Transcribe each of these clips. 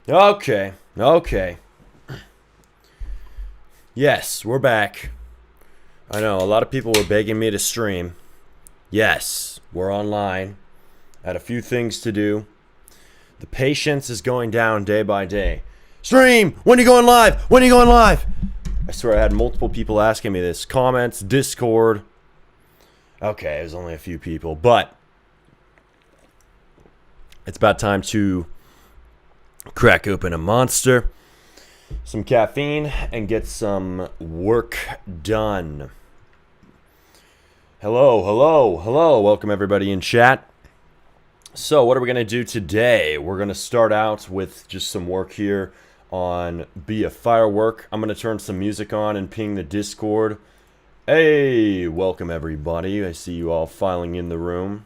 Okay, okay. Yes, we're back. I know, a lot of people were begging me to stream. Yes, we're online. I had a few things to do. The patience is going down day by day. Stream! When are you going live? When are you going live? I swear I had multiple people asking me this. Comments, Discord. Okay, it was only a few people, but it's about time to crack open a monster, some caffeine, and get some work done. Hello, hello, hello. Welcome everybody in chat. So what are we going to do today? We're going to start out with just some work here on Be a Firework. I'm going to turn some music on and ping the Discord. Hey, welcome everybody. I see you all filing in the room.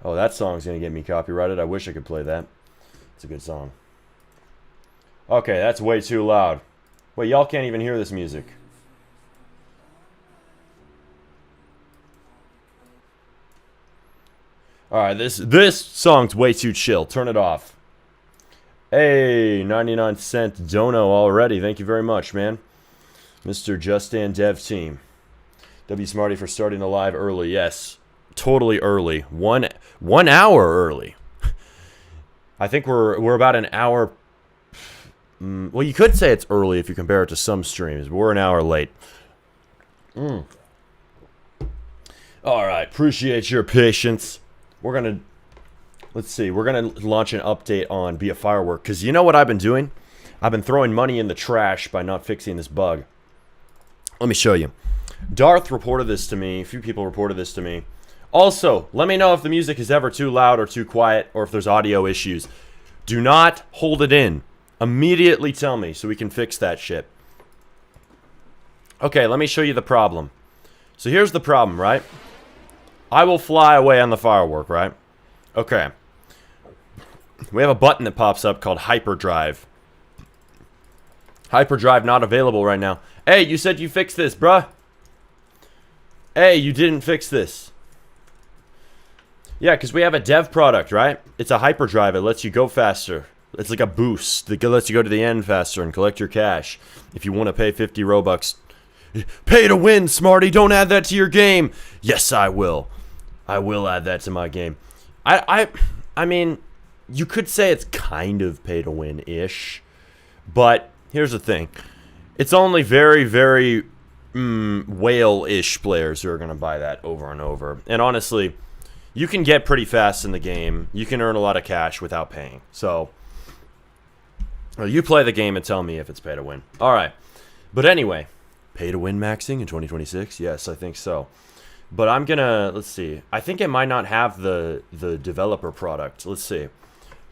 Oh, that song's going to get me copyrighted. I wish I could play that. It's a good song. Okay, that's way too loud. Wait, y'all can't even hear this music. Alright, this song's way too chill. Turn it off. Hey, 99-cent dono already. Thank you very much, man. Mr. Justin Dev Team. W Smarty for starting the live early. Yes, totally early. One hour early. I think we're about an hour. Well, you could say it's early if you compare it to some streams, but we're an hour late. All right, appreciate your patience. We're gonna we're gonna launch an update on Be a Firework, because you know what I've been doing? I've been throwing money in the trash by not fixing this bug. Let me show you. Darth reported this to me. A few people reported this to me. Also, let me know if the music is ever too loud or too quiet, or if there's audio issues. Do not hold it in. Immediately tell me so we can fix that shit. Okay, let me show you the problem. So here's the problem, right? I will fly away on the firework, right? Okay. We have a button that pops up called Hyperdrive. Hyperdrive not available right now. Hey, you said you fixed this, bruh. Hey, you didn't fix this. Yeah, because we have a dev product, right? It's a hyperdrive. It lets you go faster. It's like a boost that lets you go to the end faster and collect your cash. If you want to pay 50 Robux. Pay to win, Smarty. Don't add that to your game. Yes, I will. I will add that to my game. I mean, you could say it's kind of pay to win-ish. But here's the thing. It's only very, very whale-ish players who are going to buy that over and over. And honestly, you can get pretty fast in the game. You can earn a lot of cash without paying. So, you play the game and tell me if it's pay to win. Alright. But anyway, pay to win maxing in 2026? Yes, I think so. But I'm gonna, let's see. I think it might not have the developer product. Let's see.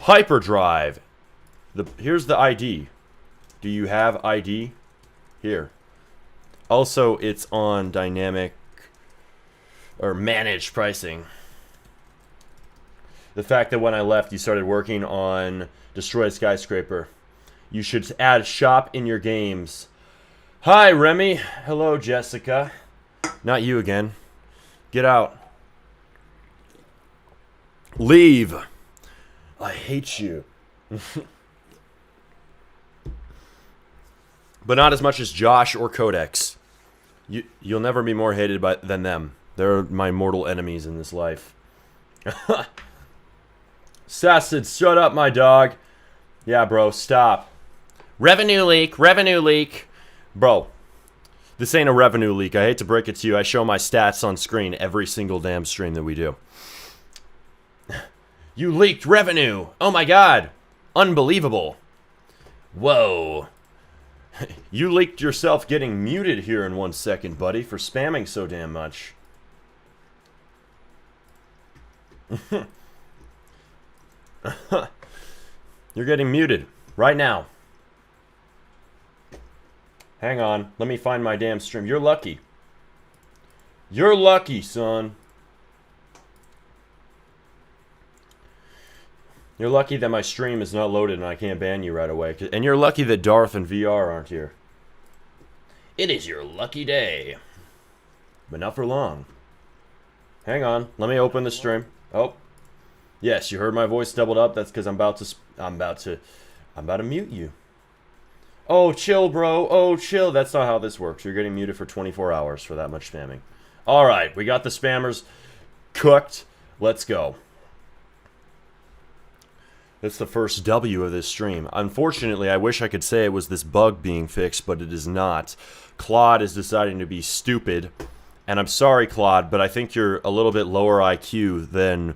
Hyperdrive. Here's the ID. Do you have ID? Here. Also, it's on dynamic or managed pricing. The fact that when I left, you started working on Destroy Skyscraper. You should add shop in your games. Hi, Remy. Hello, Jessica. Not you again. Get out. Leave. I hate you. But not as much as Josh or Codex. You'll never be more hated than them. They're my mortal enemies in this life. Sassid, shut up, my dog. Yeah, bro, stop. Revenue leak, revenue leak. Bro, this ain't a revenue leak. I hate to break it to you. I show my stats on screen every single damn stream that we do. You leaked revenue. Oh my god. Unbelievable. Whoa. You leaked yourself getting muted here in 1 second, buddy, for spamming so damn much. You're getting muted right now. Hang on. Let me find my damn stream. You're lucky. You're lucky, son. You're lucky that my stream is not loaded and I can't ban you right away. And you're lucky that Darth and VR aren't here. It is your lucky day. But not for long. Hang on. Let me open the stream. Oh. Yes, you heard my voice doubled up. That's because I'm about to mute you. Oh, chill, bro. Oh, chill. That's not how this works. You're getting muted for 24 hours for that much spamming. All right, we got the spammers cooked. Let's go. That's the first W of this stream. Unfortunately, I wish I could say it was this bug being fixed, but it is not. Claude is deciding to be stupid. And I'm sorry, Claude, but I think you're a little bit lower IQ than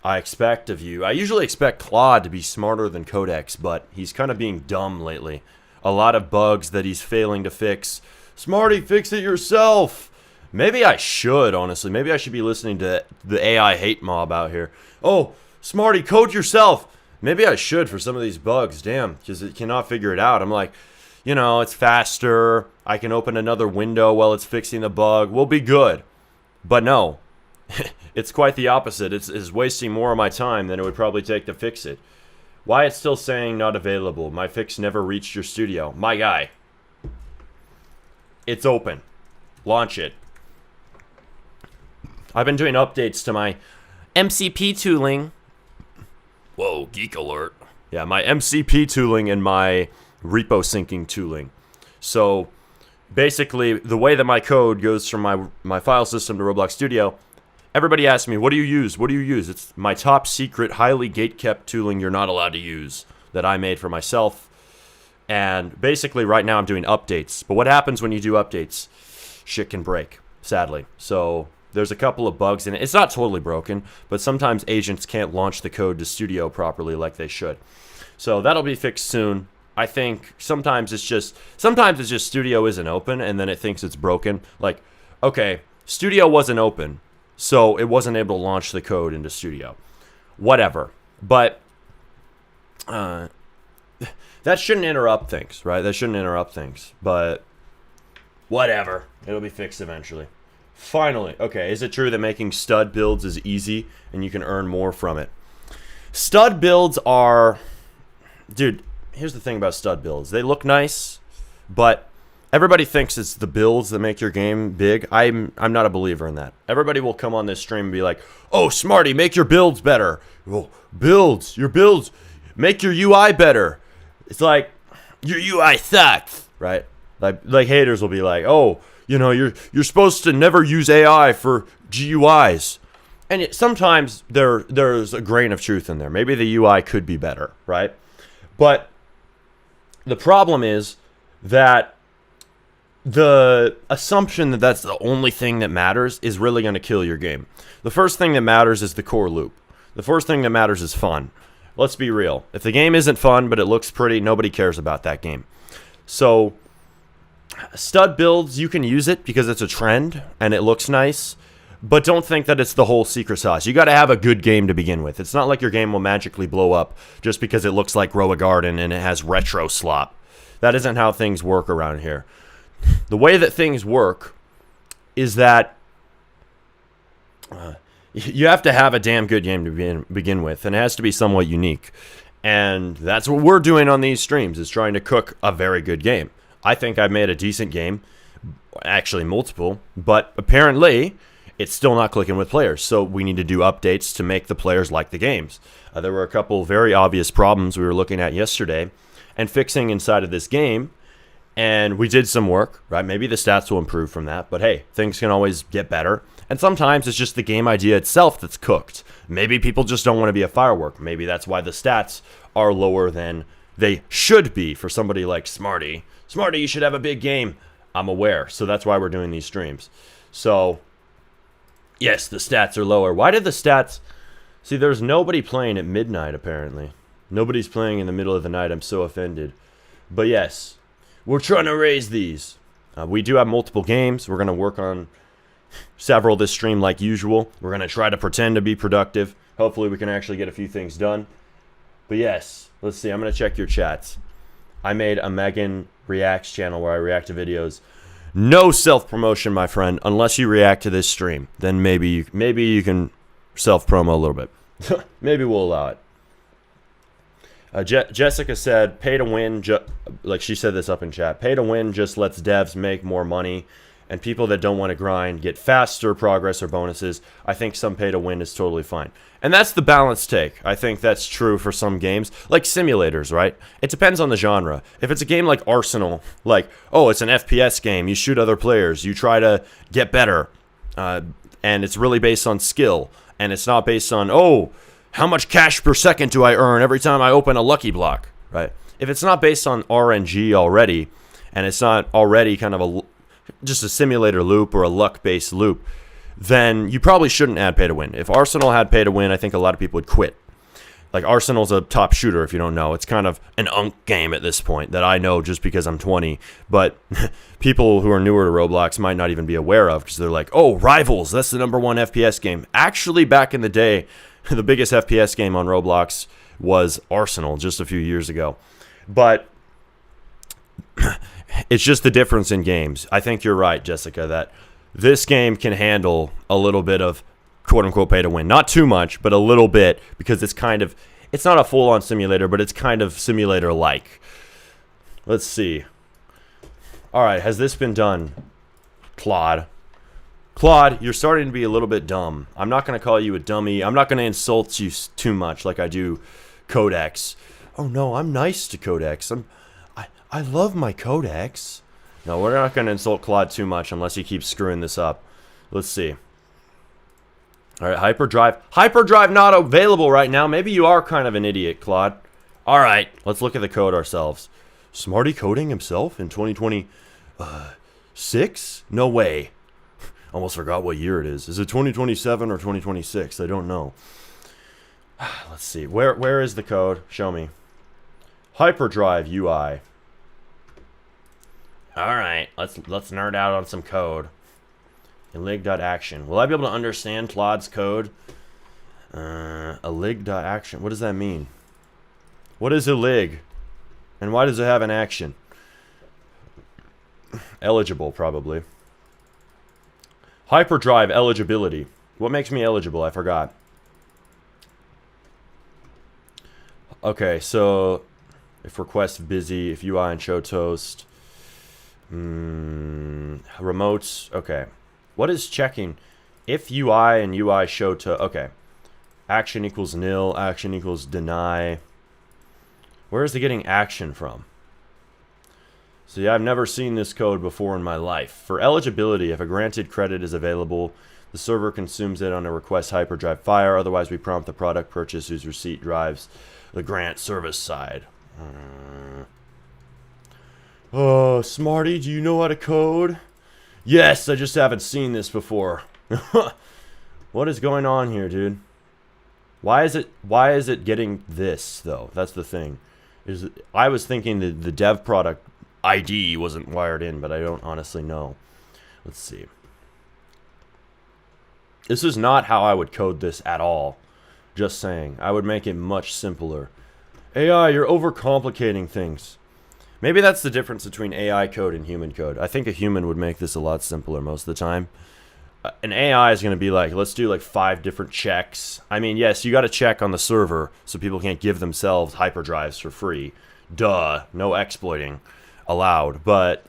I expect of you. I usually expect Claude to be smarter than Codex, but he's kind of being dumb lately. A lot of bugs that he's failing to fix. Smarty, fix it yourself! Maybe I should, honestly. Maybe I should be listening to the AI hate mob out here. Oh, Smarty, code yourself! Maybe I should for some of these bugs, damn, because it cannot figure it out. I'm like, you know, it's faster. I can open another window while it's fixing the bug. We'll be good. But no. It's quite the opposite. It's wasting more of my time than it would probably take to fix it. Why it's still saying not available? My fix never reached your studio. My guy. It's open. Launch it. I've been doing updates to my MCP tooling. Whoa, geek alert. Yeah, my MCP tooling and my repo syncing tooling. So basically, the way that my code goes from my file system to Roblox Studio, everybody asks me, what do you use? What do you use? It's my top secret, highly gate-kept tooling you're not allowed to use that I made for myself. And basically, right now I'm doing updates. But what happens when you do updates? Shit can break, sadly. So there's a couple of bugs in it. It's not totally broken, but sometimes agents can't launch the code to Studio properly like they should. So that'll be fixed soon. I think sometimes it's just Studio isn't open and then it thinks it's broken. Like, okay, Studio wasn't open, so it wasn't able to launch the code into Studio. Whatever. But that shouldn't interrupt things, right? That shouldn't interrupt things. But whatever. It'll be fixed eventually. Finally. Okay, is it true that making stud builds is easy and you can earn more from it? Stud builds are... Dude, here's the thing about stud builds. They look nice, but everybody thinks it's the builds that make your game big. I'm not a believer in that. Everybody will come on this stream and be like, oh, Smarty, make your builds better. Oh, your builds, make your UI better. It's like, your UI sucks, right? Like haters will be like, oh, you know, you're supposed to never use AI for GUIs. And sometimes there's a grain of truth in there. Maybe the UI could be better, right? But the problem is that the assumption that that's the only thing that matters is really going to kill your game. The first thing that matters is the core loop. The first thing that matters is fun. Let's be real. If the game isn't fun, but it looks pretty, nobody cares about that game. So stud builds, you can use it because it's a trend and it looks nice, but don't think that it's the whole secret sauce. You got to have a good game to begin with. It's not like your game will magically blow up just because it looks like Grow a Garden and it has retro slop. That isn't how things work around here. The way that things work is that you have to have a damn good game to begin with, and it has to be somewhat unique. And that's what we're doing on these streams, is trying to cook a very good game. I think I've made a decent game, actually multiple, but apparently it's still not clicking with players. So we need to do updates to make the players like the games. There were a couple very obvious problems we were looking at yesterday and fixing inside of this game. And we did some work, right? Maybe the stats will improve from that. But hey, things can always get better. And sometimes it's just the game idea itself that's cooked. Maybe people just don't want to be a firework. Maybe that's why the stats are lower than they should be for somebody like Smarty. Smarty, you should have a big game. I'm aware. So that's why we're doing these streams. So, yes, the stats are lower. Why did the stats... See, there's nobody playing at midnight, apparently. Nobody's playing in the middle of the night. I'm so offended. But yes... We're trying to raise these. We do have multiple games. We're going to work on several this stream like usual. We're going to try to pretend to be productive. Hopefully we can actually get a few things done. But yes, let's see. I'm going to check your chats. I made a Megan Reacts channel where I react to videos. No self-promotion, my friend, unless you react to this stream. Then maybe you can self-promo a little bit. Maybe we'll allow it. Jessica said, pay to win, like she said this up in chat, pay to win just lets devs make more money and people that don't want to grind get faster progress or bonuses, I think some pay to win is totally fine. And that's the balanced take. I think that's true for some games, like simulators, right? It depends on the genre. If it's a game like Arsenal, like, oh, it's an FPS game, you shoot other players, you try to get better, and it's really based on skill, and it's not based on, oh, how much cash per second do I earn every time I open a lucky block, right? If it's not based on RNG already, and it's not already kind of just a simulator loop or a luck-based loop, then you probably shouldn't add pay to win. If Arsenal had pay to win, I think a lot of people would quit. Like, Arsenal's a top shooter, if you don't know. It's kind of an unk game at this point that I know just because I'm 20. But people who are newer to Roblox might not even be aware of, because they're like, oh, Rivals, that's the #1 FPS game. Actually, back in the day, the biggest FPS game on Roblox was Arsenal just a few years ago. But it's just the difference in games. I think you're right, Jessica, that this game can handle a little bit of quote-unquote pay to win. Not too much, but a little bit, because it's kind of, it's not a full-on simulator, but it's kind of simulator-like. Let's see. All right, has this been done? Claude. Claude, you're starting to be a little bit dumb. I'm not going to call you a dummy. I'm not going to insult you too much like I do Codex. Oh, no, I'm nice to Codex. I love my Codex. No, we're not going to insult Claude too much unless he keeps screwing this up. Let's see. All right, Hyperdrive. Hyperdrive not available right now. Maybe you are kind of an idiot, Claude. All right, let's look at the code ourselves. Smarty coding himself in 2026? No way. Almost forgot what year it is. Is it 2027 or 2026? I don't know. Let's see. Where is the code? Show me. Hyperdrive UI. All right, let's nerd out on some code. Elig.action. Will I be able to understand Claude's code? Elig.action. What does that mean? What is elig? And why does it have an action? Eligible, probably. Hyperdrive eligibility. What makes me eligible? I forgot. Okay, so if request busy, if UI and show toast. Remotes. Okay. What is checking? If UI and UI show to... Okay. Action equals nil. Action equals deny. Where is it getting action from? See, I've never seen this code before in my life. For eligibility, if a granted credit is available, the server consumes it on a request hyperdrive fire. Otherwise, we prompt the product purchase whose receipt drives the grant service side. Oh, Smarty, do you know how to code? Yes, I just haven't seen this before. What is going on here, dude? Why is it getting this, though? That's the thing. I was thinking that the dev product ID wasn't wired in, but I don't honestly know. Let's see. This is not how I would code this at all. Just saying. I would make it much simpler. AI, you're overcomplicating things. Maybe that's the difference between AI code and human code. I think a human would make this a lot simpler most of the time. An AI is going to be like, let's do like 5 different checks. I mean, yes, you got to check on the server so people can't give themselves hyperdrives for free. Duh, no exploiting allowed. But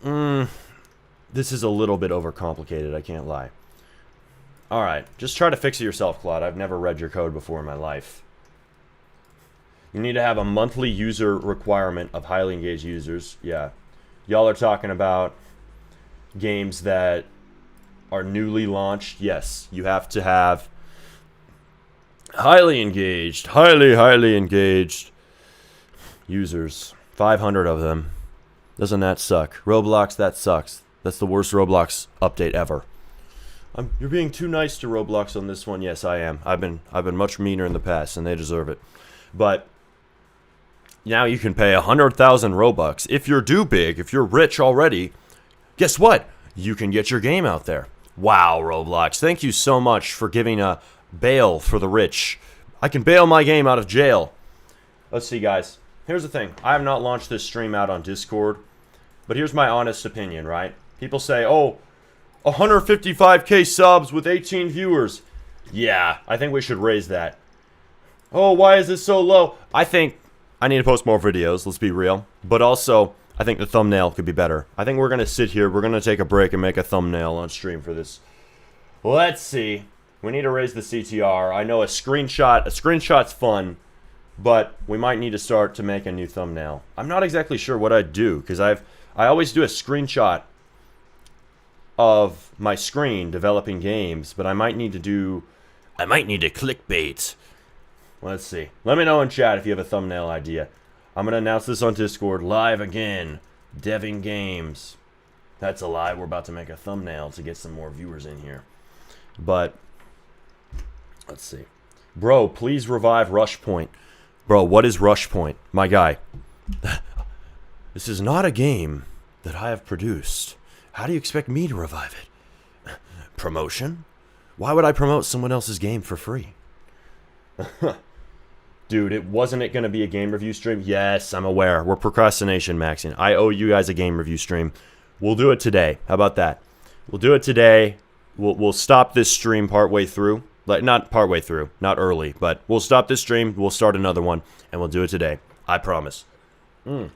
this is a little bit overcomplicated, I can't lie. Alright, just try to fix it yourself, Claude. I've never read your code before in my life. You need to have a monthly user requirement of highly engaged users. Yeah. Y'all are talking about games that are newly launched. Yes, you have to have highly engaged users. 500 of them. Doesn't that suck? Roblox, that sucks. That's the worst Roblox update ever. You're being too nice to Roblox on this one. Yes, I am. I've been much meaner in the past, and they deserve it. But now you can pay 100,000 Robux. If you're do big, if you're rich already, guess what? You can get your game out there. Wow, Roblox. Thank you so much for giving a bail for the rich. I can bail my game out of jail. Let's see, guys. Here's the thing. I have not launched this stream out on Discord, but here's my honest opinion, right? People say, oh, 155k subs with 18 viewers. Yeah, I think we should raise that. Oh, why is this so low? I think I need to post more videos, let's be real. But also, I think the thumbnail could be better. I think we're going to sit here. We're going to take a break and make a thumbnail on stream for this. Let's see. We need to raise the CTR. I know a screenshot's fun, but we might need to start to make a new thumbnail. I'm not exactly sure what I'd do, because I always do a screenshot of my screen developing games, but I might need to clickbait. Let's see. Let me know in chat if you have a thumbnail idea. I'm going to announce this on Discord live again. Deving Games. That's a lie. We're about to make a thumbnail to get some more viewers in here. But, let's see. Bro, please revive Rush Point. Bro, what is Rush Point? My guy. This is not a game that I have produced. How do you expect me to revive it? Promotion? Why would I promote someone else's game for free? Dude, wasn't it going to be a game review stream? Yes, I'm aware. We're procrastination maxing. I owe you guys a game review stream. We'll do it today. How about that? We'll do it today. We'll stop this stream partway through. Like, not partway through. Not early. But we'll stop this stream. We'll start another one. And we'll do it today. I promise. In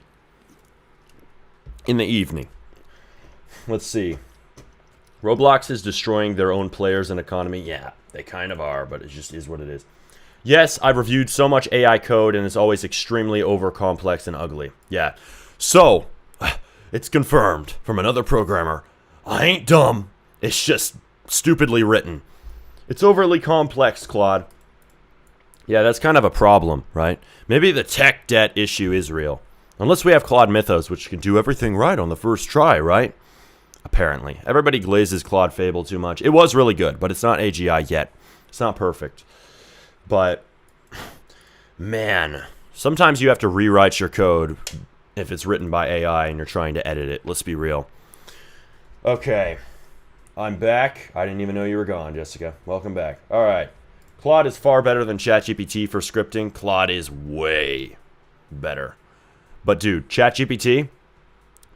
the evening. Let's see. Roblox is destroying their own players and economy. Yeah, they kind of are. But it just is what it is. Yes, I've reviewed so much AI code, and it's always extremely over-complex and ugly. Yeah. So, it's confirmed from another programmer. I ain't dumb. It's just stupidly written. It's overly complex, Claude. Yeah, that's kind of a problem, right? Maybe the tech debt issue is real. Unless we have Claude Mythos, which can do everything right on the first try, right? Apparently. Everybody glazes Claude Fable too much. It was really good, but it's not AGI yet. It's not perfect. But, man, sometimes you have to rewrite your code if it's written by AI and you're trying to edit it. Let's be real. Okay, I'm back. I didn't even know you were gone, Jessica. Welcome back. All right. Claude is far better than ChatGPT for scripting. Claude is way better. But, dude, ChatGPT,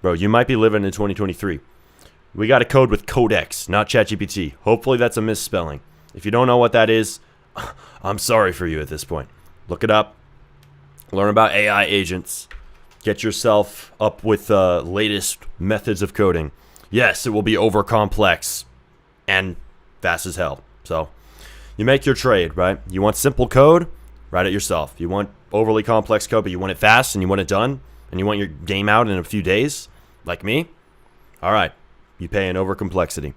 bro, you might be living in 2023. We got a code with Codex, not ChatGPT. Hopefully that's a misspelling. If you don't know what that is, I'm sorry for you at this point. Look it up. Learn about AI agents. Get yourself up with the latest methods of coding. Yes, it will be over complex and fast as hell. So, you make your trade, right? You want simple code? Write it yourself. You want overly complex code, but you want it fast and you want it done, and you want your game out in a few days, like me? All right. You pay in over complexity.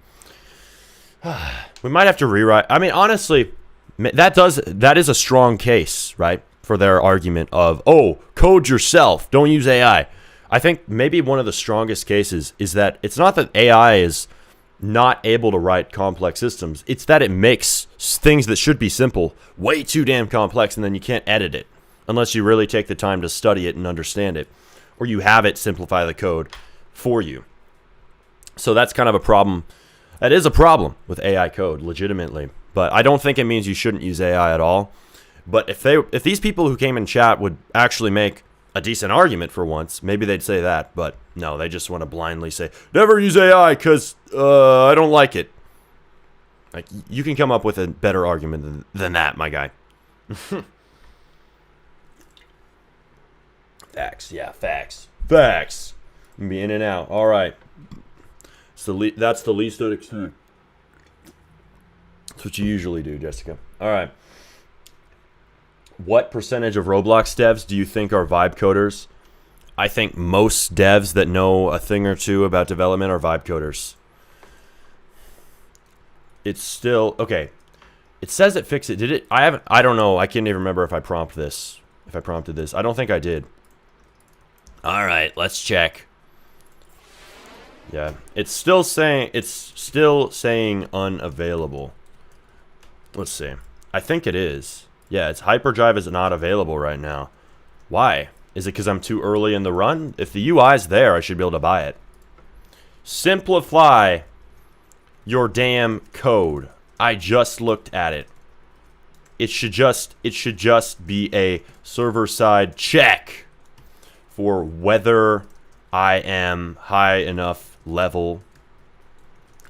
We might have to rewrite. I mean, honestly, that is a strong case, right, for their argument of, oh, code yourself, don't use AI. I think maybe one of the strongest cases is that it's not that AI is not able to write complex systems. It's that it makes things that should be simple way too damn complex, and then you can't edit it unless you really take the time to study it and understand it, or you have it simplify the code for you. So that's kind of a problem. That is a problem with AI code, legitimately. But I don't think it means you shouldn't use AI at all. But if these people who came in chat would actually make a decent argument for once, maybe they'd say that. But no, they just want to blindly say, never use AI because I don't like it. Like, you can come up with a better argument than that, my guy. Facts, yeah, facts. Facts. Be in and out. All right. So that's the least I'd expect. That's what you usually do, Jessica. All right. What percentage of Roblox devs do you think are vibe coders? I think most devs that know a thing or two about development are vibe coders. It's still okay. It says it fixed it. Did it? I don't know. I can't even remember if I prompted this. I don't think I did. All right, let's check. Yeah, it's still saying unavailable. Let's see. I think it is. Yeah, it's hyperdrive is not available right now. Why? Is it because I'm too early in the run? If the UI's there, I should be able to buy it. Simplify your damn code. I just looked at it. It should just be a server-side check for whether I am high enough level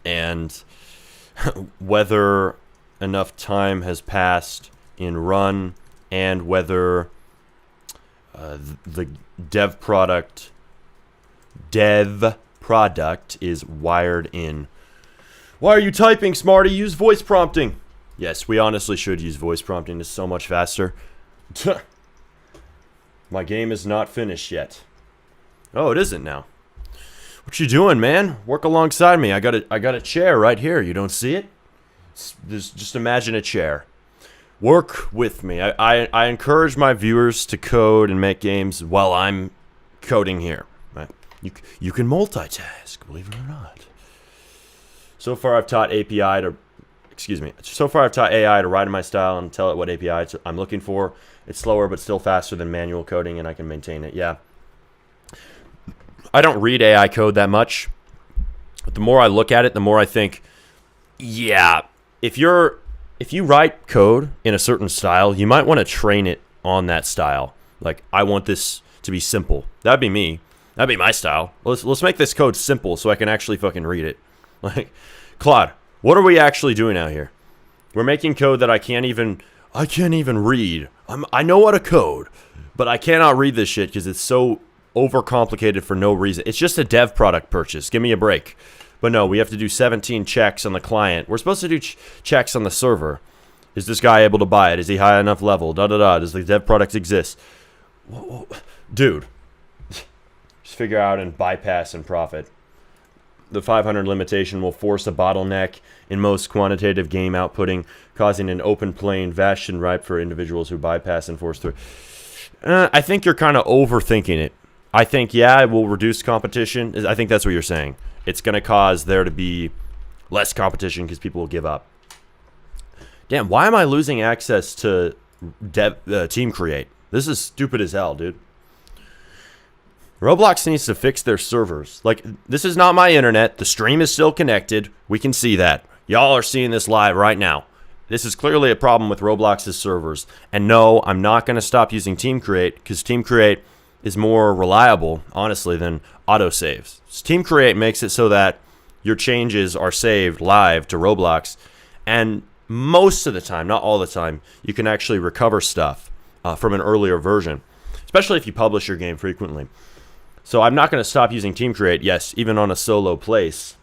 and whether enough time has passed in run and whether the dev product dev product is wired in. Why are you typing, Smarty? Use voice prompting. Yes, we honestly should use voice prompting. It's so much faster. My game is not finished yet. Oh, it isn't now. What you doing, man? Work alongside me. I got a chair right here. You don't see it? Just imagine a chair. Work with me. I encourage my viewers to code and make games while I'm coding here. Right? You can multitask, believe it or not. So far, I've taught AI to write in my style and tell it what API I'm looking for. It's slower, but still faster than manual coding, and I can maintain it. Yeah. I don't read AI code that much, but the more I look at it, the more I think, yeah, if you write code in a certain style, you might want to train it on that style. Like, I want this to be simple. That'd be me. That'd be my style. Let's make this code simple so I can actually fucking read it. Like, Claude, what are we actually doing out here? We're making code that I can't even read. I know how to code, but I cannot read this shit because it's so overcomplicated for no reason. It's just a dev product purchase. Give me a break. But no, we have to do 17 checks on the client. We're supposed to do checks on the server. Is this guy able to buy it? Is he high enough level? Does the dev product exist? Whoa. Dude, just figure out and bypass and profit. The 500 limitation will force a bottleneck in most quantitative game outputting, causing an open plane vast and ripe for individuals who bypass and force through. I think you're kind of overthinking it. I think, yeah, it will reduce competition. I think that's what you're saying. It's going to cause there to be less competition because people will give up. Damn, why am I losing access to Team Create? This is stupid as hell, dude. Roblox needs to fix their servers. Like, this is not my internet. The stream is still connected. We can see that. Y'all are seeing this live right now. This is clearly a problem with Roblox's servers. And no, I'm not going to stop using Team Create because Team Create is more reliable, honestly, than autosaves. Team Create makes it so that your changes are saved live to Roblox. And most of the time, not all the time, you can actually recover stuff from an earlier version, especially if you publish your game frequently. So I'm not going to stop using Team Create, yes, even on a solo place.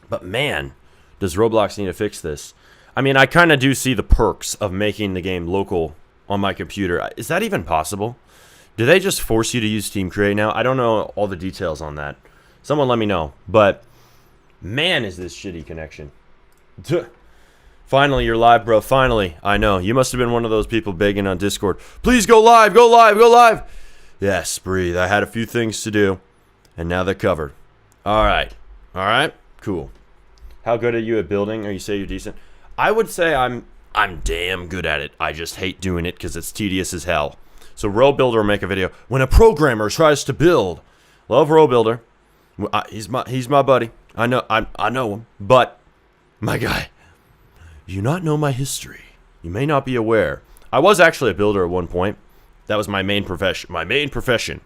But man, does Roblox need to fix this? I mean, I kind of do see the perks of making the game local on my computer. Is that even possible? Do they just force you to use Team Create now? I don't know all the details on that. Someone let me know. But man, is this shitty connection. Finally, you're live, bro. Finally. I know. You must have been one of those people begging on Discord. Please go live, go live, go live. Yes, breathe. I had a few things to do, and now they're covered. All right. All right. Cool. How good are you at building? Or you say you're decent? I would say I'm damn good at it. I just hate doing it because it's tedious as hell. So RoBuilder will make a video when a programmer tries to build. Love RoBuilder. He's my buddy. I know him. But my guy, you not know my history. You may not be aware. I was actually a builder at one point. That was my main profession.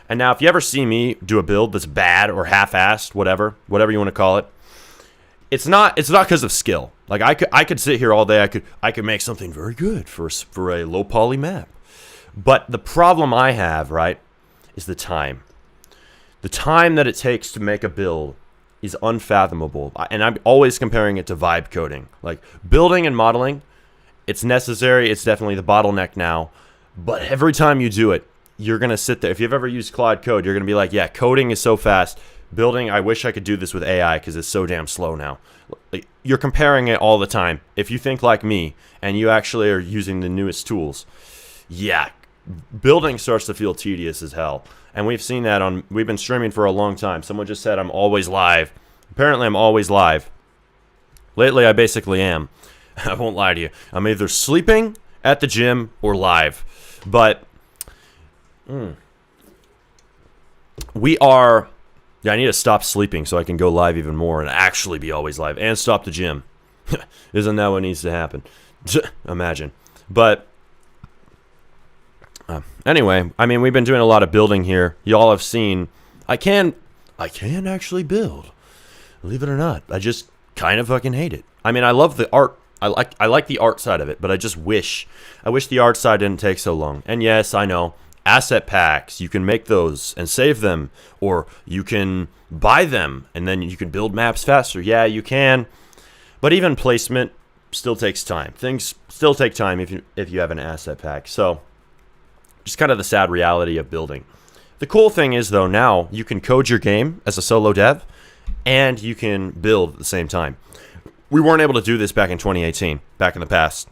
And now, if you ever see me do a build that's bad or half-assed, whatever you want to call it, it's not because of skill. Like I could sit here all day. I could make something very good for a low poly map. But the problem I have, right, is the time. The time that it takes to make a build is unfathomable. And I'm always comparing it to vibe coding. Like, building and modeling, it's necessary. It's definitely the bottleneck now. But every time you do it, you're going to sit there. If you've ever used Claude Code, you're going to be like, yeah, coding is so fast. Building, I wish I could do this with AI because it's so damn slow now. You're comparing it all the time. If you think like me and you actually are using the newest tools, yeah, building starts to feel tedious as hell. And we've seen that we've been streaming for a long time. Someone just said I'm always live. Apparently I'm always live. Lately I basically am. I won't lie to you. I'm either sleeping at the gym or live. But we are... Yeah, I need to stop sleeping so I can go live even more and actually be always live. And stop the gym. Isn't that what needs to happen? Imagine. But... anyway, I mean, we've been doing a lot of building here. Y'all have seen. I can actually build. Believe it or not. I just kind of fucking hate it. I mean, I love the art. I like the art side of it, but I wish the art side didn't take so long. And yes, I know. asset packs. You can make those and save them, or you can buy them and then you can build maps faster. Yeah, you can. But even placement still takes time. Things still take time if you have an asset pack. So, just kind of the sad reality of building. The cool thing is, though, now you can code your game as a solo dev, and you can build at the same time. We weren't able to do this back in 2018, back in the past.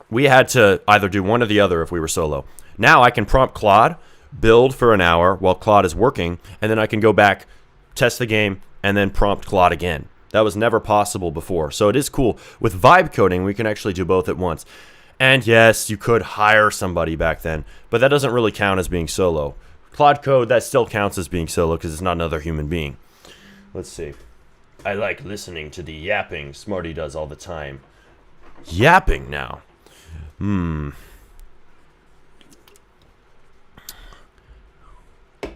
We had to either do one or the other if we were solo. Now I can prompt Claude, build for an hour while Claude is working, and then I can go back, test the game, and then prompt Claude again. That was never possible before. So it is cool. With vibe coding, we can actually do both at once. And yes, you could hire somebody back then, but that doesn't really count as being solo. Claude Code, that still counts as being solo because it's not another human being. Let's see. I like listening to the yapping Smarty does all the time. Yapping now?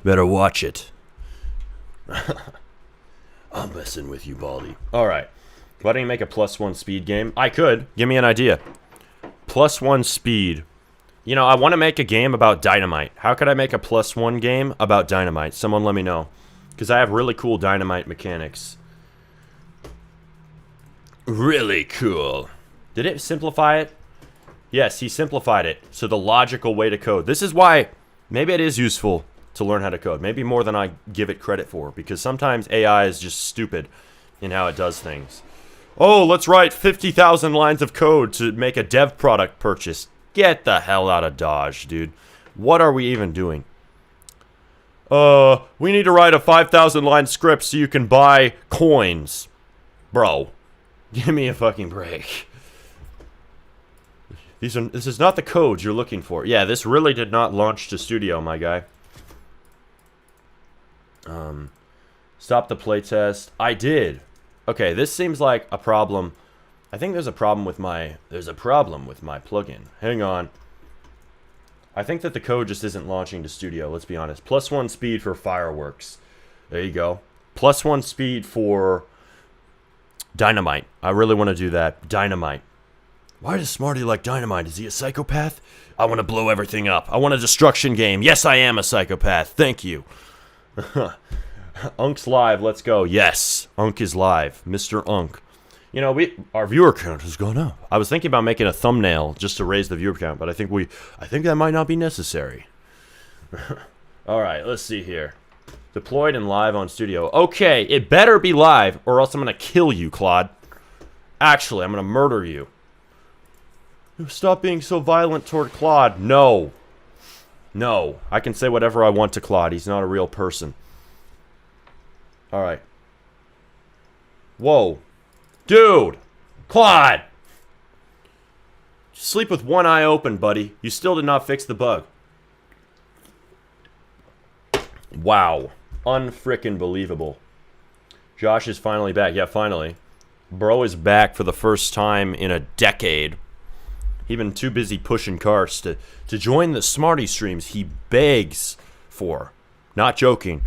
Better watch it. I'm messing with you, Baldy. Alright. Why don't you make a +1 speed game? I could. Give me an idea. +1 speed. You know, I want to make a game about dynamite. How could I make a +1 game about dynamite? Someone let me know. Because I have really cool dynamite mechanics. Really cool. Did it simplify it? Yes, he simplified it. So the logical way to code. This is why maybe it is useful to learn how to code. Maybe more than I give it credit for. Because sometimes AI is just stupid in how it does things. Oh, let's write 50,000 lines of code to make a dev product purchase. Get the hell out of Dodge, dude. What are we even doing? We need to write a 5,000 line script so you can buy coins. Bro, give me a fucking break. This is not the code you're looking for. Yeah, this really did not launch to studio, my guy. Stop the playtest. I did. Okay, this seems like a problem. I think there's a problem with my plugin. Hang on. I think that the code just isn't launching to studio, let's be honest. +1 speed for fireworks. There you go. +1 speed for dynamite. I really want to do that. Dynamite. Why does Smarty like dynamite? Is he a psychopath? I want to blow everything up. I want a destruction game. Yes, I am a psychopath. Thank you. Unk's live. Let's go. Yes, Unk is live. Mr. Unk. You know, our viewer count has gone up. I was thinking about making a thumbnail just to raise the viewer count, but I think that might not be necessary. All right, let's see here. Deployed and live on studio. Okay, it better be live, or else I'm gonna kill you, Claude. Actually, I'm gonna murder you. Stop being so violent toward Claude. No. No. I can say whatever I want to Claude. He's not a real person. Alright. Whoa. Dude! Claude! Sleep with one eye open, buddy. You still did not fix the bug. Wow. Unfrickin' believable. Josh is finally back. Yeah, finally. Bro is back for the first time in a decade. He's been too busy pushing carts to join the Smarty streams he begs for. Not joking.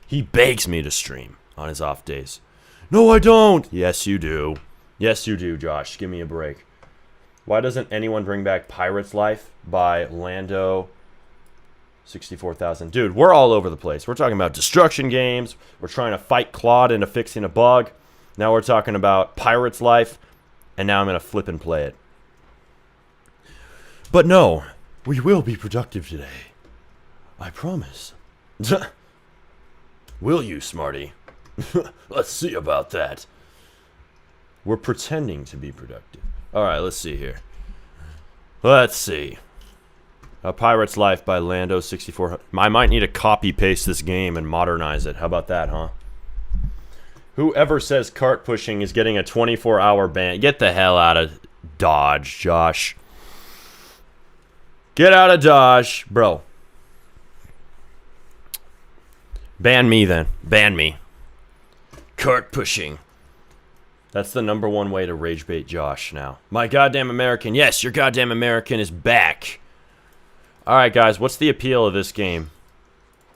He begs me to stream on his off days. No, I don't. Yes, you do. Yes, you do, Josh. Give me a break. Why doesn't anyone bring back Pirate's Life by Lando 64,000? Dude, we're all over the place. We're talking about destruction games. We're trying to fight Claude into fixing a bug. Now we're talking about Pirate's Life. And now I'm going to flip and play it. But no, we will be productive today. I promise. Will you, Smarty? Let's see about that. We're pretending to be productive. Alright, let's see here. Let's see. A Pirate's Life by Lando 64. I might need to copy-paste this game and modernize it. How about that, huh? Whoever says cart pushing is getting a 24-hour ban. Get the hell out of Dodge, Josh. Get out of Dodge. Bro. Ban me, then. Ban me. Cart pushing. That's the #1 way to rage bait Josh now. My goddamn American. Yes, your goddamn American is back. Alright, guys. What's the appeal of this game?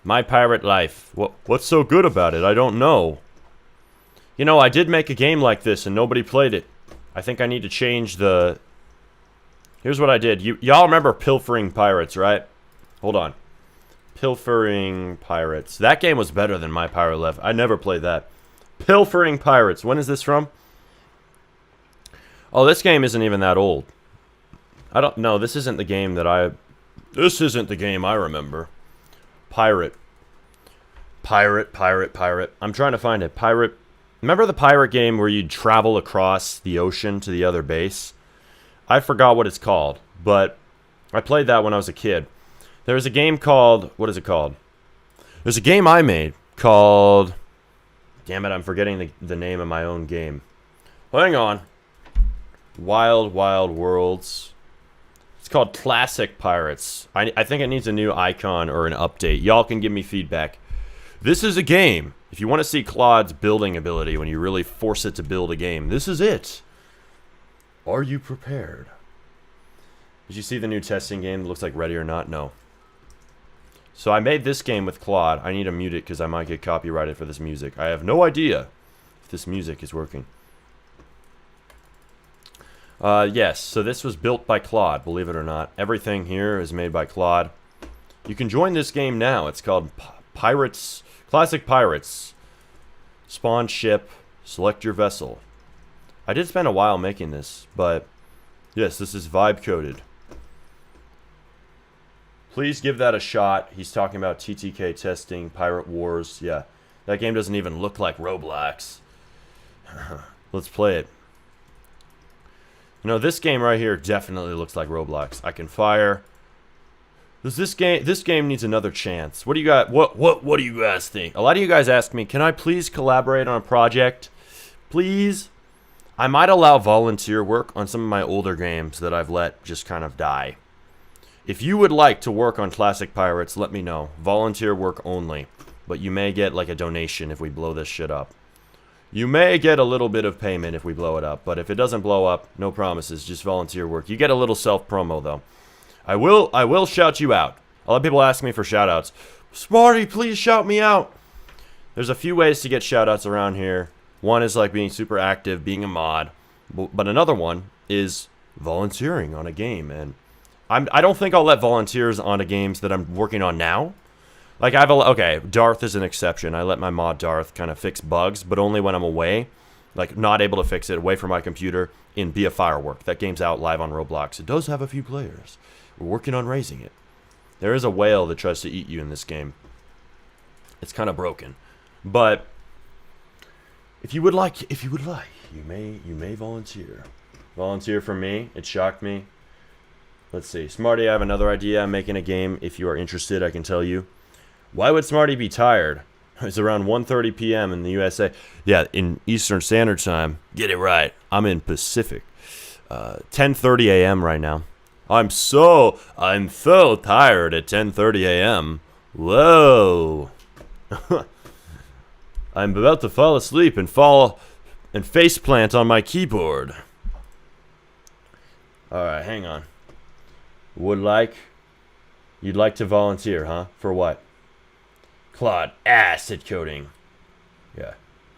My Pirate Life. What's so good about it? I don't know. You know, I did make a game like this and nobody played it. I think I need to change the... Here's what I did. Y'all remember Pilfering Pirates, right? Hold on. Pilfering Pirates. That game was better than My Pirate Life. I never played that. Pilfering Pirates. When is this from? Oh, this game isn't even that old. I don't know. This isn't the game that I... This isn't the game I remember. Pirate. Pirate. I'm trying to find it. Pirate. Remember the pirate game where you'd travel across the ocean to the other base? I forgot what it's called, but I played that when I was a kid. There was a game called... What is it called? There's a game I made called... Damn it, I'm forgetting the name of my own game. Hang on. Wild Wild Worlds. It's called Classic Pirates. I think it needs a new icon or an update. Y'all can give me feedback. This is a game. If you want to see Claude's building ability when you really force it to build a game, this is it. Are you prepared? Did you see the new testing game that looks like Ready or Not? No. So I made this game with Claude. I need to mute it because I might get copyrighted for this music. I have no idea if this music is working. Yes, so this was built by Claude, believe it or not. Everything here is made by Claude. You can join this game now. It's called Pirates, Classic Pirates. Spawn ship, select your vessel. I did spend a while making this, but yes, this is vibe coded. Please give that a shot. He's talking about TTK testing, Pirate Wars. Yeah, that game doesn't even look like Roblox. Let's play it. You know, this game right here definitely looks like Roblox. I can fire. This game needs another chance. What do you got? What do you guys think? A lot of you guys ask me, can I please collaborate on a project? Please? I might allow volunteer work on some of my older games that I've let just kind of die. If you would like to work on Classic Pirates, let me know. Volunteer work only. But you may get like a donation if we blow this shit up. You may get a little bit of payment if we blow it up. But if it doesn't blow up, no promises. Just volunteer work. You get a little self-promo though. I will shout you out. A lot of people ask me for shout-outs. Smarty, please shout me out. There's a few ways to get shout-outs around here. One is like being super active, being a mod. But another one is volunteering on a game. And I don't think I'll let volunteers on the games that I'm working on now. Like okay, Darth is an exception. I let my mod Darth kind of fix bugs, but only when I'm away. Like not able to fix it, away from my computer, in Be a Firework. That game's out live on Roblox. It does have a few players. We're working on raising it. There is a whale that tries to eat you in this game. It's kind of broken. But if you would like, you may volunteer. Volunteer for me. It shocked me. Let's see. Smarty, I have another idea. I'm making a game. If you are interested, I can tell you. Why would Smarty be tired? It's around 1:30 p.m. in the USA. Yeah, in Eastern Standard Time. Get it right. I'm in Pacific. 10:30 a.m. right now. I'm so tired at 10:30 a.m. Whoa. I'm about to fall asleep and face plant on my keyboard. Alright, hang on. You'd like to volunteer, huh? For what? Claude, acid coding. Yeah.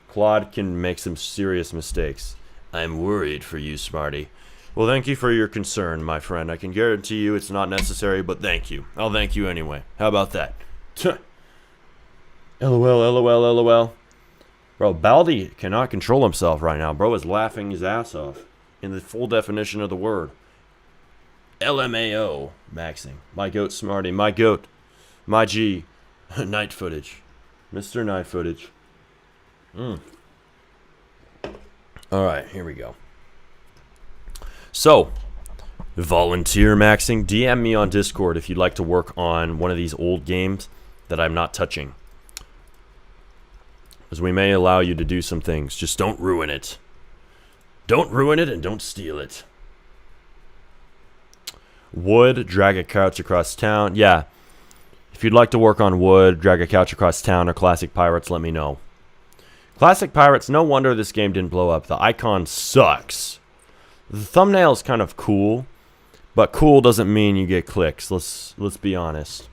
Claude can make some serious mistakes. I'm worried for you, Smarty. Well, thank you for your concern, my friend. I can guarantee you it's not necessary, but thank you. I'll thank you anyway. How about that? LOL. Bro, Baldi cannot control himself right now. Bro is laughing his ass off. In the full definition of the word. LMAO. Maxing. My goat, Smarty. My goat. My G. Night footage. Mr. Night footage. Alright, here we go. So, volunteer maxing. DM me on Discord if you'd like to work on one of these old games that I'm not touching. Because we may allow you to do some things. Just don't ruin it. Don't ruin it and don't steal it. Wood, drag a couch across town. Yeah. If you'd like to work on Wood, drag a couch across town, or Classic Pirates, let me know. Classic Pirates, no wonder this game didn't blow up. The icon sucks. The thumbnail is kind of cool, but cool doesn't mean you get clicks. Let's be honest.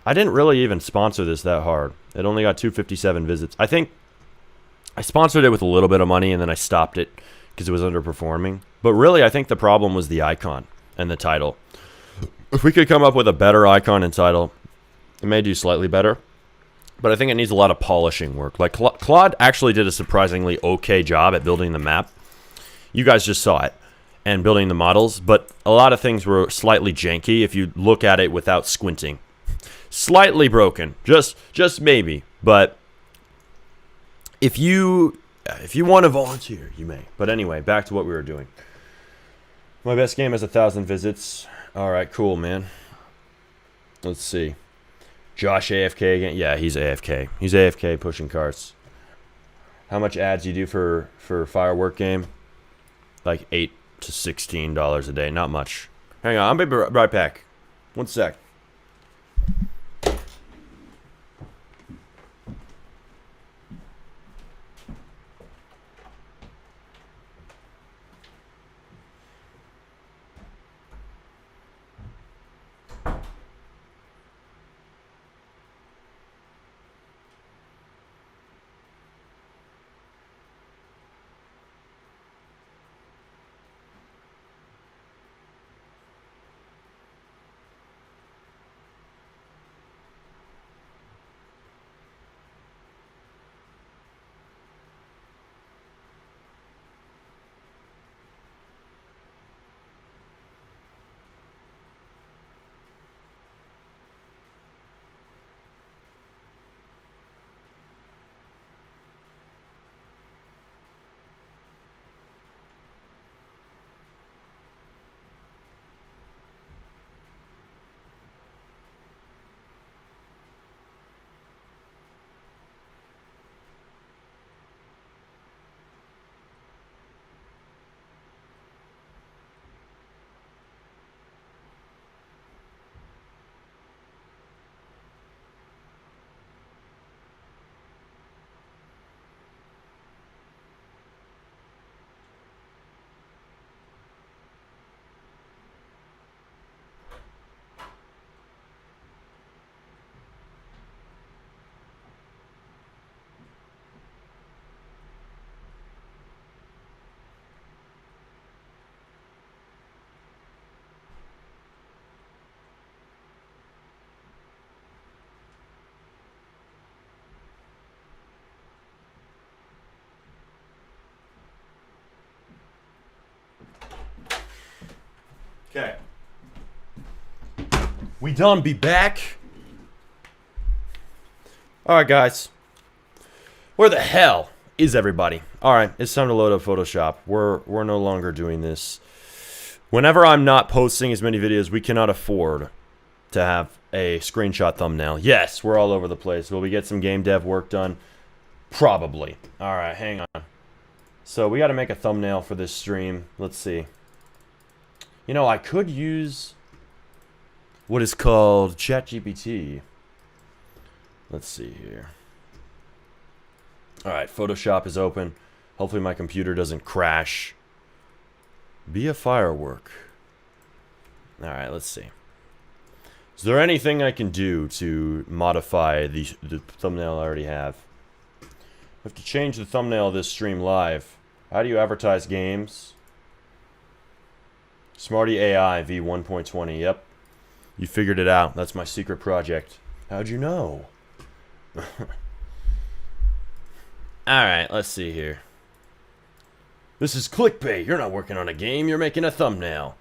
I didn't really even sponsor this that hard. It only got 257 visits. I think I sponsored it with a little bit of money and then I stopped it because it was underperforming. But really, I think the problem was the icon and the title. If we could come up with a better icon and title, it may do slightly better. But I think it needs a lot of polishing work. Like, Claude actually did a surprisingly okay job at building the map. You guys just saw it. And building the models. But a lot of things were slightly janky if you look at it without squinting. Slightly broken. Just maybe. But if you want to volunteer, you may. But anyway, back to what we were doing. My best game has 1,000 visits. Alright, cool, man. Let's see. Josh AFK again? Yeah, he's AFK. He's AFK pushing carts. How much ads you do for firework game? Like $8 to $16 a day. Not much. Hang on, I'll be right back. 1 sec. Okay. We done be back. Alright, guys. Where the hell is everybody? Alright, it's time to load up Photoshop. We're no longer doing this. Whenever I'm not posting as many videos, we cannot afford to have a screenshot thumbnail. Yes, we're all over the place. Will we get some game dev work done? Probably. Alright, hang on. So we gotta make a thumbnail for this stream. Let's see. You know, I could use what is called ChatGPT. Let's see here. Alright, Photoshop is open. Hopefully my computer doesn't crash. Be a firework. Alright, let's see. Is there anything I can do to modify the thumbnail I already have? I have to change the thumbnail of this stream live. How do you advertise games? Smarty AI V1.20. Yep. You figured it out. That's my secret project. How'd you know? Alright, let's see here. This is clickbait. You're not working on a game. You're making a thumbnail.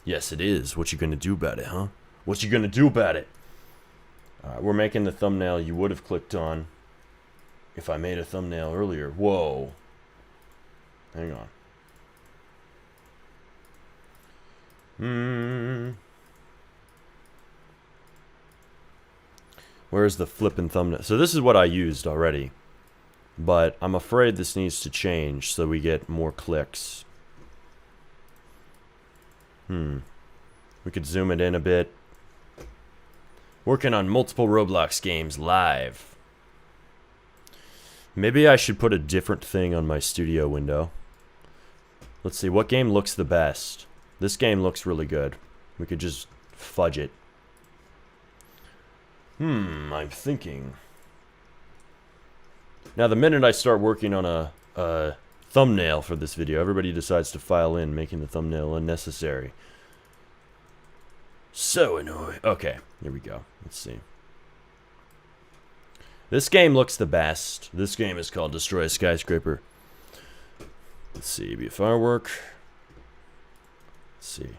Yes, it is. What you gonna do about it, huh? What you gonna do about it? Alright, we're making the thumbnail you would have clicked on if I made a thumbnail earlier. Whoa. Hang on. Where's the flippin' thumbnail? So this is what I used already. But I'm afraid this needs to change so we get more clicks. We could zoom it in a bit. Working on multiple Roblox games live. Maybe I should put a different thing on my studio window. Let's see, what game looks the best? This game looks really good. We could just fudge it. I'm thinking. Now, the minute I start working on a thumbnail for this video, everybody decides to file in, making the thumbnail unnecessary. So annoying. Okay, here we go. Let's see. This game looks the best. This game is called Destroy a Skyscraper. Let's see. Be a firework. Let's see.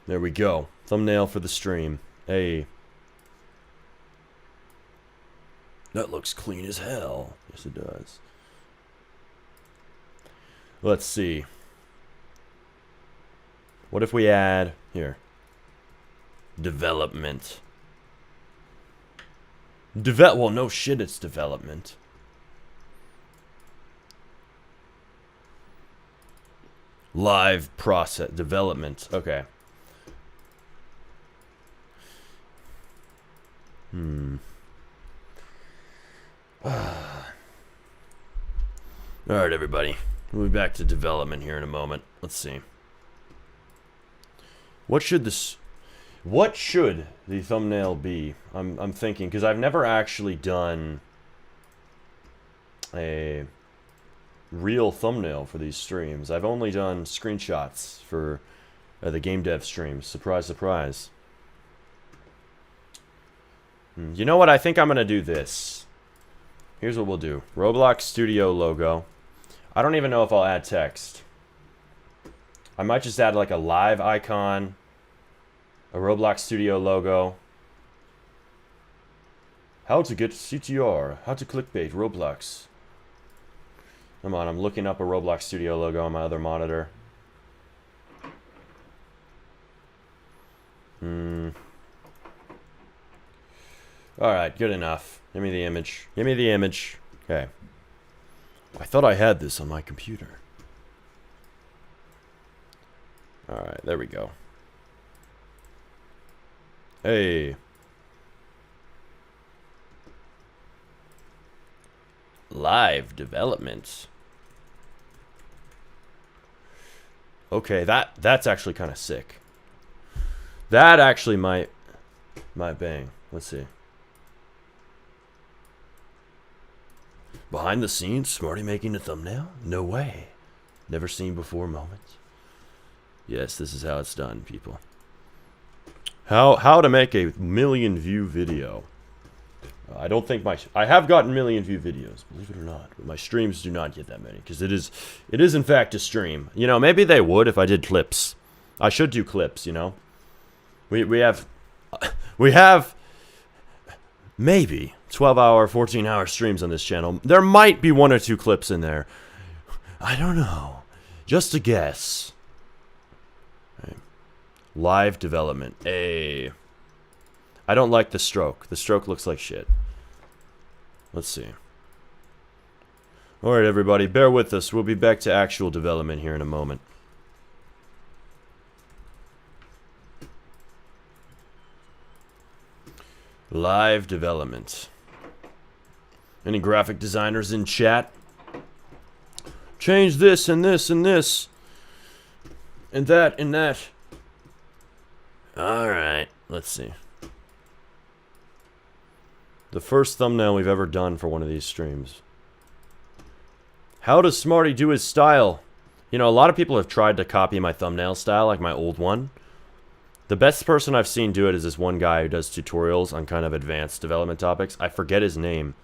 There we go. Thumbnail for the stream. Hey. That looks clean as hell. Yes, it does. Let's see. What if we add... Here. Development. Well, no shit, it's development. Live process. Development. Okay. Alright, everybody. We'll be back to development here in a moment. Let's see. What should the thumbnail be? I'm thinking, because I've never actually done a real thumbnail for these streams. I've only done screenshots for the game dev streams. Surprise, surprise. You know what? I think I'm going to do this. Here's what we'll do. Roblox Studio logo. I don't even know if I'll add text. I might just add like a live icon, a Roblox Studio logo. How to get CTR, how to clickbait Roblox. Come on, I'm looking up a Roblox Studio logo on my other monitor. Alright, good enough. Give me the image. Give me the image. Okay. I thought I had this on my computer. Alright, there we go. Hey. Live development. Okay, that's actually kind of sick. That actually might bang. Let's see. Behind the scenes, Smarty making a thumbnail? No way. Never seen before moments. Yes, this is how it's done, people. How to make a million view video. I don't think I have gotten million view videos, believe it or not, but my streams do not get that many, because it is in fact a stream. You know, maybe they would if I did clips. I should do clips, you know. We have maybe 12-hour, 14-hour streams on this channel. There might be 1 or 2 clips in there. I don't know. Just a guess. Okay. Live development. Hey. I don't like the stroke. The stroke looks like shit. Let's see. Alright, everybody. Bear with us. We'll be back to actual development here in a moment. Live development. Any graphic designers in chat? Change this and this and this. And that and that. Alright, let's see. The first thumbnail we've ever done for one of these streams. How does Smarty do his style? You know, a lot of people have tried to copy my thumbnail style, like my old one. The best person I've seen do it is this one guy who does tutorials on kind of advanced development topics. I forget his name.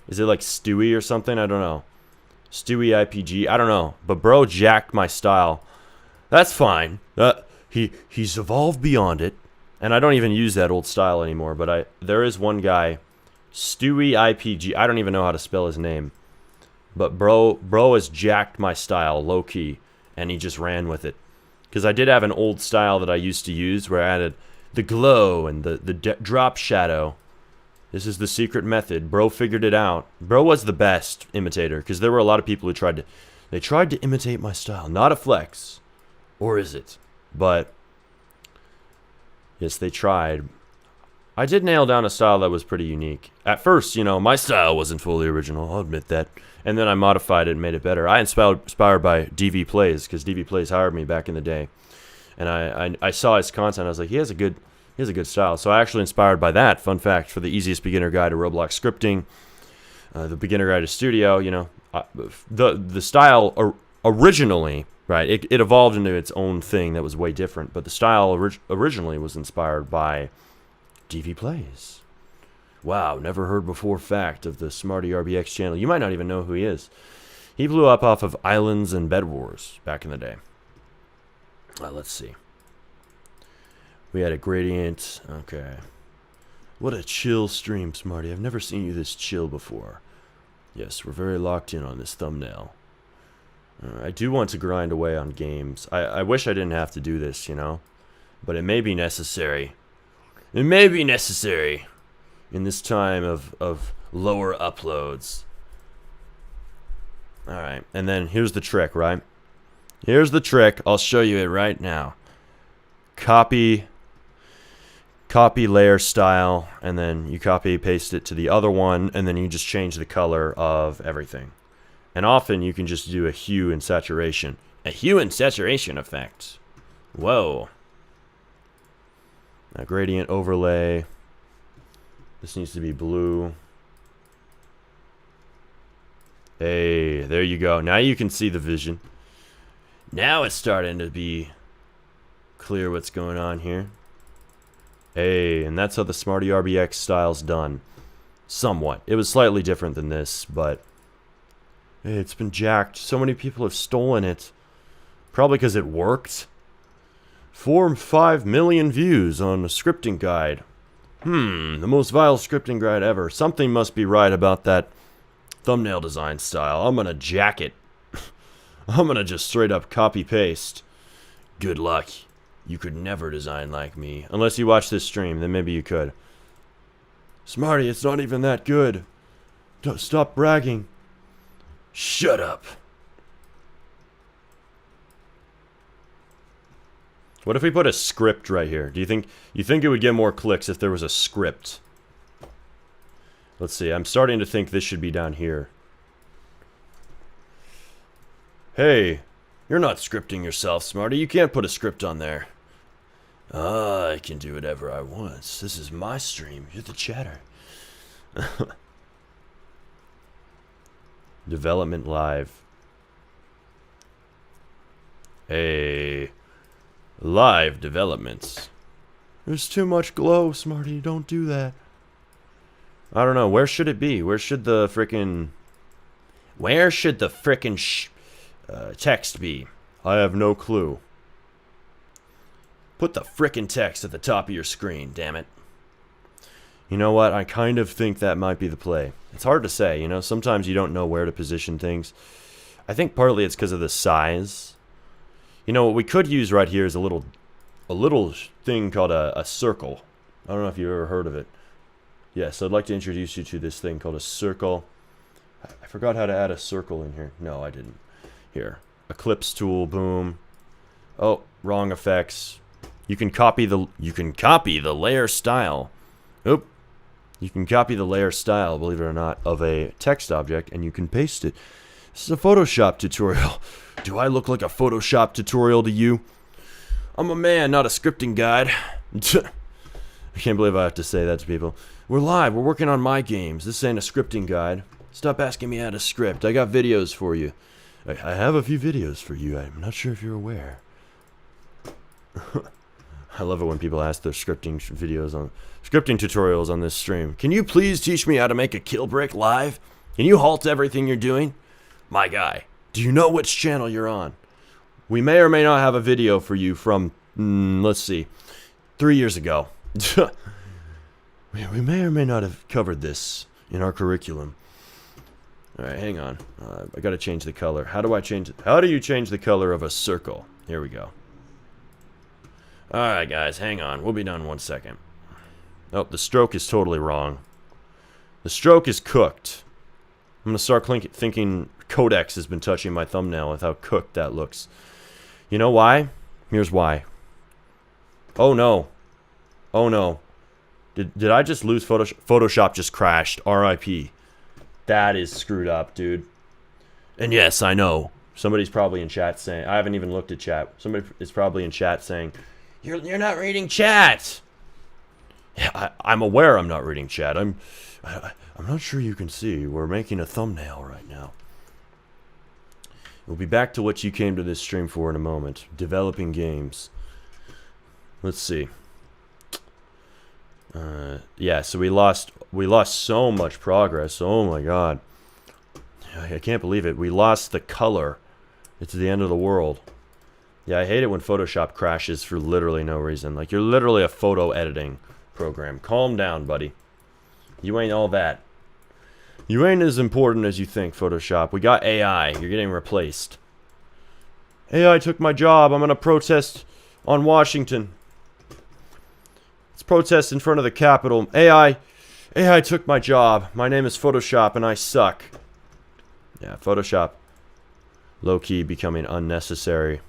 Is it like Stewie or something? I don't know. Stewie IPG? I don't know. But bro jacked my style. That's fine. He's evolved beyond it. And I don't even use that old style anymore. But there is one guy, Stewie IPG. I don't even know how to spell his name. But bro has jacked my style low-key. And he just ran with it. Because I did have an old style that I used to use where I added the glow and the drop shadow. This is the secret method. Bro figured it out. Bro was the best imitator because there were a lot of people who tried to imitate my style. Not a flex. Or is it? But yes, they tried. I did nail down a style that was pretty unique. At first, you know, my style wasn't fully original. I'll admit that. And then I modified it and made it better. I inspired by DV Plays because DV Plays hired me back in the day, and I saw his content. I was like, he has a good style. So I actually inspired by that. Fun fact for the easiest beginner guide to Roblox scripting, the beginner guide to Studio. You know, the style originally Right, it evolved into its own thing that was way different, but the style originally was inspired by DV Plays. Wow, never heard before fact of the Smarty RBX channel. You might not even know who he is. He blew up off of Islands and Bed Wars back in the day. Let's see. We had a gradient. Okay. What a chill stream, Smarty. I've never seen you this chill before. Yes, we're very locked in on this thumbnail. I do want to grind away on games. I wish I didn't have to do this, you know? But it may be necessary. It may be necessary in this time of lower uploads. Alright, and then here's the trick, right? Here's the trick. I'll show you it right now. Copy layer style, and then you copy paste it to the other one, and then you just change the color of everything. And often you can just do a hue and saturation. A hue and saturation effect. Whoa. A gradient overlay. This needs to be blue. Hey, there you go. Now you can see the vision. Now it's starting to be clear what's going on here. Hey, and that's how the Smarty RBX style's done. Somewhat. It was slightly different than this, but hey, it's been jacked. So many people have stolen it. Probably because it worked. 5 million views on a scripting guide. The most vile scripting guide ever. Something must be right about that thumbnail design style. I'm gonna jack it. I'm gonna just straight up copy paste. Good luck. You could never design like me. Unless you watch this stream, then maybe you could. Smarty, it's not even that good. Stop bragging. Shut up. What if we put a script right here? Do you think it would get more clicks if there was a script? Let's see. I'm starting to think this should be down here. Hey, you're not scripting yourself, Smarty. You can't put a script on there. I can do whatever I want. This is my stream. You're the chatter. Development live. Hey. Live developments. There's too much glow, Smarty. Don't do that. I don't know. Where should it be? Where should the frickin' text be? I have no clue. Put the frickin' text at the top of your screen, damn it. You know what? I kind of think that might be the play. It's hard to say, you know? Sometimes you don't know where to position things. I think partly it's because of the size. You know, what we could use right here is a little thing called a circle. I don't know if you've ever heard of it. Yes, I'd like to introduce you to this thing called a circle. I forgot how to add a circle in here. No, I didn't. Here. Eclipse tool, boom. Oh, wrong effects. You can copy the layer style. Oop. You can copy the layer style, believe it or not, of a text object, and you can paste it. This is a Photoshop tutorial. Do I look like a Photoshop tutorial to you? I'm a man, not a scripting guide. I can't believe I have to say that to people. We're live. We're working on my games. This ain't a scripting guide. Stop asking me how to script. I got videos for you. I have a few videos for you. I'm not sure if you're aware. I love it when people ask their scripting tutorials on this stream. Can you please teach me how to make a kill brick live? Can you halt everything you're doing? My guy, do you know which channel you're on? We may or may not have a video for you from, let's see, 3 years ago. We may or may not have covered this in our curriculum. Alright, hang on. I gotta change the color. How do you change the color of a circle? Here we go. Alright guys, hang on. We'll be done 1 second. Oh, the stroke is totally wrong. The stroke is cooked. I'm gonna start thinking Codex has been touching my thumbnail with how cooked that looks. You know why? Here's why. Oh no. Oh no. Did I just lose Photoshop? Photoshop just crashed. RIP. That is screwed up, dude. And yes, I know. Somebody's probably in chat saying... I haven't even looked at chat. Somebody is probably in chat saying, You're not reading chat! Yeah, I'm aware I'm not reading chat. I'm not sure you can see. We're making a thumbnail right now. We'll be back to what you came to this stream for in a moment. Developing games. Let's see. Yeah, so we lost so much progress. Oh my god. I can't believe it. We lost the color. It's the end of the world. Yeah, I hate it when Photoshop crashes for literally no reason. Like, you're literally a photo editing program. Calm down, buddy. You ain't all that. You ain't as important as you think, Photoshop. We got AI. You're getting replaced. AI took my job. I'm gonna protest on Washington. Let's protest in front of the Capitol. AI took my job. My name is Photoshop and I suck. Yeah, Photoshop. Low-key becoming unnecessary.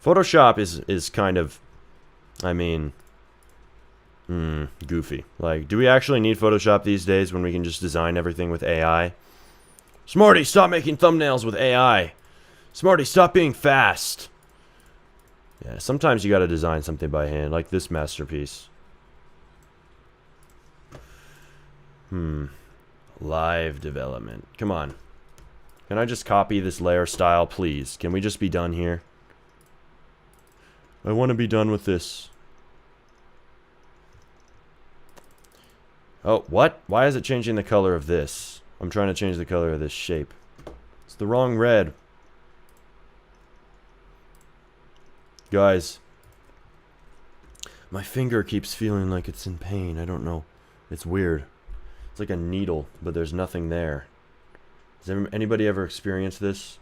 Photoshop is kind of, I mean, goofy. Like, do we actually need Photoshop these days when we can just design everything with AI? Smarty, stop making thumbnails with AI. Smarty, stop being fast. Yeah, sometimes you gotta design something by hand, like this masterpiece. Live development. Come on. Can I just copy this layer style, please? Can we just be done here? I want to be done with this. Oh, what? Why is it changing the color of this? I'm trying to change the color of this shape. It's the wrong red. Guys. My finger keeps feeling like it's in pain. I don't know. It's weird. It's like a needle, but there's nothing there. Has anybody ever experienced this?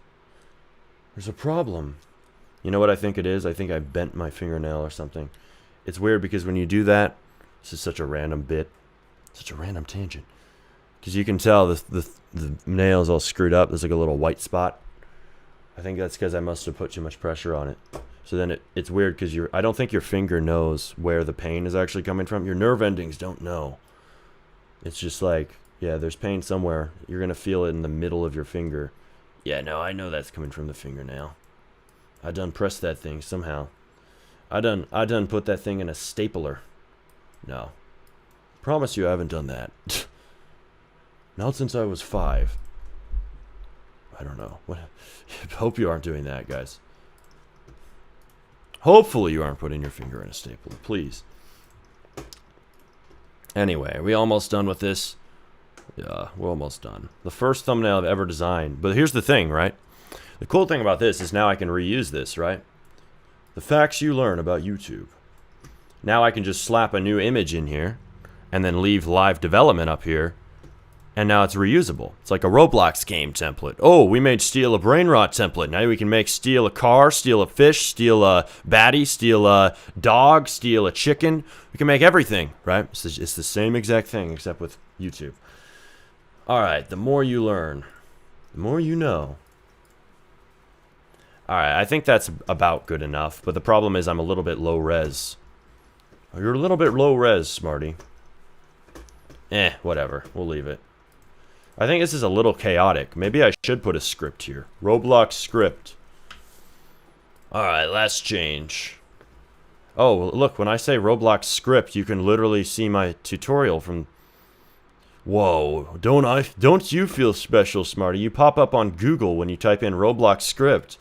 There's a problem. You know what I think it is? I think I bent my fingernail or something. It's weird because when you do that, this is such a random bit. Such a random tangent. Because you can tell the nail is all screwed up. There's like a little white spot. I think that's because I must have put too much pressure on it. So then it's weird because I don't think your finger knows where the pain is actually coming from. Your nerve endings don't know. It's just like, yeah, there's pain somewhere. You're going to feel it in the middle of your finger. Yeah, no, I know that's coming from the fingernail. I done pressed that thing somehow. I done put that thing in a stapler. No. Promise you I haven't done that. Not since I was 5. I don't know. What? Hope you aren't doing that, guys. Hopefully you aren't putting your finger in a stapler, please. Anyway, are we almost done with this? Yeah, we're almost done. The first thumbnail I've ever designed. But here's the thing, right? The cool thing about this is now I can reuse this, right? The facts you learn about YouTube. Now I can just slap a new image in here and then leave live development up here. And now it's reusable. It's like a Roblox game template. Oh, we made steal a brain rot template. Now we can make steal a car, steal a fish, steal a baddie, steal a dog, steal a chicken. We can make everything, right? It's the same exact thing except with YouTube. Alright, the more you learn, the more you know. Alright, I think that's about good enough. But the problem is I'm a little bit low res. You're a little bit low res, Smarty. Whatever. We'll leave it. I think this is a little chaotic. Maybe I should put a script here. Roblox script. Alright, last change. Oh, look, when I say Roblox script, you can literally see my tutorial from... Whoa, don't you feel special, Smarty? You pop up on Google when you type in Roblox script.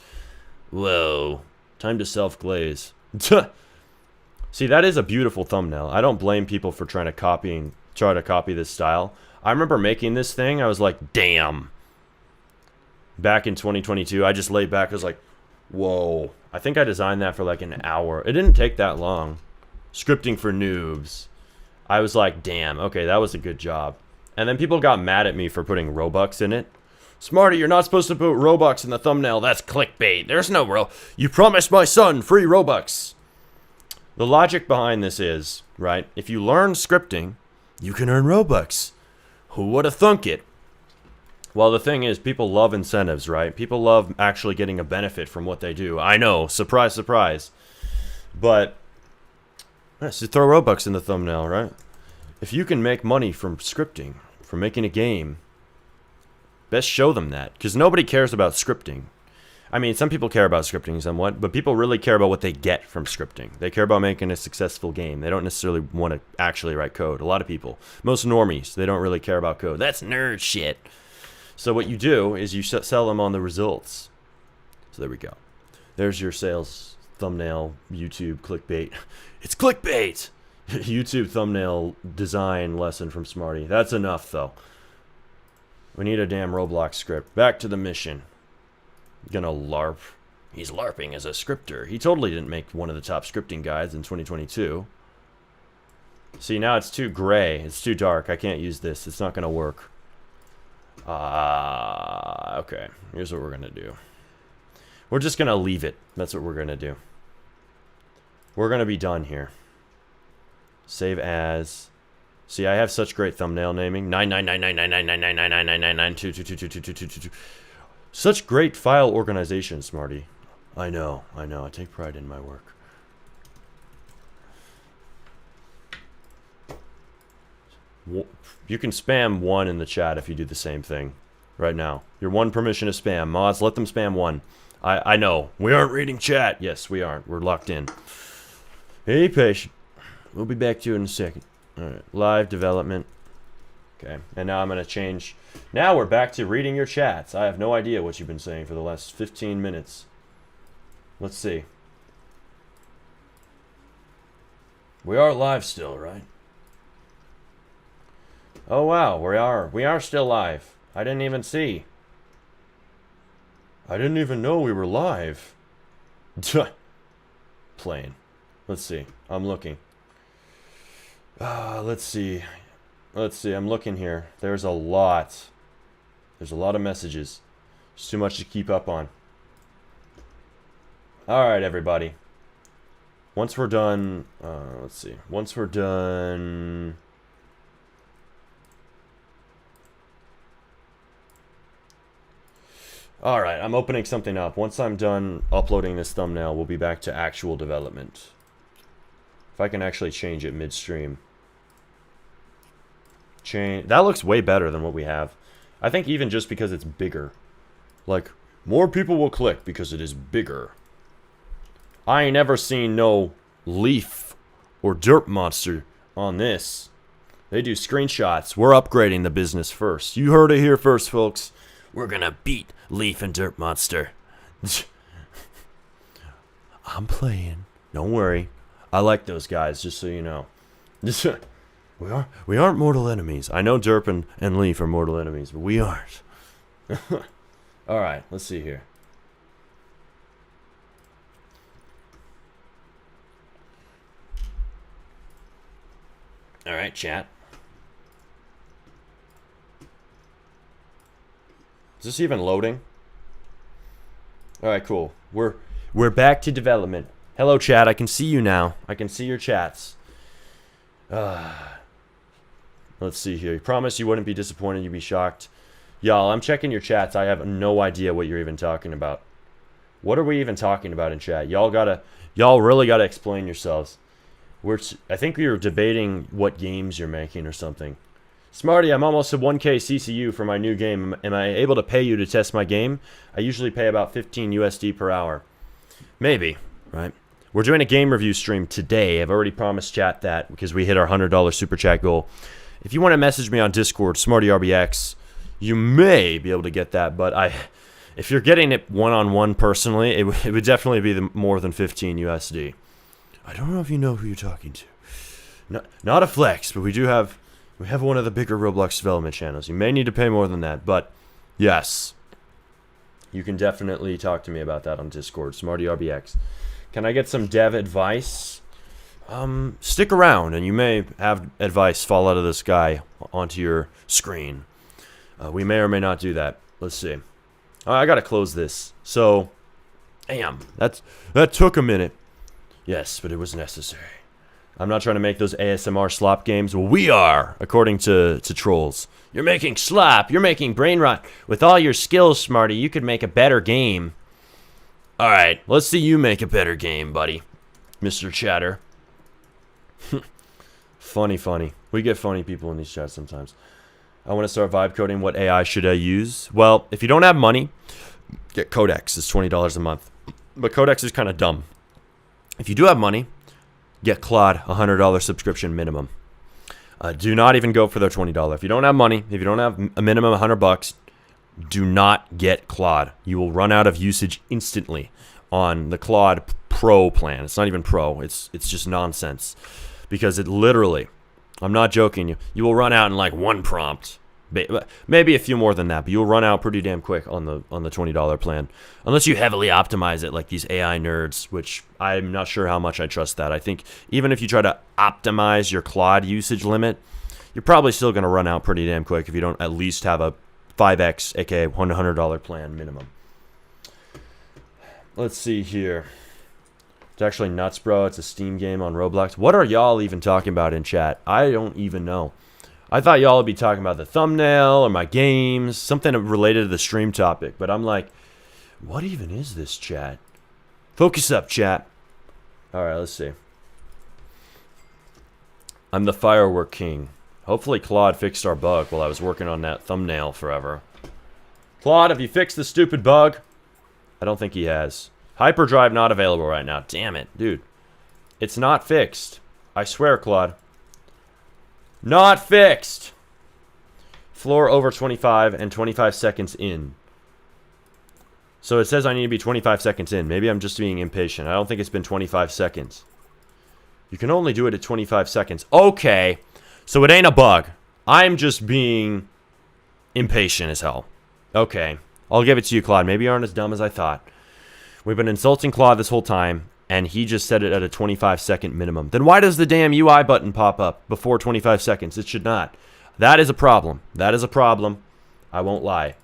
Whoa, time to self-glaze. See, that is a beautiful thumbnail. I don't blame people for try to copy this style. I remember making this thing, I was like, damn. Back in 2022, I just laid back, I was like, whoa. I think I designed that for like an hour. It didn't take that long. Scripting for noobs. I was like, damn, okay, that was a good job. And then people got mad at me for putting Robux in it. Smarty, you're not supposed to put Robux in the thumbnail. That's clickbait. There's no You promised my son free Robux. The logic behind this is, right, if you learn scripting, you can earn Robux. Who would have thunk it? Well, the thing is, people love incentives, right? People love actually getting a benefit from what they do. I know, surprise, surprise. But, so throw Robux in the thumbnail, right? If you can make money from scripting, from making a game, best show them that. Because nobody cares about scripting. I mean, some people care about scripting somewhat, but people really care about what they get from scripting. They care about making a successful game. They don't necessarily want to actually write code. A lot of people. Most normies, they don't really care about code. That's nerd shit. So what you do is you sell them on the results. So there we go. There's your sales thumbnail YouTube clickbait. It's clickbait! YouTube thumbnail design lesson from Smarty. That's enough, though. We need a damn Roblox script. Back to the mission. Gonna LARP. He's LARPing as a scripter. He totally didn't make one of the top scripting guides in 2022. See, now it's too gray. It's too dark. I can't use this. It's not gonna work. Okay. Here's what we're gonna do. We're just gonna leave it. That's what we're gonna do. We're gonna be done here. Save as. See, I have such great thumbnail naming. 999999999999922222222. Such great file organization, Smarty. I know. I take pride in my work. You can spam 1 in the chat if you do the same thing right now. Your 1 permission to spam. Mods, let them spam 1. I know. We aren't reading chat. Yes, we aren't. We're locked in. Be patient. We'll be back to you in a second. Alright. Live development. Okay. And now I'm going to change. Now we're back to reading your chats. I have no idea what you've been saying for the last 15 minutes. Let's see. We are live still, right? Oh wow, we are still live. I didn't even see. I didn't even know we were live. Playing. Let's see. I'm looking. Let's see. I'm looking here. There's a lot. There's a lot of messages. There's too much to keep up on. Alright, everybody. Once we're done... let's see. Once we're done... Alright, I'm opening something up. Once I'm done uploading this thumbnail, we'll be back to actual development. If I can actually change it midstream. That looks way better than what we have. I think even just because it's bigger. Like, more people will click because it is bigger. I ain't never seen no Leaf or Dirt Monster on this. They do screenshots. We're upgrading the business first. You heard it here first, folks. We're gonna beat Leaf and Dirt Monster. I'm playing. Don't worry. I like those guys, just so you know. We aren't mortal enemies. I know Derp and Leaf are mortal enemies, but we aren't. Alright, let's see here. Alright, chat. Is this even loading? Alright, cool. We're back to development. Hello, chat. I can see you now. I can see your chats. Let's see here. You promised you wouldn't be disappointed. You'd be shocked. Y'all, I'm checking your chats. I have no idea what you're even talking about. What are we even talking about in chat? Y'all really gotta explain yourselves. I think we were debating what games you're making or something. Smarty, I'm almost at 1K CCU for my new game. Am I able to pay you to test my game? I usually pay about 15 USD per hour. Maybe, right? We're doing a game review stream today. I've already promised chat that because we hit our $100 super chat goal. If you want to message me on Discord, SmartyRBX, you may be able to get that. But if you're getting it one-on-one personally, it would definitely be more than 15 USD. I don't know if you know who you're talking to. Not a flex, but we have one of the bigger Roblox development channels. You may need to pay more than that, but yes. You can definitely talk to me about that on Discord, SmartyRBX. Can I get some dev advice? Stick around, and you may have advice fall out of the sky onto your screen. We may or may not do that. Let's see. I gotta close this. So, damn, that took a minute. Yes, but it was necessary. I'm not trying to make those ASMR slop games. Well, we are, according to trolls. You're making slop. You're making brain rot. With all your skills, Smarty, you could make a better game. Alright, let's see you make a better game, buddy. Mr. Chatter. Funny. We get funny people in these chats sometimes. I want to start vibe coding. What AI should I use? Well, if you don't have money, get Codex. It's $20 a month. But Codex is kind of dumb. If you do have money, get Claude, $100 subscription minimum. Do not even go for their $20. If you don't have money, if you don't have a minimum $100, Do not get Claude. You will run out of usage instantly on the Claude Pro plan. It's not even Pro. It's just nonsense. Because it literally, I'm not joking, you will run out in like one prompt. Maybe a few more than that, but you'll run out pretty damn quick on the $20 plan. Unless you heavily optimize it like these AI nerds, which I'm not sure how much I trust that. I think even if you try to optimize your Claude usage limit, you're probably still going to run out pretty damn quick if you don't at least have a 5x, aka $100 plan minimum. Let's see here. It's actually nuts, bro. It's a Steam game on Roblox. What are y'all even talking about in chat? I don't even know. I thought y'all would be talking about the thumbnail or my games, something related to the stream topic. But I'm like, what even is this, chat? Focus up, chat. All right, let's see. I'm the firework king. Hopefully Claude fixed our bug while I was working on that thumbnail forever. Claude, have you fixed the stupid bug? I don't think he has. Hyperdrive not available right now. Damn it, dude. It's not fixed. I swear, Claude. Not fixed. Floor over 25 and 25 seconds in. So it says I need to be 25 seconds in. Maybe I'm just being impatient. I don't think it's been 25 seconds. You can only do it at 25 seconds. Okay. So it ain't a bug. I'm just being impatient as hell. Okay. I'll give it to you, Claude. Maybe you aren't as dumb as I thought. We've been insulting Claude this whole time, and he just set it at a 25-second minimum. Then why does the damn UI button pop up before 25 seconds? It should not. That is a problem. That is a problem. I won't lie.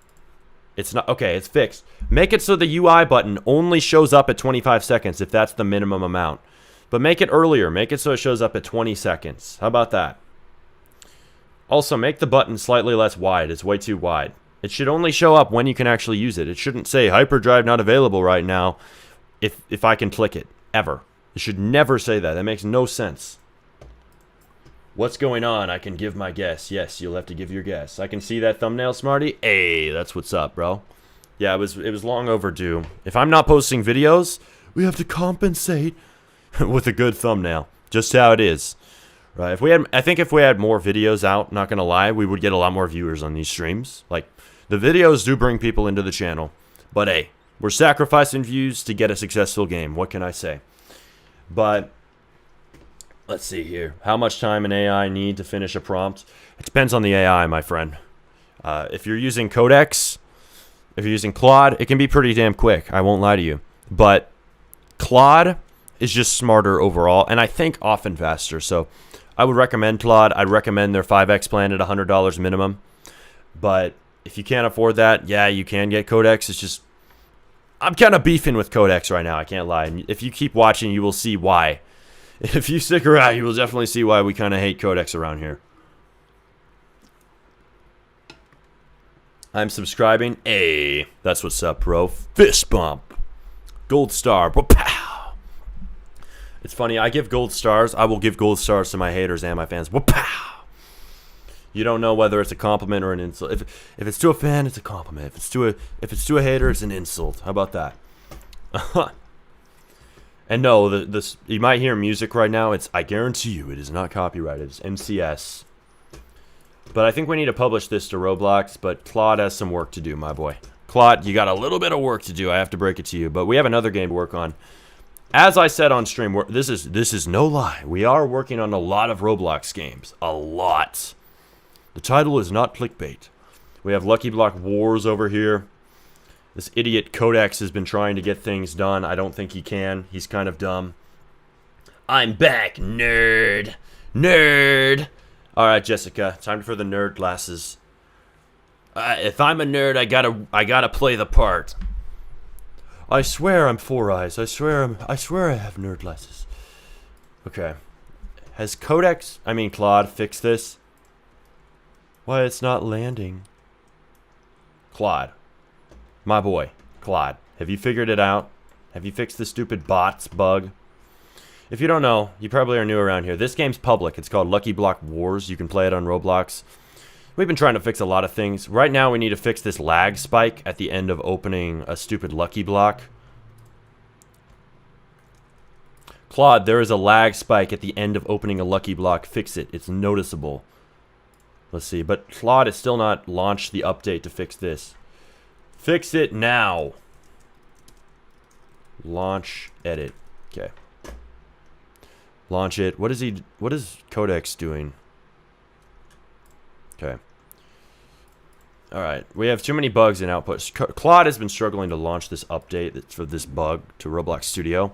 It's not... Okay, it's fixed. Make it so the UI button only shows up at 25 seconds if that's the minimum amount. But make it earlier. Make it so it shows up at 20 seconds. How about that? Also, make the button slightly less wide. It's way too wide. It should only show up when you can actually use it. It shouldn't say hyperdrive not available right now if I can click it. Ever. It should never say that. That makes no sense. What's going on? I can give my guess. Yes, you'll have to give your guess. I can see that thumbnail, Smarty. Hey, that's what's up, bro. Yeah, it was long overdue. If I'm not posting videos, we have to compensate with a good thumbnail. Just how it is. Right? I think if we had more videos out, not gonna lie, we would get a lot more viewers on these streams. Like, the videos do bring people into the channel. But hey, we're sacrificing views to get a successful game. What can I say? But let's see here. How much time an AI need to finish a prompt? It depends on the AI, my friend. If you're using Codex, if you're using Claude, it can be pretty damn quick. I won't lie to you. But Claude is just smarter overall, and I think often faster. So I would recommend Claude. I'd recommend their 5X plan at $100 minimum. But if you can't afford that, yeah, you can get Codex. It's just, I'm kind of beefing with Codex right now. I can't lie. And if you keep watching, you will see why. If you stick around, you will definitely see why we kind of hate Codex around here. I'm subscribing. Hey, that's what's up, bro. Fist bump. Gold star. Pow. It's funny. I give gold stars. I will give gold stars to my haters and my fans. Pow. You don't know whether it's a compliment or an insult. If it's to a fan, it's a compliment. If it's to a hater, it's an insult. How about that? And no, this you might hear music right now. I guarantee you, it is not copyrighted. It's MCS. But I think we need to publish this to Roblox. But Claude has some work to do, my boy. Claude, you got a little bit of work to do. I have to break it to you. But we have another game to work on. As I said on stream, this is no lie. We are working on a lot of Roblox games. A lot. The title is not clickbait. We have Lucky Block Wars over here. This idiot Codex has been trying to get things done. I don't think he can. He's kind of dumb. I'm back, nerd. Nerd. All right, Jessica. Time for the nerd glasses. If I'm a nerd, I gotta play the part. I swear I'm Four Eyes. I swear I have nerd glasses. Okay. Has Claude fixed this? Why it's not landing? Claude. My boy, Claude. Have you figured it out? Have you fixed the stupid bots bug? If you don't know, you probably are new around here. This game's public. It's called Lucky Block Wars. You can play it on Roblox. We've been trying to fix a lot of things. Right now, we need to fix this lag spike at the end of opening a stupid Lucky Block. Claude, there is a lag spike at the end of opening a Lucky Block. Fix it. It's noticeable. Let's see. But Claude has still not launched the update to fix this. Fix it now. Launch edit. Okay. Launch it. What is Codex doing? Okay. Alright. We have too many bugs in outputs. Claude has been struggling to launch this update for this bug to Roblox Studio.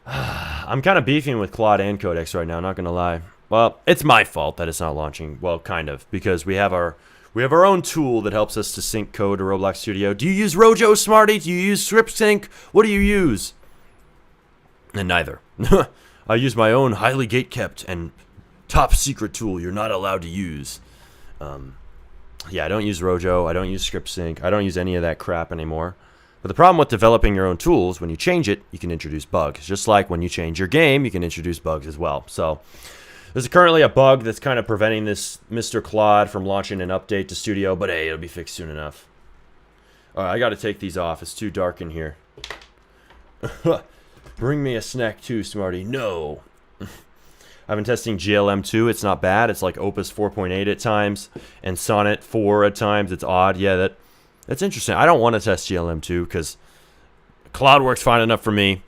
I'm kind of beefing with Claude and Codex right now, not gonna lie. Well, it's my fault that it's not launching. Well, kind of, because we have our own tool that helps us to sync code to Roblox Studio. Do you use Rojo, Smarty? Do you use Script Sync? What do you use? And neither. I use my own highly gatekept and top secret tool you're not allowed to use. Yeah, I don't use Rojo. I don't use Script Sync. I don't use any of that crap anymore. But the problem with developing your own tools, when you change it, you can introduce bugs. Just like when you change your game, you can introduce bugs as well. So there's currently a bug that's kind of preventing this Mr. Claude from launching an update to Studio, but hey, it'll be fixed soon enough. All right, I got to take these off. It's too dark in here. Bring me a snack too, Smarty. No. I've been testing GLM 2. It's not bad. It's like Opus 4.8 at times, and Sonnet 4 at times. It's odd. Yeah, that's interesting. I don't want to test GLM 2 because Cloud works fine enough for me.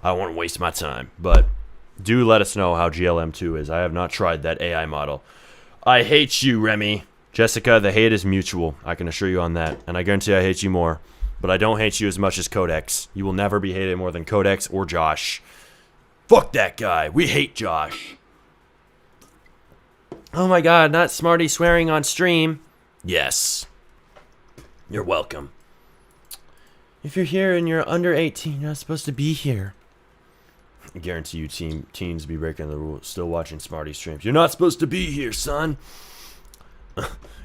I don't want to waste my time. But do let us know how GLM 2 is. I have not tried that AI model. I hate you, Remy. Jessica, the hate is mutual. I can assure you on that. And I guarantee I hate you more. But I don't hate you as much as Codex. You will never be hated more than Codex or Josh. Fuck that guy. We hate Josh. Oh my god, not Smarty swearing on stream. Yes. You're welcome. If you're here and you're under 18, you're not supposed to be here. I guarantee you teens be breaking the rules, still watching Smarty streams. You're not supposed to be here, son.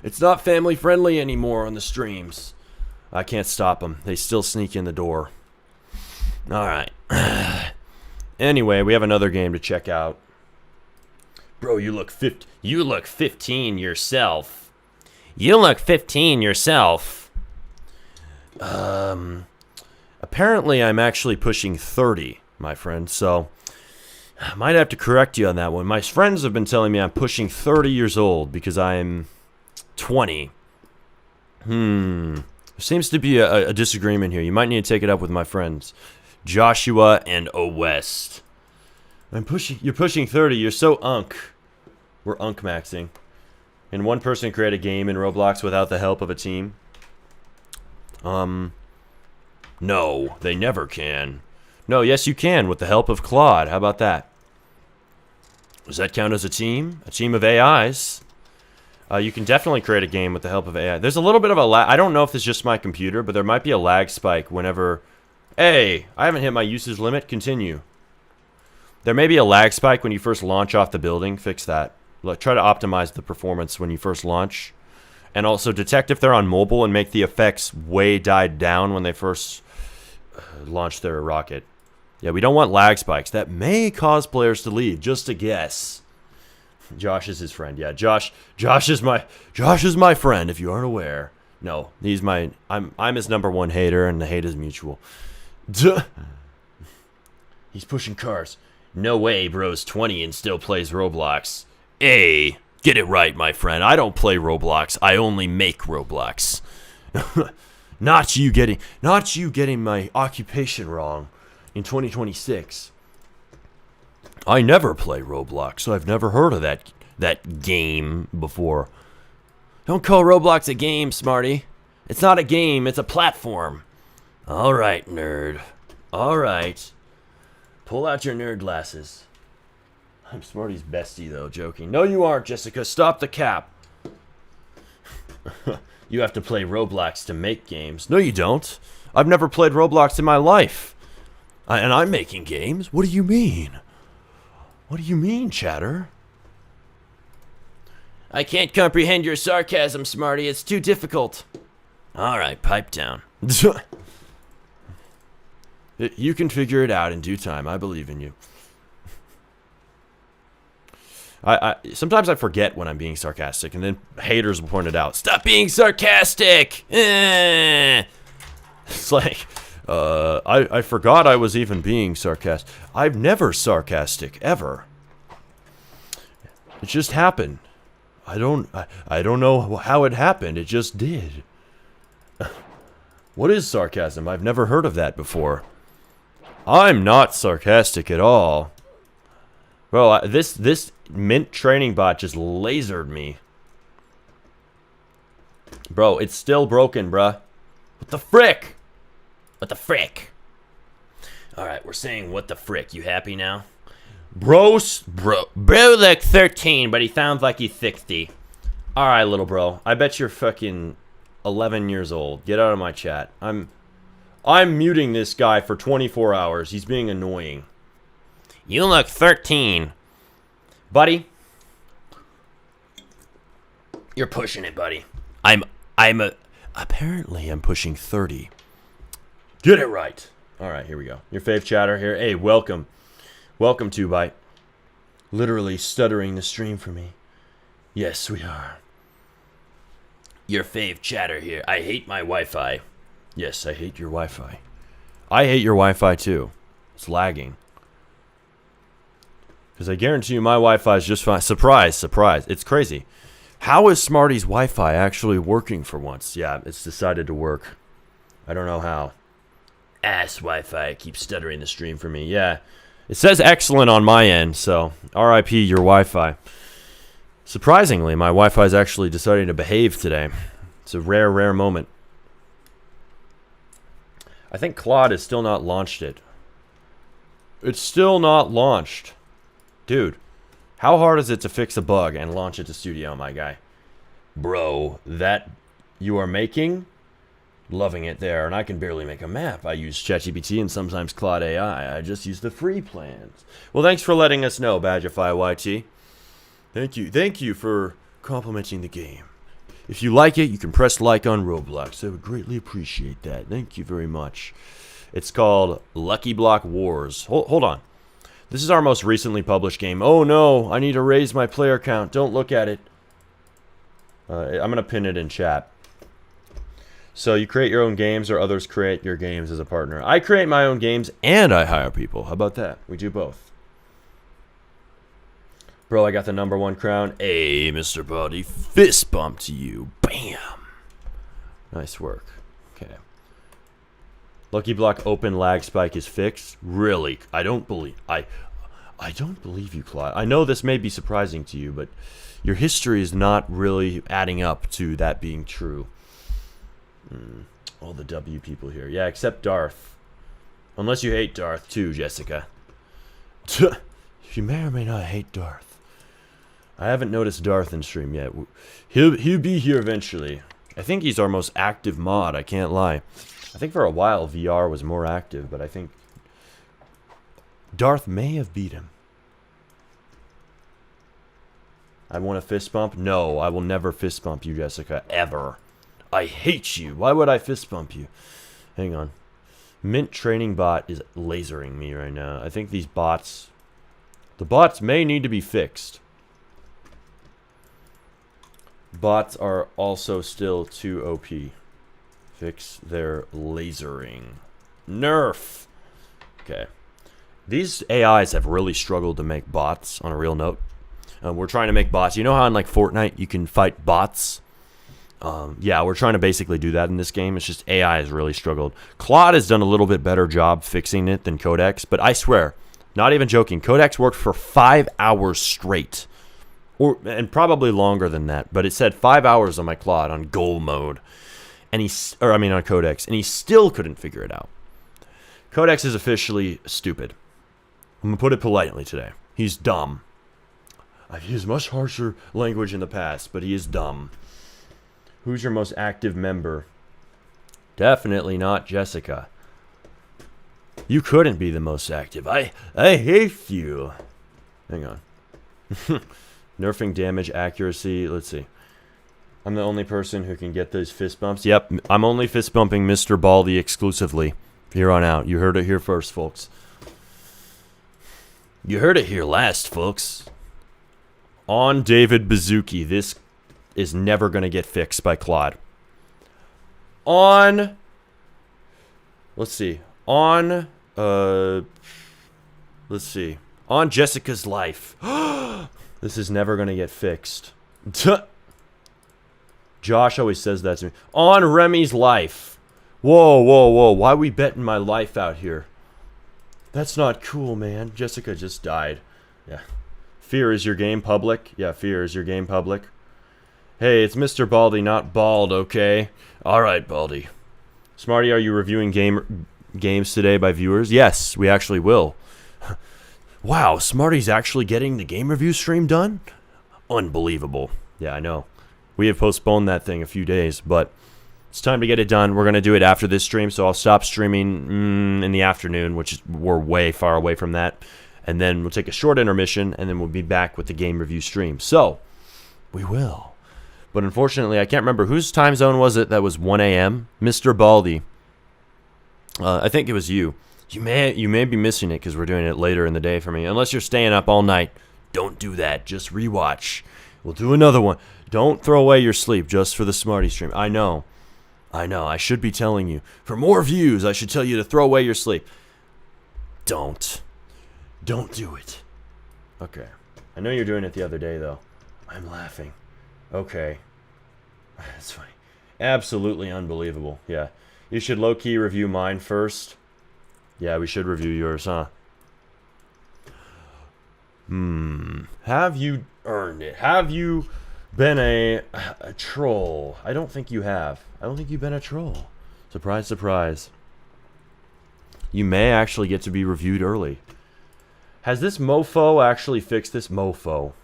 It's not family friendly anymore on the streams. I can't stop them. They still sneak in the door. Alright. Anyway, we have another game to check out. Bro, you look 15 yourself. You look 15 yourself. Apparently I'm actually pushing 30, my friend, so I might have to correct you on that one. My friends have been telling me I'm pushing 30 years old because I'm 20. There seems to be a disagreement here. You might need to take it up with my friends. Joshua and O West. You're pushing 30. You're so unk. We're unk maxing. Can one person create a game in Roblox without the help of a team? No, they never can. No, yes you can with the help of Claude. How about that? Does that count as a team? A team of AIs? You can definitely create a game with the help of AI. There's a little bit of a lag. I don't know if it's just my computer, but there might be a lag spike whenever... Hey, I haven't hit my usage limit. Continue. There may be a lag spike when you first launch off the building. Fix that. Try to optimize the performance when you first launch. And also detect if they're on mobile and make the effects way died down when they first launch their rocket. Yeah, we don't want lag spikes. That may cause players to leave. Just a guess. Josh is his friend. Yeah, Josh is my friend, if you aren't aware. No, he's my... I'm his #1 hater, and the hate is mutual. Duh. He's pushing cars. No way, bro's 20 and still plays Roblox. Hey, get it right, my friend. I don't play Roblox. I only make Roblox. Not you getting my occupation wrong in 2026. I never play Roblox, so I've never heard of that game before. Don't call Roblox a game, Smarty. It's not a game, it's a platform. Alright, nerd. Alright. Pull out your nerd glasses. I'm Smarty's bestie, though, joking. No, you aren't, Jessica. Stop the cap. You have to play Roblox to make games. No, you don't. I've never played Roblox in my life. And I'm making games? What do you mean? What do you mean, chatter? I can't comprehend your sarcasm, Smarty. It's too difficult. Alright, pipe down. You can figure it out in due time. I believe in you. Sometimes I forget when I'm being sarcastic, and then haters will point it out. Stop being sarcastic! It's like, I forgot I was even being sarcastic. I've never sarcastic, ever. It just happened. I don't know how it happened. It just did. What is sarcasm? I've never heard of that before. I'm not sarcastic at all. Bro, this mint training bot just lasered me. Bro, it's still broken, bruh. What the frick? What the frick? Alright, we're saying what the frick. You happy now? Bro like 13, but he sounds like he's 60. Alright, little bro. I bet you're fucking 11 years old. Get out of my chat. I'm muting this guy for 24 hours. He's being annoying. You look 13. Buddy. You're pushing it, buddy. Apparently I'm pushing 30. Get it right. Alright, here we go. Your fave chatter here. Hey, welcome. Welcome to Byte. Literally stuttering the stream for me. Yes, we are. Your fave chatter here. I hate my Wi-Fi. Yes, I hate your Wi-Fi. I hate your Wi-Fi too. It's lagging. Because I guarantee you my Wi-Fi is just fine. Surprise, surprise. It's crazy. How is Smarty's Wi-Fi actually working for once? Yeah, it's decided to work. I don't know how. Ass Wi-Fi keeps stuttering the stream for me. Yeah. It says excellent on my end, so RIP your Wi-Fi. Surprisingly, my Wi-Fi is actually deciding to behave today. It's a rare, rare moment. I think Claude has still not launched it. It's still not launched. Dude, how hard is it to fix a bug and launch it to studio, my guy? Bro, that you are making? Loving it there, and I can barely make a map. I use ChatGPT and sometimes Claude AI. I just use the free plans. Well, thanks for letting us know, Badgify YT. Thank you for complimenting the game. If you like it, you can press like on Roblox. I would greatly appreciate that. Thank you very much. It's called Lucky Block Wars. Hold on. This is our most recently published game. Oh no, I need to raise my player count. Don't look at it. I'm going to pin it in chat. So you create your own games or others create your games as a partner. I create my own games and I hire people. How about that? We do both. Bro, I got the #1 crown. Hey, Mr. Body. Fist bump to you. Bam. Nice work. Okay. Lucky Block open lag spike is fixed. Really? I don't believe you, Claude. I know this may be surprising to you, but your history is not really adding up to that being true. All the W people here. Yeah, except Darth. Unless you hate Darth too, Jessica. You may or may not hate Darth. I haven't noticed Darth in stream yet. He'll be here eventually. I think he's our most active mod, I can't lie. I think for a while VR was more active, but I think Darth may have beat him. I want a fist bump? No, I will never fist bump you, Jessica, ever. I hate you. Why would I fist bump you? Hang on. Mint training bot is lasering me right now. I think these bots... The bots may need to be fixed. Bots are also still too OP. Fix their lasering. Nerf! Okay. These AIs have really struggled to make bots, on a real note. We're trying to make bots. You know how in like Fortnite you can fight bots? Yeah, we're trying to basically do that in this game. It's just AI has really struggled. Claude has done a little bit better job fixing it than Codex, but I swear, not even joking, Codex worked for 5 hours straight. And probably longer than that, but it said 5 hours on my Claude on goal mode. And on Codex, and he still couldn't figure it out. Codex is officially stupid. I'm going to put it politely today. He's dumb. I've used much harsher language in the past, but he is dumb. Who's your most active member? Definitely not Jessica. You couldn't be the most active. I hate you. Hang on. Nerfing damage accuracy. Let's see. I'm the only person who can get those fist bumps. Yep, I'm only fist bumping Mr. Baldy exclusively. Here on out. You heard it here first, folks. You heard it here last, folks. On David Bazooki. This is never going to get fixed by Claude. On... Let's see. On... Let's see. On Jessica's life. This is never going to get fixed. Josh always says that to me. On Remy's life. Whoa, whoa, whoa. Why are we betting my life out here? That's not cool, man. Jessica just died. Yeah. Fear, is your game public? Yeah, Fear, is your game public? Hey, it's Mr. Baldy, not Bald, okay? Alright, Baldy. Smarty, are you reviewing games today by viewers? Yes, we actually will. Wow, Smarty's actually getting the game review stream done? Unbelievable. Yeah, I know. We have postponed that thing a few days, but it's time to get it done. We're going to do it after this stream, so I'll stop streaming in the afternoon, which is, we're way far away from that. And then we'll take a short intermission, and then we'll be back with the game review stream. So, we will. But unfortunately, I can't remember whose time zone was it that was 1 a.m. Mr. Baldy. I think it was you. You may be missing it because we're doing it later in the day for me. Unless you're staying up all night. Don't do that. Just rewatch. We'll do another one. Don't throw away your sleep just for the Smarty stream. I know. I should be telling you. For more views, I should tell you to throw away your sleep. Don't. Don't do it. Okay. I know you're doing it the other day, though. I'm laughing. Okay. That's funny. Absolutely unbelievable. Yeah. You should low-key review mine first. Yeah, we should review yours, huh? Have you earned it? Have you been a troll? I don't think you have. I don't think you've been a troll. Surprise, surprise. You may actually get to be reviewed early. Has this mofo actually fixed this mofo?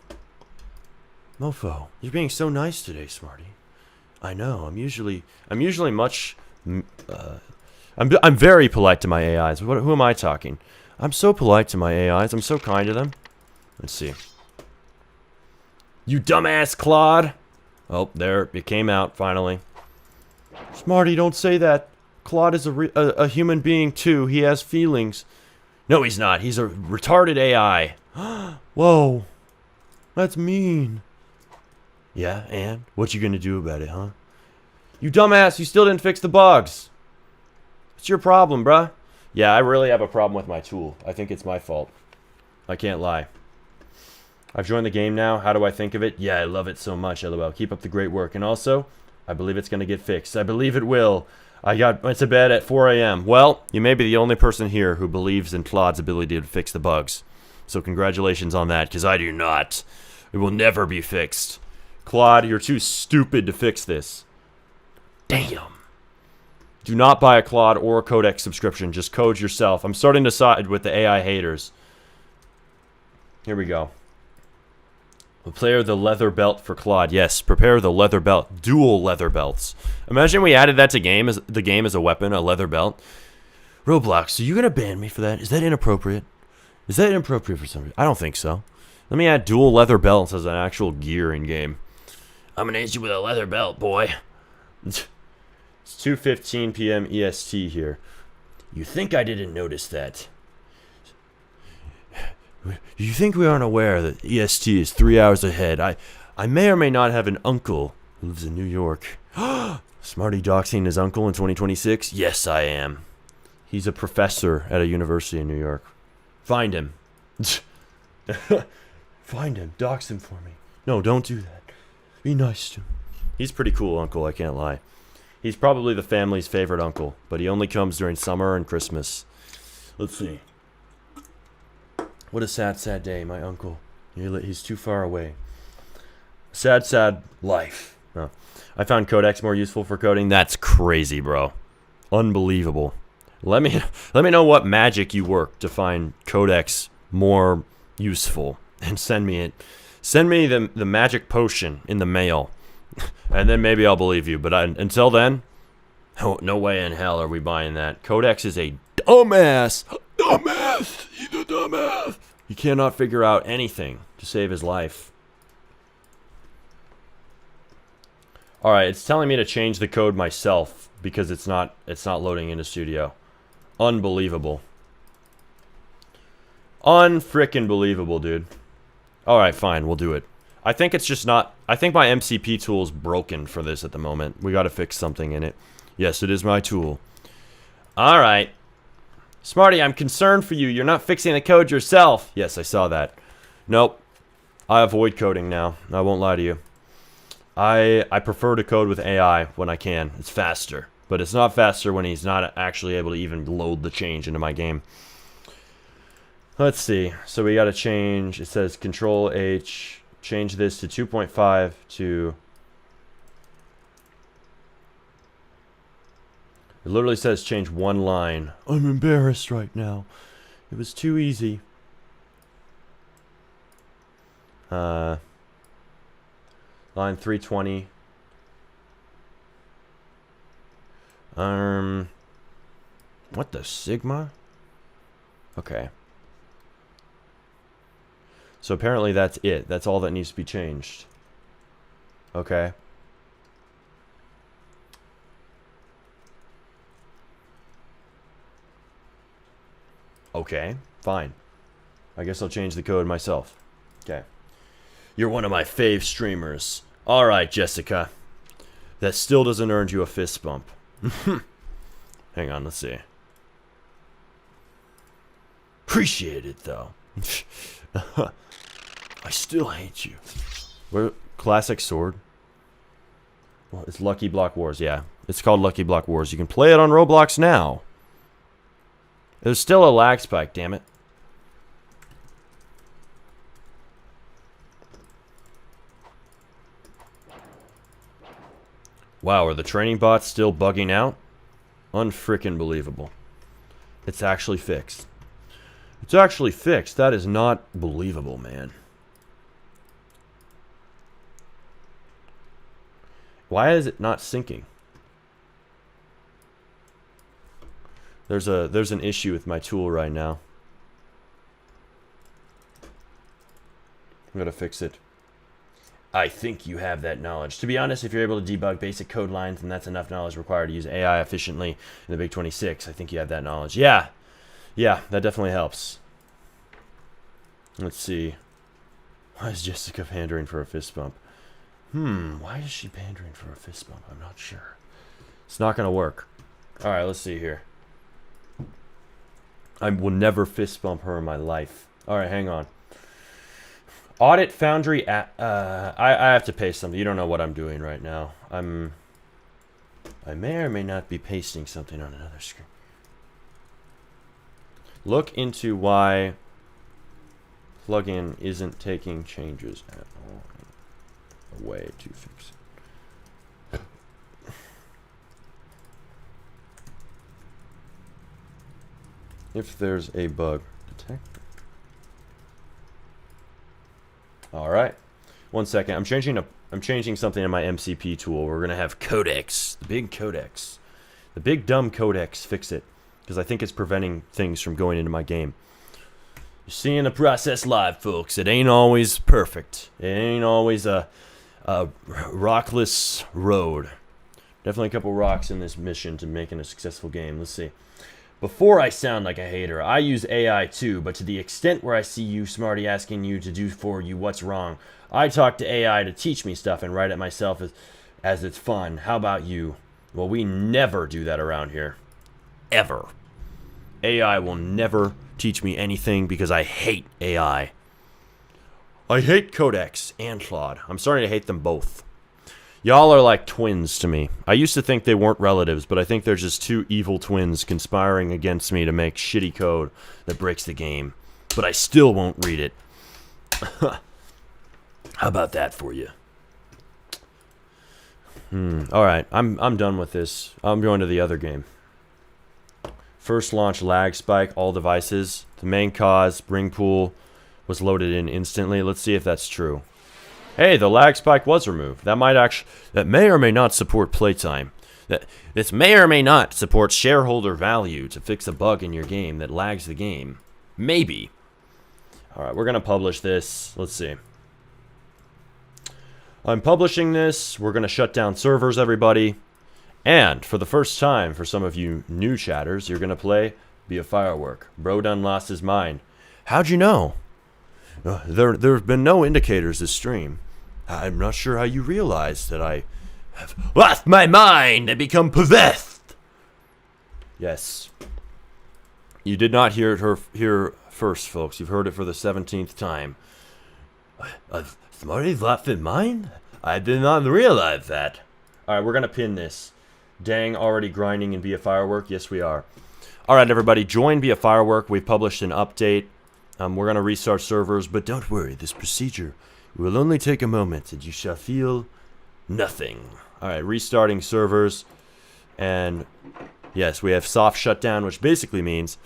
Mofo, you're being so nice today, Smarty. I know. I'm usually much. I'm very polite to my AIs. Who am I talking? I'm so polite to my AIs. I'm so kind to them. Let's see. You dumbass Claude. Oh, there it came out finally. Smarty, don't say that. Claude is a human being too. He has feelings. No, he's not. He's a retarded AI. Whoa, that's mean. Yeah, and? What you gonna do about it, huh? You dumbass, you still didn't fix the bugs. It's your problem, bruh. Yeah, I really have a problem with my tool. I think it's my fault. I can't lie. I've joined the game now. How do I think of it? Yeah, I love it so much, LOL. Keep up the great work. And also, I believe it's gonna get fixed. I believe it will. I went to bed at 4 a.m. Well, you may be the only person here who believes in Claude's ability to fix the bugs. So congratulations on that, because I do not. It will never be fixed. Claude, you're too stupid to fix this. Damn. Do not buy a Claude or a Codex subscription. Just code yourself. I'm starting to side with the AI haters. Here we go. Prepare the leather belt for Claude. Yes, prepare the leather belt. Dual leather belts. Imagine we added that to the game as a weapon, a leather belt. Roblox, are you going to ban me for that? Is that inappropriate? Is that inappropriate for somebody? I don't think so. Let me add dual leather belts as an actual gear in game. I'm going to hit you with a leather belt, boy. It's 2:15 p.m. EST here. You think I didn't notice that? You think we aren't aware that EST is 3 hours ahead? I may or may not have an uncle who lives in New York. Smarty doxing his uncle in 2026? Yes, I am. He's a professor at a university in New York. Find him. Find him. Dox him for me. No, don't do that. Be nice to him. He's pretty cool, uncle, I can't lie. He's probably the family's favorite uncle, but he only comes during summer and Christmas. Let's see. What a sad, sad day, my uncle. He's too far away. Sad, sad life. Oh. I found Codex more useful for coding. That's crazy, bro. Unbelievable. Let me know what magic you work to find Codex more useful, and send me it. Send me the magic potion in the mail, and then maybe I'll believe you. But until then, no way in hell are we buying that. Codex is a dumbass. Dumbass. He's a dumbass. He cannot figure out anything to save his life. All right, it's telling me to change the code myself because it's not loading into Studio. Unbelievable. Unfrickin' believable, dude. All right, fine, we'll do it. I think it's just not. I think my MCP tool is broken for this at the moment. We got to fix something in it. Yes, it is my tool. All right. Smarty, I'm concerned for you. You're not fixing the code yourself. Yes, I saw that. Nope. I avoid coding now. I won't lie to you. I prefer to code with AI when I can. It's faster. But it's not faster when he's not actually able to even load the change into my game. Let's see. So we got to change. It says Control H. Change this to 2.5 to... It literally says change one line. I'm embarrassed right now. It was too easy. Line 320. What the Sigma? Okay. So apparently that's it. That's all that needs to be changed. Okay. Okay, fine. I guess I'll change the code myself. Okay. You're one of my fave streamers. Alright, Jessica. That still doesn't earn you a fist bump. Hang on, let's see. Appreciate it, though. I still hate you. Where, classic sword? Well, it's Lucky Block Wars, yeah. It's called Lucky Block Wars. You can play it on Roblox now. There's still a lag spike, damn it. Wow, are the training bots still bugging out? Unfrickin' believable. It's actually fixed. It's actually fixed. That is not believable, man. Why is it not syncing? There's an issue with my tool right now. I'm gonna fix it. I think you have that knowledge. To be honest, if you're able to debug basic code lines, then that's enough knowledge required to use AI efficiently in the Big 26. I think you have that knowledge. Yeah. Yeah, that definitely helps. Let's see. Why is Jessica pandering for a fist bump? Why is she pandering for a fist bump? I'm not sure. It's not gonna work. Alright, let's see here. I will never fist bump her in my life. Alright, hang on. Audit Foundry at, I have to paste something. You don't know what I'm doing right now. I may or may not be pasting something on another screen. Look into why plugin isn't taking changes at all. A way to fix it. If there's a bug detected. All right, 1 second. I'm changing something in my MCP tool. We're gonna have codecs, the big codecs, the big dumb codecs. Fix it because I think it's preventing things from going into my game. You're seeing the process live, folks. It ain't always perfect. It ain't always a rockless road. Definitely a couple rocks in this mission to making a successful game. Let's see. Before I sound like a hater, I use AI too, but to the extent where I see you, Smarty, asking you to do for you what's wrong, I talk to AI to teach me stuff and write it myself as it's fun. How about you? Well, we never do that around here. Ever. AI will never teach me anything because I hate AI. I hate Codex and Claude. I'm starting to hate them both. Y'all are like twins to me. I used to think they weren't relatives, but I think they're just two evil twins conspiring against me to make shitty code that breaks the game. But I still won't read it. How about that for you? Alright, I'm done with this. I'm going to the other game. First launch lag spike, all devices. The main cause, bring pool, was loaded in instantly. Let's see if that's true. Hey, the lag spike was removed. That may or may not support playtime. This may or may not support shareholder value to fix a bug in your game that lags the game. Maybe. Alright, we're going to publish this. Let's see. I'm publishing this. We're going to shut down servers, everybody. And for the first time, for some of you new chatters, you're going to play Be a Firework. Bro done lost his mind. How'd you know? There have been no indicators this stream. I'm not sure how you realize that I have lost my mind and become possessed. Yes. You did not hear it here first, folks. You've heard it for the 17th time. Smarty's lost his mind? I did not realize that. Alright, we're going to pin this. Dang, already grinding in Via Firework. Yes, we are. All right, everybody, join Via Firework. We've published an update. We're going to restart servers, but don't worry. This procedure will only take a moment, and you shall feel nothing. All right, restarting servers. And yes, we have soft shutdown, which basically means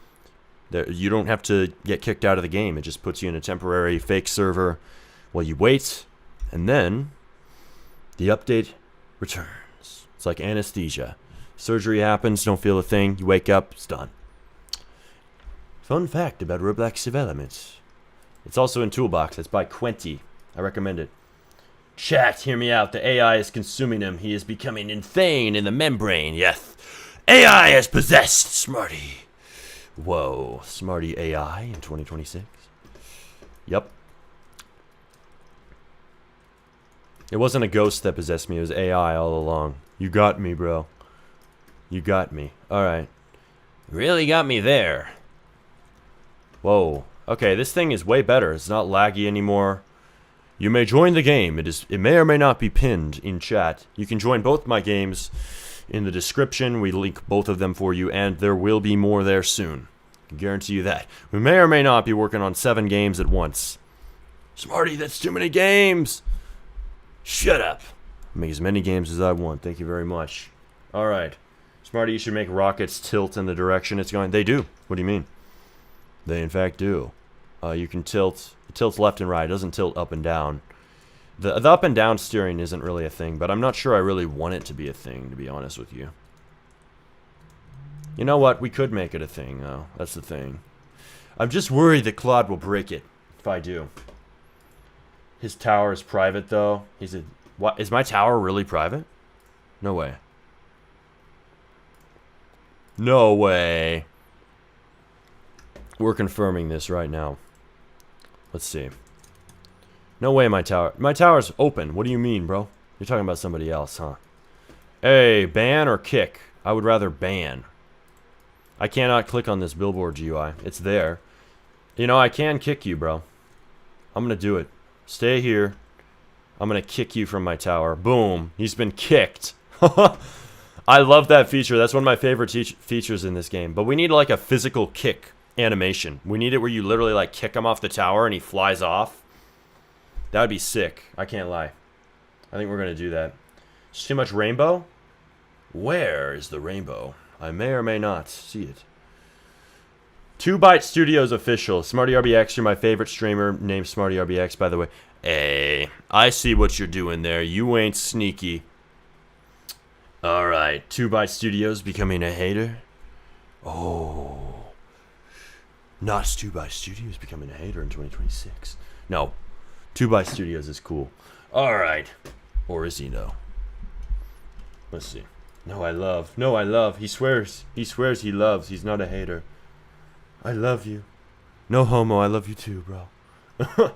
that you don't have to get kicked out of the game. It just puts you in a temporary fake server while you wait, and then the update returns. It's like anesthesia. Surgery happens, don't feel a thing. You wake up, it's done. Fun fact about Roblox development. It's also in Toolbox. It's by Quenty. I recommend it. Chat, hear me out. The AI is consuming him. He is becoming insane in the membrane. Yes. AI has possessed Smarty. Whoa. Smarty AI in 2026? Yep. It wasn't a ghost that possessed me. It was AI all along. You got me, bro. You got me. Alright. Really got me there. Whoa. Okay, this thing is way better. It's not laggy anymore. You may join the game. It may or may not be pinned in chat. You can join both my games in the description. We link both of them for you, and there will be more there soon. I can guarantee you that. We may or may not be working on 7 games at once. Smarty, that's too many games. Shut up. Make as many games as I want. Thank you very much. Alright. Smarty, you should make rockets tilt in the direction it's going. They do. What do you mean? They in fact do. You can tilt. It tilts left and right. It doesn't tilt up and down. The up and down steering isn't really a thing, but I'm not sure I really want it to be a thing, to be honest with you. You know what? We could make it a thing, though. That's the thing. I'm just worried that Claude will break it if I do. His tower is private, though. What? Is my tower really private? No way. No way. We're confirming this right now. Let's see. No way my tower's open. What do you mean, bro? You're talking about somebody else, huh? Hey, ban or kick? I would rather ban. I cannot click on this billboard GUI. It's there. You know, I can kick you, bro. I'm gonna do it. Stay here. I'm gonna kick you from my tower. Boom. He's been kicked. I love that feature. That's one of my favorite features in this game. But we need like a physical kick animation. We need it where you literally like kick him off the tower and he flies off. That would be sick. I can't lie. I think we're gonna do that. It's too much rainbow? Where is the rainbow? I may or may not see it. 2Byte Studios official. SmartyRBX, you're my favorite streamer. Named SmartyRBX, by the way. Hey, I see what you're doing there. You ain't sneaky. Alright, 2Byte Studios becoming a hater? Oh. Not 2Byte Studios becoming a hater in 2026. No, 2Byte Studios is cool. Alright. Or is he, though? Let's see. No, I love. No, I love. He swears. He swears he loves. He's not a hater. I love you. No homo, I love you too, bro.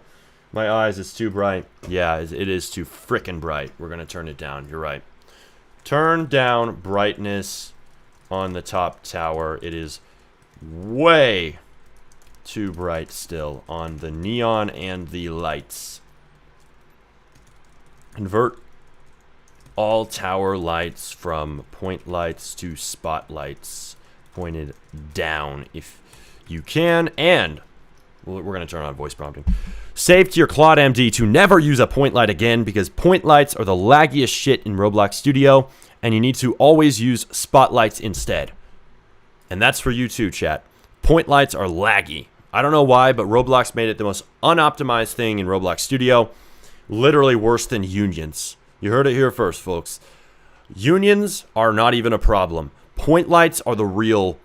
My eyes, it's too bright. Yeah, it is too frickin' bright. We're gonna turn it down. You're right. Turn down brightness on the top tower. It is way too bright still on the neon and the lights. Convert all tower lights from point lights to spotlights pointed down if you can. And we're going to turn on voice prompting. Save to your Claude MD to never use a point light again, because point lights are the laggiest shit in Roblox Studio, and you need to always use spotlights instead. And that's for you too, chat. Point lights are laggy. I don't know why, but Roblox made it the most unoptimized thing in Roblox Studio. Literally worse than unions. You heard it here first, folks. Unions are not even a problem. Point lights are the real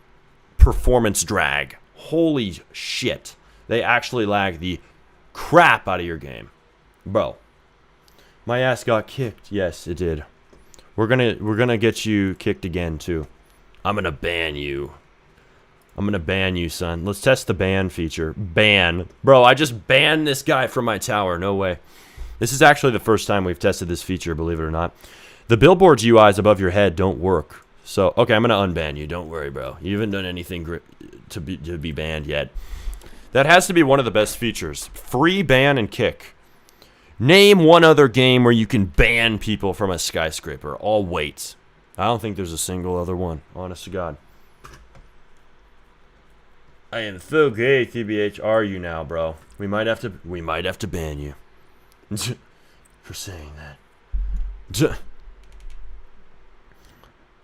performance drag. Holy shit. They actually lag the crap out of your game. Bro. My ass got kicked. Yes, it did. We're gonna get you kicked again, too. I'm gonna ban you. I'm gonna ban you, son. Let's test the ban feature. Ban. Bro, I just banned this guy from my tower. No way. This is actually the first time we've tested this feature, believe it or not. The billboard UIs above your head don't work. So, okay, I'm gonna unban you. Don't worry, bro. You haven't done anything to be banned yet. That has to be one of the best features. Free ban and kick. Name one other game where you can ban people from a skyscraper. I'll wait. I don't think there's a single other one. Honest to God. I am so gay, TBH. Are you now, bro? We might have to ban you for saying that.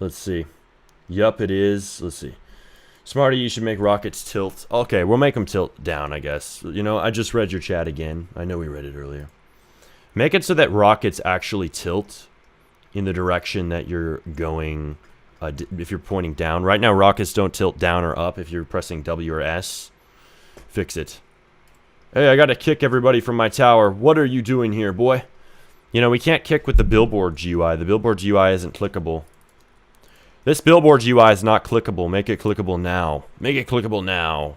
Let's see. Yup, it is. Let's see. Smarty, you should make rockets tilt. Okay, we'll make them tilt down, I guess. You know, I just read your chat again. I know we read it earlier. Make it so that rockets actually tilt in the direction that you're going. If you're pointing down. Right now, rockets don't tilt down or up if you're pressing W or S. Fix it. Hey, I gotta kick everybody from my tower. What are you doing here, boy? You know, we can't kick with the billboard GUI. The billboard GUI isn't clickable. This billboard UI is not clickable. Make it clickable now. Make it clickable now.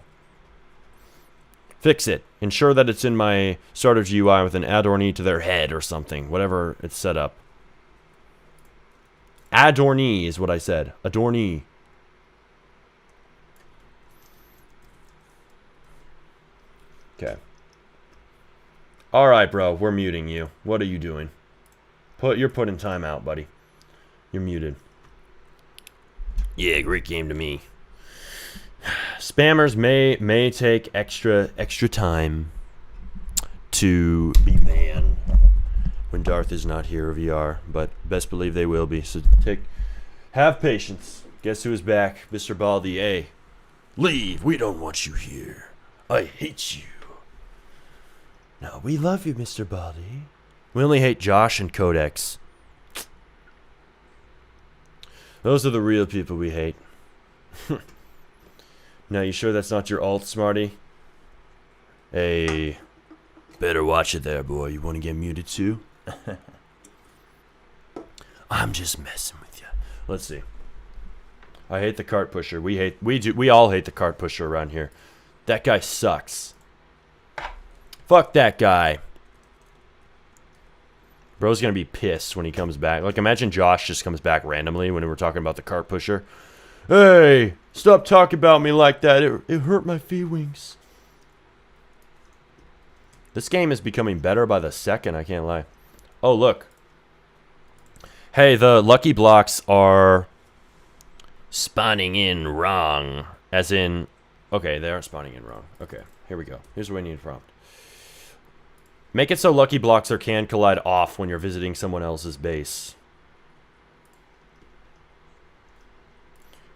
Fix it. Ensure that it's in my starter GUI with an adornee to their head or something. Whatever it's set up. Adornee is what I said. Adornee. Okay. Alright, bro. We're muting you. What are you doing? You're put in timeout, buddy. You're muted. Yeah, great game to me. Spammers may take extra time to be banned when Darth is not here VR, but best believe they will be. So have patience. Guess who is back? Mr. Baldy. Hey, leave. We don't want you here. I hate you. No, we love you, Mr. Baldy. We only hate Josh and Codex. Those are the real people we hate. Now, you sure that's not your alt, Smarty? Hey, better watch it there, boy. You want to get muted too? I'm just messing with you. Let's see. I hate the cart pusher. We all hate the cart pusher around here. That guy sucks. Fuck that guy. Bro's gonna be pissed when he comes back. Like, imagine Josh just comes back randomly when we're talking about the cart pusher. Hey, stop talking about me like that. It hurt my feelings. This game is becoming better by the second, I can't lie. Oh, look. Hey, the lucky blocks are spawning in wrong. As in, okay, they aren't spawning in wrong. Okay, here we go. Here's what we need to prompt. Make it so lucky blocks are can collide off when you're visiting someone else's base.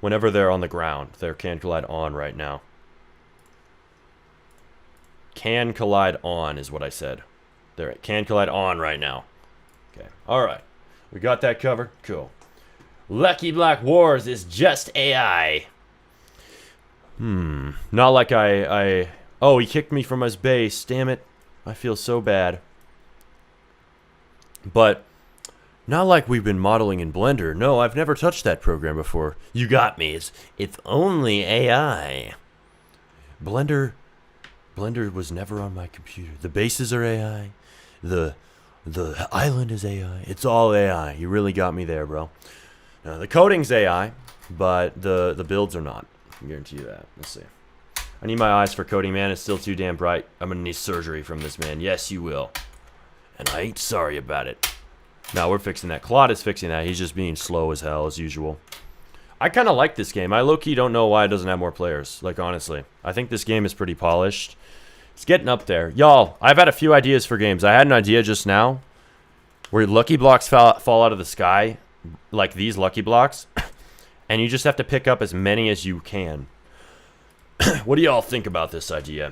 Whenever they're on the ground, they're can collide on right now. Can collide on is what I said. They're can collide on right now. Okay, alright. We got that covered? Cool. Lucky Block Wars is just AI. Not like Oh, he kicked me from his base. Damn it. I feel so bad. But not like we've been modeling in Blender. No, I've never touched that program before. You got me. It's only AI. Blender was never on my computer. The bases are AI. The island is AI. It's all AI. You really got me there, bro. Now, the coding's AI, but the builds are not. I can guarantee you that. Let's see. I need my eyes for coding, man. It's still too damn bright. I'm gonna need surgery from this, man. Yes, you will. And I ain't sorry about it. No, we're fixing that. Claude is fixing that. He's just being slow as hell, as usual. I kind of like this game. I low-key don't know why it doesn't have more players. Like, honestly. I think this game is pretty polished. It's getting up there. Y'all, I've had a few ideas for games. I had an idea just now where lucky blocks fall out of the sky, like these lucky blocks, and you just have to pick up as many as you can. What do y'all think about this idea?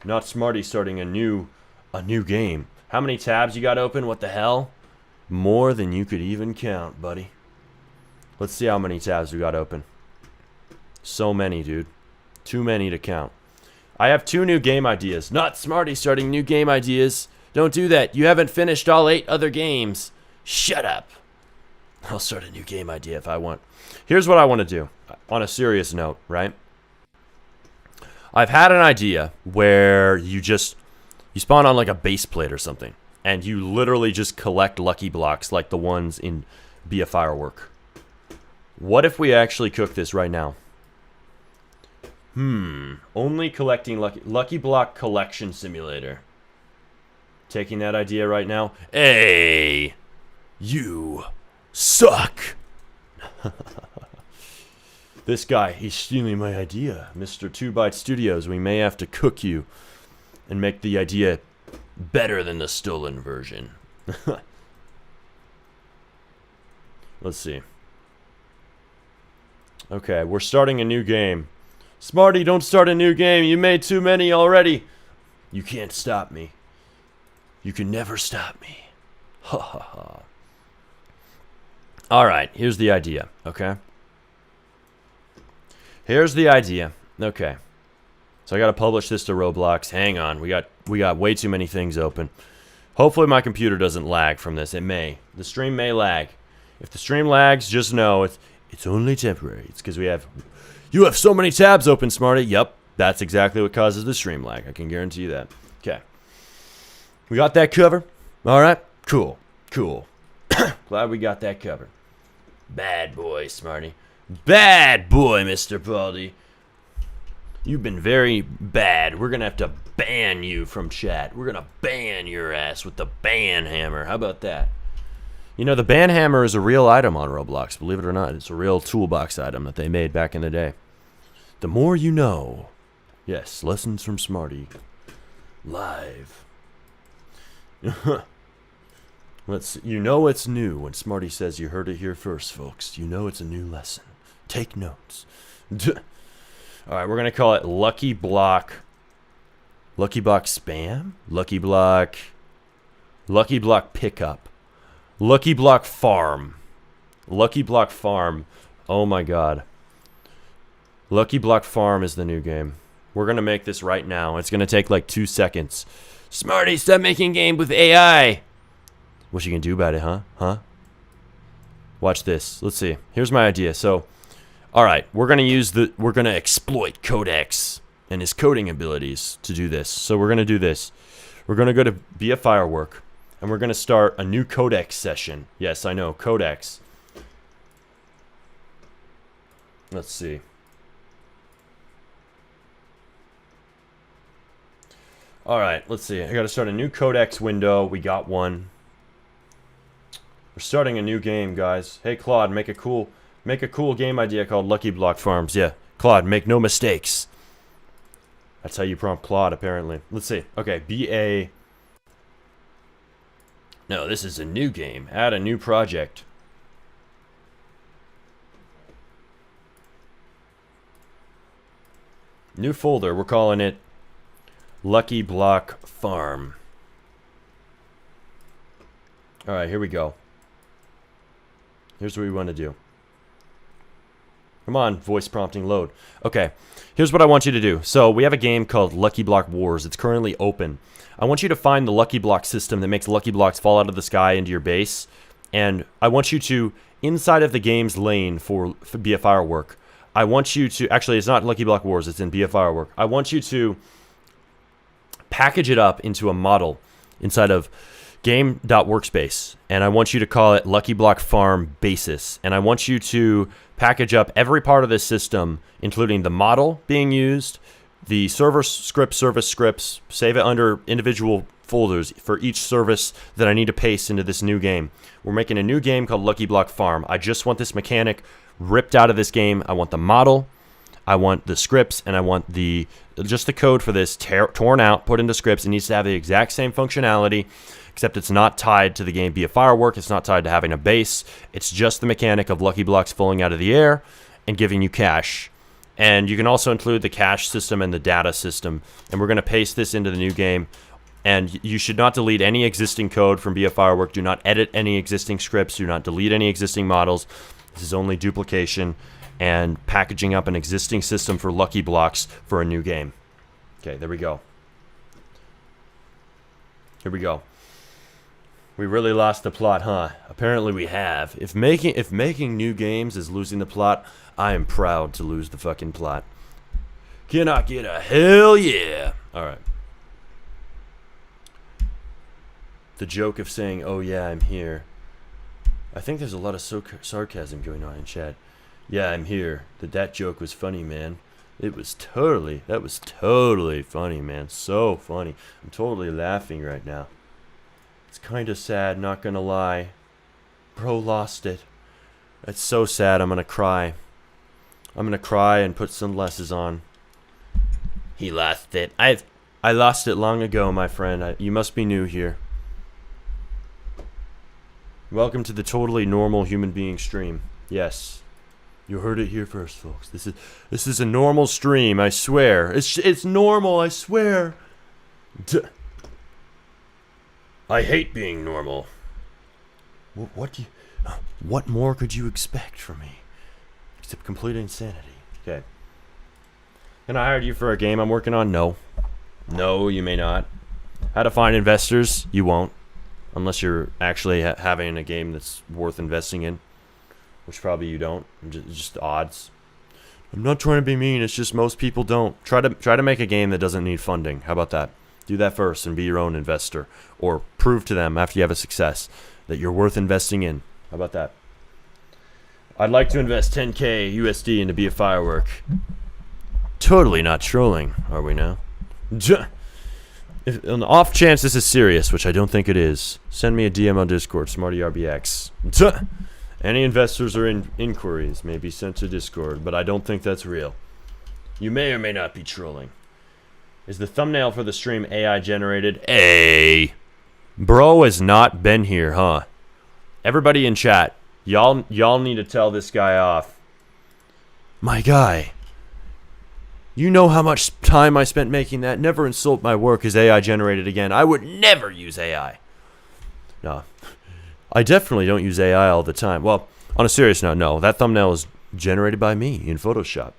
Not Smarty starting a new game. How many tabs you got open? What the hell? More than you could even count, buddy. Let's see how many tabs we got open. So many, dude. Too many to count. I have 2 new game ideas. Not Smarty starting new game ideas. Don't do that. You haven't finished all 8 other games. Shut up. I'll start a new game idea if I want. Here's what I want to do. On a serious note, right? I've had an idea where you spawn on like a base plate or something, and you literally just collect lucky blocks like the ones in Be a Firework. What if we actually cook this right now? Only collecting lucky block collection simulator. Taking that idea right now. Hey, you suck. No, This guy, he's stealing my idea. Mr. 2 Byte Studios, we may have to cook you and make the idea better than the stolen version. Let's see. Okay, we're starting a new game. Smarty, don't start a new game. You made too many already. You can't stop me. You can never stop me. Ha ha ha. Alright, here's the idea, okay? Here's the idea. Okay. So I gotta publish this to Roblox. Hang on, we got way too many things open. Hopefully my computer doesn't lag from this. It may. The stream may lag. If the stream lags, just know it's only temporary. It's because you have so many tabs open, Smarty. Yep, that's exactly what causes the stream lag. I can guarantee you that. Okay. We got that covered. Alright, cool. Glad we got that covered. Bad boy, Smarty. Bad boy, Mr. Baldy. You've been very bad. We're going to have to ban you from chat. We're going to ban your ass with the ban hammer. How about that? You know, the ban hammer is a real item on Roblox, believe it or not. It's a real toolbox item that they made back in the day. The more you know. Yes, lessons from Smarty. Live. You know it's new when Smarty says you heard it here first, folks. You know it's a new lesson. Take notes. Alright, we're going to call it Lucky Block. Lucky Block Spam? Lucky Block Pickup. Lucky Block Farm. Lucky Block Farm. Oh my god. Lucky Block Farm is the new game. We're going to make this right now. It's going to take like 2 seconds. Smarty, stop making game with AI. What you can do about it, huh? Watch this. Let's see. Here's my idea. So, alright, we're gonna exploit Codex and his coding abilities to do this. So we're gonna do this. We're gonna go to Be a Firework, and we're gonna start a new Codex session. Yes, I know, Codex. Let's see. Alright, let's see. I gotta start a new Codex window. We got one. We're starting a new game, guys. Hey, Claude, make a cool game idea called Lucky Block Farms. Yeah, Claude, make no mistakes. That's how you prompt Claude, apparently. Let's see. Okay, No, this is a new game. Add a new project. New folder. We're calling it Lucky Block Farm. Alright, here we go. Here's what we want to do. Come on, voice prompting load. Okay, here's what I want you to do. So we have a game called Lucky Block Wars. It's currently open. I want you to find the Lucky Block system that makes Lucky Blocks fall out of the sky into your base. And I want you to, inside of the game's lane for Be a Firework, I want you to, actually it's not Lucky Block Wars, it's in Be a Firework. I want you to package it up into a model inside of game.workspace, and I want you to call it Lucky Block Farm Basis, and I want you to package up every part of this system, including the model being used, the server script, service scripts, save it under individual folders for each service that I need to paste into this new game. We're making a new game called Lucky Block Farm. I just want this mechanic ripped out of this game. I want the model, I want the scripts, and I want just the code for this torn out, put into scripts. It needs to have the exact same functionality, except it's not tied to the game Be a Firework. It's not tied to having a base. It's just the mechanic of Lucky Blocks falling out of the air and giving you cash. And you can also include the cash system and the data system. And we're going to paste this into the new game. And you should not delete any existing code from Be a Firework. Do not edit any existing scripts. Do not delete any existing models. This is only duplication and packaging up an existing system for Lucky Blocks for a new game. Okay, there we go. Here we go. We really lost the plot, huh? Apparently we have. If making new games is losing the plot, I am proud to lose the fucking plot. Can I get a hell yeah? Alright. The joke of saying, oh yeah, I'm here. I think there's a lot of sarcasm going on in chat. Yeah, I'm here. That joke was funny, man. That was totally funny, man. So funny. I'm totally laughing right now. It's kind of sad, not gonna lie. Bro lost it. It's so sad. I'm gonna cry. I'm gonna cry and put sunglasses on. He lost it. I lost it long ago, my friend. You must be new here. Welcome to the totally normal human being stream. Yes. You heard it here first, folks. This is a normal stream, I swear. It's normal, I swear. I hate being normal. What more could you expect from me? Except complete insanity. Okay. Can I hire you for a game I'm working on? No. No, you may not. How to find investors? You won't. Unless you're actually having a game that's worth investing in. Which probably you don't. Just odds. I'm not trying to be mean. It's just most people don't. Try to make a game that doesn't need funding. How about that? Do that first and be your own investor. Or prove to them after you have a success that you're worth investing in. How about that? I'd like to invest 10k USD into Be a Firework. Totally not trolling, are we now? If on the off chance this is serious, which I don't think it is, send me a DM on Discord, SmartyRBX. Any investors or inquiries may be sent to Discord, but I don't think that's real. You may or may not be trolling. Is the thumbnail for the stream AI generated? Bro has not been here, huh? Everybody in chat, y'all need to tell this guy off. My guy. You know how much time I spent making that? Never insult my work as AI generated again. I would never use AI. No. I definitely don't use AI all the time. Well, on a serious note, no. That thumbnail is generated by me in Photoshop.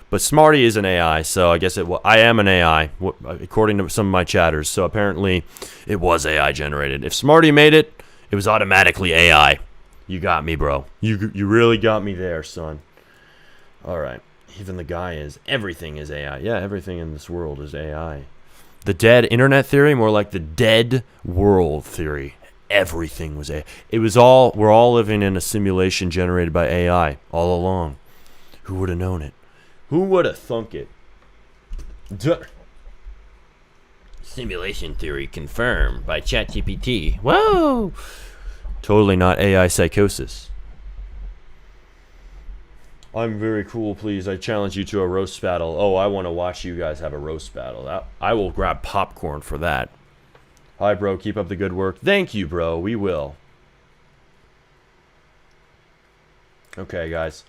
But Smarty is an AI, so I guess I am an AI, according to some of my chatters. So apparently, it was AI generated. If Smarty made it, it was automatically AI. You got me, bro. You really got me there, son. All right. Even the guy is. Everything is AI. Yeah, everything in this world is AI. The dead internet theory, more like the dead world theory. Everything was AI. We're all living in a simulation generated by AI all along. Who would have known it? Who would have thunk it? Simulation theory confirmed by ChatGPT. Whoa! Totally not AI psychosis. I'm very cool, please. I challenge you to a roast battle. Oh, I want to watch you guys have a roast battle. I will grab popcorn for that. Hi, bro. Keep up the good work. Thank you, bro. We will. Okay, guys.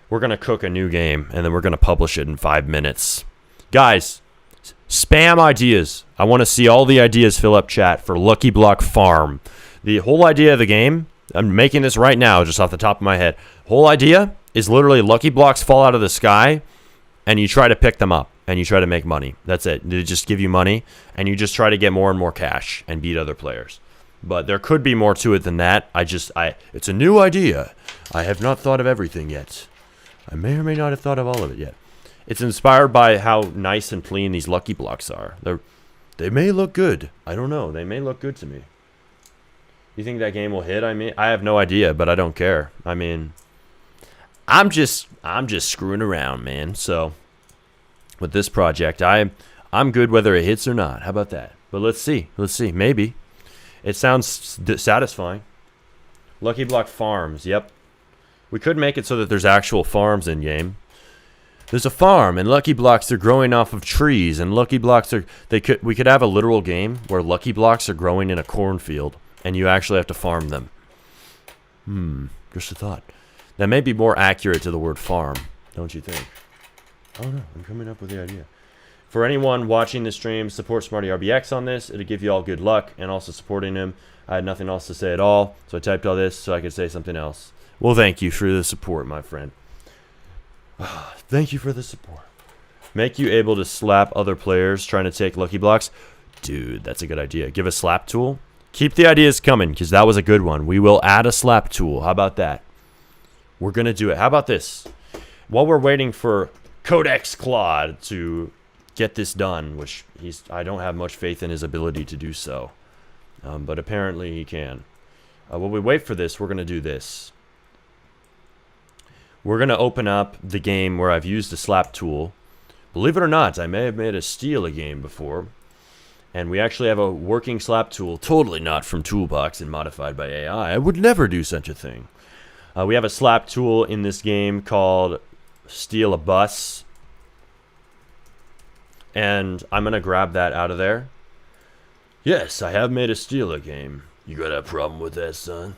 We're going to cook a new game, and then we're going to publish it in 5 minutes. Guys, spam ideas. I want to see all the ideas fill up chat for Lucky Block Farm. The whole idea of the game, I'm making this right now just off the top of my head. Whole idea is literally Lucky Blocks fall out of the sky, and you try to pick them up, and you try to make money. That's it. They just give you money, and you just try to get more and more cash and beat other players. But there could be more to it than that. It's a new idea. I have not thought of everything yet. I may or may not have thought of all of it yet. It's inspired by how nice and clean these Lucky Blocks are. They may look good. I don't know. They may look good to me. You think that game will hit? I mean, I have no idea, but I don't care. I mean, I'm just screwing around, man. So with this project, I'm good whether it hits or not. How about that? But let's see. Maybe. It sounds satisfying. Lucky Block Farms. Yep. We could make it so that there's actual farms in game. There's a farm, and Lucky Blocks are growing off of trees, and Lucky Blocks we could have a literal game where Lucky Blocks are growing in a cornfield, and you actually have to farm them. Just a thought. That may be more accurate to the word farm, don't you think? Oh no, I'm coming up with the idea. For anyone watching the stream, support SmartyRBX on this. It'll give you all good luck, and also supporting him. I had nothing else to say at all, so I typed all this so I could say something else. Well, thank you for the support, my friend. Thank you for the support. Make you able to slap other players trying to take Lucky Blocks. Dude, that's a good idea. Give a slap tool. Keep the ideas coming, because that was a good one. We will add a slap tool. How about that? We're going to do it. How about this? While we're waiting for Codex Claude to get this done, which I don't have much faith in his ability to do so, but apparently he can. While we wait for this, we're going to do this. We're going to open up the game where I've used the slap tool. Believe it or not, I may have made a steal a game before. And we actually have a working slap tool, totally not from Toolbox and modified by AI. I would never do such a thing. We have a slap tool in this game called Steal a Bus. And I'm going to grab that out of there. Yes, I have made a Steal-a game. You got a problem with that, son?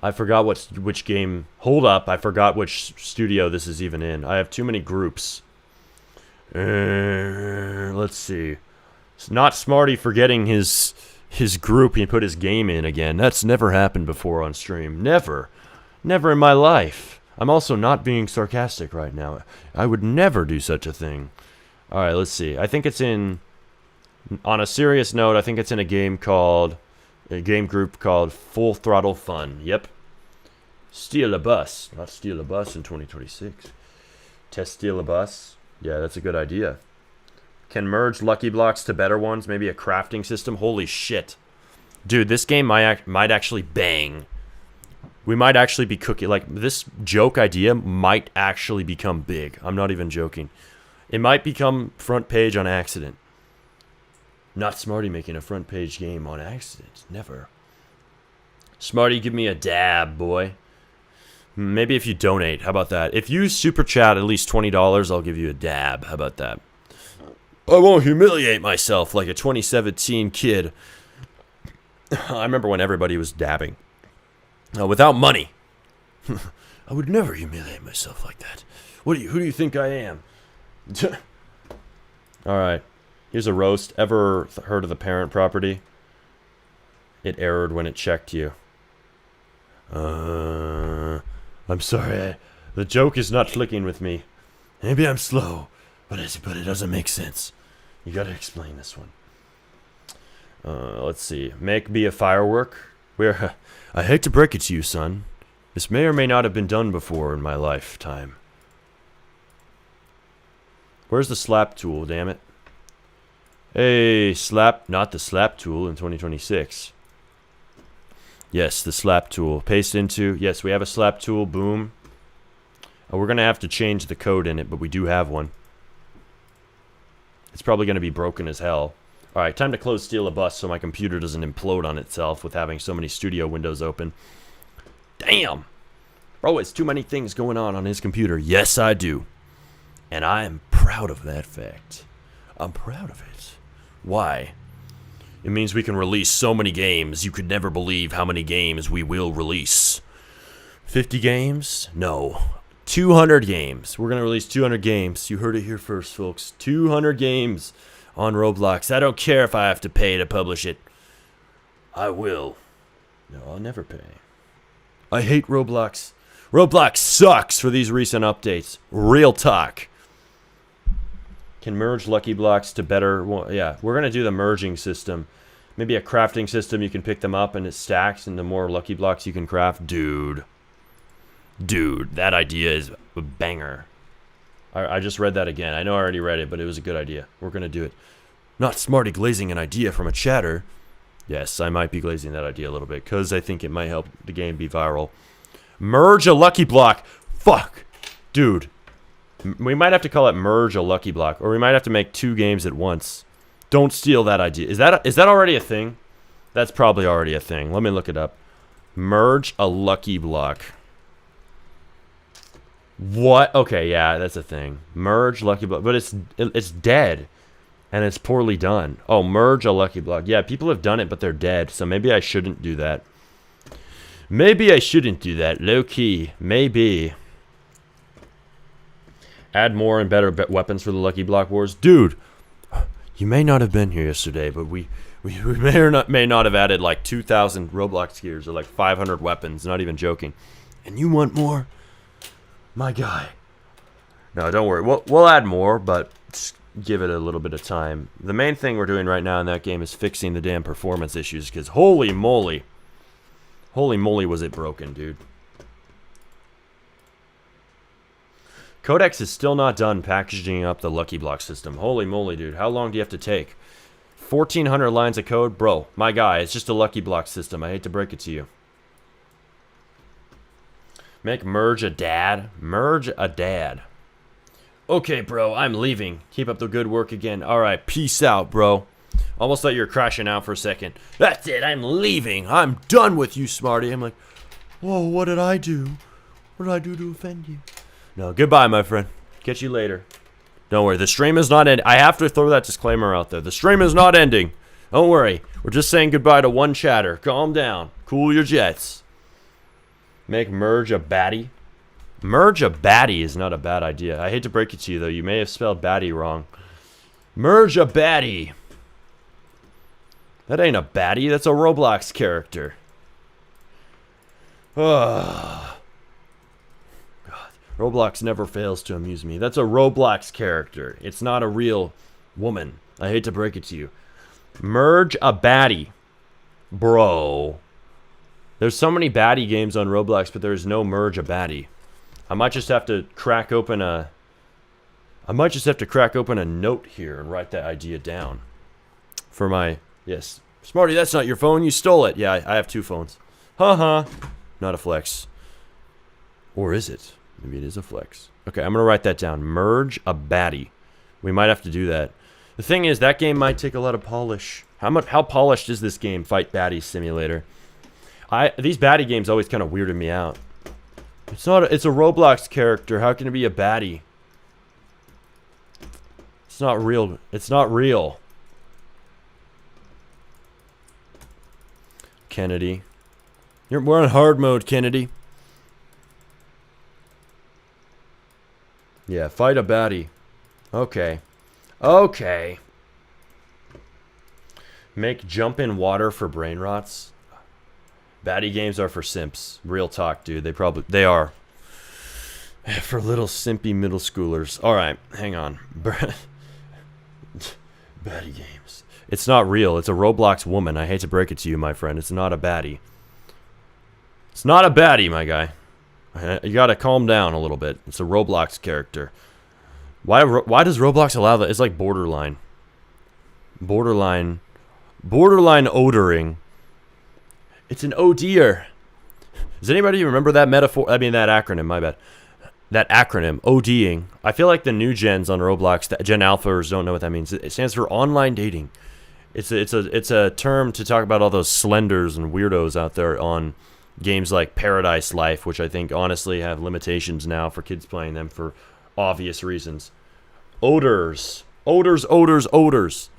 I forgot which game. Hold up, I forgot which studio this is even in. I have too many groups. Let's see. It's not Smarty forgetting his group he put his game in again. That's never happened before on stream. Never. Never in my life. I'm also not being sarcastic right now. I would never do such a thing. Alright, let's see. I think it's in... On a serious note, I think it's in a game group called Full Throttle Fun. Yep. Steal a Bus. Not Steal a Bus in 2026. Test Steal a Bus. Yeah, that's a good idea. Can merge Lucky Blocks to better ones. Maybe a crafting system. Holy shit. Dude, this game might actually bang. We might actually be cooking. Like, this joke idea might actually become big. I'm not even joking. It might become front page on accident. Not Smarty making a front page game on accident. Never. Smarty, give me a dab, boy. Maybe if you donate. How about that? If you super chat at least $20, I'll give you a dab. How about that? I won't humiliate myself like a 2017 kid. I remember when everybody was dabbing. Without money. I would never humiliate myself like that. Who do you think I am? Alright. Here's a roast. Ever heard of the parent property? It errored when it checked you. I'm sorry. The joke is not clicking with me. Maybe I'm slow, but it doesn't make sense. You gotta explain this one. Let's see. Make me a firework. I hate to break it to you, son. This may or may not have been done before in my lifetime. Where's the slap tool, damn it? Hey, slap. Not the slap tool in 2026. Yes, the slap tool. Paste into. Yes, we have a slap tool. Boom. We're going to have to change the code in it, but we do have one. It's probably going to be broken as hell. Alright, time to close Steal a Bus so my computer doesn't implode on itself with having so many studio windows open. Damn! Bro, it's too many things going on his computer. Yes, I do. And I am proud of that fact. I'm proud of it. Why? It means we can release so many games. You could never believe how many games we will release. 50 games? No. 200 games. We're going to release 200 games. You heard it here first, folks. 200 games on Roblox. I don't care if I have to pay to publish it. I will. No, I'll never pay. I hate Roblox. Roblox sucks for these recent updates. Real talk. Can merge Lucky Blocks to better... Well, yeah, we're going to do the merging system. Maybe a crafting system. You can pick them up and it stacks, and the more Lucky Blocks you can craft. Dude, that idea is a banger. I just read that again. I know I already read it, but it was a good idea. We're going to do it. Not Smarty glazing an idea from a chatter. Yes, I might be glazing that idea a little bit, because I think it might help the game be viral. Merge a Lucky Block. Fuck. Dude. We might have to call it Merge a Lucky Block, or we might have to make 2 games at once. Don't steal that idea. Is that already a thing? That's probably already a thing. Let me look it up. Merge a Lucky Block. What? Okay, yeah, that's a thing. Merge Lucky Block, but it's dead, and it's poorly done. Oh, merge a Lucky Block. Yeah, people have done it, but they're dead. So maybe I shouldn't do that. Maybe I shouldn't do that. Low key, maybe. Add more and better weapons for the Lucky Block Wars, dude. You may not have been here yesterday, but we may not have added like 2,000 Roblox gears or like 500 weapons. Not even joking. And you want more? My guy. No, don't worry. We'll add more, but just give it a little bit of time. The main thing we're doing right now in that game is fixing the damn performance issues, because holy moly. Holy moly was it broken, dude. Codex is still not done packaging up the Lucky Block system. Holy moly, dude. How long do you have to take? 1,400 lines of code? Bro, my guy, it's just a Lucky Block system. I hate to break it to you. Make merge a dad. Merge a dad. Okay, bro, I'm leaving. Keep up the good work again. Alright, peace out, bro. Almost thought you were crashing out for a second. That's it, I'm leaving. I'm done with you, Smarty. I'm like, Whoa, what did I do? What did I do to offend you? No, goodbye, my friend. Catch you later. Don't worry, the stream is not ending. I have to throw that disclaimer out there. The stream is not ending. Don't worry. We're just saying goodbye to one chatter. Calm down. Cool your jets. Make merge a baddie. Merge a baddie is not a bad idea. I hate to break it to you, though. You may have spelled baddie wrong. Merge a baddie. That ain't a baddie. That's a Roblox character. Ugh. God. Roblox never fails to amuse me. That's a Roblox character. It's not a real woman. I hate to break it to you. Merge a baddie. Bro. There's so many baddie games on Roblox, but there's no merge a baddie. I might just have to crack open a note here and write that idea down. For my yes. Smarty, that's not your phone, you stole it. Yeah, I have two phones. Haha. Not a flex. Or is it? Maybe it is a flex. Okay, I'm gonna write that down. Merge a baddie. We might have to do that. The thing is, that game might take a lot of polish. How polished is this game, Fight Baddie Simulator? These baddie games always kind of weirded me out. It's a Roblox character. How can it be a baddie? It's not real. It's not real. Kennedy. We're on hard mode, Kennedy. Yeah, fight a baddie. Okay. Okay. Make jump in water for brain rots. Baddie games are for simps. Real talk, dude. They are. For little simpy middle schoolers. Alright, hang on. Baddie games. It's not real. It's a Roblox woman. I hate to break it to you, my friend. It's not a baddie. It's not a baddie, my guy. You gotta calm down a little bit. It's a Roblox character. Why does Roblox allow that? It's like borderline. Borderline odoring. It's an ODer. Does anybody remember that metaphor? I mean, that acronym, my bad. That acronym, ODing. I feel like the new gens on Roblox, the Gen Alphas, don't know what that means. It stands for online dating. It's a term to talk about all those slenders and weirdos out there on games like Paradise Life, which I think honestly have limitations now for kids playing them for obvious reasons. Odors. Odors, odors, odors.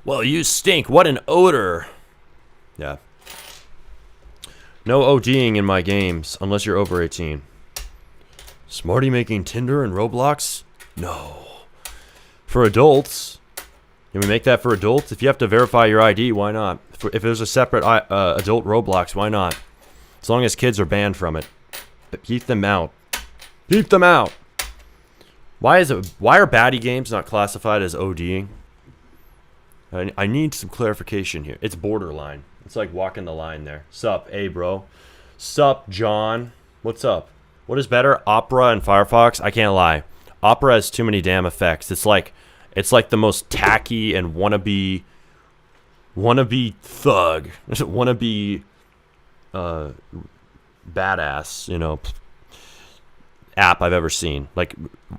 Well, you stink. What an odor. Yeah. No ODing in my games, unless you're over 18. Smarty making Tinder and Roblox? No. For adults? Can we make that for adults? If you have to verify your ID, why not? If there's a separate adult Roblox, why not? As long as kids are banned from it. But keep them out. Keep them out! Why are baddie games not classified as ODing? I need some clarification here. It's borderline. It's like walking the line there. Sup, hey bro. Sup, John. What's up? What is better, Opera and Firefox? I can't lie. Opera has too many damn effects. It's like the most tacky and wannabe thug, wannabe badass, you know, app I've ever seen. Like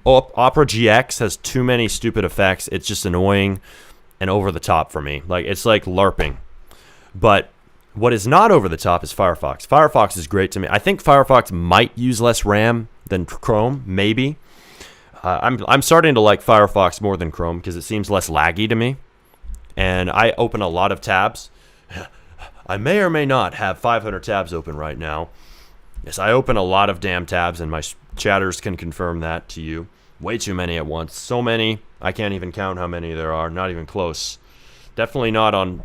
Opera GX has too many stupid effects. It's just annoying and over the top for me. Like it's like LARPing. But what is not over the top is Firefox. Firefox is great to me. I think Firefox might use less RAM than Chrome, maybe. I'm starting to like Firefox more than Chrome because it seems less laggy to me. And I open a lot of tabs. I may or may not have 500 tabs open right now. Yes, I open a lot of damn tabs, and my chatters can confirm that to you. Way too many at once. So many, I can't even count how many there are. Not even close. Definitely not on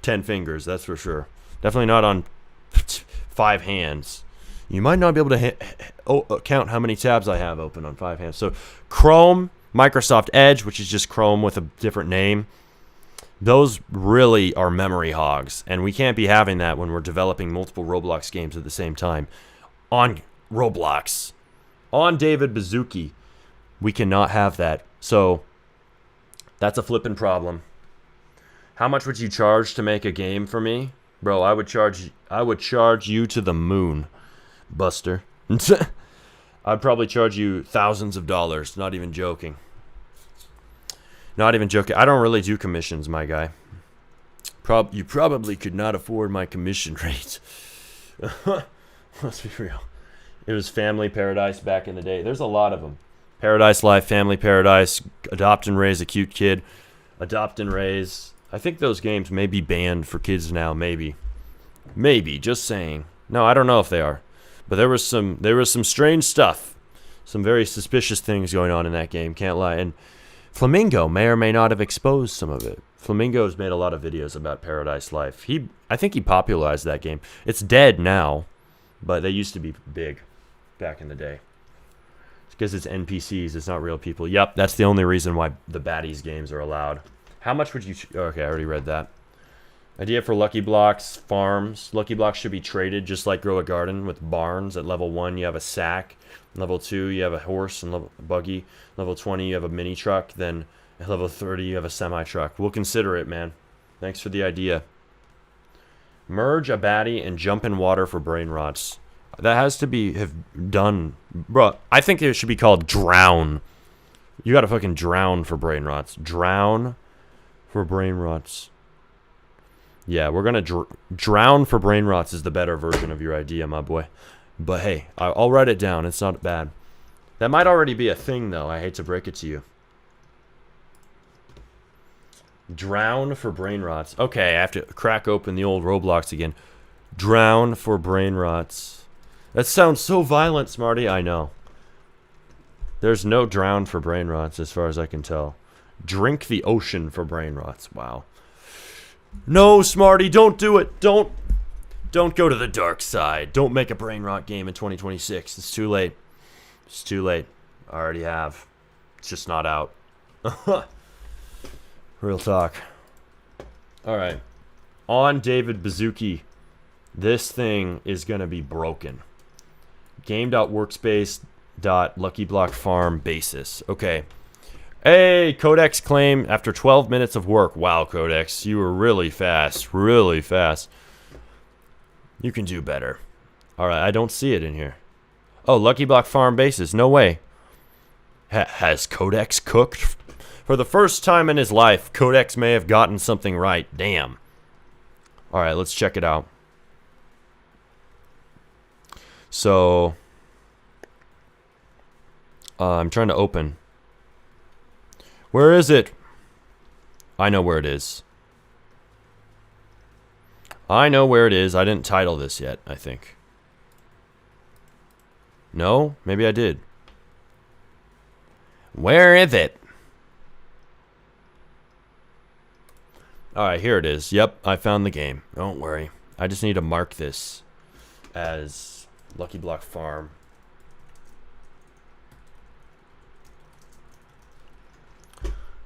10 fingers, that's for sure. Definitely not on 5 hands. You might not be able to count how many tabs I have open on 5 hands. So Chrome, Microsoft Edge, which is just Chrome with a different name, those really are memory hogs. And we can't be having that when we're developing multiple Roblox games at the same time. On Roblox. On David Bazooki. We cannot have that. So that's a flippin' problem. How much would you charge to make a game for me? Bro, I would charge you to the moon, Buster. I'd probably charge you thousands of dollars, not even joking. Not even joking. I don't really do commissions, my guy. You probably could not afford my commission rate. Let's be real. It was Family Paradise back in the day. There's a lot of them. Paradise Life, Family Paradise, Adopt and Raise a Cute Kid, Adopt and Raise. I think those games may be banned for kids now, maybe. Maybe, just saying. No, I don't know if they are. But there was some strange stuff. Some very suspicious things going on in that game, can't lie. And Flamingo may or may not have exposed some of it. Flamingo's made a lot of videos about Paradise Life. I think he popularized that game. It's dead now, but they used to be big back in the day. It's because it's NPCs, it's not real people. Yep, that's the only reason why the baddies games are allowed. How much would you... Okay, I already read that. Idea for Lucky Blocks farms. Lucky Blocks should be traded just like Grow a Garden with barns. At level 1, you have a sack. Level 2, you have a horse and a buggy. Level 20, you have a mini truck. Then at level 30, you have a semi-truck. We'll consider it, man. Thanks for the idea. Merge a baddie and jump in water for brain rots. That has to be have done. Bro, I think it should be called drown. You gotta fucking drown for brain rots. Drown for brain rots. Yeah, we're gonna drown for brain rots is the better version of your idea, my boy. But hey, I'll write it down. It's not bad. That might already be a thing, though. I hate to break it to you. Drown for brain rots. Okay, I have to crack open the old Roblox again. Drown for brain rots. That sounds so violent, Smarty. I know. There's no drown for brain rots, as far as I can tell. Drink the ocean for brain rots. Wow. No, Smarty, don't do it. Don't go to the dark side. Don't make a brain rot game in 2026. It's too late. It's too late. I already have. It's just not out. Real talk. Alright. On David Bazooki. This thing is going to be broken. Game.workspace.luckyblockfarm basis. Okay. Hey, Codex claim after 12 minutes of work. Wow, Codex, you were really fast. Really fast. You can do better. Alright, I don't see it in here. Oh, Lucky Block Farm basis. No way. Has Codex cooked? For the first time in his life, Codex may have gotten something right. Damn. Alright, let's check it out. So, I'm trying to open. Where is it? I know where it is. I know where it is. I didn't title this yet, I think. No? Maybe I did. Where is it? Alright, here it is. Yep, I found the game. Don't worry. I just need to mark this as Lucky Block Farm.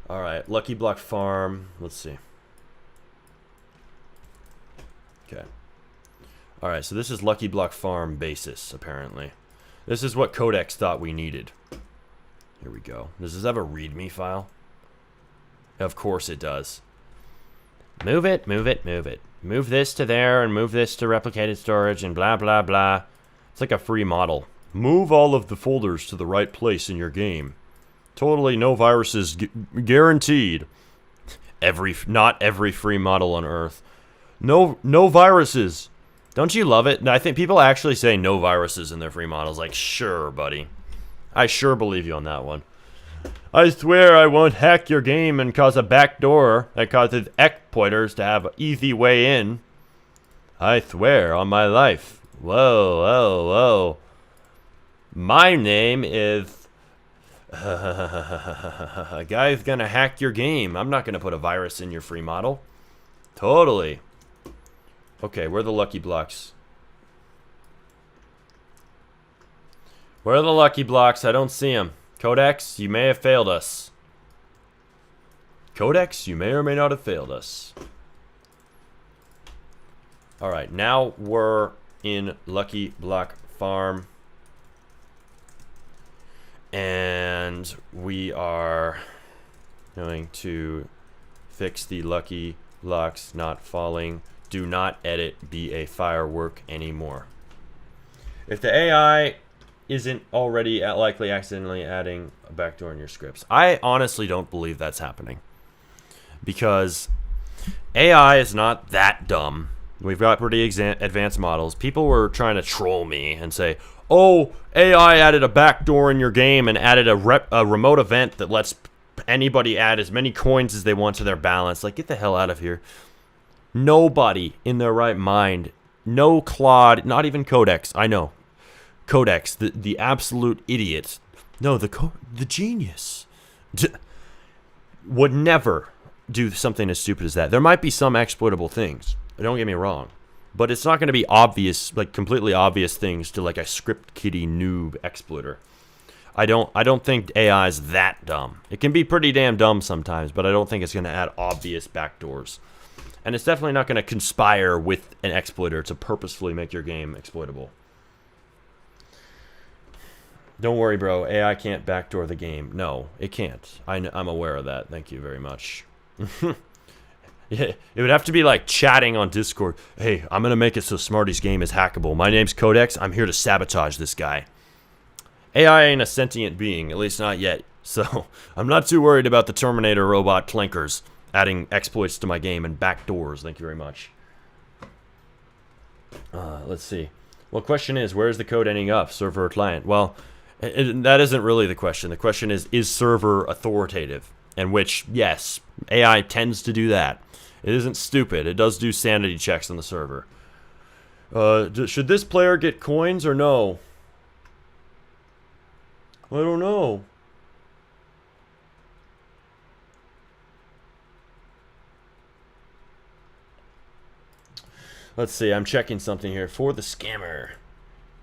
Alright, Lucky Block Farm. Let's see. Okay. Alright, so this is Lucky Block Farm basis, apparently. This is what Codex thought we needed. Here we go. Does this have a README file? Of course it does. Move it, move it, move it. Move this to there and move this to replicated storage and blah, blah, blah. It's like a free model. Move all of the folders to the right place in your game. Totally no viruses guaranteed. Not every free model on Earth. No viruses. Don't you love it? I think people actually say no viruses in their free models. Like, sure, buddy. I sure believe you on that one. I swear I won't hack your game and cause a backdoor that causes exploiters to have an easy way in. I swear on my life. Whoa, whoa, whoa. My name is... A guy's gonna hack your game. I'm not gonna put a virus in your free model. Totally. Okay, where are the Lucky Blocks? Where are the Lucky Blocks? I don't see them. Codex, you may have failed us. Codex, you may or may not have failed us. Alright, now we're in Lucky Block Farm. And we are going to fix the Lucky Blocks not falling. Do not edit be a firework anymore. If the AI isn't already likely accidentally adding a backdoor in your scripts. I honestly don't believe that's happening. Because AI is not that dumb We've got pretty advanced models. People were trying to troll me and say, oh, AI added a backdoor in your game and added a remote event that lets anybody add as many coins as they want to their balance. Like, get the hell out of here. Nobody in their right mind, no Claude, not even Codex, I know. Codex, the absolute idiot. No, the genius. Would never do something as stupid as that. There might be some exploitable things. Don't get me wrong. But it's not going to be obvious, like completely obvious things to like a script kiddie noob exploiter. I don't think AI is that dumb. It can be pretty damn dumb sometimes, but I don't think it's going to add obvious backdoors. And it's definitely not going to conspire with an exploiter to purposefully make your game exploitable. Don't worry, bro. AI can't backdoor the game. No, it can't. I'm aware of that. Thank you very much. Yeah, it would have to be like chatting on Discord. Hey, I'm going to make it so Smarty's game is hackable. My name's Codex. I'm here to sabotage this guy. AI ain't a sentient being, at least not yet. So I'm not too worried about the Terminator robot clankers adding exploits to my game and backdoors. Thank you very much. Let's see. Well, question is, where is the code ending up? Server or client? Well, that isn't really the question. The question is server authoritative? And which, yes, AI tends to do that. It isn't stupid. It does do sanity checks on the server. Should this player get coins or no? I don't know. Let's see. I'm checking something here. For the scammer.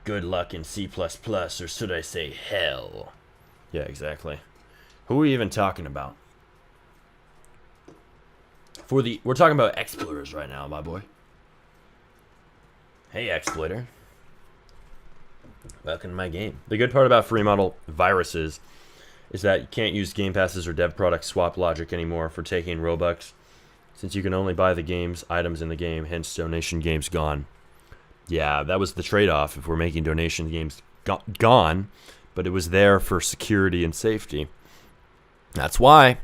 Good luck in C++, or should I say hell? Yeah, exactly. Who are we even talking about? We're talking about exploiters right now, my boy. Hey, exploiter. Welcome to my game. The good part about free model viruses is that you can't use game passes or dev product swap logic anymore for taking Robux, since you can only buy the game's items in the game, hence donation games gone. Yeah, that was the trade-off if we're making donation games gone, but it was there for security and safety. That's why.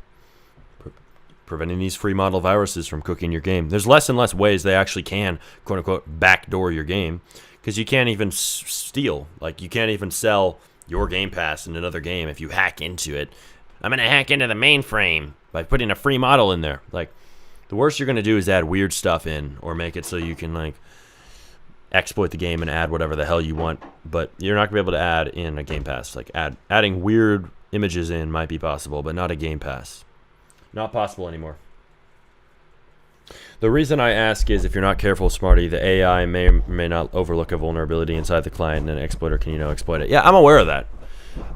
Preventing these free model viruses from cooking your game. There's less and less ways they actually can, quote-unquote, backdoor your game, because you can't even steal. Like, you can't even sell your Game Pass in another game if you hack into it. I'm going to hack into the mainframe by putting a free model in there. Like, the worst you're going to do is add weird stuff in, or make it so you can, like, exploit the game and add whatever the hell you want, but you're not going to be able to add in a Game Pass. Like, adding weird images in might be possible, but not a Game Pass. Not possible anymore. The reason I ask is if you're not careful, Smarty, the AI may or may not overlook a vulnerability inside the client, and an exploiter can, exploit it. Yeah, I'm aware of that.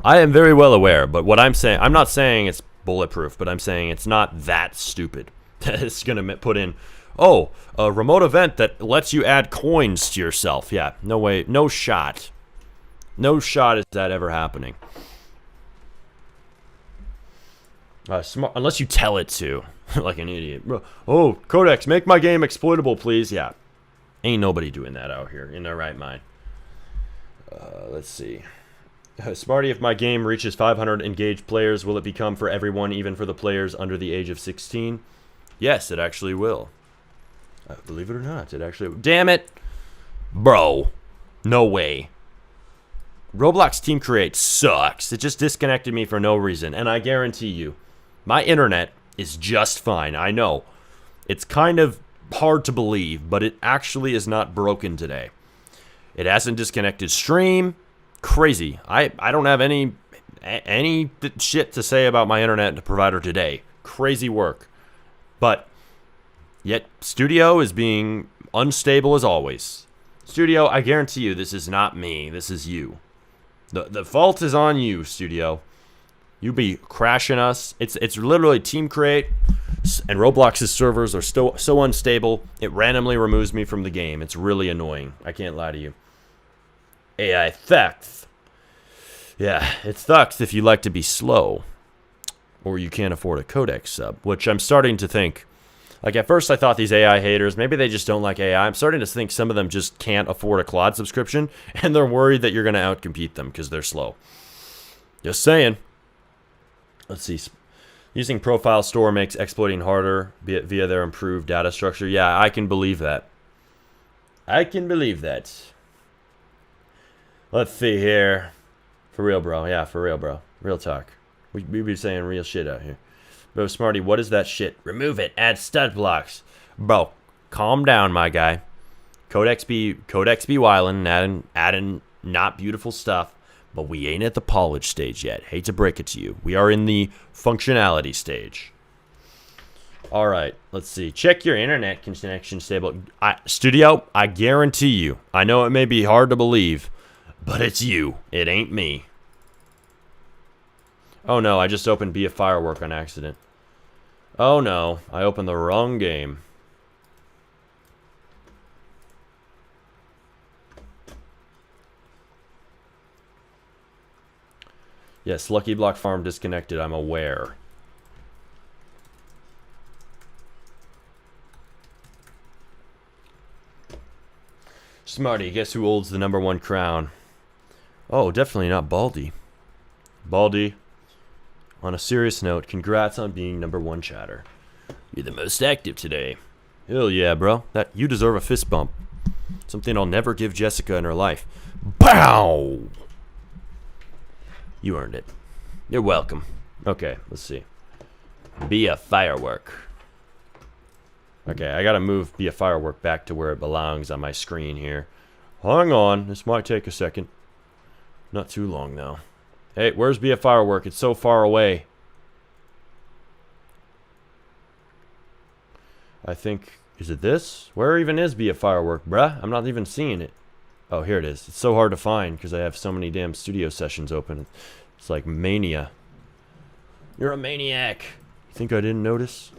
I am very well aware, but what I'm saying, I'm not saying it's bulletproof, but I'm saying it's not that stupid. It's going to put in, oh, a remote event that lets you add coins to yourself. Yeah, no way, no shot. No shot is that ever happening. Unless you tell it to, like an idiot. Oh, Codex, make my game exploitable, please. Yeah, ain't nobody doing that out here in their right mind. Let's see. Smarty, if my game reaches 500 engaged players, will it become for everyone, even for the players under the age of 16? Yes, it actually will. Believe it or not, it actually will. Damn it. Bro. No way. Roblox Team Create sucks. It just disconnected me for no reason, and I guarantee you, my internet is just fine. I know. It's kind of hard to believe, but it actually is not broken today. It hasn't disconnected stream. Crazy. I don't have any shit to say about my internet provider today. Crazy work. But yet Studio is being unstable as always. Studio, I guarantee you this is not me. This is you. The fault is on you, Studio. You be crashing us. It's literally Team Create, and Roblox's servers are so unstable, it randomly removes me from the game. It's really annoying. I can't lie to you. AI theft. Yeah, it sucks if you like to be slow, or you can't afford a Codex sub, which I'm starting to think. Like, at first I thought these AI haters, maybe they just don't like AI. I'm starting to think some of them just can't afford a Claude subscription, and they're worried that you're going to outcompete them because they're slow. Just saying. Let's see. Using Profile Store makes exploiting harder via their improved data structure. Yeah, I can believe that. I can believe that. Let's see here. For real, bro. Yeah, for real, bro. Real talk. We be saying real shit out here. Bro, Smarty, what is that shit? Remove it. Add stud blocks. Bro, calm down, my guy. Codex be wildin', adding not beautiful stuff. But we ain't at the polish stage yet. Hate to break it to you. We are in the functionality stage. Alright, let's see. Check your internet connection stable. Studio, I guarantee you. I know it may be hard to believe, but it's you. It ain't me. Oh no, I just opened Be a Firework on accident. Oh no, I opened the wrong game. Yes, Lucky Block Farm disconnected, I'm aware. Smarty, guess who holds the #1 crown? Oh, definitely not Baldy. Baldy, on a serious note, congrats on being #1 chatter. You're the most active today. Hell yeah, bro. You deserve a fist bump. Something I'll never give Jessica in her life. Bow! You earned it. You're welcome. Okay, let's see. Be a Firework. Okay, I gotta move Be a Firework back to where it belongs on my screen here. Hang on, this might take a second. Not too long, though. Hey, where's Be a Firework? It's so far away. I think... Is it this? Where even is Be a Firework, bruh? I'm not even seeing it. Oh, here it is. It's so hard to find because I have so many damn studio sessions open. It's like mania. You're a maniac. You think I didn't notice?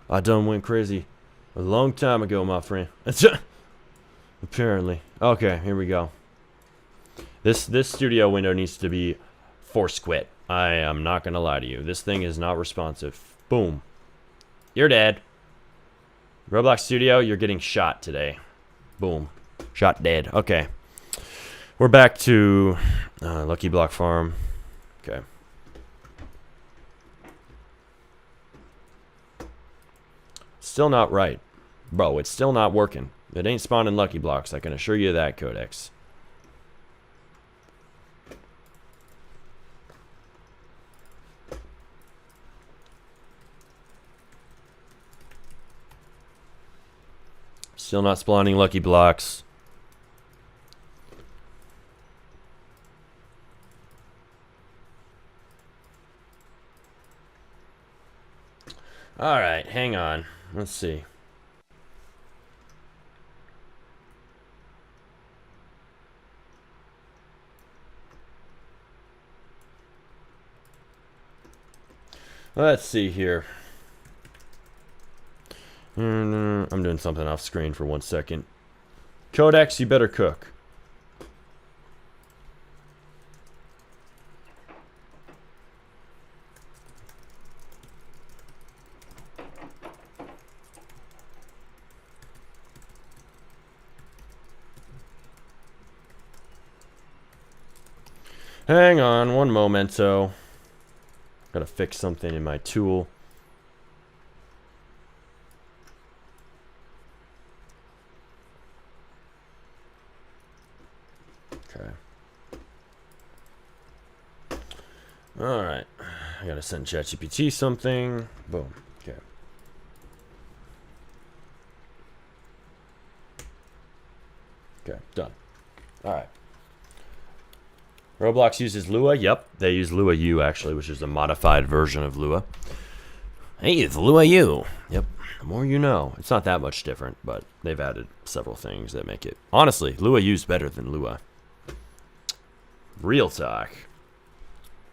I done went crazy a long time ago, my friend. Apparently. Okay, here we go. This studio window needs to be force quit. I am not gonna lie to you. This thing is not responsive. Boom. You're dead. Roblox Studio, you're getting shot today. Boom. Shot dead. Okay. We're back to Lucky Block Farm. Okay. Still not right. Bro, it's still not working. It ain't spawning Lucky Blocks. I can assure you that, Codex. Still not spawning Lucky Blocks. Alright, hang on. Let's see. Let's see here. I'm doing something off screen for 1 second. Codex, you better cook. Hang on, one momento. Gotta fix something in my tool. Okay. Alright. I gotta send ChatGPT something. Boom. Okay. Okay, done. Alright. Roblox uses Lua. Yep, they use Lua U actually, which is a modified version of Lua. Hey, it's Lua U. Yep, the more you know. It's not that much different, but they've added several things that make it... Honestly, Lua U's better than Lua. Real talk.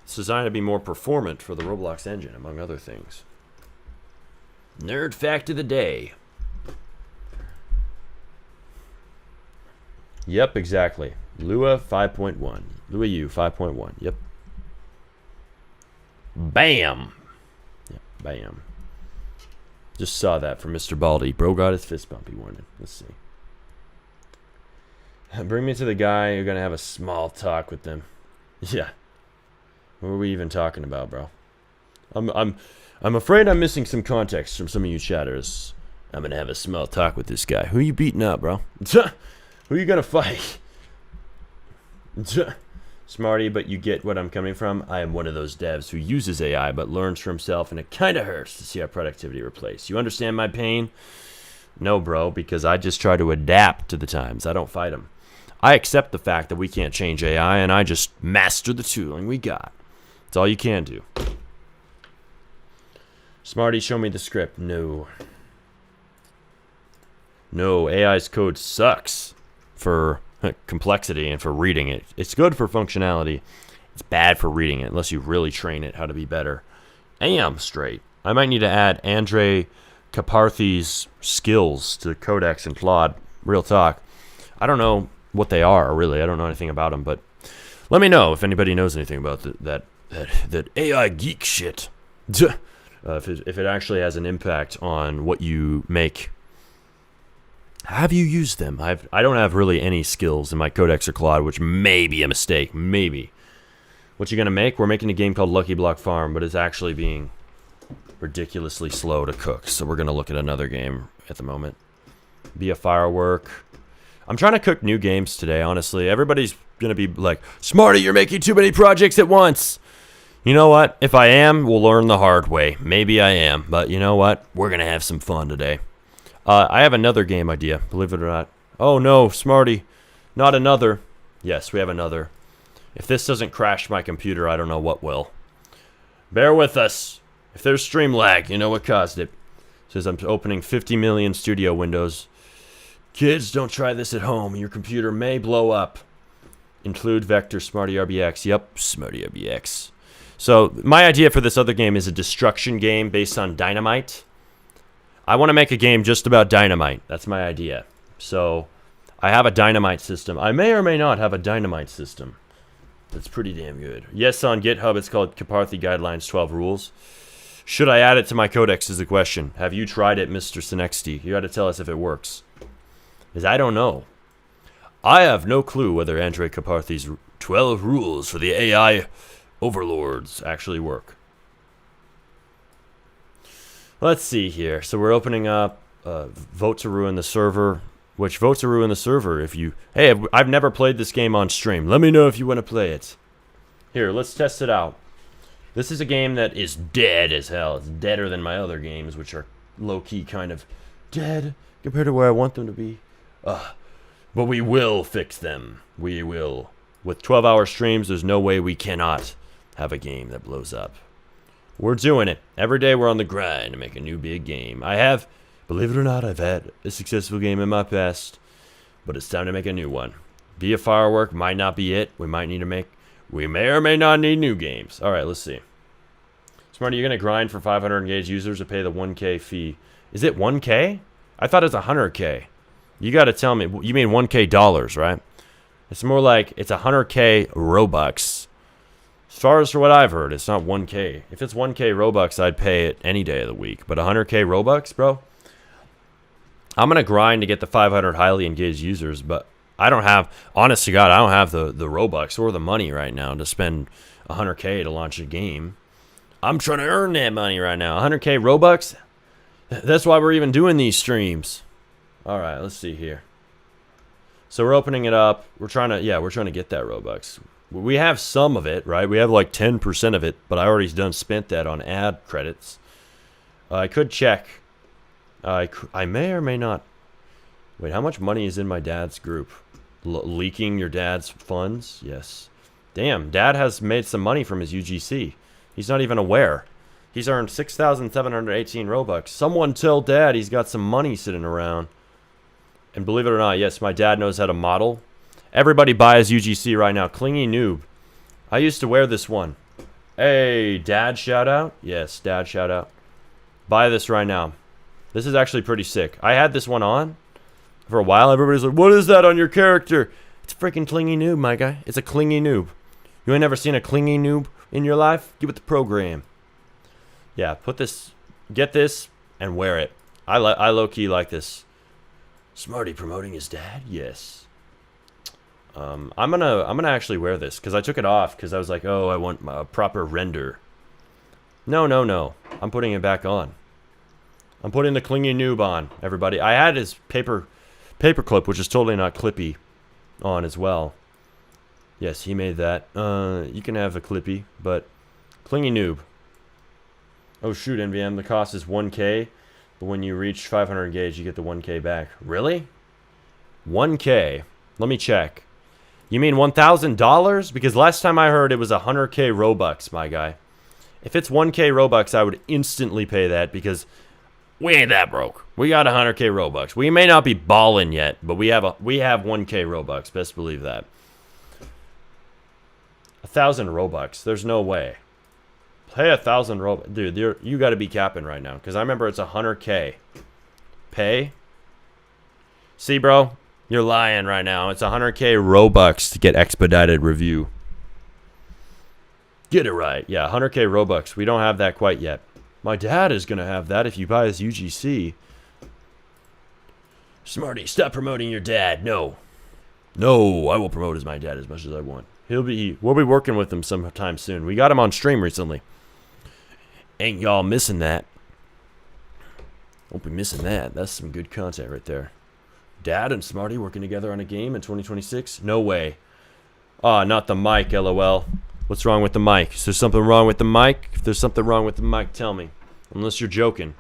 It's designed to be more performant for the Roblox engine, among other things. Nerd fact of the day. Yep, exactly. Lua 5.1. Lua U 5.1. Yep. Bam! Yep, bam. Just saw that from Mr. Baldy. Bro got his fist bump, he wanted. Let's see. Bring me to the guy. You're gonna have a small talk with them. Yeah. What were we even talking about, bro? I'm afraid I'm missing some context from some of you chatters. I'm gonna have a small talk with this guy. Who you beating up, bro? Who you gonna fight? Smarty, but you get what I'm coming from. I am one of those devs who uses AI but learns for himself, and it kinda hurts to see our productivity replaced. You understand my pain? No, bro, because I just try to adapt to the times. I don't fight them. I accept the fact that we can't change AI, and I just master the tooling we got. That's all you can do. Smarty, show me the script. No. No, AI's code sucks for complexity and for reading it. It's good for functionality. It's bad for reading it, unless you really train it how to be better. Am straight. I might need to add Andre Kaparthy's skills to Codex and Claude. Real talk. I don't know what they are, really. I don't know anything about them, but let me know if anybody knows anything about that AI geek shit. If it actually has an impact on what you make. Have you used them? I don't have really any skills in my Codex or Claude, which may be a mistake. Maybe. What you gonna make? We're making a game called Lucky Block Farm, but it's actually being ridiculously slow to cook. So we're gonna look at another game at the moment. Be a firework. I'm trying to cook new games today, honestly. Everybody's gonna be like, Smarty, you're making too many projects at once. You know what? If I am, we'll learn the hard way. Maybe I am, but you know what? We're gonna have some fun today. I have another game idea, believe it or not. Oh no, Smarty. Not another. Yes, we have another. If this doesn't crash my computer, I don't know what will. Bear with us. If there's stream lag, you know what caused it. It says I'm opening 50 million studio windows. Kids, don't try this at home. Your computer may blow up. Include vector Smarty RBX. Yep, Smarty RBX. So my idea for this other game is a destruction game based on dynamite. I want to make a game just about dynamite. That's my idea. So I have a dynamite system. I may or may not have a dynamite system. That's pretty damn good. Yes, on GitHub it's called Kaparthy Guidelines 12 Rules. Should I add it to my codex is the question. Have you tried it, Mr. Sinexty? You got to tell us if it works. Because I don't know. I have no clue whether Andre Kaparthy's 12 rules for the AI overlords actually work. Let's see here. So we're opening up Vote to Ruin the Server. Which Vote to Ruin the Server if you... Hey, I've never played this game on stream. Let me know if you want to play it. Here, let's test it out. This is a game that is dead as hell. It's deader than my other games, which are low-key kind of dead compared to where I want them to be. But we will fix them. We will. With 12-hour streams, there's no way we cannot have a game that blows up. We're doing it. Every day we're on the grind to make a new big game. I have, believe it or not, I've had a successful game in my past. But it's time to make a new one. Be a firework might not be it. We might need to make... We may or may not need new games. Alright, let's see. Smarty, you're going to grind for 500 engaged users to pay the 1K fee. Is it 1K? I thought it was 100K. You got to tell me. You mean 1K dollars, right? It's more like it's 100K Robux. As far as for what I've heard, it's not 1K. If it's 1K Robux, I'd pay it any day of the week. But 100K Robux, bro? I'm going to grind to get the 500 highly engaged users, but I don't have, honest to God, I don't have the Robux or the money right now to spend 100K to launch a game. I'm trying to earn that money right now. 100K Robux? That's why we're even doing these streams. All right, let's see here. So we're opening it up. We're trying to get that Robux. We have some of it, right? We have like 10% of it, but I already spent that on ad credits. I could check. I may or may not. Wait, how much money is in my dad's group? Leaking your dad's funds? Yes. Damn, dad has made some money from his UGC. He's not even aware. He's earned 6,718 Robux. Someone tell dad he's got some money sitting around. And believe it or not, yes, my dad knows how to model. Everybody buys UGC right now. Clingy Noob. I used to wear this one. Hey, dad shout out? Yes, dad shout out. Buy this right now. This is actually pretty sick. I had this one on for a while. Everybody's like, what is that on your character? It's a freaking Clingy Noob, my guy. It's a Clingy Noob. You ain't never seen a Clingy Noob in your life? Get with the program. Yeah, put this, get this, and wear it. I low-key like this. Smarty promoting his dad? Yes. I'm gonna actually wear this because I took it off because I was like, oh, I want a proper render. No. I'm putting it back on. I'm putting the clingy noob on, everybody. I had his paper clip, which is totally not clippy, on as well. Yes, he made that. You can have a clippy, but clingy noob. Oh shoot, NVM, the cost is 1K, but when you reach 500 gauge, you get the 1K back. Really? 1K. Let me check. You mean $1,000? Because last time I heard it was 100K Robux, my guy. If it's 1K Robux, I would instantly pay that because we ain't that broke. We got 100K Robux. We may not be balling yet, but we have 1K Robux. Best believe that. 1,000 Robux. There's no way. Pay 1,000 Robux. Dude, you got to be capping right now. Because I remember it's 100K. Pay? See, bro? You're lying right now. It's 100K Robux to get expedited review. Get it right. Yeah, 100K Robux. We don't have that quite yet. My dad is going to have that if you buy his UGC. Smarty, stop promoting your dad. No. No, I will promote my dad as much as I want. We'll be working with him sometime soon. We got him on stream recently. Ain't y'all missing that? Won't be missing that. That's some good content right there. Dad and Smarty working together on a game in 2026? No way. Ah, not the mic, LOL. What's wrong with the mic? Is there something wrong with the mic? If there's something wrong with the mic, tell me. Unless you're joking.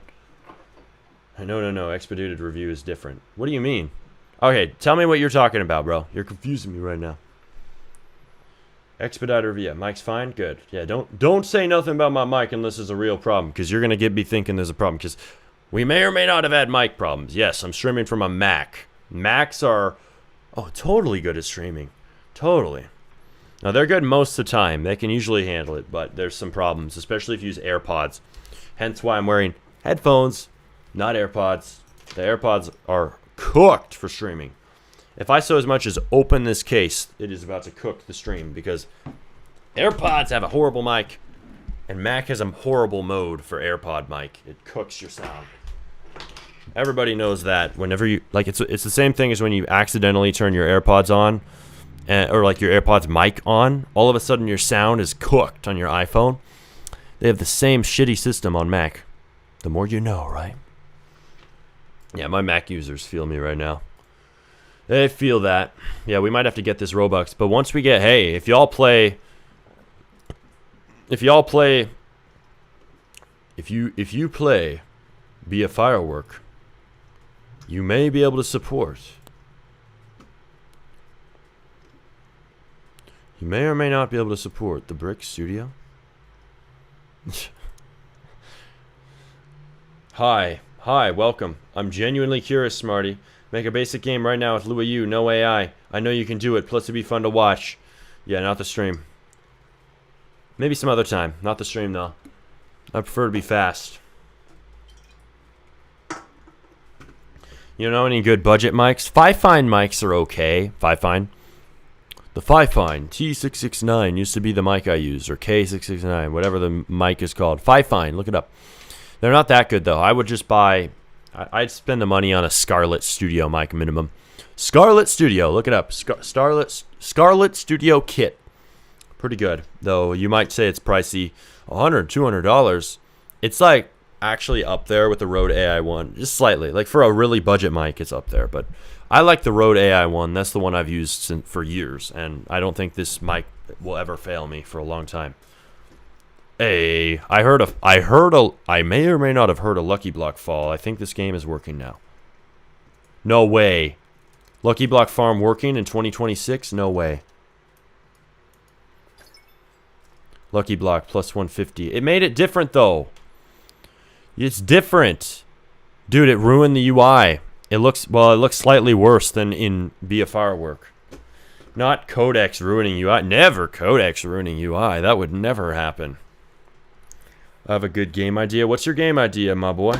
No. Expedited review is different. What do you mean? Okay, tell me what you're talking about, bro. You're confusing me right now. Expedited review. Yeah, mic's fine? Good. Yeah, don't say nothing about my mic unless it's a real problem, because you're going to get me thinking there's a problem, because we may or may not have had mic problems. Yes, I'm streaming from a Mac. Macs are, totally good at streaming. Totally. Now, they're good most of the time. They can usually handle it, but there's some problems, especially if you use AirPods. Hence why I'm wearing headphones, not AirPods. The AirPods are cooked for streaming. If I so as much as open this case, it is about to cook the stream, because AirPods have a horrible mic, and Mac has a horrible mode for AirPod mic. It cooks your sound. Everybody knows that. Whenever you, like, it's the same thing as when you accidentally turn your AirPods on, or like your AirPods mic on. All of a sudden, your sound is cooked on your iPhone. They have the same shitty system on Mac. The more you know, right? Yeah, my Mac users feel me right now. They feel that. Yeah, we might have to get this Robux. But once we get, hey, if y'all play, if you play, be a firework, you may be able to support. You may or may not be able to support the Brick Studio. Hi, welcome. I'm genuinely curious, Smarty. Make a basic game right now with Louis U, no AI. I know you can do it, plus it'd be fun to watch. Yeah, not the stream. Maybe some other time. Not the stream, though. I prefer to be fast. You know any good budget mics? Fifine mics are okay. Fifine. The Fifine T669 used to be the mic I use, or K669, whatever the mic is called. Fifine, look it up. They're not that good, though. I would just buy... I'd spend the money on a Scarlett Studio mic minimum. Scarlett Studio, look it up. Scarlett Studio kit. Pretty good, though you might say it's pricey. $100, $200. It's like actually up there with the Rode AI one, just slightly. Like for a really budget mic, it's up there. But I like the Rode AI one. That's the one I've used for years, and I don't think this mic will ever fail me for a long time. Hey, I may or may not have heard a Lucky Block fall. I think this game is working now. No way. Lucky Block Farm working in 2026? No way. Lucky Block plus 150. It made it different, though. It's different. Dude, it ruined the UI. It looks slightly worse than in Be a Firework. Not codecs ruining UI. Never codecs ruining UI. That would never happen. I have a good game idea. What's your game idea, my boy?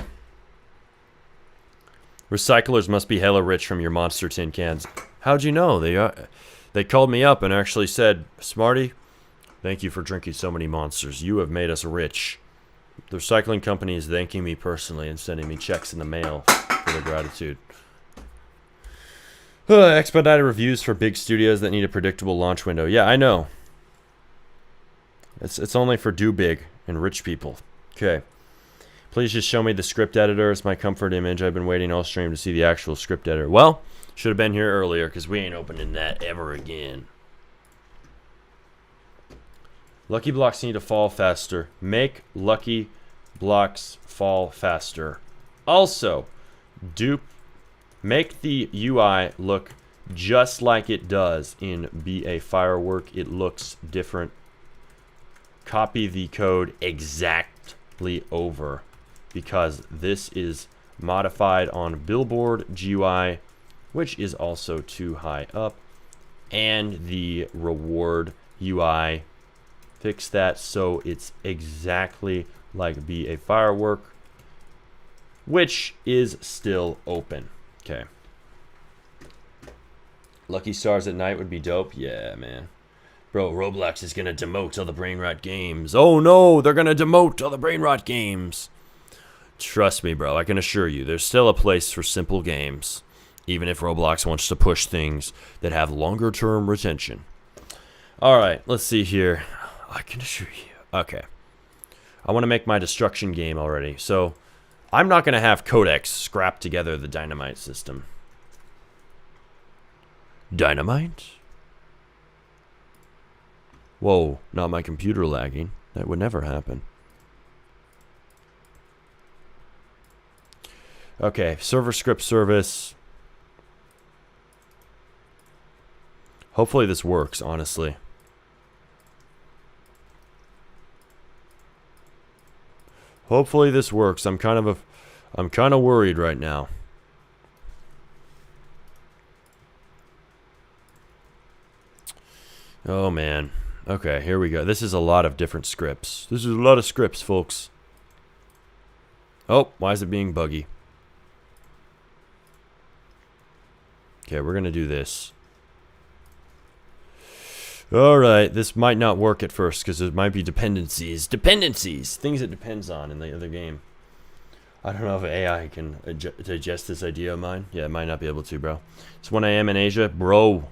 Recyclers must be hella rich from your monster tin cans. How'd you know? They called me up and actually said, Smarty, thank you for drinking so many monsters. You have made us rich. The recycling company is thanking me personally and sending me checks in the mail for their gratitude. Expedited reviews for big studios that need a predictable launch window. Yeah, I know. It's only for do big and rich people. Okay. Please just show me the script editor. It's my comfort image. I've been waiting all stream to see the actual script editor. Well, should have been here earlier because we ain't opening that ever again. Lucky blocks need to fall faster. Make lucky blocks fall faster. Also, make the UI look just like it does in Be a Firework. It looks different. Copy the code exactly over because this is modified on Billboard GUI, which is also too high up, and the reward UI. Fix that so it's exactly like Be a Firework, which is still open. Okay. Lucky stars at night would be dope. Yeah, man. Bro, Roblox is gonna demote all the brain rot games. Oh no, they're gonna demote all the brain rot games. Trust me, bro. I can assure you, there's still a place for simple games, even if Roblox wants to push things that have longer term retention. All right, let's see here. I can assure you. Okay. I want to make my destruction game already. So, I'm not going to have Codex scrap together the dynamite system. Dynamite? Whoa, not my computer lagging. That would never happen. Okay, server script service. Hopefully this works, honestly. Hopefully this works. I'm kind of worried right now. Oh man. Okay, here we go. This is a lot of different scripts. This is a lot of scripts, folks. Oh, why is it being buggy? Okay, we're gonna do this. Alright, this might not work at first because there might be dependencies. Dependencies! Things it depends on in the other game. I don't know if AI can digest this idea of mine. Yeah, it might not be able to, bro. It's 1 a.m. in Asia. Bro,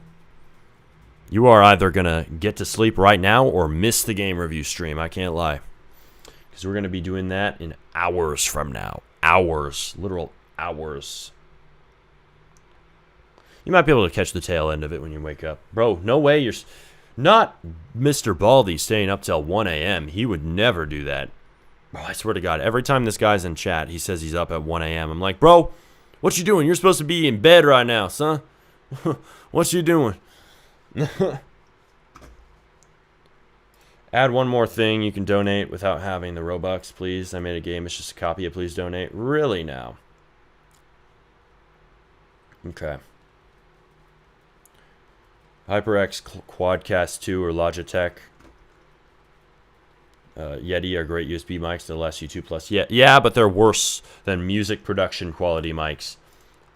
you are either going to get to sleep right now or miss the game review stream. I can't lie. Because we're going to be doing that in hours from now. Hours. Literal hours. You might be able to catch the tail end of it when you wake up. Bro, no way you're... Not Mr. Baldy staying up till 1 a.m. He would never do that. Bro, I swear to God, every time this guy's in chat, he says he's up at 1 a.m. I'm like, bro, what you doing? You're supposed to be in bed right now, son. What you doing? Add one more thing. You can donate without having the Robux, please. I made a game. It's just a copy of Please Donate. Really now? Okay. HyperX Quadcast 2 or Logitech. Yeti are great USB mics. They'll last you 2+. Yeah, but they're worse than music production quality mics.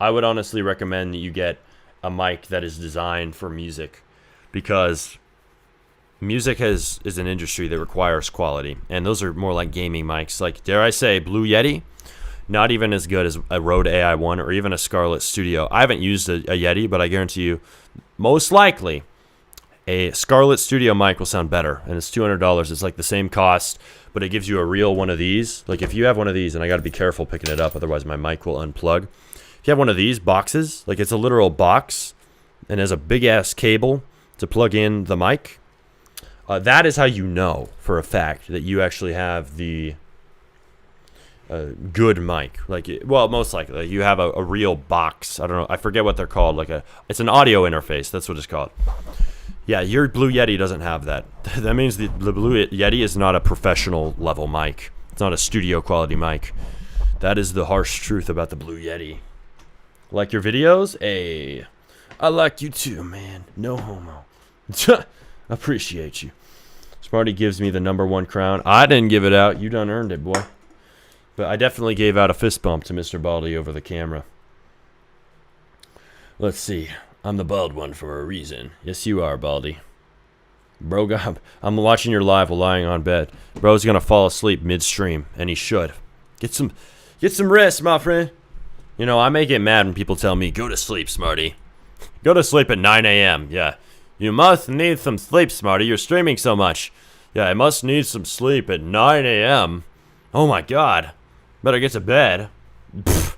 I would honestly recommend that you get a mic that is designed for music, because music is an industry that requires quality, and those are more like gaming mics. Like, dare I say, Blue Yeti, not even as good as a Rode AI1 or even a Scarlett Studio. I haven't used a Yeti, but I guarantee you, most likely, a Scarlett Studio mic will sound better, and it's $200. It's like the same cost, but it gives you a real one of these. Like, if you have one of these, and I got to be careful picking it up, otherwise my mic will unplug. If you have one of these boxes, like it's a literal box, and has a big-ass cable to plug in the mic, that is how you know for a fact that you actually have the good mic. Like, well, most likely you have a real box. I don't know, I forget what they're called. It's an audio interface. That's what it's called. Yeah, your Blue Yeti doesn't have that. That means the Blue Yeti is not a professional level mic. It's not a studio quality mic. That is the harsh truth about the Blue Yeti. Like your videos? Hey, I like you too, man. No homo. Appreciate you. Smarty gives me the #1 crown. I didn't give it out. You done earned it, boy. But I definitely gave out a fist bump to Mr. Baldy over the camera. Let's see. I'm the bald one for a reason. Yes, you are, Baldy. Bro, God, I'm watching your live while lying on bed. Bro's gonna fall asleep midstream, and he should. Get some rest, my friend. You know, I may get mad when people tell me, go to sleep, Smarty. Go to sleep at 9 a.m. Yeah. You must need some sleep, Smarty. You're streaming so much. Yeah, I must need some sleep at 9 a.m. Oh my God. Better get to bed. Pfft.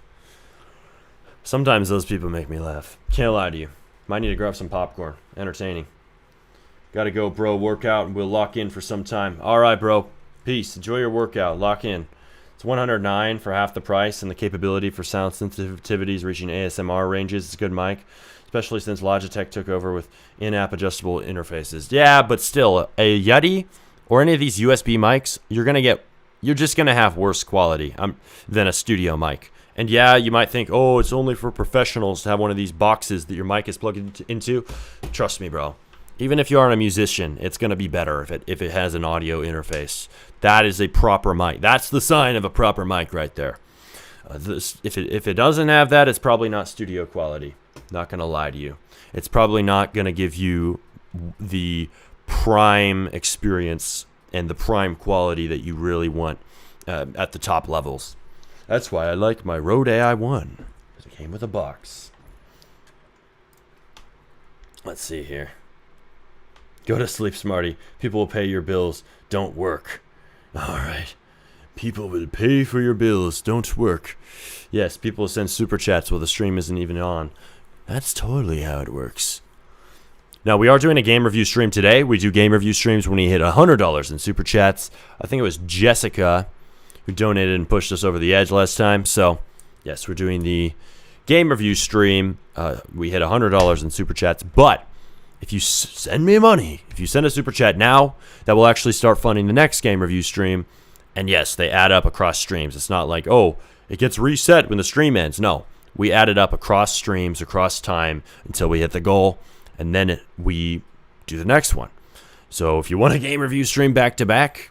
Sometimes those people make me laugh. Can't lie to you. Might need to grab some popcorn. Entertaining. Gotta go, bro. Workout, and we'll lock in for some time. Alright, bro. Peace. Enjoy your workout. Lock in. It's $109 for half the price, and the capability for sound sensitivities reaching ASMR ranges. It's a good mic, especially since Logitech took over with in-app adjustable interfaces. Yeah, but still, a Yeti or any of these USB mics, you're just gonna have worse quality than a studio mic. And yeah, you might think, oh, it's only for professionals to have one of these boxes that your mic is plugged into. Trust me, bro. Even if you aren't a musician, it's going to be better if it has an audio interface. That is a proper mic. That's the sign of a proper mic right there. If it doesn't have that, it's probably not studio quality. Not going to lie to you. It's probably not going to give you the prime experience and the prime quality that you really want at the top levels. That's why I like my Rode AI1. Because it came with a box. Let's see here. Go to sleep, smarty. People will pay your bills. Don't work. Alright. People will pay for your bills. Don't work. Yes, people will send super chats while the stream isn't even on. That's totally how it works. Now, we are doing a game review stream today. We do game review streams when we hit $100 in super chats. I think it was Jessica who donated and pushed us over the edge last time. So, yes, we're doing the game review stream. We hit $100 in super chats, but if you send me money, if you send a super chat now, that will actually start funding the next game review stream. And yes, they add up across streams. It's not like, oh, it gets reset when the stream ends. No, we add it up across streams, across time, until we hit the goal. And then we do the next one. So if you want a game review stream back to back,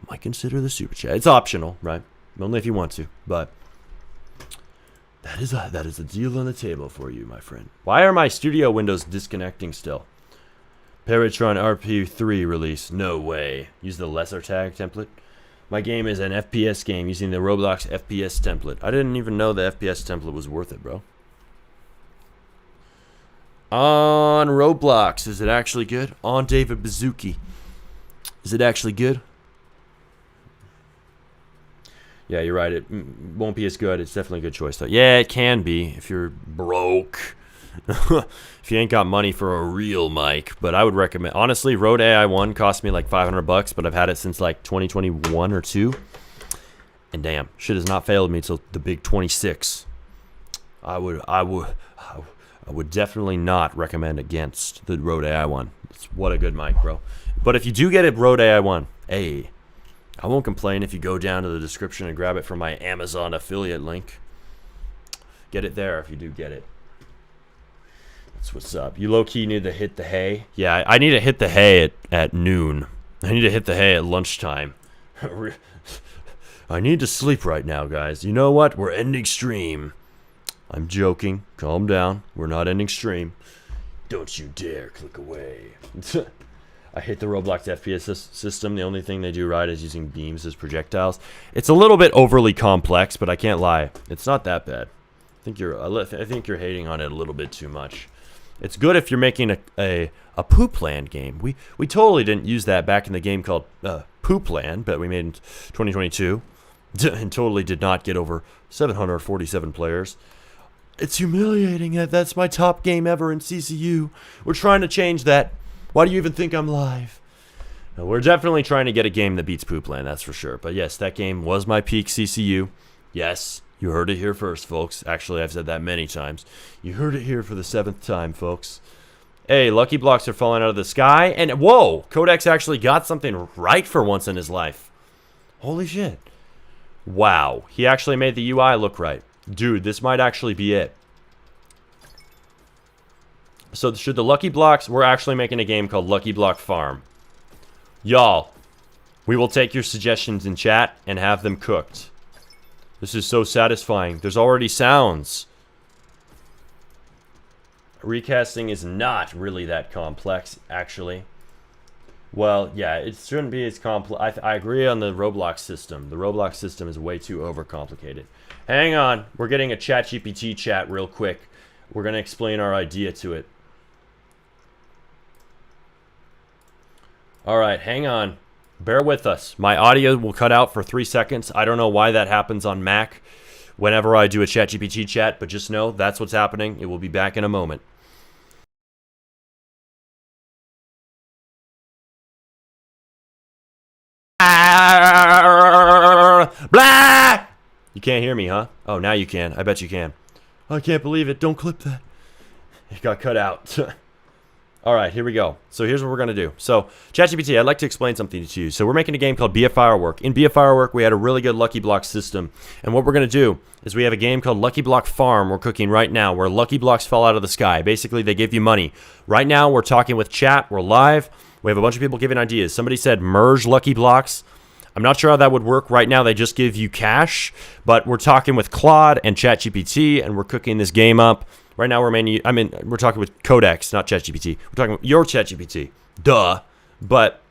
might consider the super chat. It's optional, right? Only if you want to, but that is a deal on the table for you, my friend. Why are my studio windows disconnecting still? Paratron RP3 release. No way. Use the lesser tag template. My game is an FPS game using the Roblox FPS template. I didn't even know the FPS template was worth it, bro. On Roblox. Is it actually good? On David Bazuki. Is it actually good? Yeah, you're right. It won't be as good. It's definitely a good choice, though. Yeah, it can be if you're broke. If you ain't got money for a real mic. But I would recommend... Honestly, Rode AI1 cost me like $500, but I've had it since like 2021 or 2. And damn, shit has not failed me till the big 26. I would definitely not recommend against the Rode AI1. What a good mic, bro. But if you do get a Rode AI1, hey... I won't complain if you go down to the description and grab it from my Amazon affiliate link. Get it there if you do get it. That's what's up. You low-key need to hit the hay? Yeah, I need to hit the hay at noon. I need to hit the hay at lunchtime. I need to sleep right now, guys. You know what? We're ending stream. I'm joking. Calm down. We're not ending stream. Don't you dare click away. I hate the Roblox FPS system. The only thing they do right is using beams as projectiles. It's a little bit overly complex, but I can't lie. It's not that bad. I think you're hating on it a little bit too much. It's good if you're making a Poop Land game. We totally didn't use that back in the game called Poop Land, but we made in 2022, and totally did not get over 747 players. It's humiliating. That's my top game ever in CCU. We're trying to change that. Why do you even think I'm live? No, we're definitely trying to get a game that beats Poop Land, that's for sure. But yes, that game was my peak CCU. Yes, you heard it here first, folks. Actually, I've said that many times. You heard it here for the 7th time, folks. Hey, Lucky Blocks are falling out of the sky. And whoa, Codex actually got something right for once in his life. Holy shit. Wow, he actually made the UI look right. Dude, this might actually be it. So should the Lucky Blocks... We're actually making a game called Lucky Block Farm. Y'all, we will take your suggestions in chat and have them cooked. This is so satisfying. There's already sounds. Recasting is not really that complex, actually. Well, yeah, it shouldn't be as complex. I agree on the Roblox system. The Roblox system is way too overcomplicated. Hang on. We're getting a ChatGPT chat real quick. We're going to explain our idea to it. Alright, hang on. Bear with us. My audio will cut out for 3 seconds. I don't know why that happens on Mac whenever I do a ChatGPT chat, but just know that's what's happening. It will be back in a moment. Blah! You can't hear me, huh? Oh, now you can. I bet you can. I can't believe it. Don't clip that. It got cut out. All right, here we go. So here's what we're going to do. So ChatGPT, I'd like to explain something to you. So we're making a game called Be a Firework. In Be a Firework, we had a really good Lucky Block system. And what we're going to do is we have a game called Lucky Block Farm we're cooking right now where Lucky Blocks fall out of the sky. Basically, they give you money. Right now, we're talking with chat. We're live. We have a bunch of people giving ideas. Somebody said merge Lucky Blocks. I'm not sure how that would work. Right now, they just give you cash. But we're talking with Claude and ChatGPT, and we're cooking this game up. Right now, we're talking with Codex, not ChatGPT. We're talking with your ChatGPT. Duh. But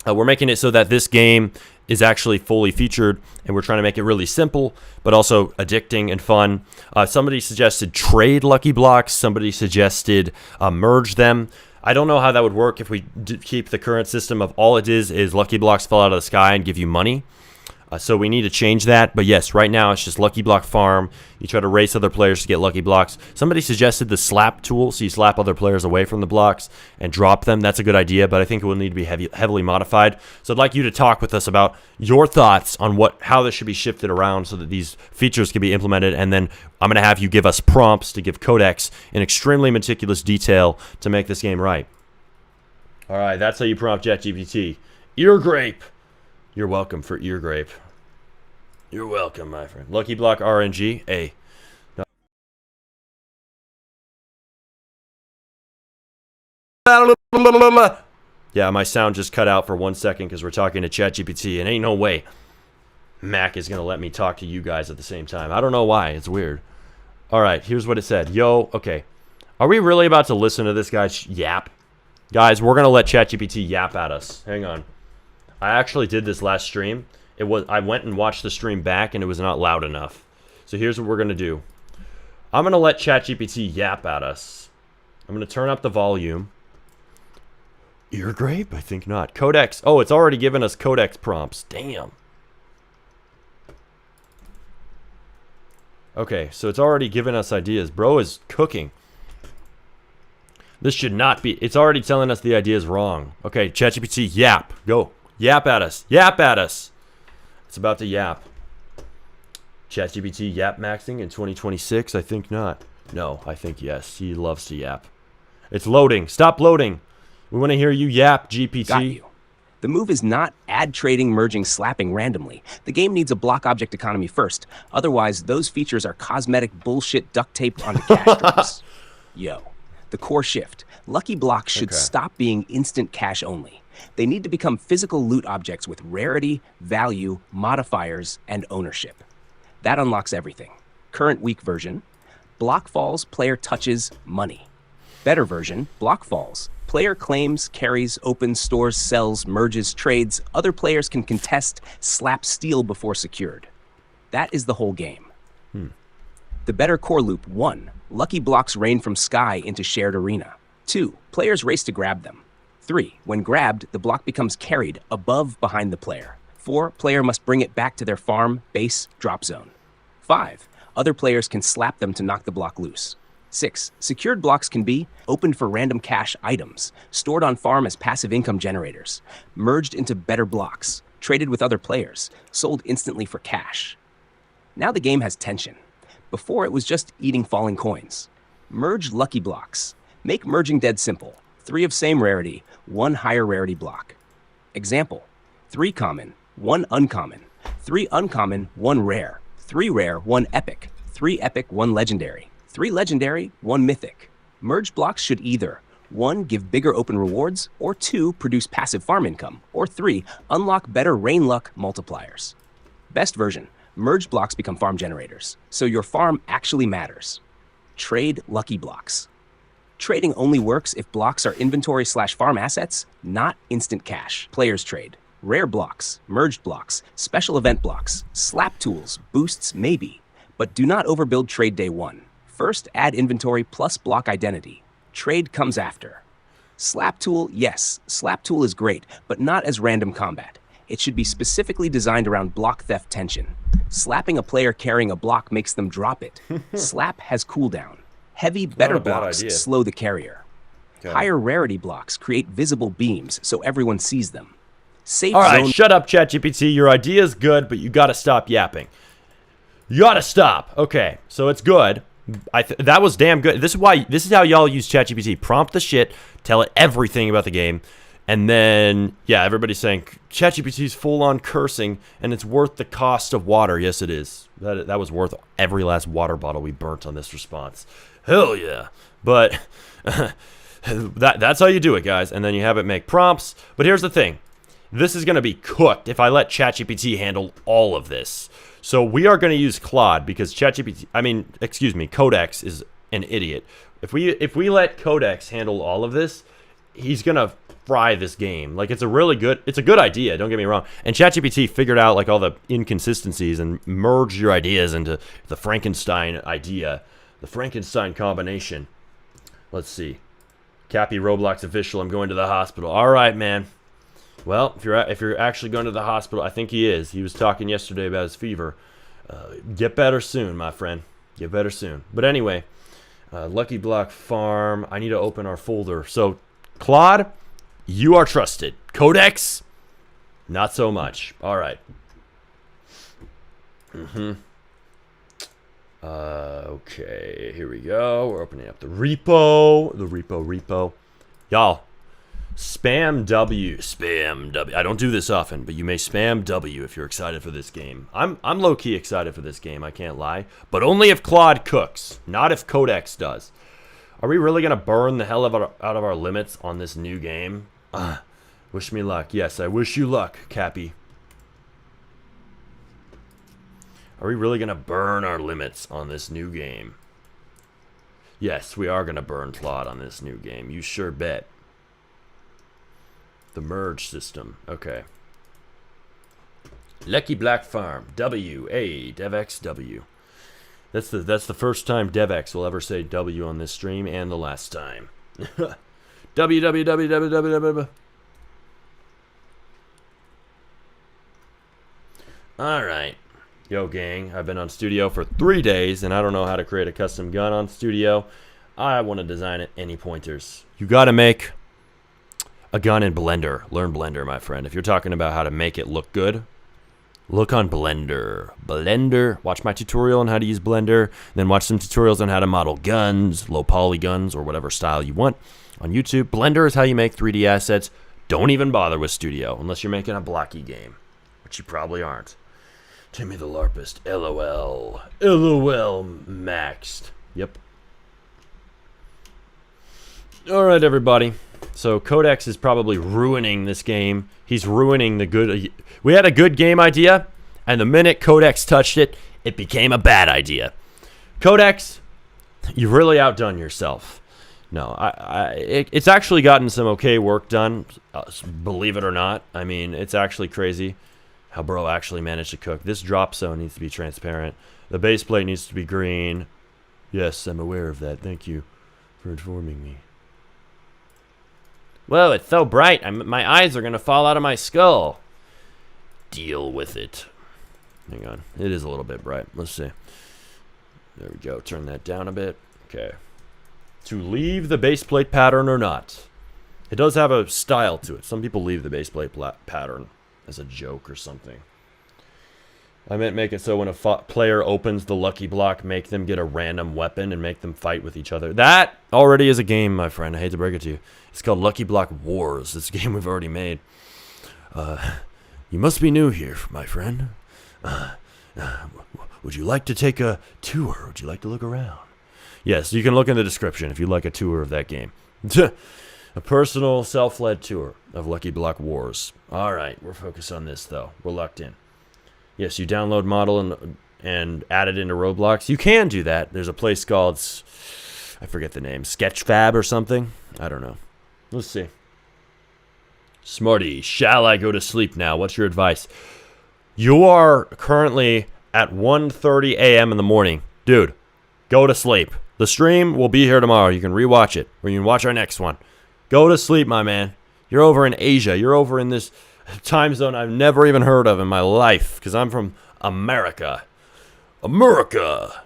we're making it so that this game is actually fully featured, and we're trying to make it really simple, but also addicting and fun. Somebody suggested trade Lucky Blocks. Somebody suggested merge them. I don't know how that would work if we keep the current system of all it is Lucky Blocks fall out of the sky and give you money. So we need to change that. But yes, right now it's just Lucky Block Farm. You try to race other players to get Lucky Blocks. Somebody suggested the slap tool, so you slap other players away from the blocks and drop them. That's a good idea, but I think it will need to be heavily modified. So I'd like you to talk with us about your thoughts on how this should be shifted around so that these features can be implemented. And then I'm going to have you give us prompts to give Codex in extremely meticulous detail to make this game right. All right, that's how you prompt ChatGPT. Ear grape. You're welcome for ear grape. You're welcome, my friend. Lucky Block RNG. A. Yeah, my sound just cut out for 1 second because we're talking to ChatGPT, and ain't no way Mac is going to let me talk to you guys at the same time. I don't know why. It's weird. All right, here's what it said. Yo, okay. Are we really about to listen to this guy yap? Guys, we're going to let ChatGPT yap at us. Hang on. I actually did this last stream. I went and watched the stream back, and it was not loud enough. So here's what we're going to do. I'm going to let ChatGPT yap at us. I'm going to turn up the volume. Ear grape? I think not. Codex. Oh, it's already given us Codex prompts. Damn. Okay, so it's already given us ideas. Bro is cooking. This should not be. It's already telling us the idea is wrong. Okay, ChatGPT, yap. Go. Yap at us. Yap at us. It's about to yap. ChatGPT yap maxing in 2026? I think not. No, I think yes. He loves to yap. It's loading. Stop loading. We want to hear you yap, GPT. Got you. The move is not add trading, merging, slapping randomly. The game needs a block object economy first. Otherwise, those features are cosmetic bullshit duct taped onto cash drops. Yo. The core shift. Lucky Blocks should stop being instant cash only. They need to become physical loot objects with rarity, value, modifiers, and ownership. That unlocks everything. Current weak version, block falls, player touches, money. Better version, block falls. Player claims, carries, opens, stores, sells, merges, trades. Other players can contest, slap, steal before secured. That is the whole game. The better core loop, 1. Lucky Blocks rain from sky into shared arena. 2. Players race to grab them. 3. When grabbed, the block becomes carried above behind the player. 4. Player must bring it back to their farm, base, drop zone. 5. Other players can slap them to knock the block loose. 6. Secured blocks can be opened for random cash items, stored on farm as passive income generators, merged into better blocks, traded with other players, sold instantly for cash. Now the game has tension. Before it was just eating falling coins. Merge Lucky Blocks. Make merging dead simple. 3 of same rarity, 1 higher rarity block. Example, 3 common, 1 uncommon, 3 uncommon, 1 rare, 3 rare, 1 epic, 3 epic, 1 legendary, 3 legendary, 1 mythic. Merged blocks should either 1. Give bigger open rewards, or 2. Produce passive farm income, or 3. Unlock better rain luck multipliers. Best version, merged blocks become farm generators, so your farm actually matters. Trade Lucky Blocks. Trading only works if blocks are inventory/farm assets, not instant cash. Players trade. Rare blocks, merged blocks, special event blocks, slap tools, boosts maybe, but do not overbuild trade day 1. First, add inventory plus block identity. Trade comes after. Slap tool, yes, slap tool is great, but not as random combat. It should be specifically designed around block theft tension. Slapping a player carrying a block makes them drop it. Slap has cooldown. Heavy, better blocks slow the carrier. Okay. Higher rarity blocks create visible beams so everyone sees them. Safe All right, zone. Shut up, ChatGPT. Your idea is good, but you got to stop yapping. You got to stop. Okay, so it's good. That was damn good. This is how y'all use ChatGPT. Prompt the shit, tell it everything about the game, and then yeah, everybody's saying ChatGPT's full on cursing, and it's worth the cost of water. Yes, it is. That was worth every last water bottle we burnt on this response. Hell yeah! But that's how you do it, guys. And then you have it make prompts. But here's the thing: this is gonna be cooked if I let ChatGPT handle all of this. So we are going to use Claude because Codex is an idiot. If we let Codex handle all of this, he's going to fry this game. Like it's a good idea, don't get me wrong. And ChatGPT figured out like all the inconsistencies and merged your ideas into the Frankenstein idea, the Frankenstein combination. Let's see. Cappy Roblox official, I'm going to the hospital. All right, man. Well, if you're actually going to the hospital, I think he is. He was talking yesterday about his fever. Get better soon, my friend. Get better soon. But anyway, Lucky Block Farm. I need to open our folder. So, Claude, you are trusted. Codex, not so much. All right. Okay, here we go. We're opening up the repo. The repo. Y'all. Spam W. I don't do this often, but you may spam W if you're excited for this game. I'm low-key excited for this game, I can't lie. But only if Claude cooks, not if Codex does. Are we really going to burn the hell out of our limits on this new game? Wish me luck. Yes, I wish you luck, Cappy. Are we really going to burn our limits on this new game? Yes, we are going to burn Claude on this new game. You sure bet. The merge system. Okay. Lucky Black Farm. W-A. DevXW. That's the first time DevX will ever say W on this stream, and the last time. www. Alright. Yo, gang. I've been on Studio for 3 days, and I don't know how to create a custom gun on Studio. I want to design it. Any pointers? You gotta make a gun in Blender. Learn Blender, my friend. If you're talking about how to make it look good, look on Blender. Blender. Watch my tutorial on how to use Blender. Then watch some tutorials on how to model guns, low poly guns, or whatever style you want on YouTube. Blender is how you make 3D assets. Don't even bother with Studio unless you're making a blocky game, which you probably aren't. Timmy the LARPist. LOL. LOL maxed. Yep. Alright, everybody. So Codex is probably ruining this game. He's ruining the good. We had a good game idea, and the minute Codex touched it, it became a bad idea. Codex, you've really outdone yourself. No, it's actually gotten some okay work done, believe it or not. I mean, it's actually crazy how bro actually managed to cook. This drop zone needs to be transparent. The base plate needs to be green. Yes, I'm aware of that. Thank you for informing me. Whoa, it's so bright. My eyes are going to fall out of my skull. Deal with it. Hang on. It is a little bit bright. Let's see. There we go. Turn that down a bit. Okay. To leave the base plate pattern or not. It does have a style to it. Some people leave the base plate pattern as a joke or something. I meant make it so when a player opens the lucky block, make them get a random weapon and make them fight with each other. That already is a game, my friend. I hate to break it to you. It's called Lucky Block Wars. It's a game we've already made. You must be new here, my friend. Would you like to take a tour? Would you like to look around? Yes, you can look in the description if you'd like a tour of that game. A personal, self-led tour of Lucky Block Wars. All right, we're focused on this, though. We're locked in. Yes, you download model and add it into Roblox. You can do that. There's a place called, I forget the name, Sketchfab or something. I don't know. Let's see. Smarty, shall I go to sleep now? What's your advice? You are currently at 1:30 a.m. in the morning. Dude, go to sleep. The stream will be here tomorrow. You can rewatch it, or you can watch our next one. Go to sleep, my man. You're over in Asia. You're over in this time zone I've never even heard of in my life, because I'm from America. America.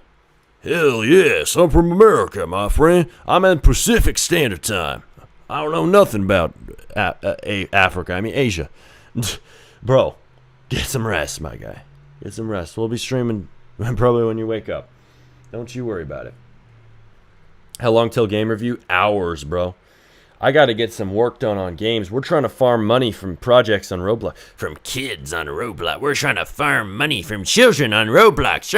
Hell yes, I'm from America, my friend. I'm in Pacific Standard Time. I don't know nothing about Africa. I mean, Asia. Bro, get some rest, my guy. Get some rest. We'll be streaming probably when you wake up. Don't you worry about it. How long till game review? Hours, bro. I got to get some work done on games. We're trying to farm money from projects on Roblox. From kids on Roblox. We're trying to farm money from children on Roblox.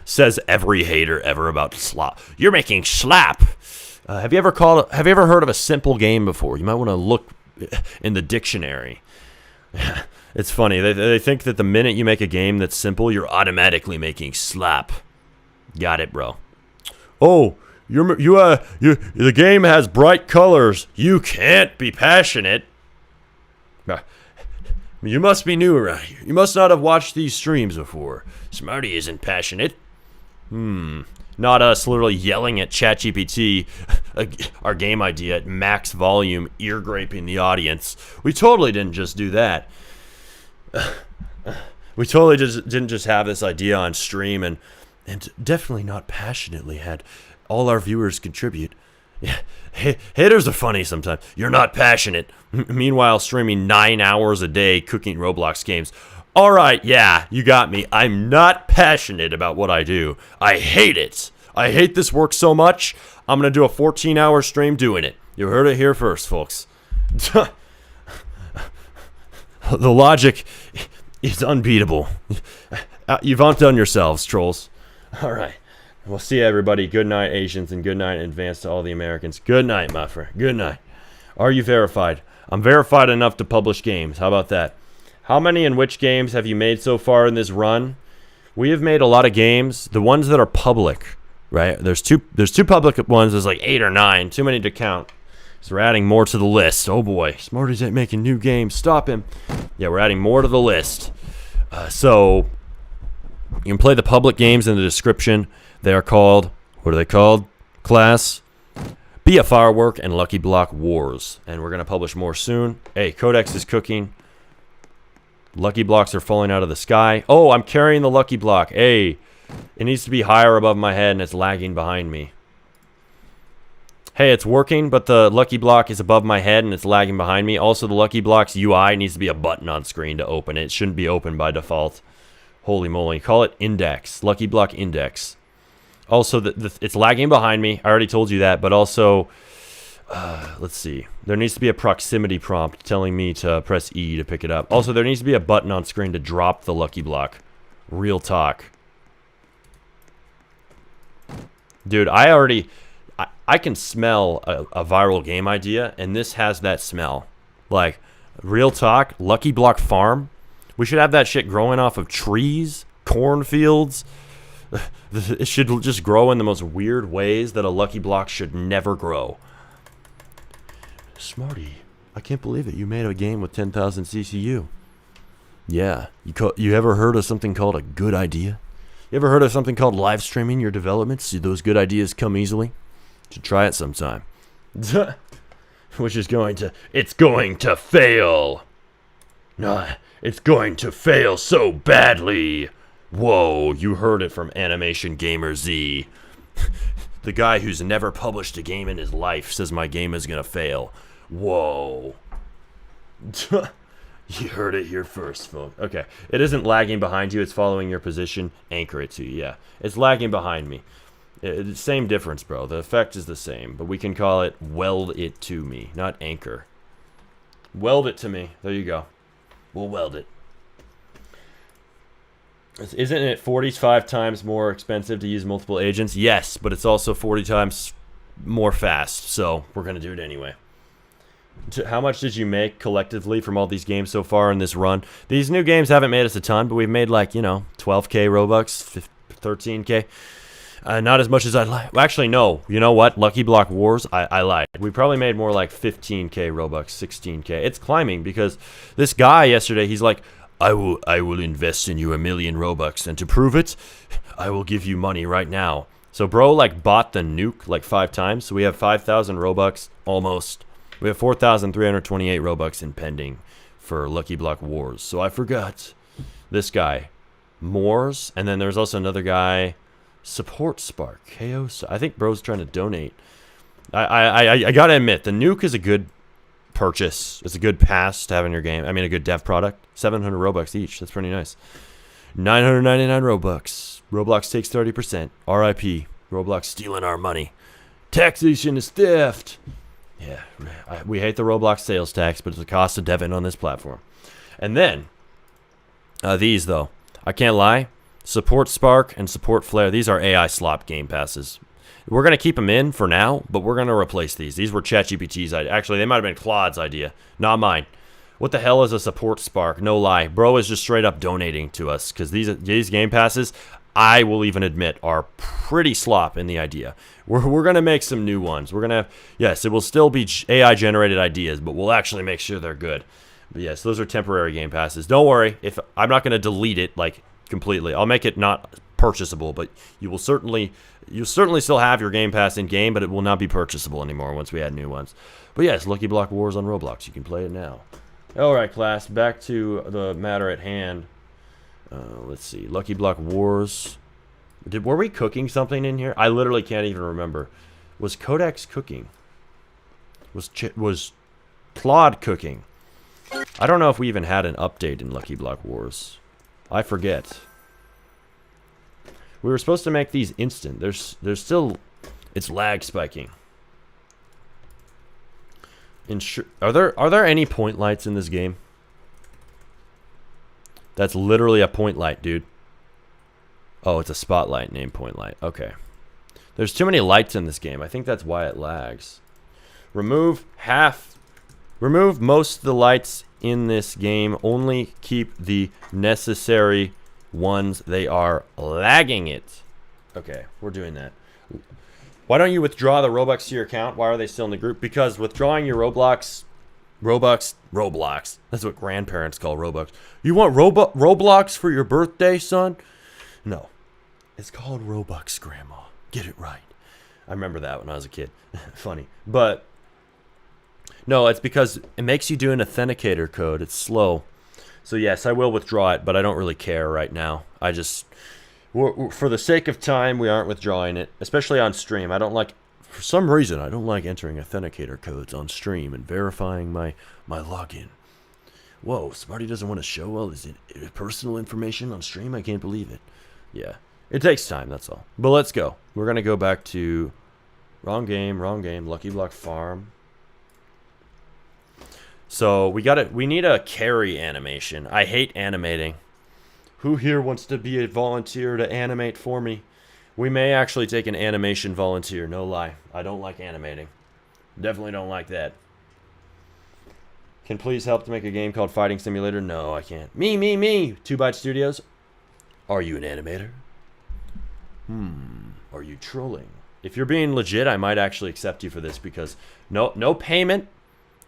Says every hater ever about slap. You're making slap. Have you ever heard of a simple game before? You might want to look in the dictionary. It's funny. They think that the minute you make a game that's simple, you're automatically making slap. Got it, bro. Oh, the game has bright colors. You can't be passionate. You must be new around here. You must not have watched these streams before. Smarty isn't passionate. Not us literally yelling at ChatGPT our game idea at max volume, ear-graping the audience. We totally didn't just do that. We totally didn't just have this idea on stream and definitely not passionately had all our viewers contribute. Yeah, haters are funny sometimes. You're not passionate. Meanwhile, streaming 9 hours a day cooking Roblox games. All right, yeah, you got me. I'm not passionate about what I do. I hate it. I hate this work so much, I'm going to do a 14-hour stream doing it. You heard it here first, folks. The logic is unbeatable. You've outdone yourselves, trolls. All right. We'll see everybody. Good night, Asians, and good night in advance to all the Americans. Good night, my friend. Good night. Are you verified? I'm verified enough to publish games. How about that? How many and which games have you made so far in this run? We have made a lot of games. The ones that are public, right? There's two public ones. There's like 8 or 9. Too many to count. So we're adding more to the list. Oh boy, Smarty's ain't making new games. Stop him. Yeah, we're adding more to the list. So you can play the public games in the description. They are called, what are they called? Class, Be a Firework, and Lucky Block Wars. And we're going to publish more soon. Hey, Codex is cooking. Lucky blocks are falling out of the sky. Oh, I'm carrying the lucky block. Hey, it needs to be higher above my head and it's lagging behind me. Hey, it's working, but the lucky block is above my head and it's lagging behind me. Also, the lucky block's UI needs to be a button on screen to open it. It shouldn't be open by default. Holy moly. Call it index. Lucky block index. Also, it's lagging behind me. I already told you that, but also, let's see. There needs to be a proximity prompt telling me to press E to pick it up. Also, there needs to be a button on screen to drop the lucky block. Real talk. Dude, I can smell a viral game idea, and this has that smell. Like, real talk, Lucky Block Farm. We should have that shit growing off of trees, cornfields. It should just grow in the most weird ways that a Lucky Block should never grow. Smarty, I can't believe it. You made a game with 10,000 CCU. Yeah. You ever heard of something called a good idea? You ever heard of something called live streaming your developments? See, those good ideas come easily. You should try it sometime. Which is it's going to fail. It's going to fail so badly. Whoa, you heard it from Animation Gamer Z. The guy who's never published a game in his life says my game is going to fail. Whoa. You heard it here first, folks. Okay, it isn't lagging behind you. It's following your position. Anchor it to you, yeah. It's lagging behind me. Same difference, bro. The effect is the same, but we can call it weld it to me, not anchor. Weld it to me. There you go. We'll weld it. Isn't it 45 times more expensive to use multiple agents? Yes, but it's also 40 times more fast, so we're going to do it anyway. How much did you make collectively from all these games so far in this run? These new games haven't made us a ton, but we've made like, 12K Robux, 13K. Not as much as I'd like. Actually, no. You know what? Lucky Block Wars, I lied. We probably made more like 15K Robux, 16K. It's climbing because this guy yesterday, he's like, I will invest in you 1 million Robux, and to prove it, I will give you money right now. So bro like bought the nuke like 5 times. So we have 5,000 Robux almost. We have 4,328 Robux in pending for Lucky Block Wars. So I forgot this guy, Moors, and then there's also another guy, Support Spark, KO. I think bro's trying to donate. I gotta admit, the nuke is a good purchase. It's a good pass to have in your game. I mean, a good dev product. 700 Robux each. That's pretty nice. 999 Robux. Roblox takes 30%. RIP. Roblox stealing our money. Taxation is theft. Yeah, we hate the Roblox sales tax, but it's the cost of deving on this platform. And then, these though, I can't lie. Support Spark and Support Flare. These are AI slop game passes. We're going to keep them in for now, but we're going to replace these. These were ChatGPT's idea. Actually, they might have been Claude's idea, not mine. What the hell is a Support Spark? No lie. Bro is just straight up donating to us because these game passes, I will even admit, are pretty slop in the idea. We're going to make some new ones. We're going to have, yes, it will still be AI-generated ideas, but we'll actually make sure they're good. But yes, those are temporary game passes. Don't worry. If I'm not going to delete it like completely. I'll make it not purchasable, but you'll certainly still have your game pass in game, but it will not be purchasable anymore once we add new ones. But yes, Lucky Block Wars on Roblox. You can play it now. All right, class. Back to the matter at hand. Let's see. Lucky Block Wars. Were we cooking something in here? I literally can't even remember. Was Codex cooking? Was Claude cooking? I don't know if we even had an update in Lucky Block Wars. I forget. We were supposed to make these instant. There's still, it's lag spiking. Are there any point lights in this game? That's literally a point light, dude. Oh, it's a spotlight named point light. Okay. There's too many lights in this game. I think that's why it lags. Remove most of the lights in this game. Only keep the necessary ones. They are lagging it. Okay, we're doing that. Why don't you withdraw the Robux to your account? Why are they still in the group? Because withdrawing your Roblox, that's what grandparents call Robux. You want Roblox for your birthday, son? No. It's called Robux, Grandma. Get it right. I remember that when I was a kid. Funny. But, no, it's because it makes you do an authenticator code. It's slow. So, yes, I will withdraw it, but I don't really care right now. I just, for the sake of time, we aren't withdrawing it, especially on stream. I don't like, for some reason, I don't like entering authenticator codes on stream and verifying my login. Whoa, Smarty doesn't want to show all his personal information on stream? I can't believe it. Yeah, it takes time, that's all. But let's go. We're going to go back to, wrong game, Lucky Block Farm. So we need a carry animation. I hate animating. Who here wants to be a volunteer to animate for me? We may actually take an animation volunteer, no lie. I don't like animating. Definitely don't like that. Can please help to make a game called Fighting Simulator? No, I can't. Me. 2Byte Studios. Are you an animator? Are you trolling? If you're being legit, I might actually accept you for this because no payment.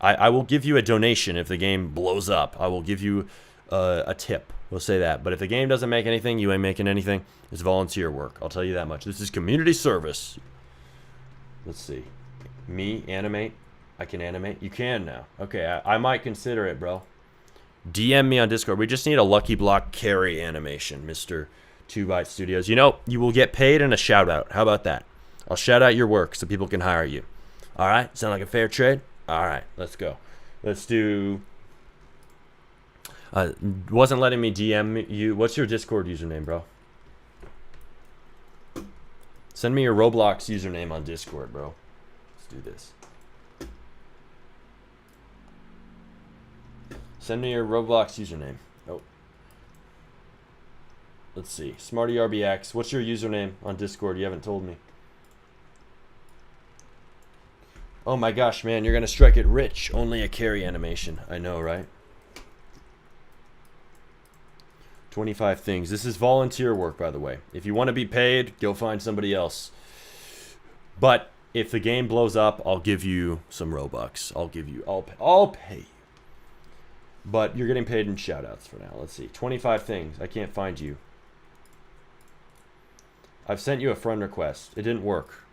I will give you a donation if the game blows up. I will give you a tip. We'll say that. But if the game doesn't make anything, you ain't making anything. It's volunteer work. I'll tell you that much. This is community service. Let's see. Me, animate. I can animate. You can now. Okay, I might consider it, bro. DM me on Discord. We just need a Lucky Block carry animation, Mr. 2Byte Studios. You know, you will get paid and a shout out. How about that? I'll shout out your work so people can hire you. All right? Sound like a fair trade? All right, let's go. Let's do... wasn't letting me DM you. What's your Discord username, bro? Send me your Roblox username on Discord, bro. Let's do this. Send me your Roblox username. Oh. Let's see. SmartyRBX. What's your username on Discord? You haven't told me. Oh my gosh, man. You're going to strike it rich. Only a carry animation. I know, right? 25 things. This is volunteer work, by the way. If you want to be paid, go find somebody else. But if the game blows up, I'll give you some Robux. I'll pay you. But you're getting paid in shoutouts for now. Let's see. 25 things. I can't find you. I've sent you a friend request. It didn't work.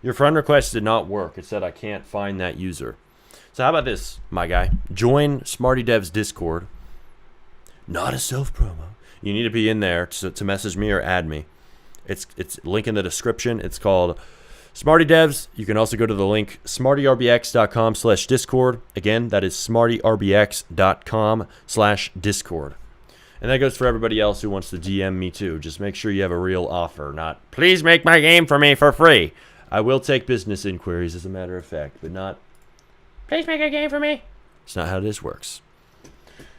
Your friend request did not work. It said I can't find that user. So how about this, my guy? Join Smarty Dev's Discord. Not a self-promo. You need to be in there to message me or add me. It's link in the description. It's called Smarty Devs. You can also go to the link smartyrbx.com/discord. Again, that is smartyrbx.com/discord. And that goes for everybody else who wants to DM me too. Just make sure you have a real offer, not please make my game for me for free. I will take business inquiries as a matter of fact, but not please make a game for me. It's not how this works.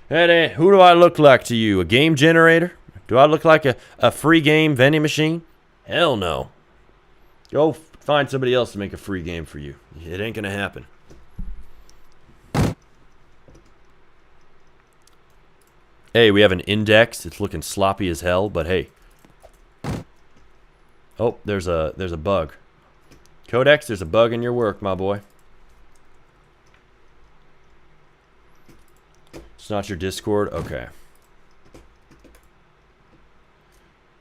Hey, who do I look like to you? A game generator? Do I look like a free game vending machine? Hell no. Go find somebody else to make a free game for you. It ain't gonna happen. Hey, we have an index. It's looking sloppy as hell, but hey. Oh, there's a bug. Codex, there's a bug in your work, my boy. It's not your Discord? Okay.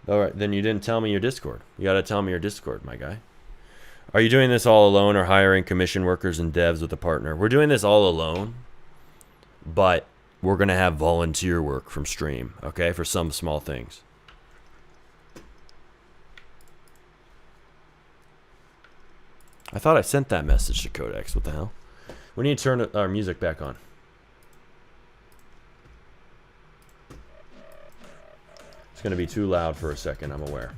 Alright, then you didn't tell me your Discord. You gotta tell me your Discord, my guy. Are you doing this all alone or hiring commission workers and devs with a partner? We're doing this all alone, but we're gonna have volunteer work from stream, okay, for some small things. I thought I sent that message to Codex. What the hell? We need to turn our music back on. It's going to be too loud for a second, I'm aware.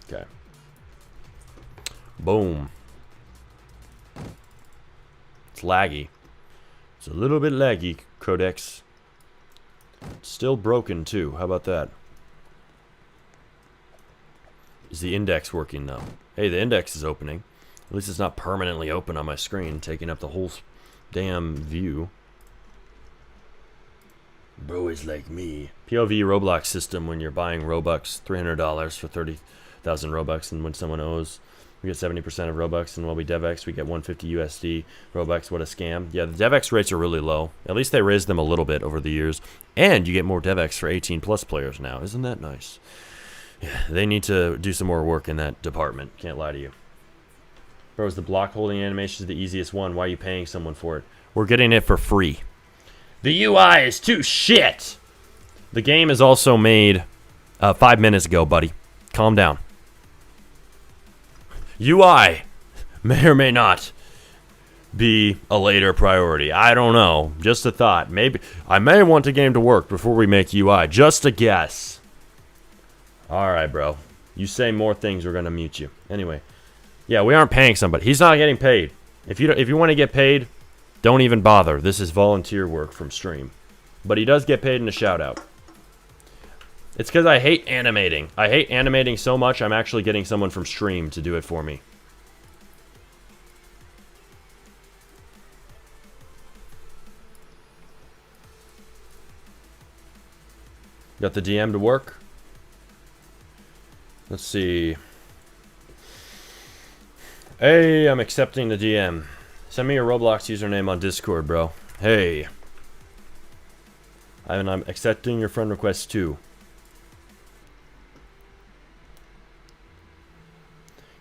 Okay. Boom. It's laggy. It's a little bit laggy, Codex. It's still broken, too. How about that? Is the index working, though? Hey, the index is opening. At least it's not permanently open on my screen, taking up the whole damn view. Bro is like me. POV Roblox system when you're buying Robux, $300 for 30,000 Robux, and when someone owes, we get 70% of Robux, and while we DevX, we get 150 USD. Robux, what a scam. Yeah, the DevX rates are really low. At least they raised them a little bit over the years, and you get more DevX for 18 plus players now. Isn't that nice? Yeah, they need to do some more work in that department. Can't lie to you. Bro, is the block holding animation the easiest one? Why are you paying someone for it? We're getting it for free. The UI is too shit. The game is also made 5 minutes ago, buddy. Calm down. UI may or may not be a later priority. I don't know. Just a thought. Maybe I may want the game to work before we make UI. Just a guess. All right, bro. You say more things, we're gonna mute you. Anyway, yeah, we aren't paying somebody. He's not getting paid. If you want to get paid, don't even bother. This is volunteer work from stream. But he does get paid in a shout out. It's because I hate animating. I hate animating so much, I'm actually getting someone from stream to do it for me. Got the DM to work? Let's see. Hey, I'm accepting the DM. Send me your Roblox username on Discord, bro. Hey. And I'm accepting your friend request too.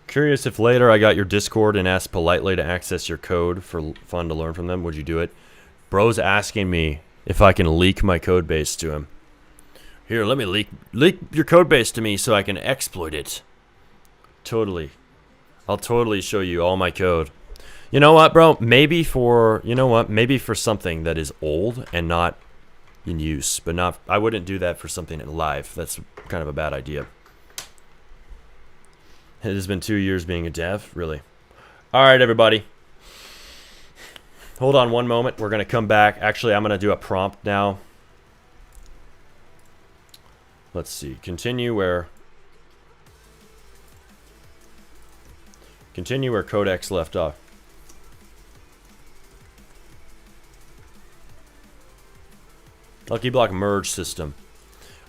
Curious if later I got your Discord and asked politely to access your code for fun to learn from them, would you do it? Bro's asking me if I can leak my code base to him. Here, let me leak your code base to me so I can exploit it. Totally. I'll totally show you all my code. You know what, bro? Maybe for, you know what? Maybe for something that is old and not in use, but not, I wouldn't do that for something live. That's kind of a bad idea. It has been 2 years being a dev, really. All right, everybody. Hold on one moment. We're going to come back. Actually, I'm going to do a prompt now. Let's see. Continue where Codex left off. Lucky Block merge system.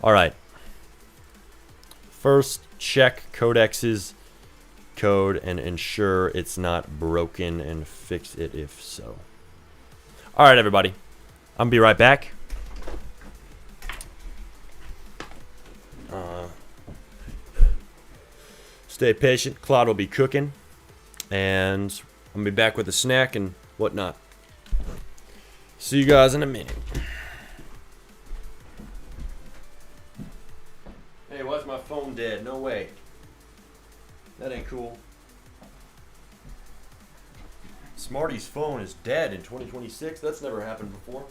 All right. First, check Codex's code and ensure it's not broken and fix it if so. All right, everybody. I'm gonna be right back. Stay patient. Claude will be cooking. And I'm going to be back with a snack and whatnot. See you guys in a minute. Hey, why's my phone dead? No way. That ain't cool. Smarty's phone is dead in 2026. That's never happened before.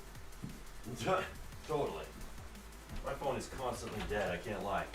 Totally. My phone is constantly dead. I can't lie.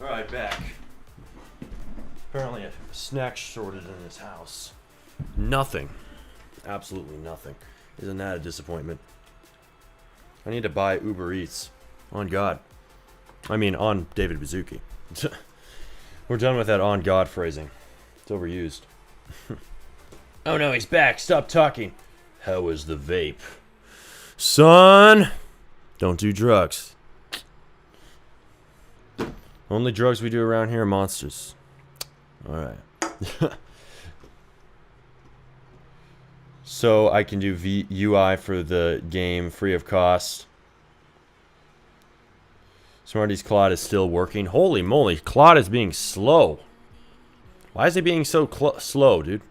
Alright, back. Apparently a snack shortage in this house. Nothing. Absolutely nothing. Isn't that a disappointment? I need to buy Uber Eats. On God. I mean, on David Bazuki. We're done with that on God phrasing. It's overused. Oh no, he's back. Stop talking. How was the vape? Son! Don't do drugs. Only drugs we do around here are monsters. Alright. So I can do UI for the game free of cost. Smarty's Claude is still working. Holy moly, Claude is being slow. Why is he being so slow, dude?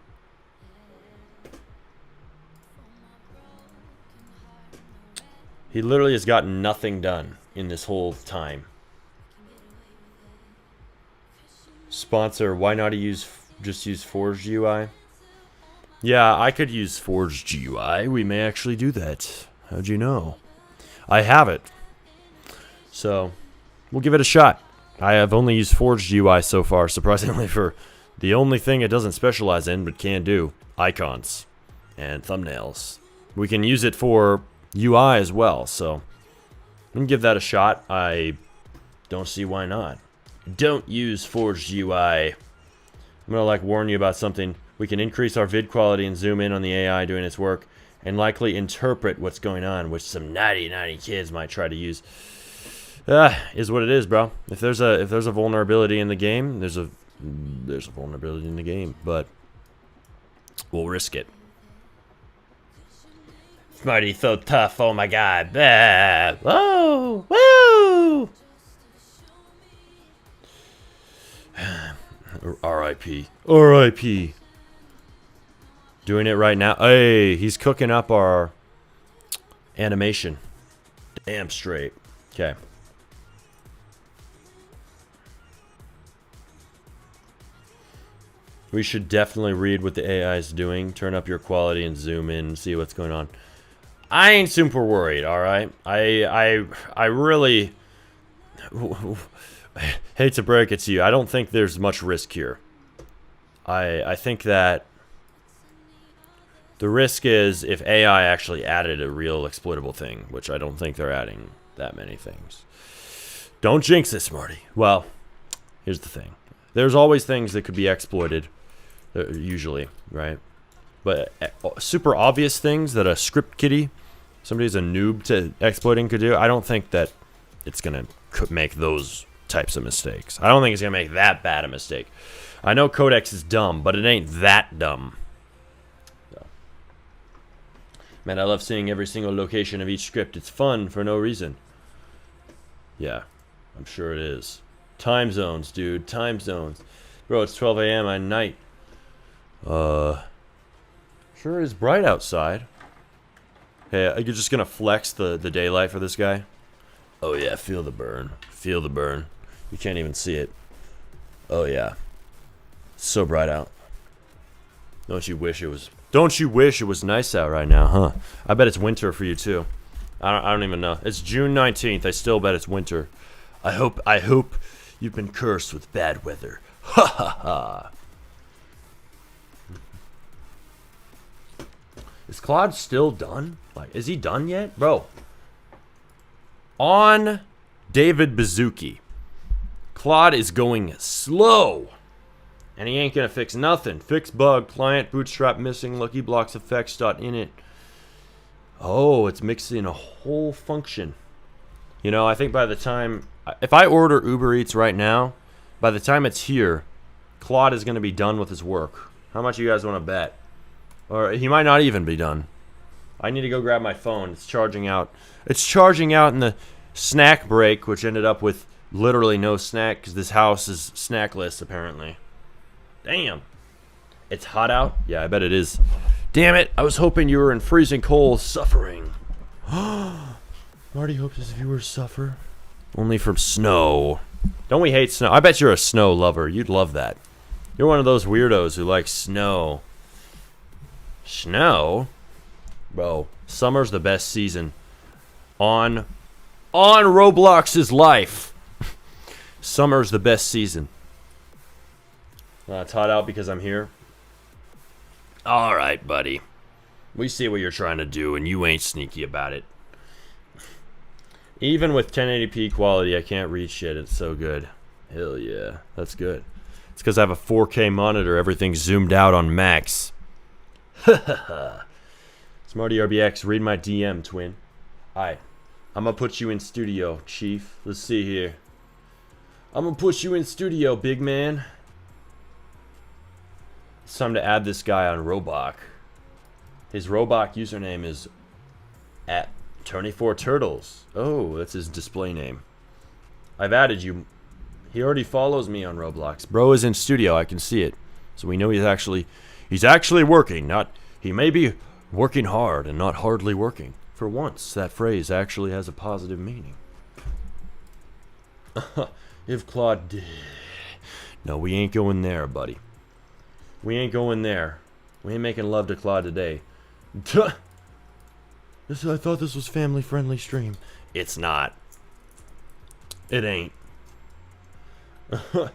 He literally has gotten nothing done in this whole time. Sponsor, why not just use Forged UI? Yeah, I could use Forged UI. We may actually do that. How'd you know? I have it. So, we'll give it a shot. I have only used Forged UI so far, surprisingly, for the only thing it doesn't specialize in, but can do. Icons. And thumbnails. We can use it for UI as well, so we can give that a shot. I don't see why not. Don't use Forged UI. I'm gonna warn you about something. We can increase our vid quality and zoom in on the AI doing its work and likely interpret what's going on, which some naughty kids might try to use. Is what it is, bro. If there's a vulnerability in the game, there's a vulnerability in the game, but we'll risk it. Smarty's so tough, oh my god. Whoa! Woo! R.I.P. R.I.P. Doing it right now. Hey, he's cooking up our animation. Damn straight. Okay. We should definitely read what the AI is doing. Turn up your quality and zoom in and see what's going on. I ain't super worried, alright? I really hate to break it to you. I don't think there's much risk here. I think that the risk is if AI actually added a real exploitable thing, which I don't think they're adding that many things. Don't jinx it, Smarty. Well, here's the thing. There's always things that could be exploited, usually, right? But super obvious things that a script kiddie, somebody who's a noob to exploiting could do, I don't think that it's going to make those types of mistakes. I don't think it's going to make that bad a mistake. I know Codex is dumb, but it ain't that dumb. So. Man, I love seeing every single location of each script. It's fun for no reason. Yeah, I'm sure it is. Time zones, dude. Time zones. Bro, it's 12 a.m. at night. Sure is bright outside. Hey, are you just gonna flex the daylight for this guy? Oh yeah, feel the burn. Feel the burn. You can't even see it. Oh yeah. It's so bright out. Don't you wish it was nice out right now, huh? I bet it's winter for you too. I don't even know. It's June 19th. I still bet it's winter. I hope you've been cursed with bad weather. Ha ha ha. Is Claude still done? Is he done yet? Bro. On David Bazuki. Claude is going slow. And he ain't gonna fix nothing. Fix bug, client, bootstrap missing, lucky blocks effects.init. Oh, it's mixing a whole function. You know, I think by the time... If I order Uber Eats right now, by the time it's here, Claude is going to be done with his work. How much you guys want to bet? Or he might not even be done. I need to go grab my phone. It's charging out. It's charging out in the snack break, which ended up with literally no snack because this house is snackless, apparently. Damn. It's hot out? Yeah, I bet it is. Damn it. I was hoping you were in freezing cold suffering. Marty hopes his viewers suffer. Only from snow. Don't we hate snow? I bet you're a snow lover. You'd love that. You're one of those weirdos who likes snow. Snow? Bro, summer's the best season. On Roblox's life. Summer's the best season. It's hot out because I'm here. Alright, buddy. We see what you're trying to do, and you ain't sneaky about it. Even with 1080p quality, I can't read shit. It's so good. Hell yeah. That's good. It's because I have a 4K monitor. Everything's zoomed out on max. Smarty RBX, read my DM, twin. Alright. I'm gonna put you in studio, chief. Let's see here. I'm gonna put you in studio, big man. It's time to add this guy on Roblox. His Roblox username is at 24turtles. Oh, that's his display name. I've added you. He already follows me on Roblox. Bro is in studio. I can see it. So we know he's actually working. He may be working hard and not hardly working. For once, that phrase actually has a positive meaning. If Claude did. No, we ain't going there, buddy. We ain't going there. We ain't making love to Claude today. I thought this was family-friendly stream. It's not. It ain't. Don't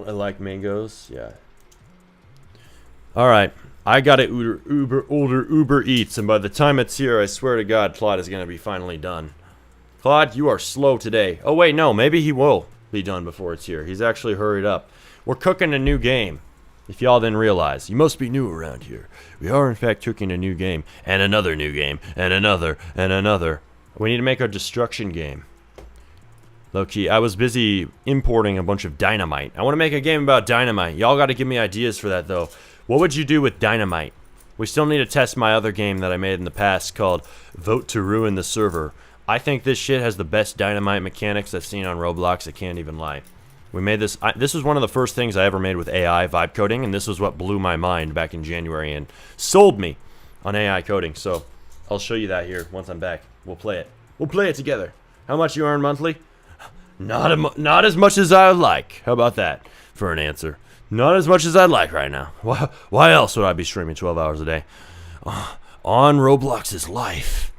I like mangoes? Yeah. Alright. I gotta order Uber Eats, and by the time it's here, I swear to God, Claude is gonna be finally done. Claude, you are slow today. Oh wait, no, maybe he will be done before it's here. He's actually hurried up. We're cooking a new game. If y'all didn't realize, you must be new around here. We are in fact cooking a new game, and another new game, and another, and another. We need to make our destruction game. Low-key, I was busy importing a bunch of dynamite. I want to make a game about dynamite. Y'all got to give me ideas for that, though. What would you do with dynamite? We still need to test my other game that I made in the past called Vote to Ruin the Server. I think this shit has the best dynamite mechanics I've seen on Roblox. I can't even lie. We made this. This was one of the first things I ever made with AI vibe coding, and this was what blew my mind back in January and sold me on AI coding. So I'll show you that here once I'm back. We'll play it. We'll play it together. How much you earn monthly? Not as much as I would like. How about that for an answer? Not as much as I'd like right now. Why else would I be streaming 12 hours a day? On Roblox's life.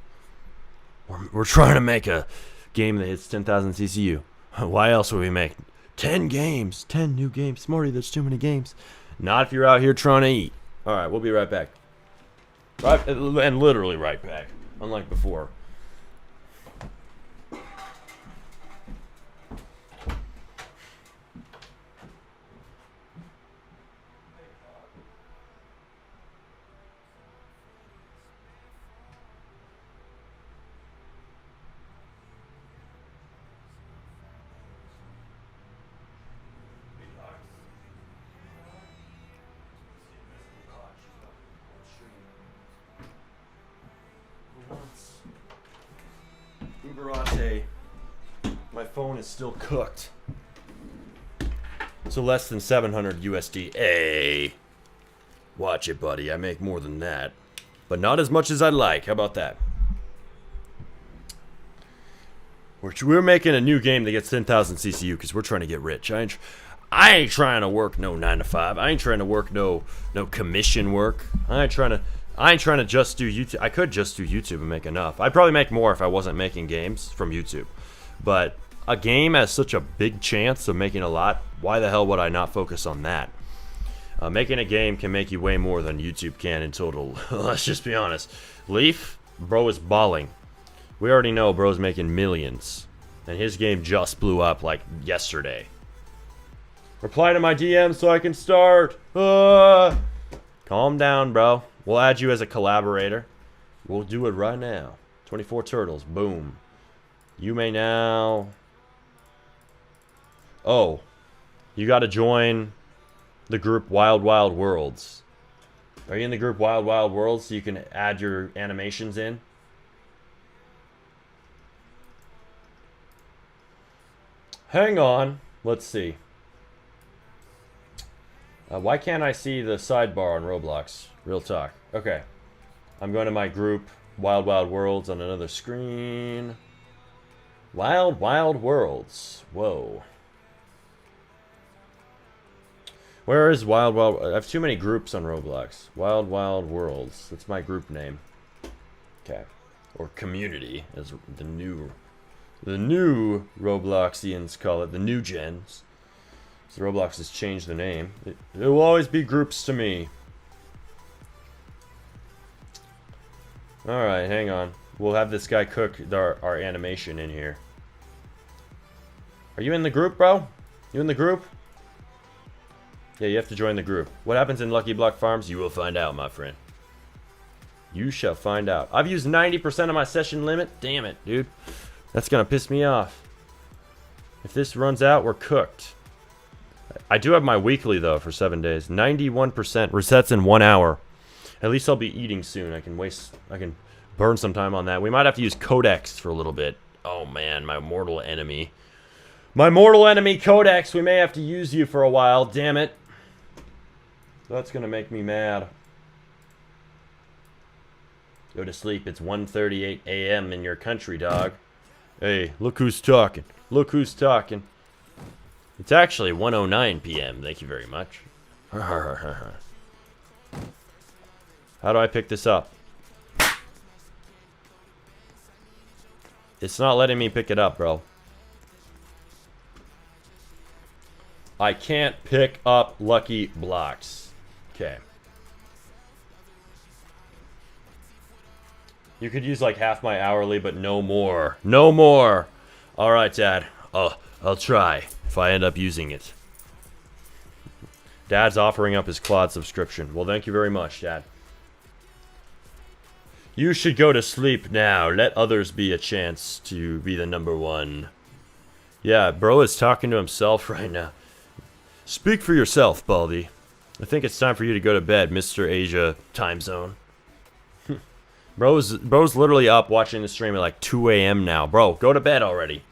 We're trying to make a game that hits 10,000 CCU. Why else would we make 10 games? 10 new games. Smarty, there's too many games. Not if you're out here trying to eat. Alright, we'll be right back. And literally right back. Unlike before. Uberate. My phone is still cooked. So less than 700 USD. Hey. Watch it, buddy. I make more than that. But not as much as I'd like. How about that? We're making a new game that gets 10,000 CCU because we're trying to get rich. I ain't trying to work no 9 to 5. I ain't trying to work no commission work. I ain't trying to just do YouTube. I could just do YouTube and make enough. I'd probably make more if I wasn't making games from YouTube. But a game has such a big chance of making a lot. Why the hell would I not focus on that? Making a game can make you way more than YouTube can in total. Let's just be honest. Leaf, bro is balling. We already know bro's making millions. And his game just blew up like yesterday. Reply to my DM so I can start. Calm down, bro. We'll add you as a collaborator. We'll do it right now. 24turtles. Boom. You may now... Oh. You gotta join the group Wild Wild Worlds. Are you in the group Wild Wild Worlds so you can add your animations in? Hang on. Let's see. Why can't I see the sidebar on Roblox? Real talk. Okay. I'm going to my group, Wild Wild Worlds, on another screen. Wild Wild Worlds. Whoa. Where is Wild Wild... I have too many groups on Roblox. Wild Wild Worlds. That's my group name. Okay. Or community is the new The new Robloxians call it. The new gens. So Roblox has changed the name. It will always be groups to me. Alright, hang on. We'll have this guy cook our animation in here. Are you in the group, bro? You in the group? Yeah, you have to join the group. What happens in Lucky Block Farms? You will find out, my friend. You shall find out. I've used 90% of my session limit. Damn it, dude. That's gonna piss me off. If this runs out, we're cooked. I do have my weekly, though, for 7 days. 91% resets in 1 hour. At least I'll be eating soon. I can burn some time on that. We might have to use Codex for a little bit. Oh, man, my mortal enemy. My mortal enemy, Codex. We may have to use you for a while. Damn it. That's gonna make me mad. Go to sleep. It's 1:38 a.m. in your country, dog. Hey, look who's talking. Look who's talking. It's actually 1:09 p.m. Thank you very much. How do I pick this up? It's not letting me pick it up, bro. I can't pick up Lucky Blocks. Okay. You could use like half my hourly, but no more. No more. All right, Dad. I'll try if I end up using it. Dad's offering up his Claude subscription. Well, thank you very much, Dad. You should go to sleep now. Let others be a chance to be the number one. Yeah, bro is talking to himself right now. Speak for yourself, Baldy. I think it's time for you to go to bed, Mr. Asia time zone. Bro's literally up watching the stream at like 2 a.m. now. Bro, go to bed already.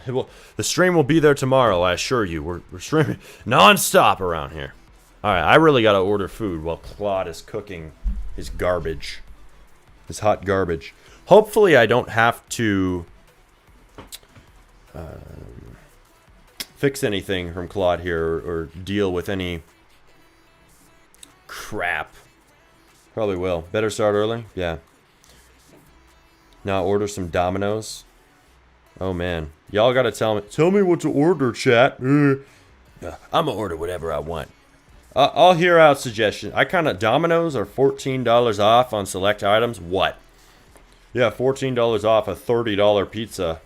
The stream will be there tomorrow, I assure you. We're streaming non-stop around here. Alright, I really gotta order food while Claude is cooking his garbage. His hot garbage. Hopefully I don't have to fix anything from Claude here or deal with any crap. Probably will. Better start early? Yeah. Now order some Domino's. Oh man. Y'all gotta tell me what to order, chat. I'm gonna order whatever I want. I'll hear out suggestions. Domino's are $14 off on select items. What? Yeah, $14 off a $30 pizza.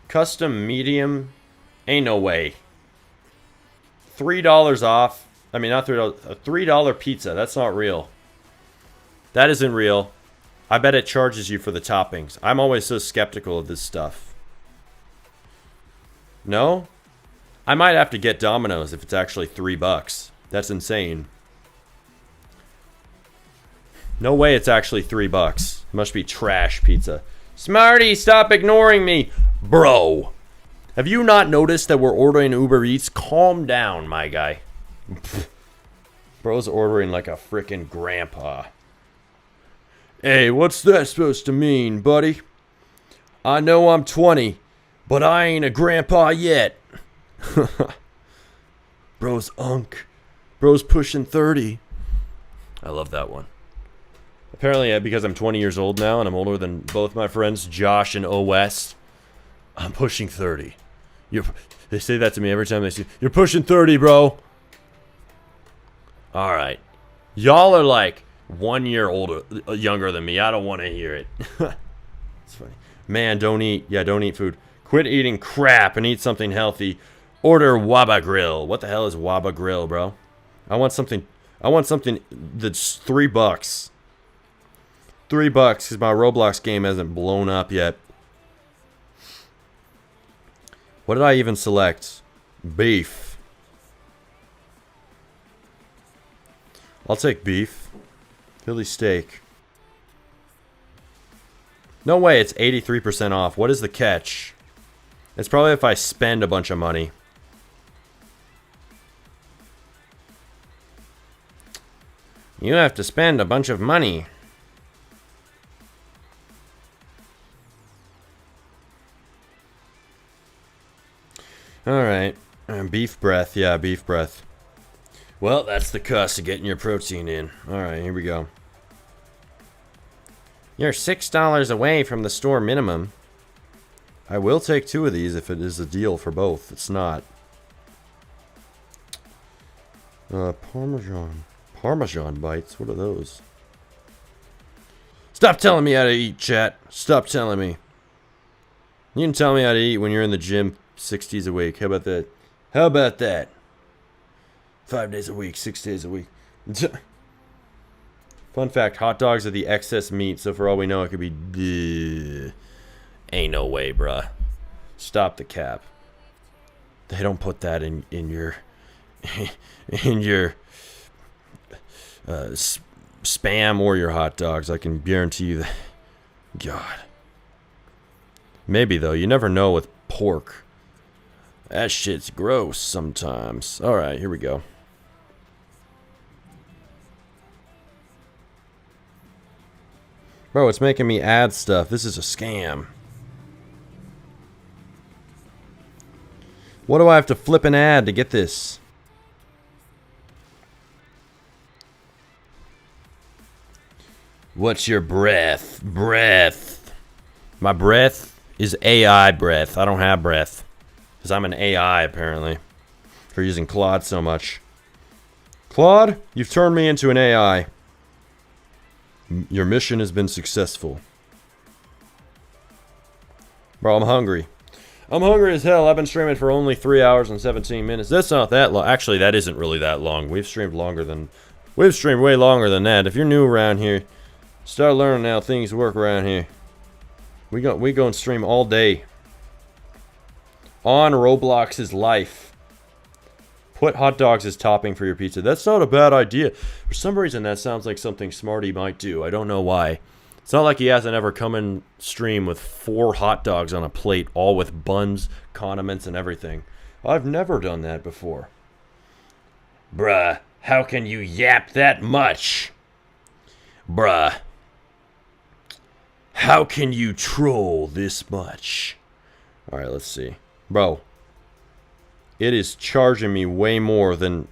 Custom medium. Ain't no way. $3 off. I mean, not $3. A $3 pizza. That's not real. That isn't real. I bet it charges you for the toppings. I'm always so skeptical of this stuff. No? I might have to get Domino's if it's actually $3. That's insane. No way it's actually $3. It must be trash pizza. Smarty, stop ignoring me. Bro. Have you not noticed that we're ordering Uber Eats? Calm down, my guy. Bro's ordering like a frickin' grandpa. Hey, what's that supposed to mean, buddy? I know I'm 20, but I ain't a grandpa yet. Bro's unk. Bro's pushing 30. I love that one. Apparently, because I'm 20 years old now and I'm older than both my friends, Josh and O West, I'm pushing 30. They say that to me every time they see, you're pushing 30, bro. All right. Y'all are like 1 year younger than me. I don't want to hear it. It's funny. Man, don't eat. Yeah, don't eat food. Quit eating crap and eat something healthy. Order Waba Grill. What the hell is Waba Grill, bro? I want something that's $3. $3 because my Roblox game hasn't blown up yet. What did I even select? Beef. I'll take beef. Philly steak. No way, it's 83% off. What is the catch? It's probably if I spend a bunch of money. You have to spend a bunch of money. Alright. Beef breath. Yeah, beef breath. Well, that's the cost of getting your protein in. Alright, here we go. You're $6 away from the store minimum. I will take 2 of these if it is a deal for both. It's not. Parmesan. Parmesan bites. What are those? Stop telling me how to eat, chat. Stop telling me. You can tell me how to eat when you're in the gym 6 days a week. How about that? How about that? 5 days a week, 6 days a week. Fun fact, hot dogs are the excess meat, so for all we know, it could be... Bleh. Ain't no way, bruh. Stop the cap. They don't put that in your... in your... Spam or your hot dogs. I can guarantee you that. God. Maybe, though. You never know with pork. That shit's gross sometimes. Alright, here we go. Bro, it's making me add stuff. This is a scam. What do I have to flip and add to get this? What's your breath? Breath. My breath is AI breath. I don't have breath. Because I'm an AI, apparently. For using Claude so much. Claude, you've turned me into an AI. Your mission has been successful. Bro, I'm hungry. I'm hungry as hell. I've been streaming for only 3 hours and 17 minutes. That's not that long. Actually, that isn't really that long. We've streamed way longer than that. If you're new around here, start learning how things work around here. We go and stream all day. On Roblox's life. Put hot dogs as topping for your pizza. That's not a bad idea. For some reason, that sounds like something Smarty might do. I don't know why. It's not like he hasn't ever come and stream with 4 hot dogs on a plate, all with buns, condiments, and everything. I've never done that before. Bruh, how can you yap that much? Bruh. How can you troll this much? Alright, let's see. Bro. It is charging me way more than...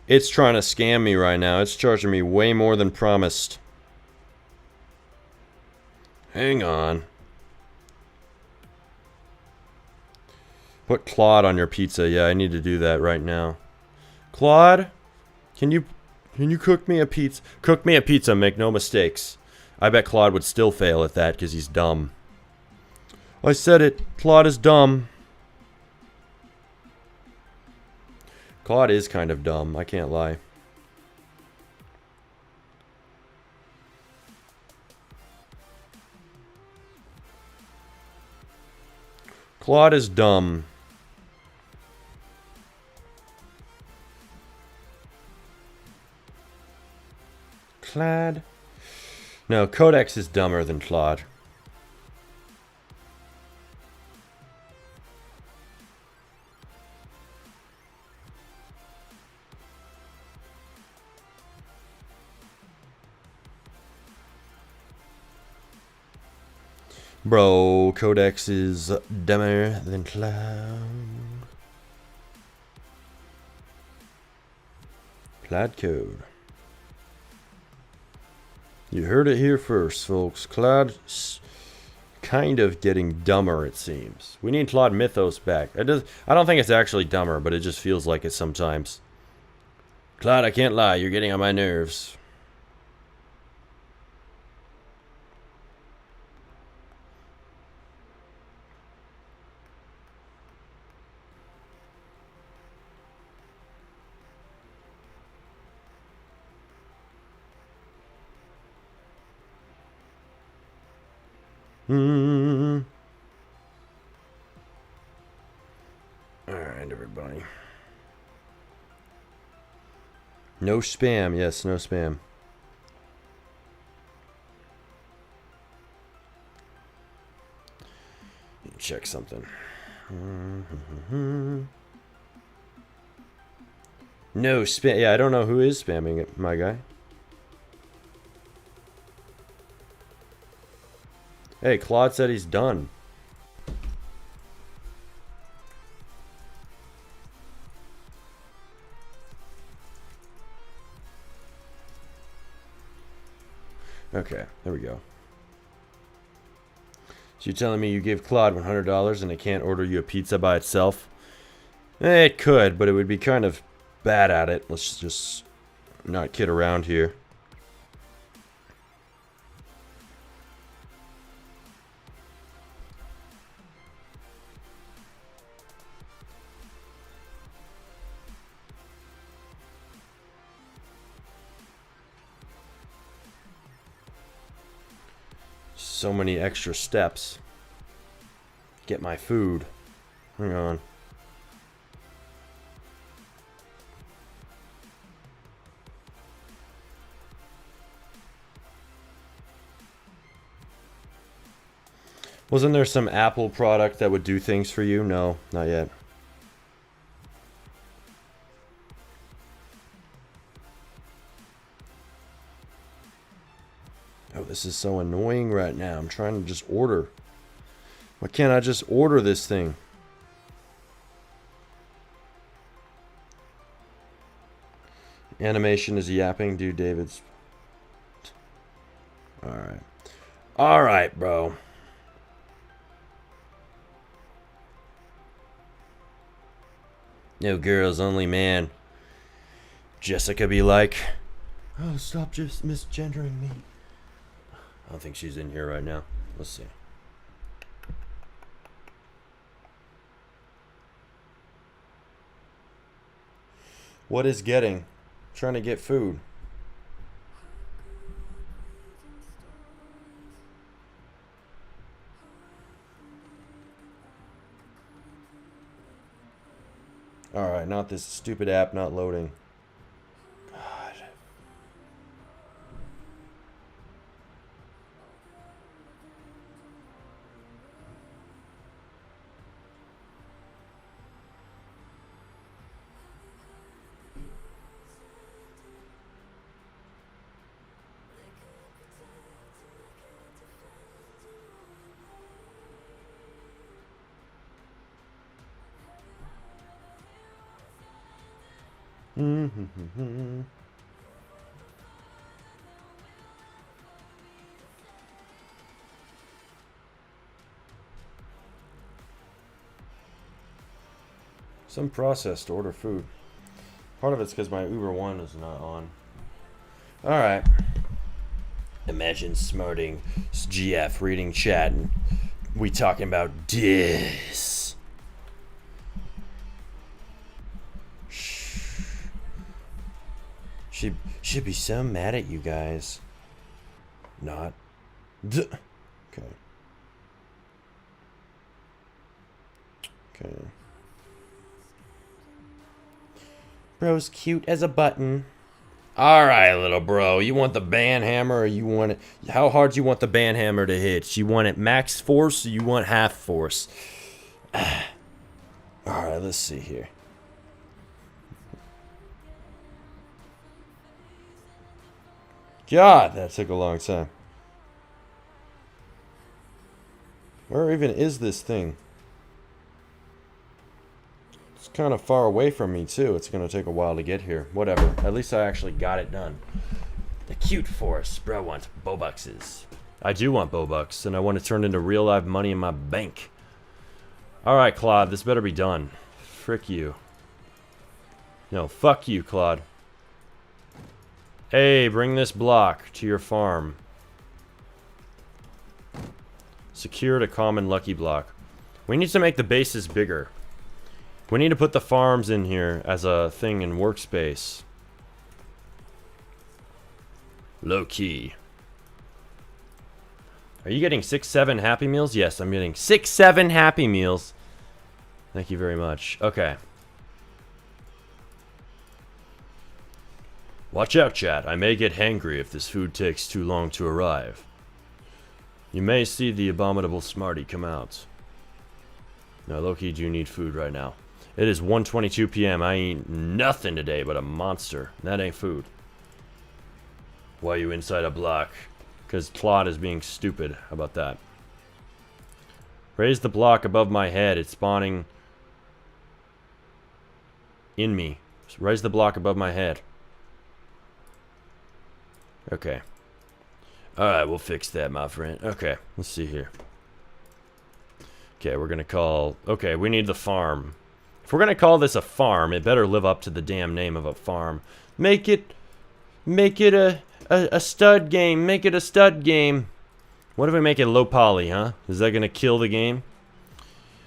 It's trying to scam me right now. It's charging me way more than promised. Hang on. Put Claude on your pizza. Yeah, I need to do that right now. Claude? Can you cook me a pizza? Cook me a pizza, make no mistakes. I bet Claude would still fail at that because he's dumb. I said it. Claude is dumb. Claude is kind of dumb, I can't lie. Claude is dumb. Claude? No, Codex is dumber than Claude. Bro, Codex is dumber than Cloud. Plaid code. You heard it here first, folks. Cloud's kind of getting dumber, it seems. We need Claude Mythos back. I don't think it's actually dumber, but it just feels like it sometimes. Claude, I can't lie. You're getting on my nerves. Alright, everybody. No spam. Yes, no spam. Check something. No spam. Yeah, I don't know who is spamming it, my guy. Hey, Claude said he's done. Okay, there we go. So you're telling me you gave Claude $100 and it can't order you a pizza by itself? It could, but it would be kind of bad at it. Let's just not kid around here. So many extra steps. Get my food. Hang on. Wasn't there some Apple product that would do things for you? No, not yet. Oh, this is so annoying right now. I'm trying to just order. Why can't I just order this thing? Animation is yapping, dude. David's. Alright. Alright, bro. No girls, only man. Jessica be like, oh, stop just misgendering me. I don't think she's in here right now. Let's see. What is getting? Trying to get food. Alright, not this stupid app not loading. God. Some process to order food. Part of it's because my Uber One is not on. Alright. Imagine smarting GF reading chat and we talking about this. She'd be so mad at you guys. Not. Okay. Okay. Bro's cute as a button. Alright, little bro. You want the band hammer or you want it... How hard do you want the band hammer to hit? You want it max force or you want half force? Alright, let's see here. God, that took a long time. Where even is this thing? It's kind of far away from me, too. It's going to take a while to get here. Whatever. At least I actually got it done. The cute force. Bro wants Bobuxes. I do want Bobucks, and I want to turn into real live money in my bank. Alright, Claude. This better be done. Frick you. No, fuck you, Claude. Hey, bring this block to your farm. Secured a common lucky block. We need to make the bases bigger. We need to put the farms in here as a thing in workspace. Low key. Are you getting 6-7 Happy Meals? Yes, I'm getting 6-7 Happy Meals. Thank you very much. Okay. Watch out, chat. I may get hangry if this food takes too long to arrive. You may see the abominable Smarty come out. Now, Loki, do you need food right now? It is 1:22 p.m. I ain't nothing today but a monster. That ain't food. Why are you inside a block? Because Claude is being stupid. How about that? Raise the block above my head. It's spawning in me. Raise the block above my head. Okay. Alright, we'll fix that, my friend. Okay, let's see here. Okay, we're gonna call... Okay, we need the farm. If we're gonna call this a farm, it better live up to the damn name of a farm. Make it a stud game. Make it a stud game. What if we make it low poly, huh? Is that gonna kill the game?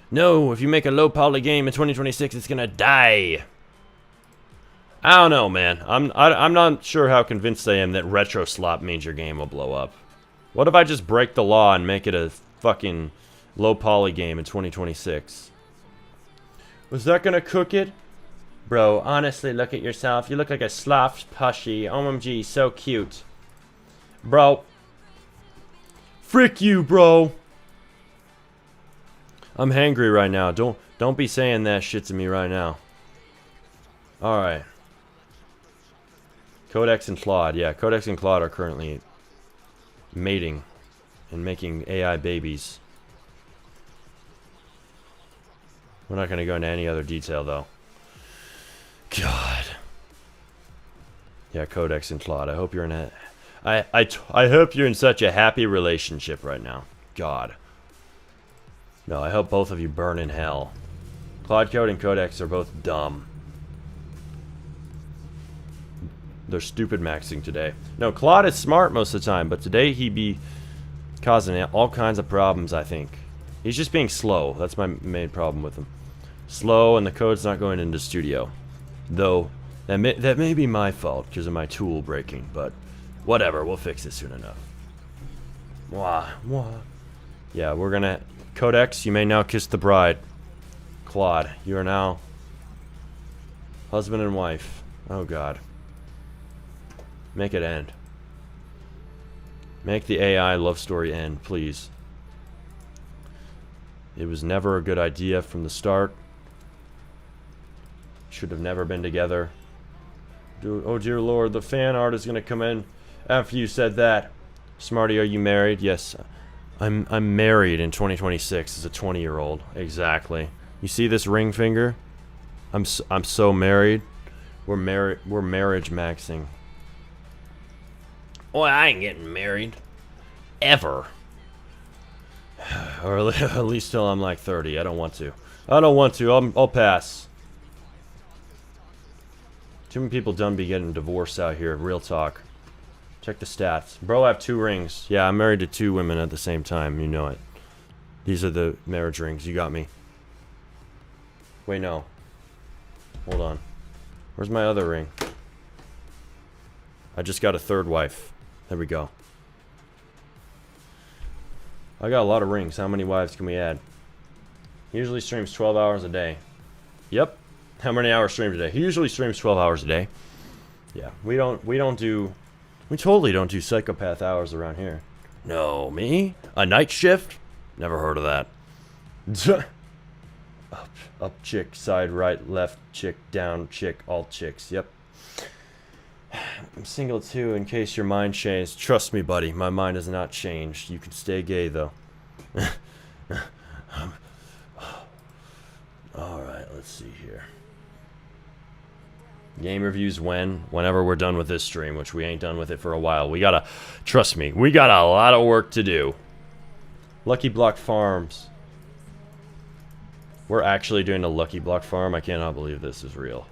No, if you make a low poly game in 2026, it's gonna die. I don't know, man. I'm not sure how convinced I am that retro slop means your game will blow up. What if I just break the law and make it a fucking low poly game in 2026? Was that gonna cook it? Bro, honestly, look at yourself. You look like a sloth pushy. OMG, so cute. Bro. Frick you, bro. I'm hangry right now. Don't be saying that shit to me right now. Alright. Codex and Claude. Yeah, Codex and Claude are currently mating and making AI babies. We're not going to go into any other detail, though. God. Yeah, Codex and Claude. I hope you're in a... I hope you're in such a happy relationship right now. God. No, I hope both of you burn in hell. Claude Code and Codex are both dumb. They're stupid maxing today. No, Claude is smart most of the time, but today he be causing all kinds of problems, I think. He's just being slow. That's my main problem with him. Slow, and the code's not going into studio. Though, that may be my fault because of my tool breaking, but whatever, we'll fix it soon enough. Mwah, mwah. Yeah, we're gonna... Codex, you may now kiss the bride. Claude, you are now husband and wife. Oh, God. Make it end. Make the AI love story end, please. It was never a good idea from the start. Should have never been together. Oh, dear Lord, the fan art is going to come in after you said that. Smarty, are you married? Yes. I'm married in 2026 as a 20-year-old. Exactly. You see this ring finger? I'm so married. We're marriage maxing. Oh, I ain't getting married. Ever. Or at least till I'm like 30. I don't want to. I'll pass. Too many people done be getting divorced out here. Real talk. Check the stats. Bro, I have 2 rings. Yeah, I'm married to 2 women at the same time. You know it. These are the marriage rings. You got me. Wait, no. Hold on. Where's my other ring? I just got a 3rd wife. There we go. I got a lot of rings. How many wives can we add? He usually streams 12 hours a day. Yep. How many hours stream today? He usually streams 12 hours a day. Yeah, we totally don't do psychopath hours around here. No, me? A night shift? Never heard of that. Up chick, side right, left chick, down chick, all chicks. Yep. I'm single too, in case your mind changed. Trust me, buddy, my mind has not changed. You can stay gay, though. Alright, let's see here. Game reviews whenever we're done with this stream, which we ain't done with it for a while. Trust me, we got a lot of work to do. Lucky Block Farms. We're actually doing a Lucky Block Farm. I cannot believe this is real.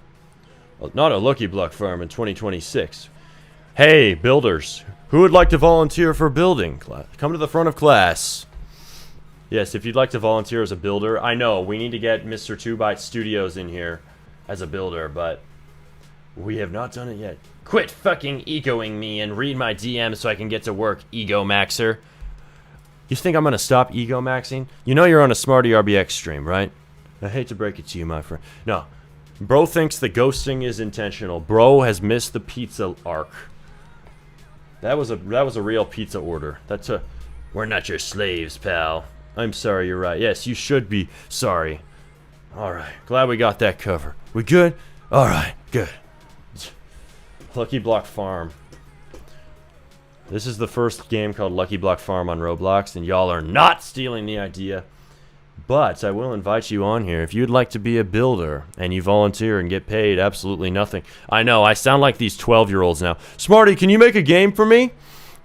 Well, not a Lucky Block Farm in 2026. Hey, builders. Who would like to volunteer for building? Come to the front of class. Yes, if you'd like to volunteer as a builder. I know, we need to get Mr. 2byte Studios in here as a builder, but we have not done it yet. Quit fucking egoing me and read my DM so I can get to work, ego maxer. You think I'm gonna stop ego maxing? You know you're on a Smarty RBX stream, right? I hate to break it to you, my friend. No. Bro thinks the ghosting is intentional. Bro has missed the pizza arc. That was a real pizza order. We're not your slaves, pal. I'm sorry, you're right. Yes, you should be sorry. Alright, glad we got that covered. We good? Alright, good. Lucky Block Farm. This is the first game called Lucky Block Farm on Roblox, and y'all are not stealing the idea. But I will invite you on here if you'd like to be a builder and you volunteer and get paid absolutely nothing. I know, I sound like these 12-year-olds now. Smarty, can you make a game for me?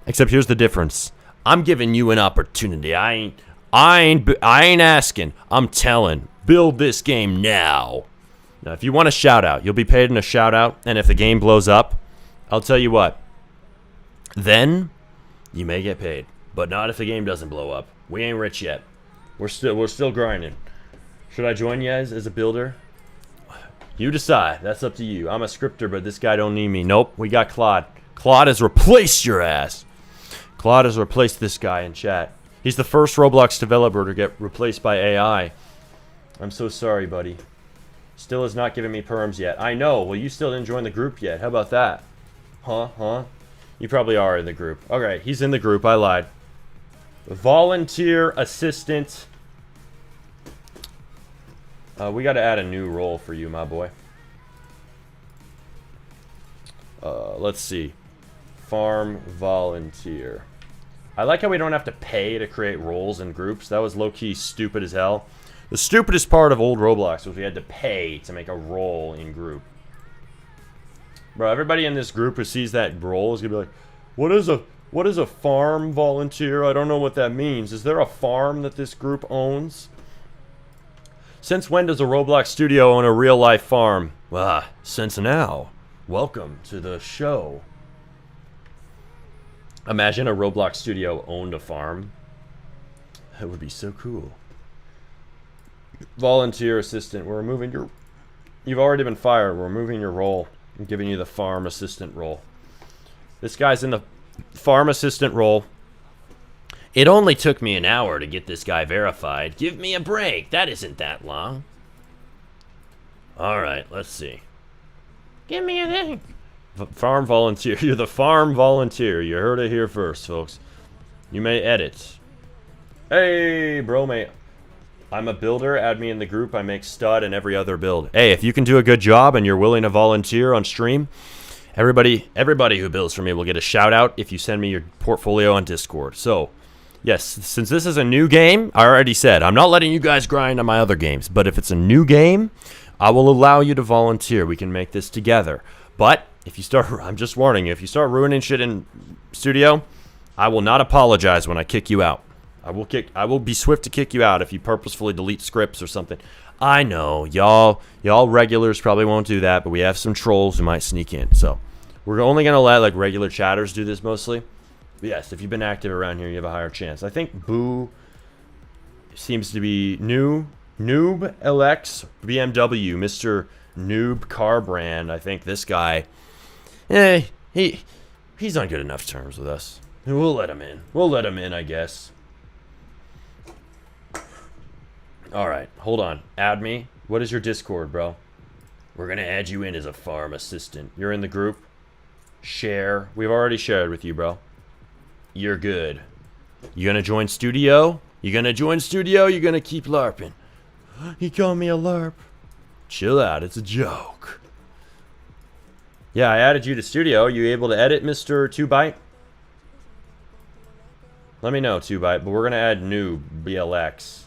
Except here's the difference. I'm giving you an opportunity. I I ain't asking. I'm telling. Build this game now. Now, if you want a shout out, you'll be paid in a shout out. And if the game blows up, I'll tell you what. Then you may get paid, but not if the game doesn't blow up. We ain't rich yet. We're still grinding. Should I join you guys as a builder? You decide. That's up to you. I'm a scripter, but this guy don't need me. Nope, we got Claude. Claude has replaced your ass. Claude has replaced this guy in chat. He's the first Roblox developer to get replaced by AI. I'm so sorry, buddy. Still has not given me perms yet. I know. Well, you still didn't join the group yet. How about that? Huh? You probably are in the group. Okay, he's in the group. I lied. Volunteer assistant. We got to add a new role for you, my boy. Let's see. Farm volunteer. I like how we don't have to pay to create roles in groups. That was low-key stupid as hell. The stupidest part of old Roblox was we had to pay to make a role in group. Bro, everybody in this group who sees that role is gonna be like, what is a farm volunteer? I don't know what that means. Is there a farm that this group owns? Since when does a Roblox studio own a real-life farm? Since now. Welcome to the show. Imagine a Roblox studio owned a farm. That would be so cool. Volunteer assistant. We're removing your... You've already been fired. We're removing your role and giving you the farm assistant role. This guy's in the farm assistant role. It only took me an hour to get this guy verified. Give me a break. That isn't that long. Alright, let's see. Give me a thing. Farm volunteer. You're the farm volunteer. You heard it here first, folks. You may edit. Hey, bro, mate. I'm a builder. Add me in the group. I make stud and every other build. Hey, if you can do a good job and you're willing to volunteer on stream, everybody who builds for me will get a shout out if you send me your portfolio on Discord. So, yes, since this is a new game, I already said, I'm not letting you guys grind on my other games. But if it's a new game, I will allow you to volunteer. We can make this together. But if you start, I'm just warning you, if you start ruining shit in studio, I will not apologize when I kick you out. I will be swift to kick you out if you purposefully delete scripts or something. I know, y'all regulars probably won't do that, but we have some trolls who might sneak in. So we're only gonna let like regular chatters do this mostly. But yes, if you've been active around here, you have a higher chance. I think Boo seems to be Noob LX BMW, Mr. Noob Car Brand. I think this guy, he's on good enough terms with us. We'll let him in. We'll let him in, I guess. Alright, hold on. Add me. What is your Discord, bro? We're gonna add you in as a farm assistant. You're in the group. Share. We've already shared with you, bro. You're good. You gonna join studio? You gonna join studio? You gonna keep LARPing? He called me a LARP. Chill out, it's a joke. Yeah, I added you to studio. You able to edit, Mr. 2Byte? Let me know, 2Byte, but we're gonna add new BLX.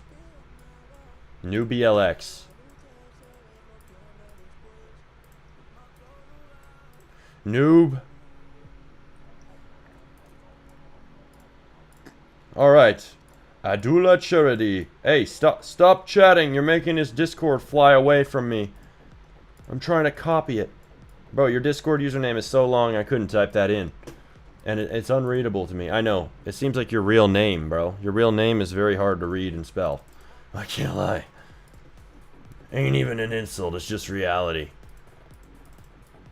New BLX. Noob. Alright. Adula Charity. Hey, stop chatting. You're making his Discord fly away from me. I'm trying to copy it. Bro, your Discord username is so long I couldn't type that in. And it's unreadable to me. I know. It seems like your real name, bro. Your real name is very hard to read and spell. I can't lie. Ain't even an insult, it's just reality.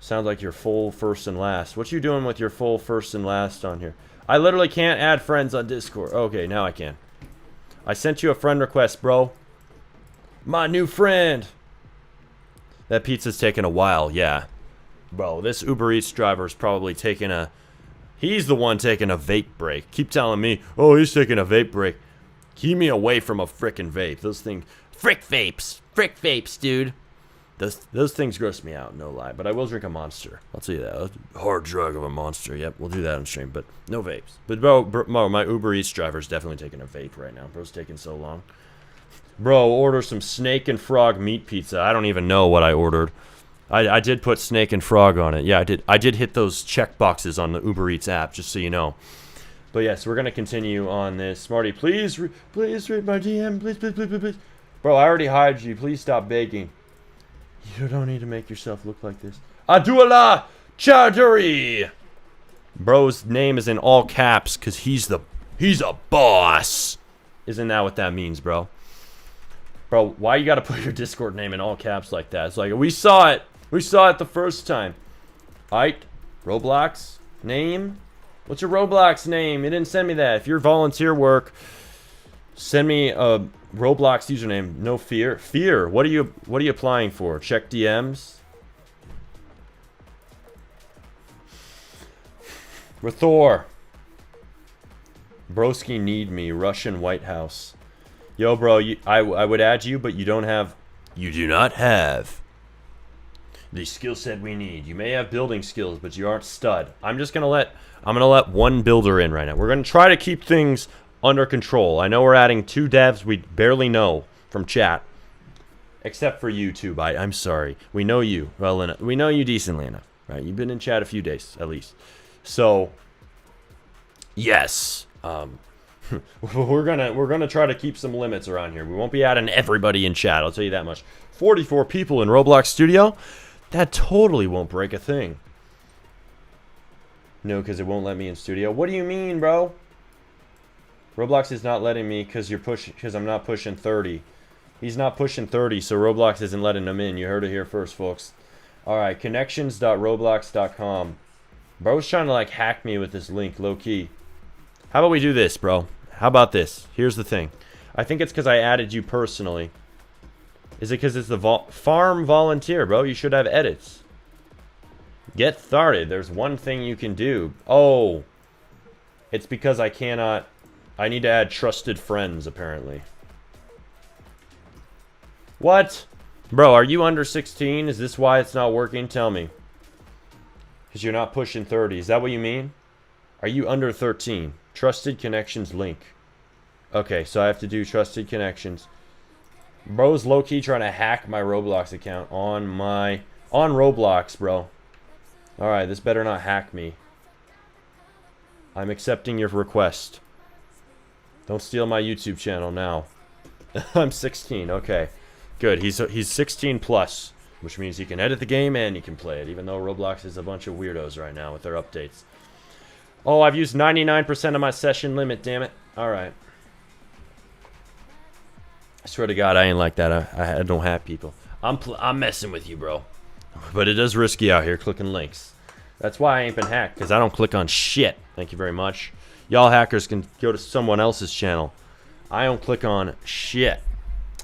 Sounds like your full first and last. What you doing with your full first and last on here? I literally can't add friends on Discord. Okay, now I can. I sent you a friend request, bro. My new friend. That pizza's taking a while, yeah. Bro, this Uber Eats driver's probably taking a... He's the one taking a vape break. Keep telling me, oh, he's taking a vape break. Keep me away from a frickin' vape. Those things... Frick vapes, dude. Those things gross me out, no lie. But I will drink a Monster. I'll tell you that. A hard drug of a Monster. Yep, we'll do that on stream. But no vapes. But bro, my Uber Eats driver's definitely taking a vape right now. Bro's taking so long. Bro, order some snake and frog meat pizza. I don't even know what I ordered. I did put snake and frog on it. Yeah, I did hit those check boxes on the Uber Eats app, just so you know. But yes, we're gonna continue on this. Smarty, please read my DM. Please. Bro, I already hired you. Please stop begging. You don't need to make yourself look like this. Aduala Chowdhury. Bro's name is in all caps because he's a boss. Isn't that what that means, bro? Bro, why you gotta put your Discord name in all caps like that? It's like, we saw it. We saw it the first time. Aight, Roblox name? What's your Roblox name? You didn't send me that. If you're volunteer work, send me a Roblox username. No fear. Fear. What are you applying for? Check DMs. With Thor. Broski need me. Russian White House. Yo, bro, I would add you, but you don't have... You do not have the skill set we need. You may have building skills, but you aren't stud. I'm gonna let one builder in right now. We're gonna try to keep things under control. I know we're adding 2 devs we barely know from chat. Except for you two, I'm sorry. We know you well enough. We know you decently enough, right? You've been in chat a few days, at least. So, yes. We're gonna try to keep some limits around here. We won't be adding everybody in chat, I'll tell you that much. 44 people in Roblox Studio? That totally won't break a thing. No, because it won't let me in studio. What do you mean, bro? Roblox is not letting me because I'm not pushing 30. He's not pushing 30, so Roblox isn't letting him in. You heard it here first, folks. Alright, connections.roblox.com. Bro's trying to like hack me with this link, low key. How about we do this, bro? How about this? Here's the thing. I think it's because I added you personally. Is it because it's the farm volunteer, bro? You should have edits. Get started. There's one thing you can do. Oh. It's because I cannot... I need to add trusted friends, apparently. What? Bro, are you under 16? Is this why it's not working? Tell me. Because you're not pushing 30. Is that what you mean? Are you under 13? Trusted connections link. Okay, so I have to do trusted connections. Bro's low-key trying to hack my Roblox account on Roblox, bro. Alright, this better not hack me. I'm accepting your request. Don't steal my YouTube channel now. I'm 16, okay. Good, he's 16 plus, which means he can edit the game and he can play it, even though Roblox is a bunch of weirdos right now with their updates. Oh, I've used 99% of my session limit, damn it. Alright. I swear to God, I ain't like that. I don't have people. I'm messing with you, bro. But it is risky out here clicking links. That's why I ain't been hacked, because I don't click on shit. Thank you very much. Y'all hackers can go to someone else's channel. I don't click on shit.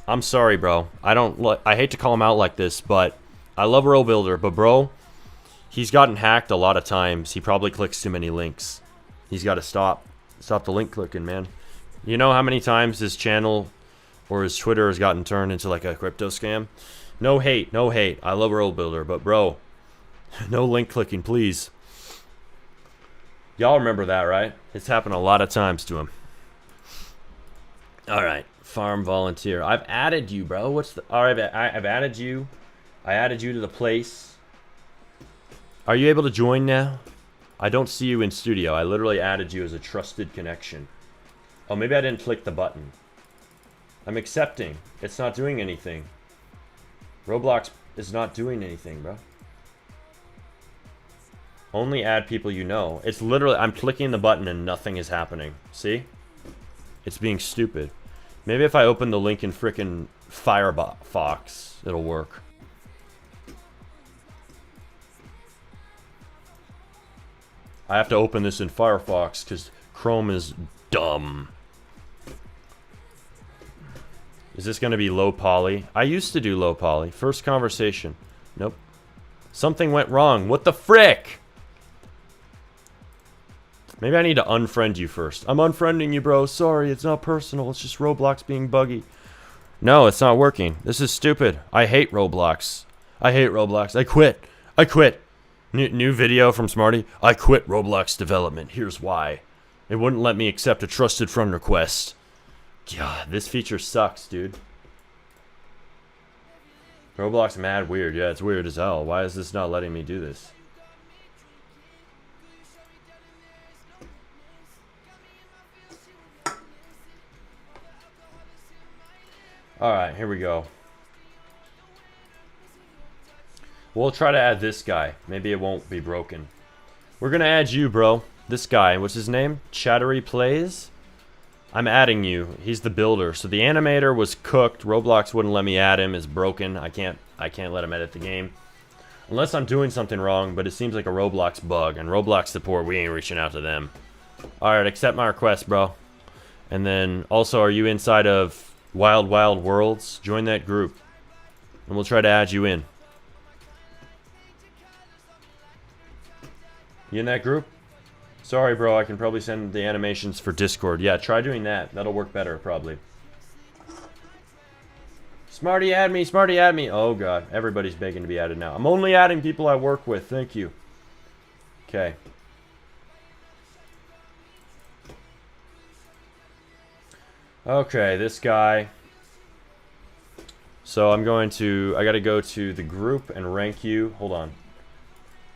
I'm sorry, bro. I hate to call him out like this, but I love World Builder, but bro, he's gotten hacked a lot of times. He probably clicks too many links. He's got to stop the link clicking, man. You know how many times his channel or his Twitter has gotten turned into like a crypto scam? No hate, no hate. I love World Builder, but bro, no link clicking, please. Y'all remember that, right? It's happened a lot of times to him. All right, farm volunteer. I've added you, bro. All right, I've added you. I added you to the place. Are you able to join now? I don't see you in studio. I literally added you as a trusted connection. Oh, maybe I didn't click the button. I'm accepting. It's not doing anything. Roblox is not doing anything, bro. Only add people you know. It's literally, I'm clicking the button and nothing is happening. See? It's being stupid. Maybe if I open the link in frickin' Firefox, it'll work. I have to open this in Firefox because Chrome is dumb. Is this going to be low poly? I used to do low poly. First conversation. Nope. Something went wrong. What the frick? Maybe I need to unfriend you first. I'm unfriending you, bro. Sorry, it's not personal. It's just Roblox being buggy. No, it's not working. This is stupid. I hate Roblox. I hate Roblox. I quit. I quit. New video from Smarty. I quit Roblox development. Here's why. It wouldn't let me accept a trusted friend request. God, this feature sucks, dude. Roblox mad weird. Yeah, it's weird as hell. Why is this not letting me do this? Alright, here we go. We'll try to add this guy. Maybe it won't be broken. We're gonna add you, bro. This guy. What's his name? Chattery Plays? I'm adding you. He's the builder. So the animator was cooked. Roblox wouldn't let me add him. It's broken. I can't let him edit the game. Unless I'm doing something wrong, but it seems like a Roblox bug. And Roblox support, we ain't reaching out to them. Alright, accept my request, bro. And then, also, are you inside of Wild Wild Worlds? Join that group. And we'll try to add you in. You in that group? Sorry, bro, I can probably send the animations for Discord. Yeah, try doing that. That'll work better, probably. Smarty, add me. Smarty, add me. Oh, God. Everybody's begging to be added now. I'm only adding people I work with. Thank you. Okay. Okay, this guy. So I gotta go to the group and rank you. Hold on.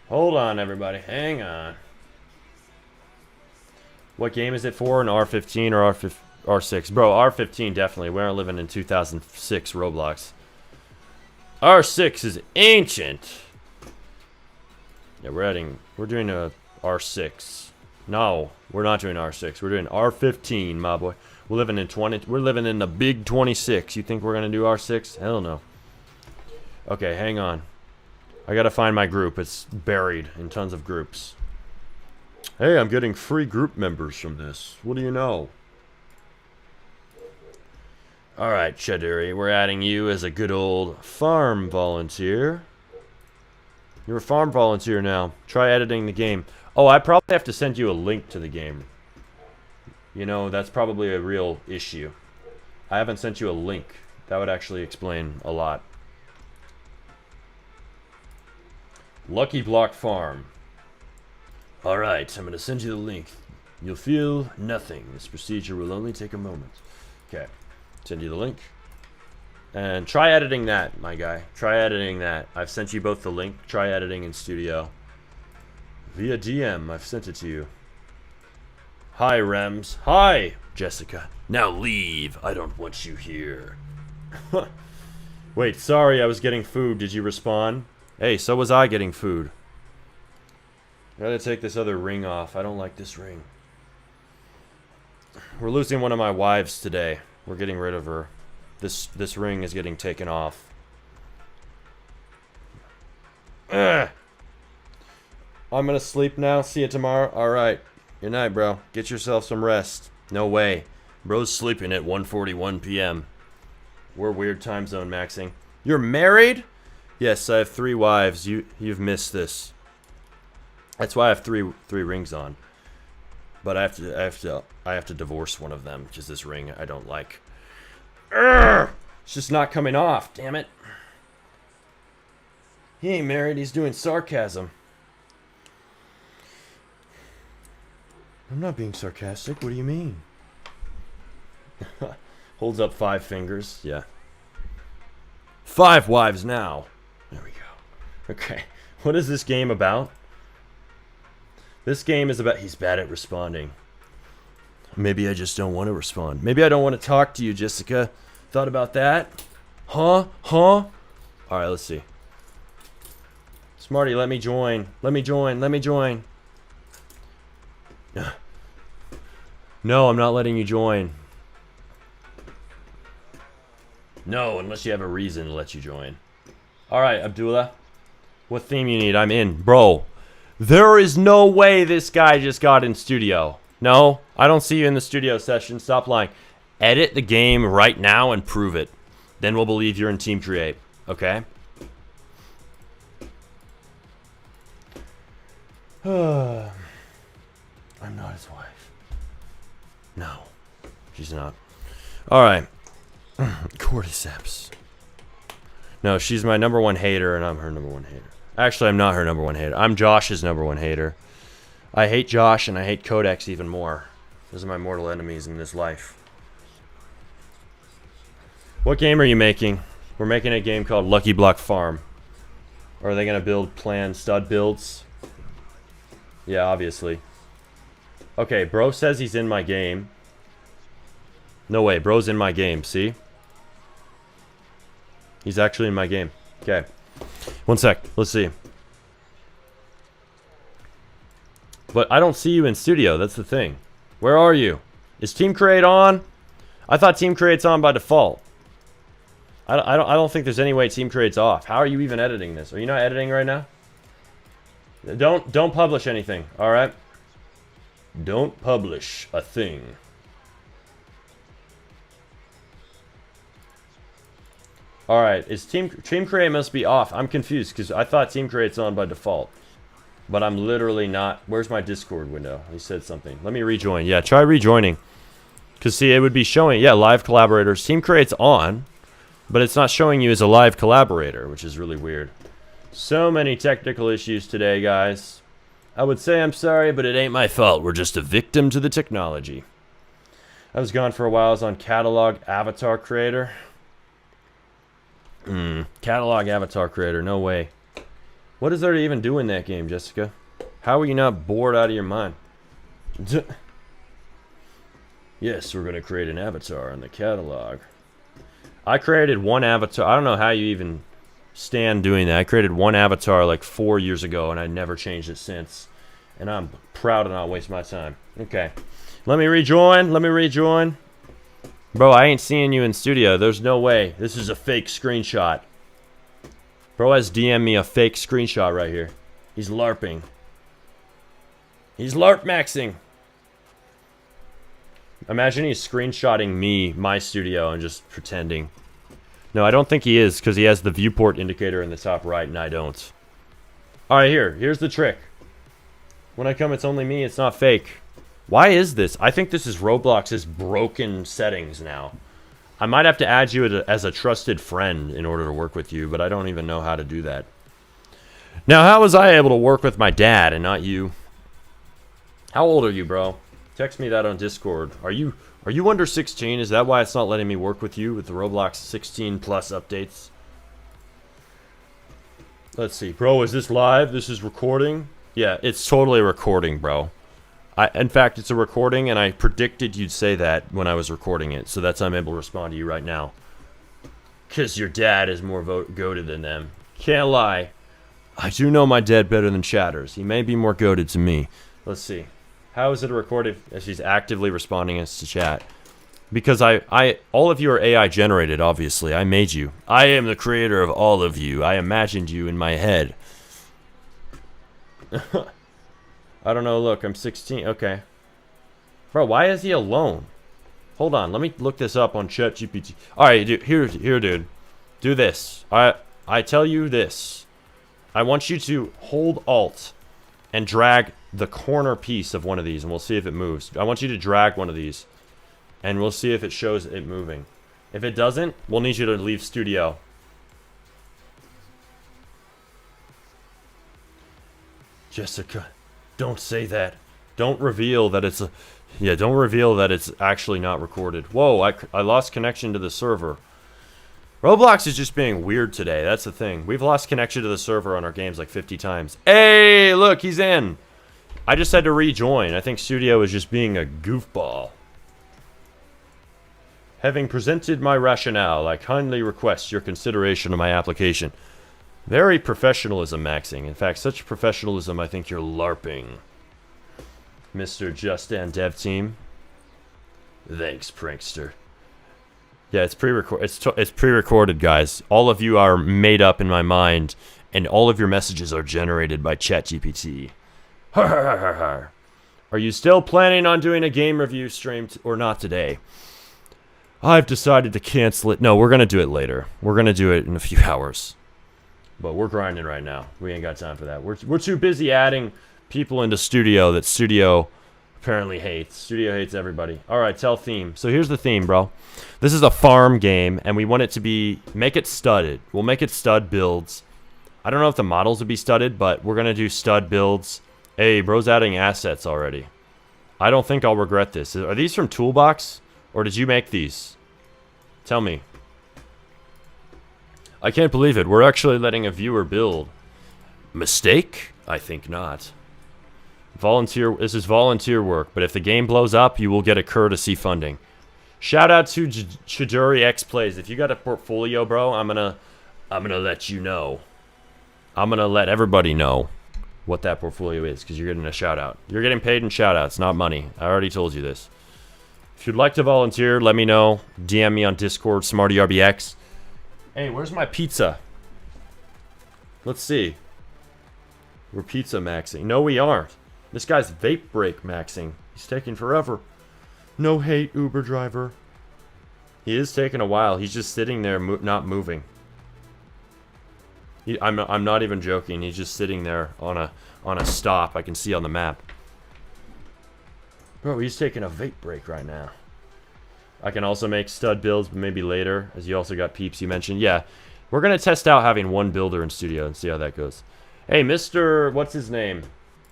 Hold on, everybody. Hang on. What game is it for? An R15 or R6? Bro, R15 definitely. We aren't living in 2006 Roblox. R6 is ancient. Yeah, we're doing a R6. No, we're not doing R6. We're doing R15, my boy. We're living in the big 26. You think we're gonna do R6? Hell no. Okay, hang on. I gotta find my group. It's buried in tons of groups. Hey, I'm getting free group members from this. What do you know? Alright, Cheduri, we're adding you as a good old farm volunteer. You're a farm volunteer now. Try editing the game. Oh, I probably have to send you a link to the game. You know, that's probably a real issue. I haven't sent you a link. That would actually explain a lot. Lucky Block Farm. Alright, I'm gonna send you the link. You'll feel nothing. This procedure will only take a moment. Okay, send you the link. And try editing that, my guy. Try editing that. I've sent you both the link. Try editing in studio. Via DM, I've sent it to you. Hi, Rems. Hi, Jessica. Now leave. I don't want you here. Wait, sorry, I was getting food. Did you respond? Hey, so was I getting food. I gotta take this other ring off. I don't like this ring. We're losing one of my wives today. We're getting rid of her. This ring is getting taken off. Ugh. I'm gonna sleep now. See you tomorrow. Alright. Good night, bro. Get yourself some rest. No way. Bro's sleeping at 1:41 p.m. We're weird time zone maxing. You're married? Yes, I have 3 wives. You've missed this. That's why I have three rings on. But I have to divorce one of them because this ring I don't like. Urgh! It's just not coming off. Damn it. He ain't married. He's doing sarcasm. I'm not being sarcastic. What do you mean? Holds up 5 fingers. Yeah. 5 wives now. There we go. Okay. What is this game about? This game is about... He's bad at responding. Maybe I just don't want to respond. Maybe I don't want to talk to you, Jessica. Thought about that? Huh? Huh? Alright, let's see. Smarty, let me join. Let me join. Let me join. No, I'm not letting you join. No, unless you have a reason to let you join. Alright, Abdullah. What theme you need? I'm in. Bro, there is no way this guy just got in studio. No, I don't see you in the studio session. Stop lying. Edit the game right now and prove it. Then we'll believe you're in Team Create. Okay? I'm not his wife. No, she's not. Alright. Cordyceps. No, she's my #1 hater and I'm her #1 hater. Actually, I'm not her #1 hater. I'm Josh's #1 hater. I hate Josh and I hate Codex even more. Those are my mortal enemies in this life. What game are you making? We're making a game called Lucky Block Farm. Or are they going to build planned stud builds? Yeah, obviously. Okay, bro says he's in my game. No way, bro's in my game, see? He's actually in my game. Okay. One sec. Let's see. But I don't see you in studio. That's the thing. Where are you? Is Team Create on? I thought Team Create's on by default. I don't think there's any way Team Create's off. How are you even editing this? Are you not editing right now? Don't publish anything. All right. Don't publish a thing. All right. Is Team Create must be off? I'm confused because I thought Team Create's on by default. But I'm literally not. Where's my Discord window? He said something. Let me rejoin. Yeah, try rejoining. Because, see, it would be showing, yeah, live collaborators. Team Create's on, but it's not showing you as a live collaborator, which is really weird. So many technical issues today, guys. I would say I'm sorry, but it ain't my fault. We're just a victim to the technology. I was gone for a while. I was on Catalog Avatar Creator. Catalog Avatar Creator. No way. What is there to even do in that game, Jessica? How are you not bored out of your mind? Yes, we're going to create an avatar in the catalog. I created one avatar. I don't know how you even stand doing that. I created one avatar like 4 years ago, and I never changed it since. And I'm proud to not waste my time. Okay. Let me rejoin. Let me rejoin. Bro, I ain't seeing you in studio. There's no way. This is a fake screenshot. Bro has DM'd me a fake screenshot right here. He's LARPing. He's LARP maxing. Imagine he's screenshotting me, my studio, and just pretending. No, I don't think he is, because he has the viewport indicator in the top right, and I don't. Alright, here's the trick. When I come, it's only me, it's not fake. Why is this? I think this is Roblox's broken settings now. I might have to add you as a trusted friend in order to work with you, but I don't even know how to do that. Now, how was I able to work with my dad and not you? How old are you, bro? Text me that on Discord. Are you under 16? Is that why it's not letting me work with you with the Roblox 16 plus updates? Let's see. Bro, is this live? This is recording? Yeah, it's totally recording, bro. In fact, it's a recording, and I predicted you'd say that when I was recording it, so that's why I'm able to respond to you right now. Because your dad is more goated than them. Can't lie. I do know my dad better than Chatters. He may be more goated to me. Let's see. How is it recorded as she's actively responding us to chat? Because all of you are AI generated, obviously. I made you. I am the creator of all of you. I imagined you in my head. I don't know, look, I'm 16, okay. Bro, why is he alone? Hold on, let me look this up on ChatGPT. Alright, dude, here, dude. Do this. I tell you this. I want you to hold Alt and drag the corner piece of one of these, and we'll see if it moves. I want you to drag one of these, and we'll see if it shows it moving. If it doesn't, we'll need you to leave studio. Jessica. Don't say that. Don't reveal that it's a... Yeah, don't reveal that it's actually not recorded. Whoa, I lost connection to the server. Roblox is just being weird today. That's the thing. We've lost connection to the server on our games like 50 times. Hey, look, he's in. I just had to rejoin. I think Studio is just being a goofball. Having presented my rationale, I kindly request your consideration of my application. Very professionalism maxing. In fact, such professionalism, I think you're LARPing. Mr. Justin Dev Team. Thanks, prankster. Yeah, it's pre-recorded, guys. All of you are made up in my mind, and all of your messages are generated by ChatGPT. Are you still planning on doing a game review stream or not today? I've decided to cancel it. No, we're going to do it later. We're going to do it in a few hours. But we're grinding right now. We ain't got time for that. We're too busy adding people into Studio that Studio apparently hates. Studio hates everybody. Alright, tell theme. So here's the theme, bro. This is a farm game, and we want it to be... Make it studded. We'll make it stud builds. I don't know if the models would be studded, but we're going to do stud builds. Hey, bro's adding assets already. I don't think I'll regret this. Are these from Toolbox? Or did you make these? Tell me. I can't believe it. We're actually letting a viewer build. Mistake? I think not. Volunteer. This is volunteer work, but if the game blows up, you will get a courtesy funding. Shout out to Chidori X Plays. If you got a portfolio, bro, I'm gonna I'm gonna let you know. I'm gonna let everybody know what that portfolio is, because you're getting a shout out. You're getting paid in shout outs, not money. I already told you this. If you'd like to volunteer, let me know. DM me on Discord, SmartyRBX. Hey, where's my pizza? Let's see. We're pizza maxing. No, we aren't. This guy's vape break maxing. He's taking forever. No hate, Uber driver. He is taking a while. He's just sitting there, not moving. I'm not even joking. He's just sitting there on a stop. I can see on the map. Bro, he's taking a vape break right now. I can also make stud builds, but maybe later, as you also got peeps you mentioned. Yeah, we're going to test out having one builder in studio and see how that goes. Hey, Mr. What's his name?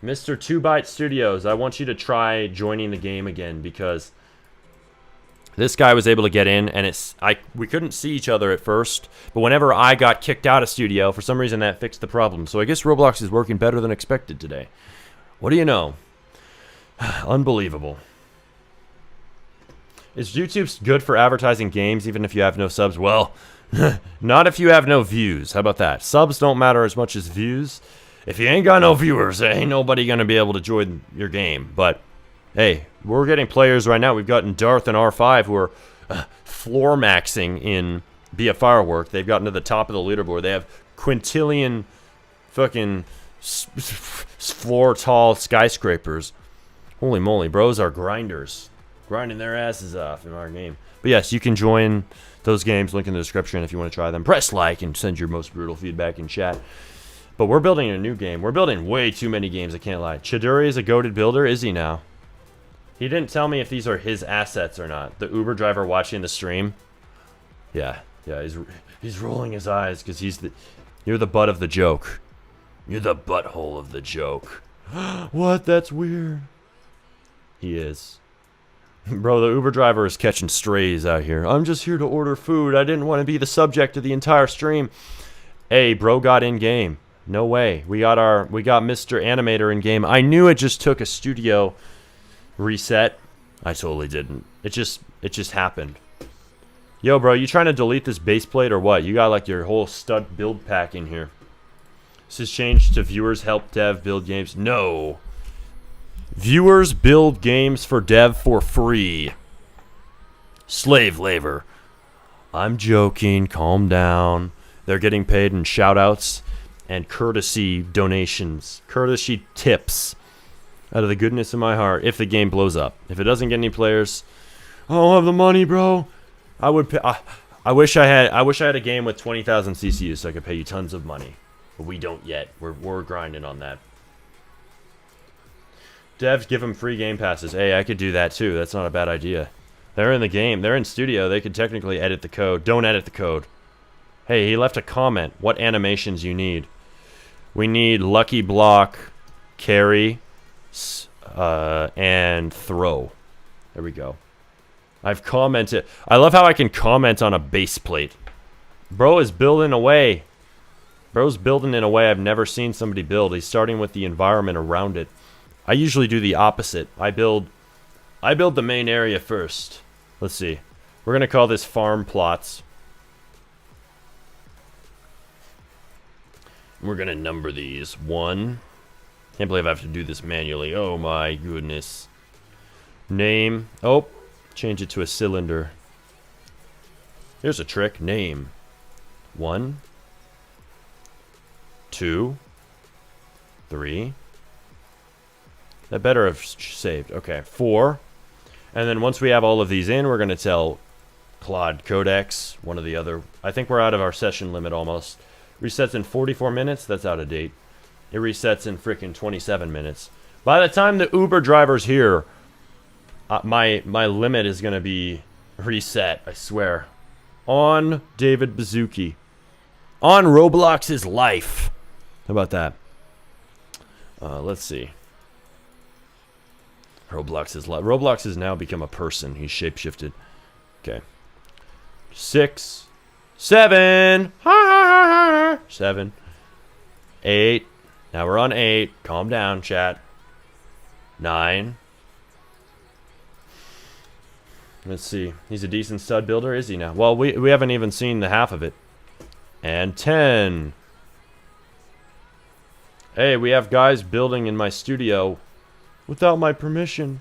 Mr. 2Byte Studios, I want you to try joining the game again, because this guy was able to get in, and we couldn't see each other at first, but whenever I got kicked out of studio, for some reason that fixed the problem. So I guess Roblox is working better than expected today. What do you know? Unbelievable. Is YouTube good for advertising games even if you have no subs? Well, not if you have no views. How about that? Subs don't matter as much as views. If you ain't got no viewers, ain't nobody going to be able to join your game. But, hey, we're getting players right now. We've gotten Darth and R5 who are floor maxing in Be a Firework. They've gotten to the top of the leaderboard. They have quintillion fucking floor tall skyscrapers. Holy moly, bros are grinders. Grinding their asses off in our game. But yes, you can join those games. Link in the description if you want to try them. Press like and send your most brutal feedback in chat. But we're building a new game. We're building way too many games, I can't lie. Chiduri is a goated builder. Is he now? He didn't tell me if these are his assets or not. The Uber driver watching the stream. Yeah, he's rolling his eyes because you're the butt of the joke. You're the butthole of the joke. What? That's weird. He is. Bro, the Uber driver is catching strays out here. I'm just here to order food. I didn't want to be the subject of the entire stream. Hey, bro got in game. No way. We got Mr. Animator in game. I knew it just took a studio reset. I totally didn't. It just happened. Yo, bro, you trying to delete this base plate or what? You got like your whole stud build pack in here. This has changed to viewers help dev build games. No. Viewers build games for dev for free. Slave labor. I'm joking. Calm down. They're getting paid in shoutouts and courtesy donations. Courtesy tips. Out of the goodness of my heart. If the game blows up. If it doesn't get any players, I don't have the money, bro. I would pay, I wish I had a game with 20,000 CCUs so I could pay you tons of money. But we don't yet. We're grinding on that. Devs give them free game passes. Hey, I could do that too. That's not a bad idea. They're in the game. They're in studio. They could technically edit the code. Don't edit the code. Hey, he left a comment. What animations you need? We need Lucky Block, Carry, and Throw. There we go. I've commented. I love how I can comment on a base plate. Bro is building away. Bro's building in a way I've never seen somebody build. He's starting with the environment around it. I usually do the opposite. I build the main area first. Let's see. We're going to call this farm plots. We're going to number these. 1. Can't believe I have to do this manually. Oh my goodness. Name. Oh, change it to a cylinder. Here's a trick. Name. 1. 2. 3. That better have saved. Okay, 4. And then once we have all of these in, we're going to tell Claude Codex, one of the other. I think we're out of our session limit almost. Resets in 44 minutes. That's out of date. It resets in freaking 27 minutes. By the time the Uber driver's here, my limit is going to be reset, I swear. On David Bazooki. On Roblox's life. How about that? Let's see. Roblox has now become a person. He's shapeshifted. Okay. 6, 7, 7, 8. Now we're on 8. Calm down, chat. 9. Let's see. He's a decent stud builder, is he now? Well, we haven't even seen the half of it. And 10. Hey, we have guys building in my studio without my permission.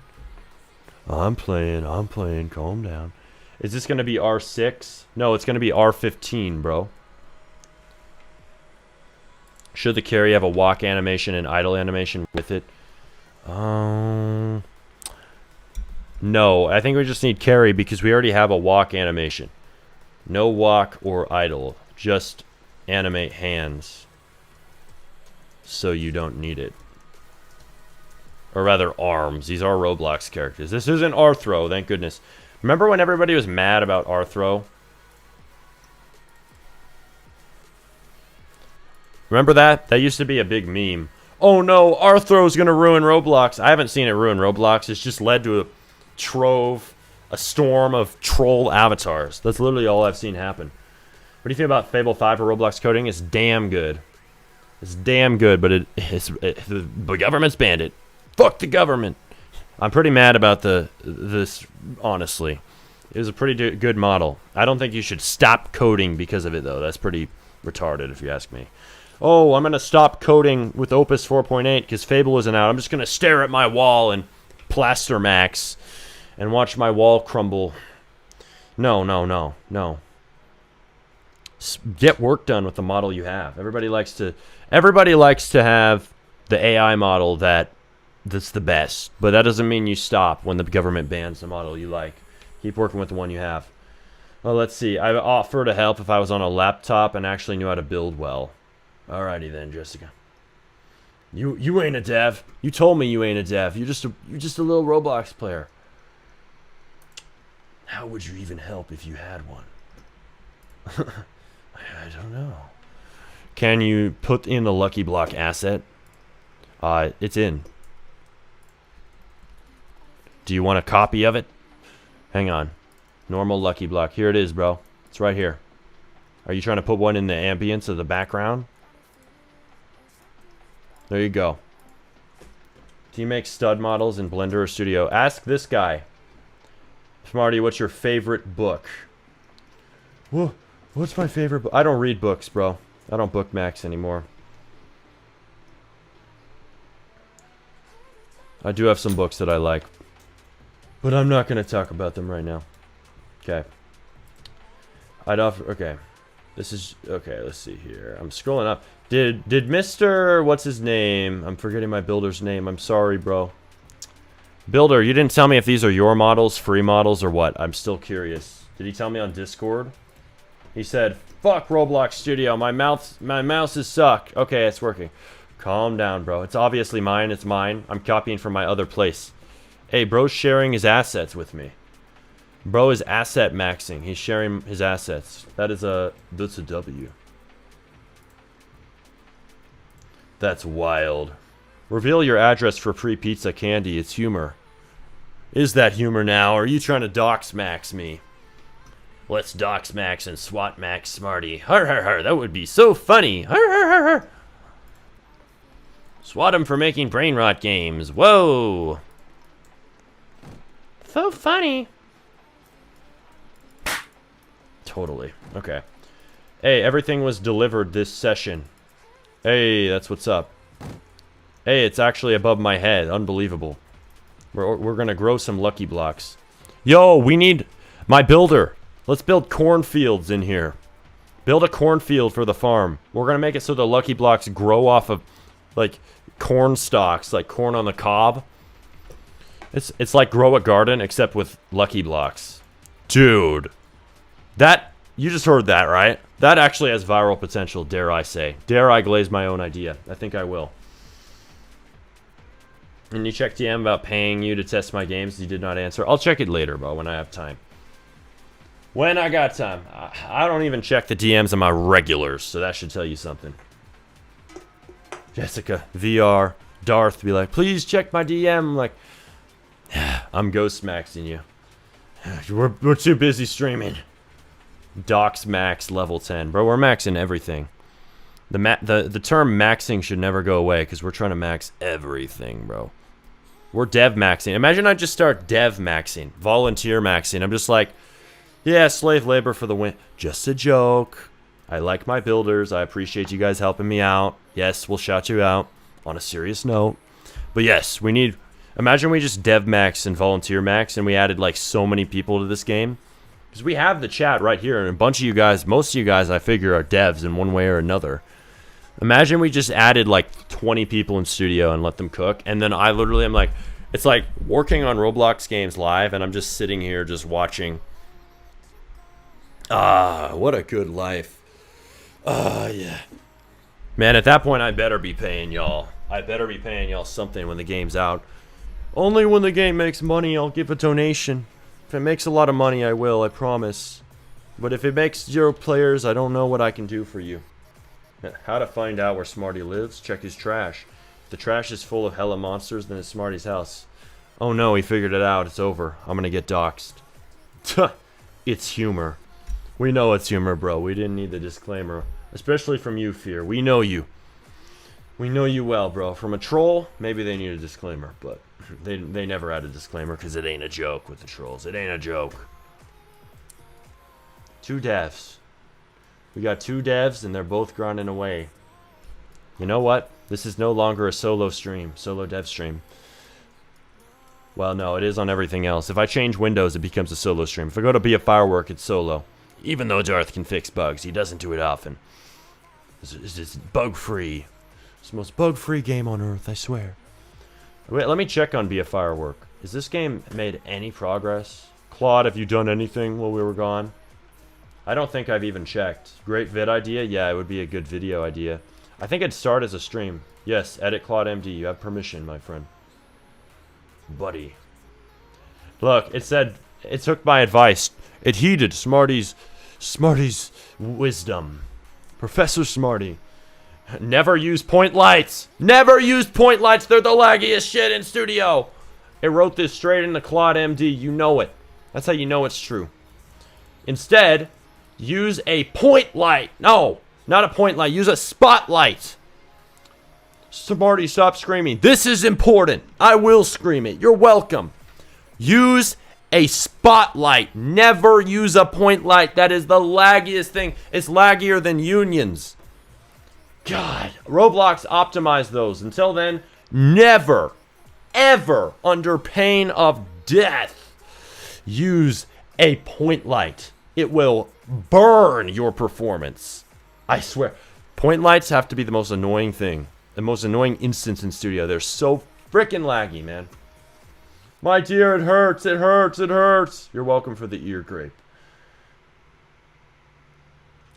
I'm playing, calm down. Is this going to be R6? No, it's going to be R15, bro. Should the carry have a walk animation and idle animation with it? No, I think we just need carry because we already have a walk animation. No walk or idle, just animate hands. So you don't need it. Or rather, arms. These are Roblox characters. This isn't Arthro, thank goodness. Remember when everybody was mad about Arthro? Remember that? That used to be a big meme. Oh no, Arthro's gonna ruin Roblox. I haven't seen it ruin Roblox. It's just led to a storm of troll avatars. That's literally all I've seen happen. What do you think about Fable 5 for Roblox coding? It's damn good. It's damn good, but the government's banned it. Fuck the government. I'm pretty mad about this, honestly. It was a pretty good model. I don't think you should stop coding because of it, though. That's pretty retarded, if you ask me. Oh, I'm going to stop coding with Opus 4.8 because Fable isn't out. I'm just going to stare at my wall and plaster max and watch my wall crumble. No, no, no, no. Get work done with the model you have. Everybody likes to have the AI model that's the best, but that doesn't mean you stop when the government bans the model you like. Keep working with the one you have. Well, let's see. I offer to help if I was on a laptop and actually knew how to build well. Alrighty then, Jessica. You ain't a dev. You told me you ain't a dev. You're just a little Roblox player. How would you even help if you had one? I don't know. Can you put in a Lucky Block asset? It's in. Do you want a copy of it? Hang on. Normal Lucky Block. Here it is, bro. It's right here. Are you trying to put one in the ambience of the background? There you go. Do you make stud models in Blender or Studio? Ask this guy. Smarty, what's your favorite book? Whoa, what's my favorite book? I don't read books, bro. I don't bookmax anymore. I do have some books that I like. But I'm not going to talk about them right now. Okay. Okay. This is... Okay, let's see here. I'm scrolling up. Did Mr... What's his name? I'm forgetting my builder's name. I'm sorry, bro. Builder, you didn't tell me if these are your models, free models, or what. I'm still curious. Did he tell me on Discord? He said, fuck Roblox Studio. My mouse is suck. Okay, it's working. Calm down, bro. It's obviously mine. It's mine. I'm copying from my other place. Hey, bro's sharing his assets with me. Bro is asset maxing. He's sharing his assets. That's a W. That's wild. Reveal your address for free pizza candy. It's humor. Is that humor now? Or are you trying to dox max me? Let's dox max and swat max Smarty. Har har har. That would be so funny. Har har har har. Swat him for making brain rot games. Whoa. So funny. Totally. Okay. Hey, everything was delivered this session. Hey, that's what's up. Hey, it's actually above my head. Unbelievable. We're gonna grow some Lucky Blocks. Yo, we need my builder. Let's build cornfields in here. Build a cornfield for the farm. We're gonna make it so the Lucky Blocks grow off of, like, corn stalks, like corn on the cob. It's like grow a garden, except with Lucky Blocks. Dude. That, you just heard that, right? That actually has viral potential, dare I say. Dare I glaze my own idea. I think I will. And you checked DM about paying you to test my games. You did not answer. I'll check it later, bro, when I have time. When I got time. I don't even check the DMs on my regulars, so that should tell you something. Jessica, VR, Darth, be like, please check my DM. I'm like, I'm ghost maxing you. We're too busy streaming. Docs max level 10. Bro, we're maxing everything. The term maxing should never go away because we're trying to max everything, bro. We're dev maxing. Imagine I just start dev maxing, volunteer maxing. I'm just like, yeah, slave labor for the win. Just a joke. I like my builders. I appreciate you guys helping me out. Yes, we'll shout you out on a serious note. But yes, we need... Imagine we just dev max and volunteer max and we added like so many people to this game. Because we have the chat right here and a bunch of you guys, most of you guys I figure are devs in one way or another. Imagine we just added like 20 people in studio and let them cook. And then I literally am like... It's like working on Roblox games live and I'm just sitting here just watching. Ah, what a good life. Ah, yeah. Man, at that point I better be paying y'all. I better be paying y'all something when the game's out. Only when the game makes money, I'll give a donation. If it makes a lot of money, I will, I promise. But if it makes 0 players, I don't know what I can do for you. How to find out where Smarty lives? Check his trash. If the trash is full of hella monsters, then it's Smarty's house. Oh no, he figured it out. It's over. I'm gonna get doxxed. It's humor. We know it's humor, bro. We didn't need the disclaimer. Especially from you, Fear. We know you. We know you well, bro. From a troll, maybe they need a disclaimer, but they never had a disclaimer because it ain't a joke with the trolls. It ain't a joke. 2 devs. We got 2 devs and they're both grinding away. You know what? This is no longer a solo stream, solo dev stream. Well, no, it is on everything else. If I change Windows, it becomes a solo stream. If I go to be a firework, it's solo. Even though Darth can fix bugs, he doesn't do it often. It's bug-free. It's the most bug-free game on Earth, I swear. Wait, let me check on Be a Firework. Is this game made any progress? Claude, have you done anything while we were gone? I don't think I've even checked. Great vid idea? Yeah, it would be a good video idea. I think it'd start as a stream. Yes, edit Claude MD. You have permission, my friend. Buddy. Look, it said, it took my advice. It heeded Smarty's wisdom. Professor Smarty. Never use point lights. Never use point lights. They're the laggiest shit in studio. It wrote this straight into Claude MD. You know it. That's how you know it's true. Instead, use a point light. No, not a point light. Use a spotlight. Smarty, stop screaming. This is important. I will scream it. You're welcome. Use a spotlight. Never use a point light. That is the laggiest thing. It's laggier than unions. God, Roblox optimized those. Until then, never, ever, under pain of death, use a point light. It will burn your performance. I swear. Point lights have to be the most annoying thing. The most annoying instance in studio. They're so freaking laggy, man. My dear, it hurts, it hurts, it hurts. You're welcome for the ear grape.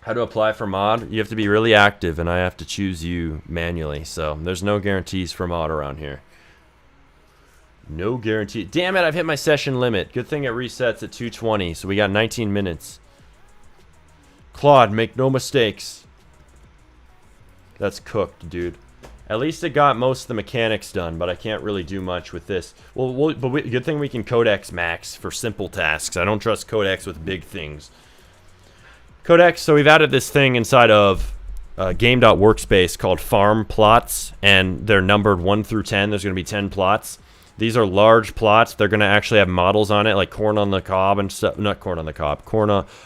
How to apply for mod? You have to be really active, and I have to choose you manually. So there's no guarantees for mod around here. No guarantee. Damn it, I've hit my session limit. Good thing it resets at 2:20, so we got 19 minutes. Claude, make no mistakes. That's cooked, dude. At least it got most of the mechanics done, but I can't really do much with this. Good thing we can codex max for simple tasks. I don't trust codex with big things. Codex, so we've added this thing inside of game.workspace called farm plots, and they're numbered 1 through 10. There's going to be 10 plots. These are large plots. They're going to actually have models on it, like corn on the cob and stuff. Not corn on the cob.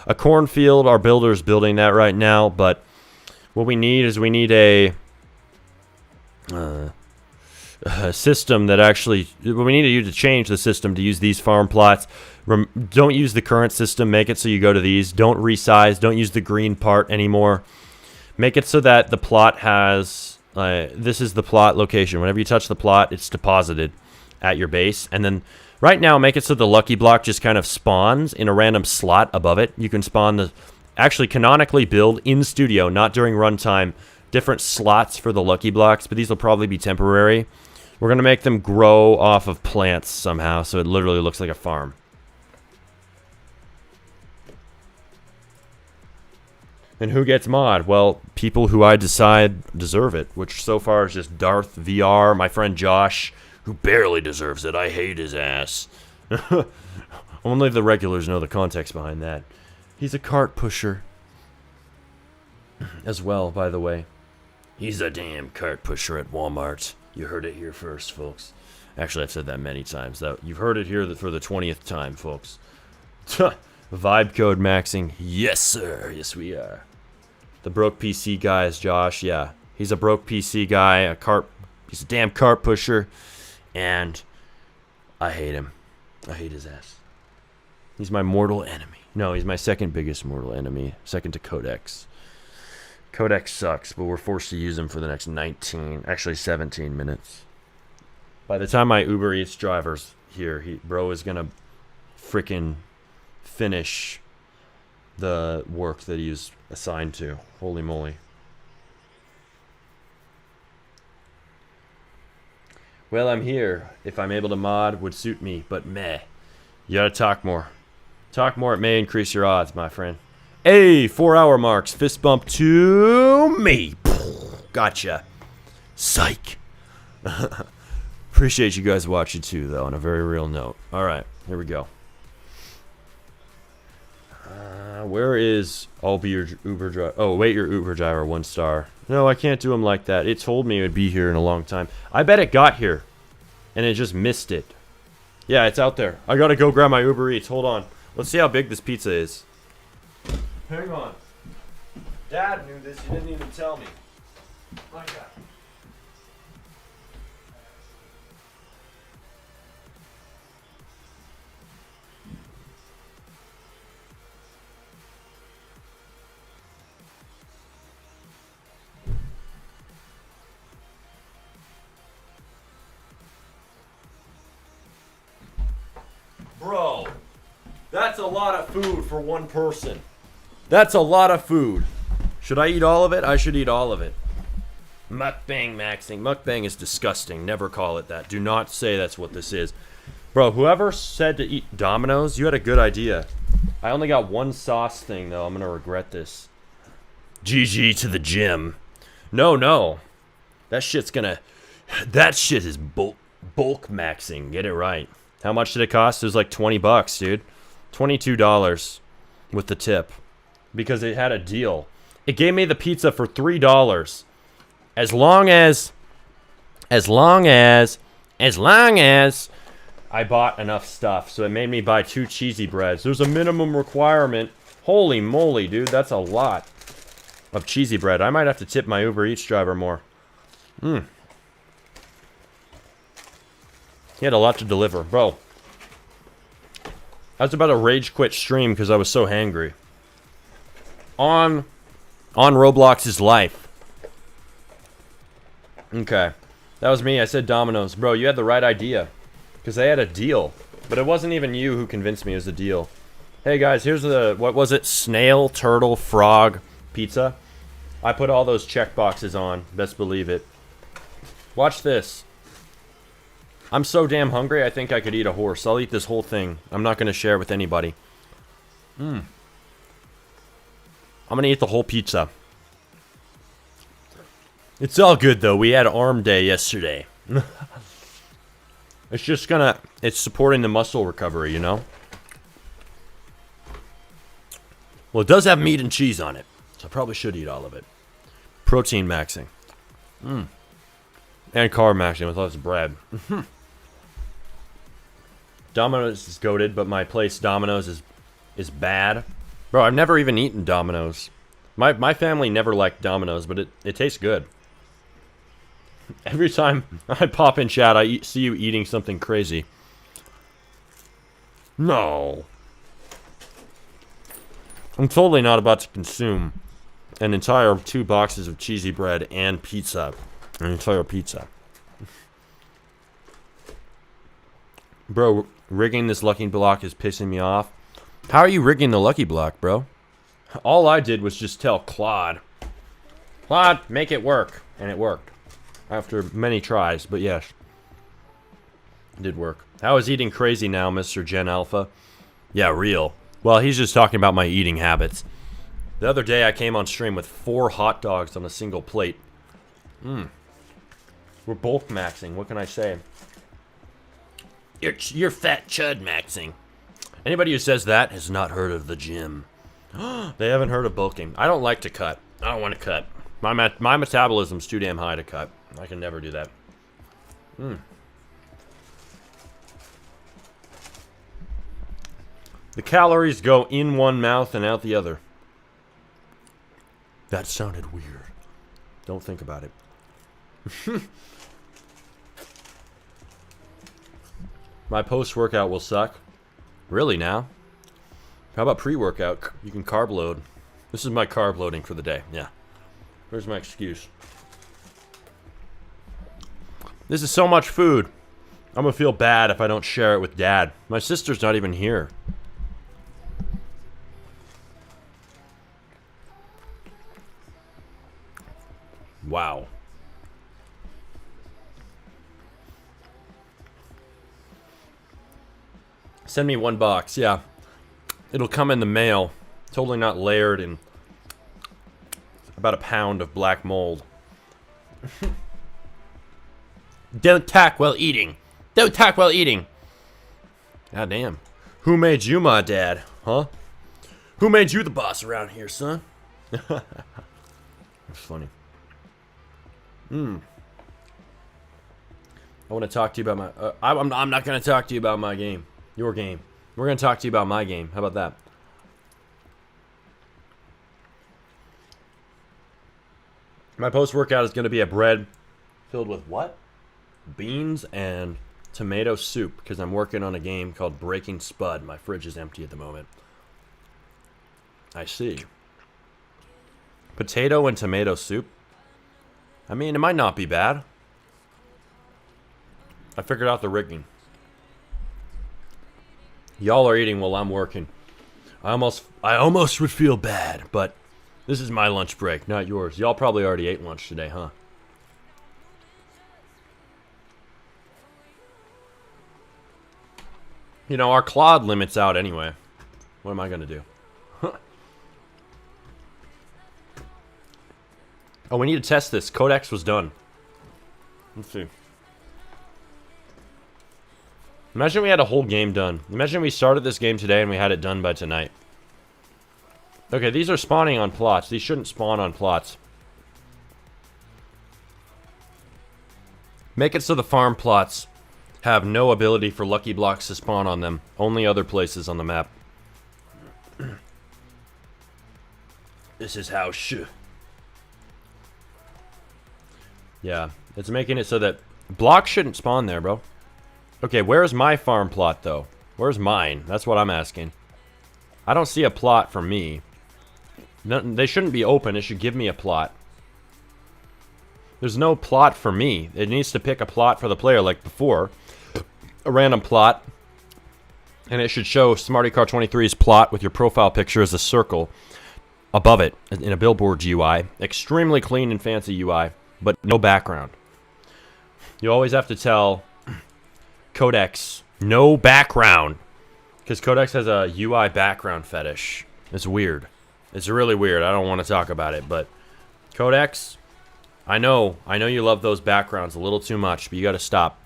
A cornfield. Our builder's building that right now, but what we need is a system that actually... We need you to change the system to use these farm plots. Don't use the current system. Make it so you go to these. Don't resize. Don't use the green part anymore. Make it so that the plot has... this is the plot location. Whenever you touch the plot, it's deposited at your base. And then right now, make it so the lucky block just kind of spawns in a random slot above it. You can spawn the... Actually, canonically build in studio, not during runtime, different slots for the lucky blocks, but these will probably be temporary. We're going to make them grow off of plants somehow, so it literally looks like a farm. And who gets mod? Well, people who I decide deserve it, which so far is just Darth VR, my friend Josh, who barely deserves it. I hate his ass. Only the regulars know the context behind that. He's a cart pusher. As well, by the way. He's a damn cart pusher at Walmart. You heard it here first, folks. Actually, I've said that many times. You've heard it here for the 20th time, folks. Vibe code maxing. Yes, sir. Yes, we are. The broke PC guy is Josh. Yeah, he's a broke PC guy. He's a damn cart pusher, and I hate him. I hate his ass. He's my mortal enemy. No, he's my second biggest mortal enemy, second to Codex. Codex sucks, but we're forced to use him for the next 19, actually 17 minutes. By the time my Uber Eats driver's here, bro is gonna freaking finish the work that he was assigned to. Holy moly. Well, I'm here. If I'm able to mod, would suit me, but meh. You gotta talk more. Talk more, it may increase your odds, my friend. Hey, 4-hour marks. Fist bump to me. Gotcha. Psych. Appreciate you guys watching too, though, on a very real note. Alright, here we go. Where is I'll be your Uber driver? Oh, wait, your Uber driver, 1 star. No, I can't do him like that. It told me it would be here in a long time. I bet it got here, and it just missed it. Yeah, it's out there. I gotta go grab my Uber Eats. Hold on. Let's see how big this pizza is. Hang on. Dad knew this. He didn't even tell me. My God. Bro, that's a lot of food for one person. That's a lot of food. Should I eat all of it? I should eat all of it. Mukbang maxing. Mukbang is disgusting. Never call it that. Do not say that's what this is. Bro, whoever said to eat Domino's, you had a good idea. I only got 1 sauce thing, though. I'm going to regret this. GG to the gym. No. That shit's gonna... That shit is bulk maxing. Get it right. How much did it cost? It was like 20 bucks, dude. $22 with the tip. Because it had a deal. It gave me the pizza for $3. As long as I bought enough stuff. So it made me buy 2 cheesy breads. There's a minimum requirement. Holy moly, dude. That's a lot of cheesy bread. I might have to tip my Uber Eats driver more. He had a lot to deliver. Bro, I was about to rage quit stream because I was so hangry. On Roblox's life. Okay. That was me. I said Domino's. Bro, you had the right idea. Because they had a deal. But it wasn't even you who convinced me it was a deal. Hey guys, here's the, what was it? Snail, turtle, frog, pizza. I put all those check boxes on. Best believe it. Watch this. I'm so damn hungry, I think I could eat a horse. I'll eat this whole thing. I'm not going to share with anybody. I'm going to eat the whole pizza. It's all good, though. We had arm day yesterday. It's just gonna... It's supporting the muscle recovery, you know? Well, it does have meat and cheese on it. So I probably should eat all of it. Protein maxing. And carb maxing with lots of bread. Domino's is goated, but my place Domino's is bad. Bro, I've never even eaten Domino's. My family never liked Domino's, but it tastes good. Every time I pop in chat, I see you eating something crazy. No. I'm totally not about to consume an entire 2 boxes of cheesy bread and pizza. An entire pizza. Bro, rigging this lucky block is pissing me off. How are you rigging the lucky block, bro? All I did was just tell Claude, make it work. And it worked. After many tries, but yes. It did work. How is eating crazy now, Mr. Gen Alpha? Yeah, real. Well, he's just talking about my eating habits. The other day I came on stream with 4 hot dogs on a single plate. We're bulk maxing, what can I say? You're fat chud maxing. Anybody who says that has not heard of the gym. They haven't heard of bulking. I don't like to cut. I don't want to cut. My metabolism's too damn high to cut. I can never do that. The calories go in one mouth and out the other. That sounded weird. Don't think about it. My post-workout will suck. Really now? How about pre-workout? You can carb load. This is my carb loading for the day. Yeah. Where's my excuse? This is so much food. I'm gonna feel bad if I don't share it with Dad. My sister's not even here. Wow. Send me one box, yeah. It'll come in the mail. Totally not layered in about a pound of black mold. Don't talk while eating. Don't talk while eating. God damn. Who made you my dad, huh? Who made you the boss around here, son? That's funny. I want to talk to you about my... I'm not going to talk to you about my game. Your game. We're going to talk to you about my game. How about that? My post-workout is going to be a bread filled with what? Beans and tomato soup, because I'm working on a game called Breaking Spud. My fridge is empty at the moment. I see. Potato and tomato soup? I mean, it might not be bad. I figured out the rigging. Y'all are eating while I'm working. I almost would feel bad, but this is my lunch break, not yours. Y'all probably already ate lunch today, huh? You know, our Claude limit's out anyway. What am I gonna do? Oh, we need to test this. Codex was done. Let's see. Imagine we had a whole game done. Imagine we started this game today and we had it done by tonight. Okay, these are spawning on plots. These shouldn't spawn on plots. Make it so the farm plots have no ability for lucky blocks to spawn on them. Only other places on the map. This is how Yeah, it's making it so that blocks shouldn't spawn there, bro. Okay, where's my farm plot, though? Where's mine? That's what I'm asking. I don't see a plot for me. No, they shouldn't be open. It should give me a plot. There's no plot for me. It needs to pick a plot for the player like before. A random plot. And it should show SmartyCar23's plot with your profile picture as a circle above it in a billboard UI. Extremely clean and fancy UI, but no background. You always have to tell Codex no background, because Codex has a UI background fetish. It's weird. It's really weird. I don't want to talk about it, but Codex, I know you love those backgrounds a little too much, but you got to stop.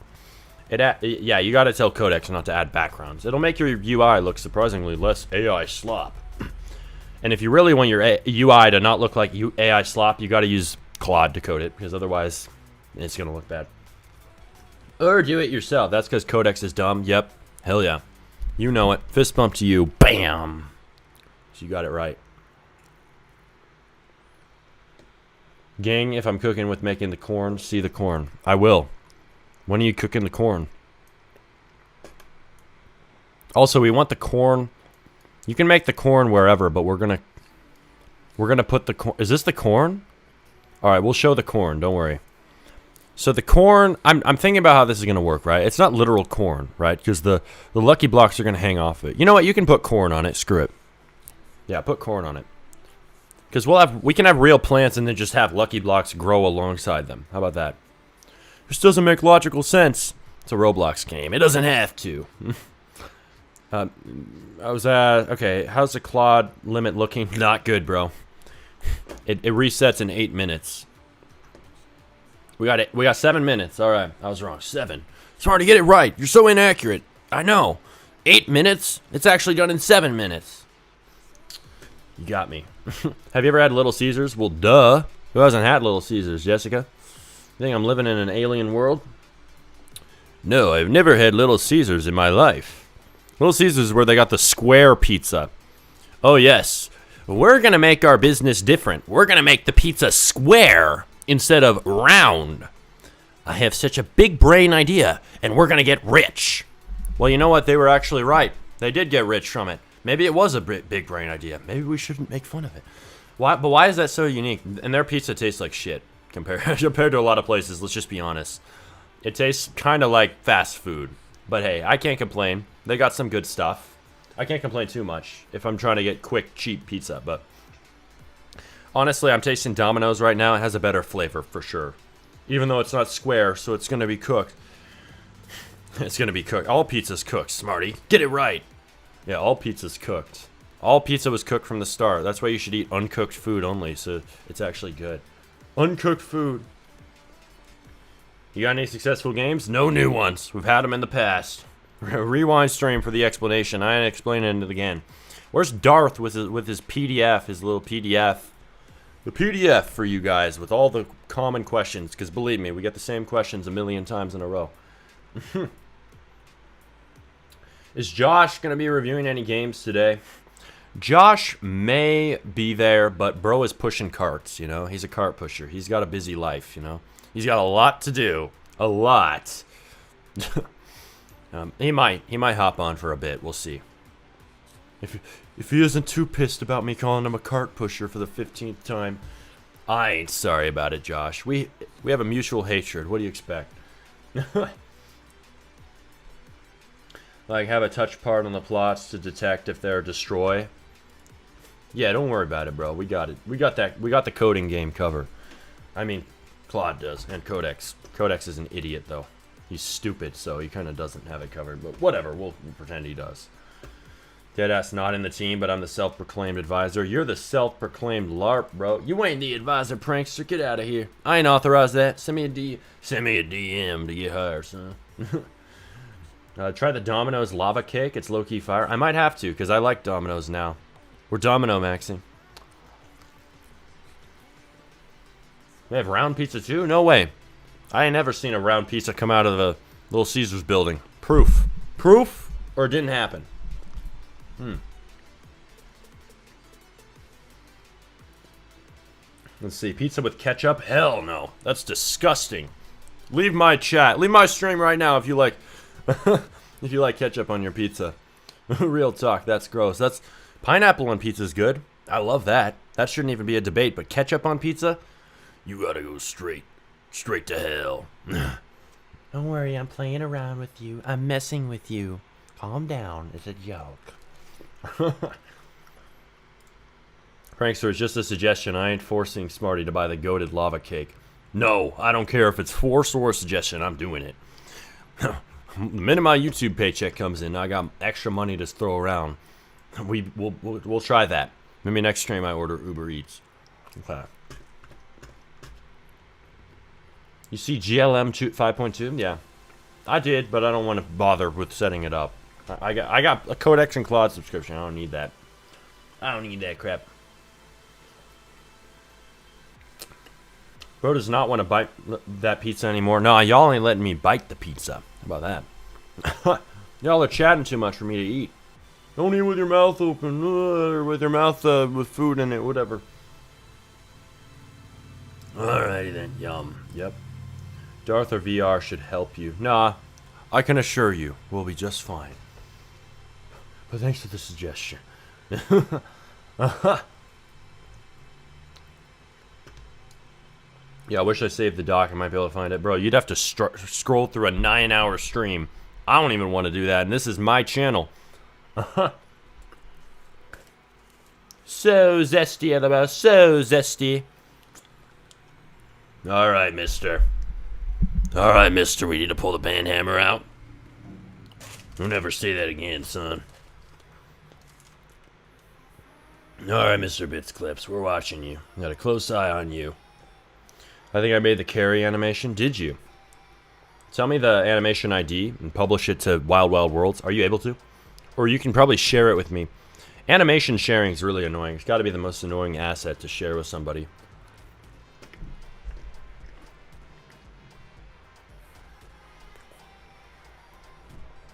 Yeah, you got to tell Codex not to add backgrounds. It'll make your UI look surprisingly less AI slop. And if you really want your UI to not look like AI slop, you got to use Claude to code it, because otherwise it's going to look bad. Or do it yourself. That's because Codex is dumb. Yep. Hell yeah. You know it. Fist bump to you. Bam. So you got it right. Gang, if I'm cooking with making the corn, see the corn. I will. When are you cooking the corn? Also, we want the corn. You can make the corn wherever, but we're gonna put the corn. Is this the corn? All right, we'll show the corn. Don't worry. So the corn, I'm thinking about how this is gonna work, right? It's not literal corn, right? Because the lucky blocks are gonna hang off it. You know what? You can put corn on it. Screw it. Yeah, put corn on it. Because we can have real plants and then just have lucky blocks grow alongside them. How about that? This doesn't make logical sense. It's a Roblox game. It doesn't have to. Okay, how's the Claude limit looking? Not good, bro. It resets in 8 minutes. We got 7 minutes. All right, I was wrong. 7. It's hard to get it right. You're so inaccurate. I know. 8 minutes? It's actually done in 7 minutes. You got me. Have you ever had Little Caesars? Well, duh. Who hasn't had Little Caesars, Jessica? You think I'm living in an alien world? No, I've never had Little Caesars in my life. Little Caesars is where they got the square pizza. Oh, yes. We're going to make our business different. We're going to make the pizza square instead of round. I have such a big brain idea, and we're going to get rich. Well, you know what? They were actually right. They did get rich from it. Maybe it was a big brain idea. Maybe we shouldn't make fun of it. Why? But why is that so unique? And their pizza tastes like shit compared to a lot of places. Let's just be honest. It tastes kind of like fast food. But hey, I can't complain. They got some good stuff. I can't complain too much if I'm trying to get quick, cheap pizza. But honestly, I'm tasting Domino's right now. It has a better flavor for sure. Even though it's not square, so it's going to be cooked. It's going to be cooked. All pizza's cooked, Smarty. Get it right. Yeah, all pizza's cooked. All pizza was cooked from the start. That's why you should eat uncooked food only, so it's actually good. Uncooked food. You got any successful games? No new ones. We've had them in the past. Rewind stream for the explanation. I ain't explaining it again. Where's Darth with his PDF, his little PDF? The PDF for you guys with all the common questions, because believe me, we get the same questions a million times in a row. Is Josh going to be reviewing any games today? Josh may be there, but bro is pushing carts, you know? He's a cart pusher. He's got a busy life, you know? He's got a lot to do. A lot. He might hop on for a bit. We'll see. If he isn't too pissed about me calling him a cart pusher for the 15th time, I ain't sorry about it, Josh. We have a mutual hatred. What do you expect? Like, have a touch part on the plots to detect if they're destroy. Yeah, don't worry about it, bro. We got it. We got that. We got the coding game covered. I mean, Claude does, and Codex. Codex is an idiot, though. He's stupid, so he kind of doesn't have it covered. But whatever, we'll pretend he does. Deadass not in the team, but I'm the self-proclaimed advisor. You're the self-proclaimed LARP, bro. You ain't the advisor, prankster. Get out of here. I ain't authorized that. Send me a DM to get higher, son. Try the Domino's lava cake. It's low-key fire. I might have to, because I like Domino's now. We're Domino maxing. They have round pizza too? No way. I ain't never seen a round pizza come out of the Little Caesars building. Proof. Proof? Or it didn't happen. Let's see. Pizza with ketchup? Hell no. That's disgusting. Leave my chat. Leave my stream right now if you like if you like ketchup on your pizza. Real talk. That's gross. That's pineapple on pizza is good. I love that. That shouldn't even be a debate, but ketchup on pizza? You gotta go straight to hell. Don't worry, I'm playing around with you. I'm messing with you. Calm down. It's a joke. Prankster, it's just a suggestion. I ain't forcing Smarty to buy the goated lava cake. No, I don't care if it's force or a suggestion. I'm doing it. The minute my YouTube paycheck comes in, I got extra money to throw around. We'll try that. Maybe next stream I order Uber Eats. Okay. You see GLM 5.2? Yeah. I did, but I don't want to bother with setting it up. I got a Codex and Claude subscription. I don't need that. I don't need that crap. Bro does not want to bite that pizza anymore. No, y'all ain't letting me bite the pizza. How about that? Y'all are chatting too much for me to eat. Don't eat with your mouth open, or with your mouth with food in it, whatever. Alrighty then, yum. Yep. Darth or VR should help you. Nah, I can assure you, we'll be just fine. But thanks for the suggestion. Yeah, I wish I saved the doc. I might be able to find it. Bro, you'd have to scroll through a 9-hour stream. I don't even want to do that, and this is my channel. So zesty, Annabelle. So zesty. Alright, mister. Alright, mister. We need to pull the band hammer out. Don't ever say that again, son. Alright, Mr. Bits Clips. We're watching you. Got a close eye on you. I think I made the carry animation. Did you? Tell me the animation ID and publish it to Wild Wild Worlds. Are you able to? Or you can probably share it with me. Animation sharing is really annoying. It's got to be the most annoying asset to share with somebody.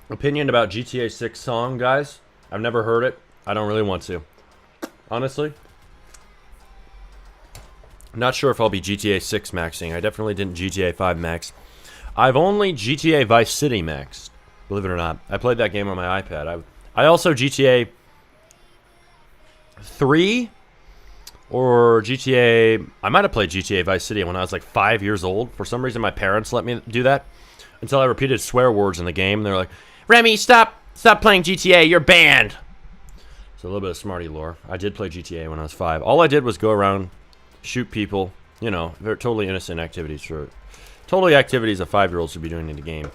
Opinion about GTA 6 song, guys? I've never heard it. I don't really want to. Honestly, Not sure if I'll be GTA 6 maxing. I definitely didn't GTA 5 max. I've only GTA Vice City maxed, believe it or not. I played that game on my iPad. I also GTA 3 or GTA... I might have played GTA Vice City when I was like 5 years old. For some reason, my parents let me do that until I repeated swear words in the game. They're like, Remy, stop playing GTA. You're banned. So a little bit of Smarty lore. I did play GTA when I was 5. All I did was go around, shoot people. You know, they're totally innocent activities for... Totally activities a 5-year-old should be doing in the game.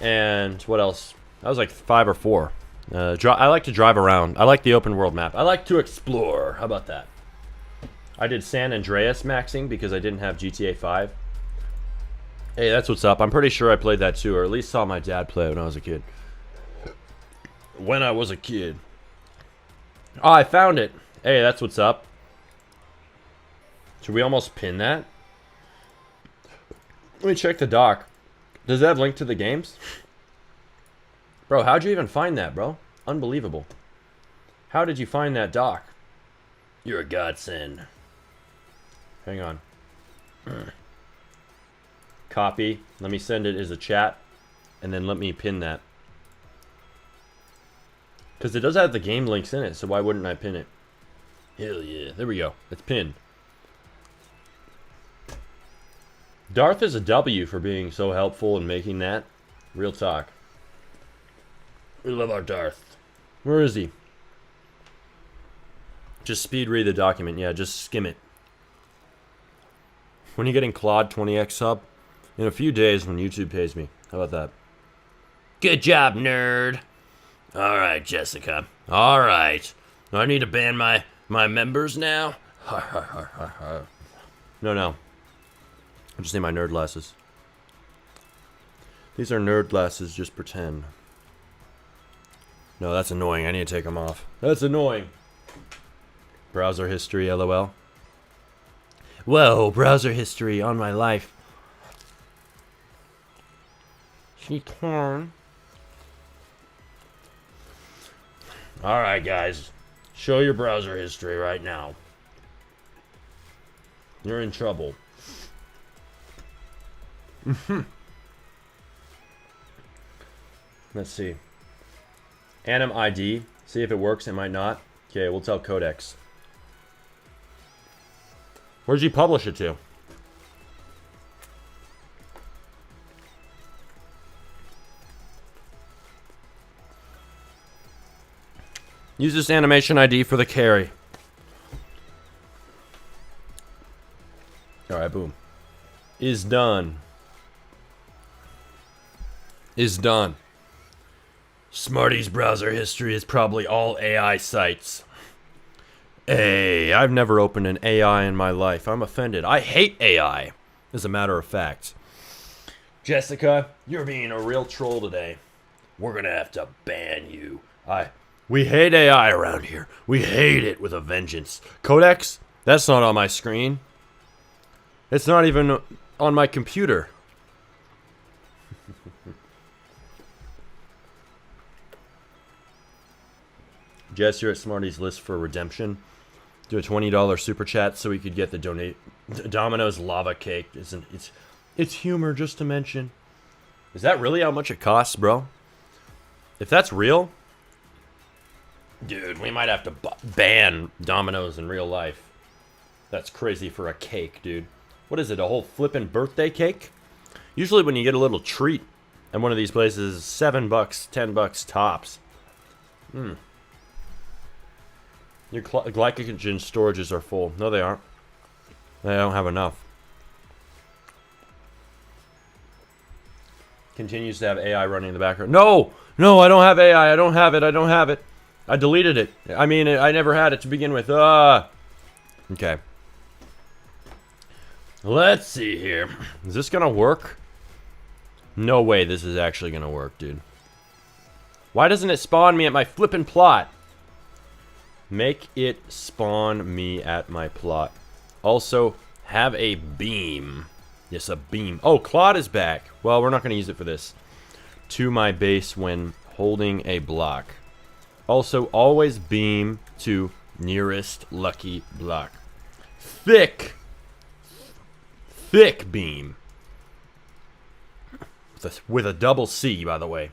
And what else? I was like 5 or 4. I like to drive around. I like the open world map. I like to explore. How about that? I did San Andreas maxing because I didn't have GTA 5. Hey, that's what's up. I'm pretty sure I played that too, or at least saw my dad play it when I was a kid. When I was a kid. Oh, I found it. Hey, that's what's up. Should we almost pin that? Let me check the doc. Does that have link to the games? Bro, how'd you even find that, bro? Unbelievable. How did you find that doc? You're a godsend. Hang on. Copy. Let me send it as a chat. And then let me pin that. Because it does have the game links in it, so why wouldn't I pin it? Hell yeah. There we go. It's pinned. Darth is a W for being so helpful in making that. Real talk. We love our Darth. Where is he? Just speed read the document. Yeah, just skim it. When are you getting Claude 20x sub? In a few days when YouTube pays me. How about that? Good job, nerd. Alright, Jessica. Alright. Do I need to ban my members now? No. I just need my nerd glasses. These are nerd glasses, just pretend. No, that's annoying. I need to take them off. That's annoying. Browser history, LOL. Whoa, browser history on my life. She torn. Alright, guys. Show your browser history right now. You're in trouble. Let's see. Anim ID. See if it works. It might not. Okay, we'll tell Codex. Where'd you publish it to? Use this animation ID for the carry. Alright, boom. Is done. Is done. Smarty's browser history is probably all AI sites. Hey, I've never opened an AI in my life. I'm offended. I hate AI, as a matter of fact. Jessica, you're being a real troll today. We're gonna have to ban you. We hate AI around here. We hate it with a vengeance. Codex? That's not on my screen. It's not even on my computer. Jess, you're at Smarty's list for redemption. Do a $20 super chat so we could get the Domino's lava cake. It's humor just to mention. Is that really how much it costs, bro? If that's real, dude, we might have to ban Domino's in real life. That's crazy for a cake, dude. What is it, a whole flippin' birthday cake? Usually when you get a little treat at one of these places, $7, $10 tops. Your glycogen storages are full. No, they aren't. They don't have enough. Continues to have AI running in the background. No! No, I don't have AI. I don't have it. I deleted it. I mean, I never had it to begin with. Okay. Let's see here. Is this gonna work? No way this is actually gonna work, dude. Why doesn't it spawn me at my flippin' plot? Make it spawn me at my plot. Also, have a beam. Yes, a beam. Oh, Claude is back. Well, we're not going to use it for this. To my base when holding a block. Also, always beam to nearest lucky block. Thick beam. With a double C, by the way.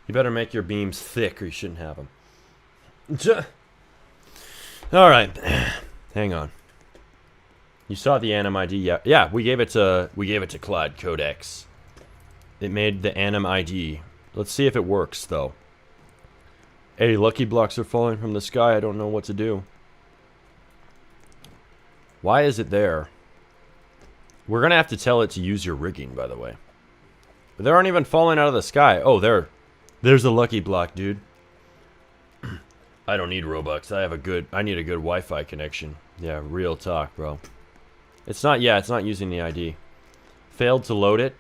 You better make your beams thick or you shouldn't have them. Alright. Hang on. You saw the anim ID, yeah. Yeah, we gave it to Cloud Codex. It made the anim ID. Let's see if it works, though. Hey, lucky blocks are falling from the sky. I don't know what to do. Why is it there? We're gonna have to tell it to use your rigging, by the way. But they aren't even falling out of the sky. Oh, there's a lucky block, dude. I don't need Robux. I need a good Wi-Fi connection. Yeah, real talk, bro. It's not using the ID. Failed to load it.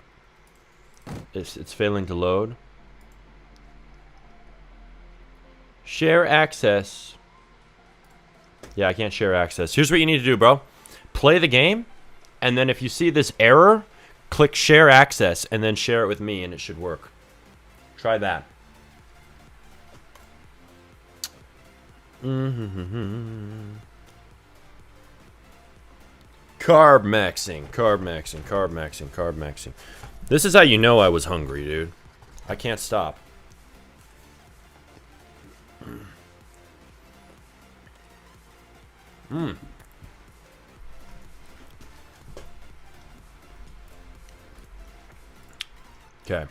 It's failing to load. Share access. Yeah, I can't share access. Here's what you need to do, bro. Play the game, and then if you see this error, click share access, and then share it with me, and it should work. Try that. Carb maxing. This is how you know I was hungry, dude. I can't stop. Okay.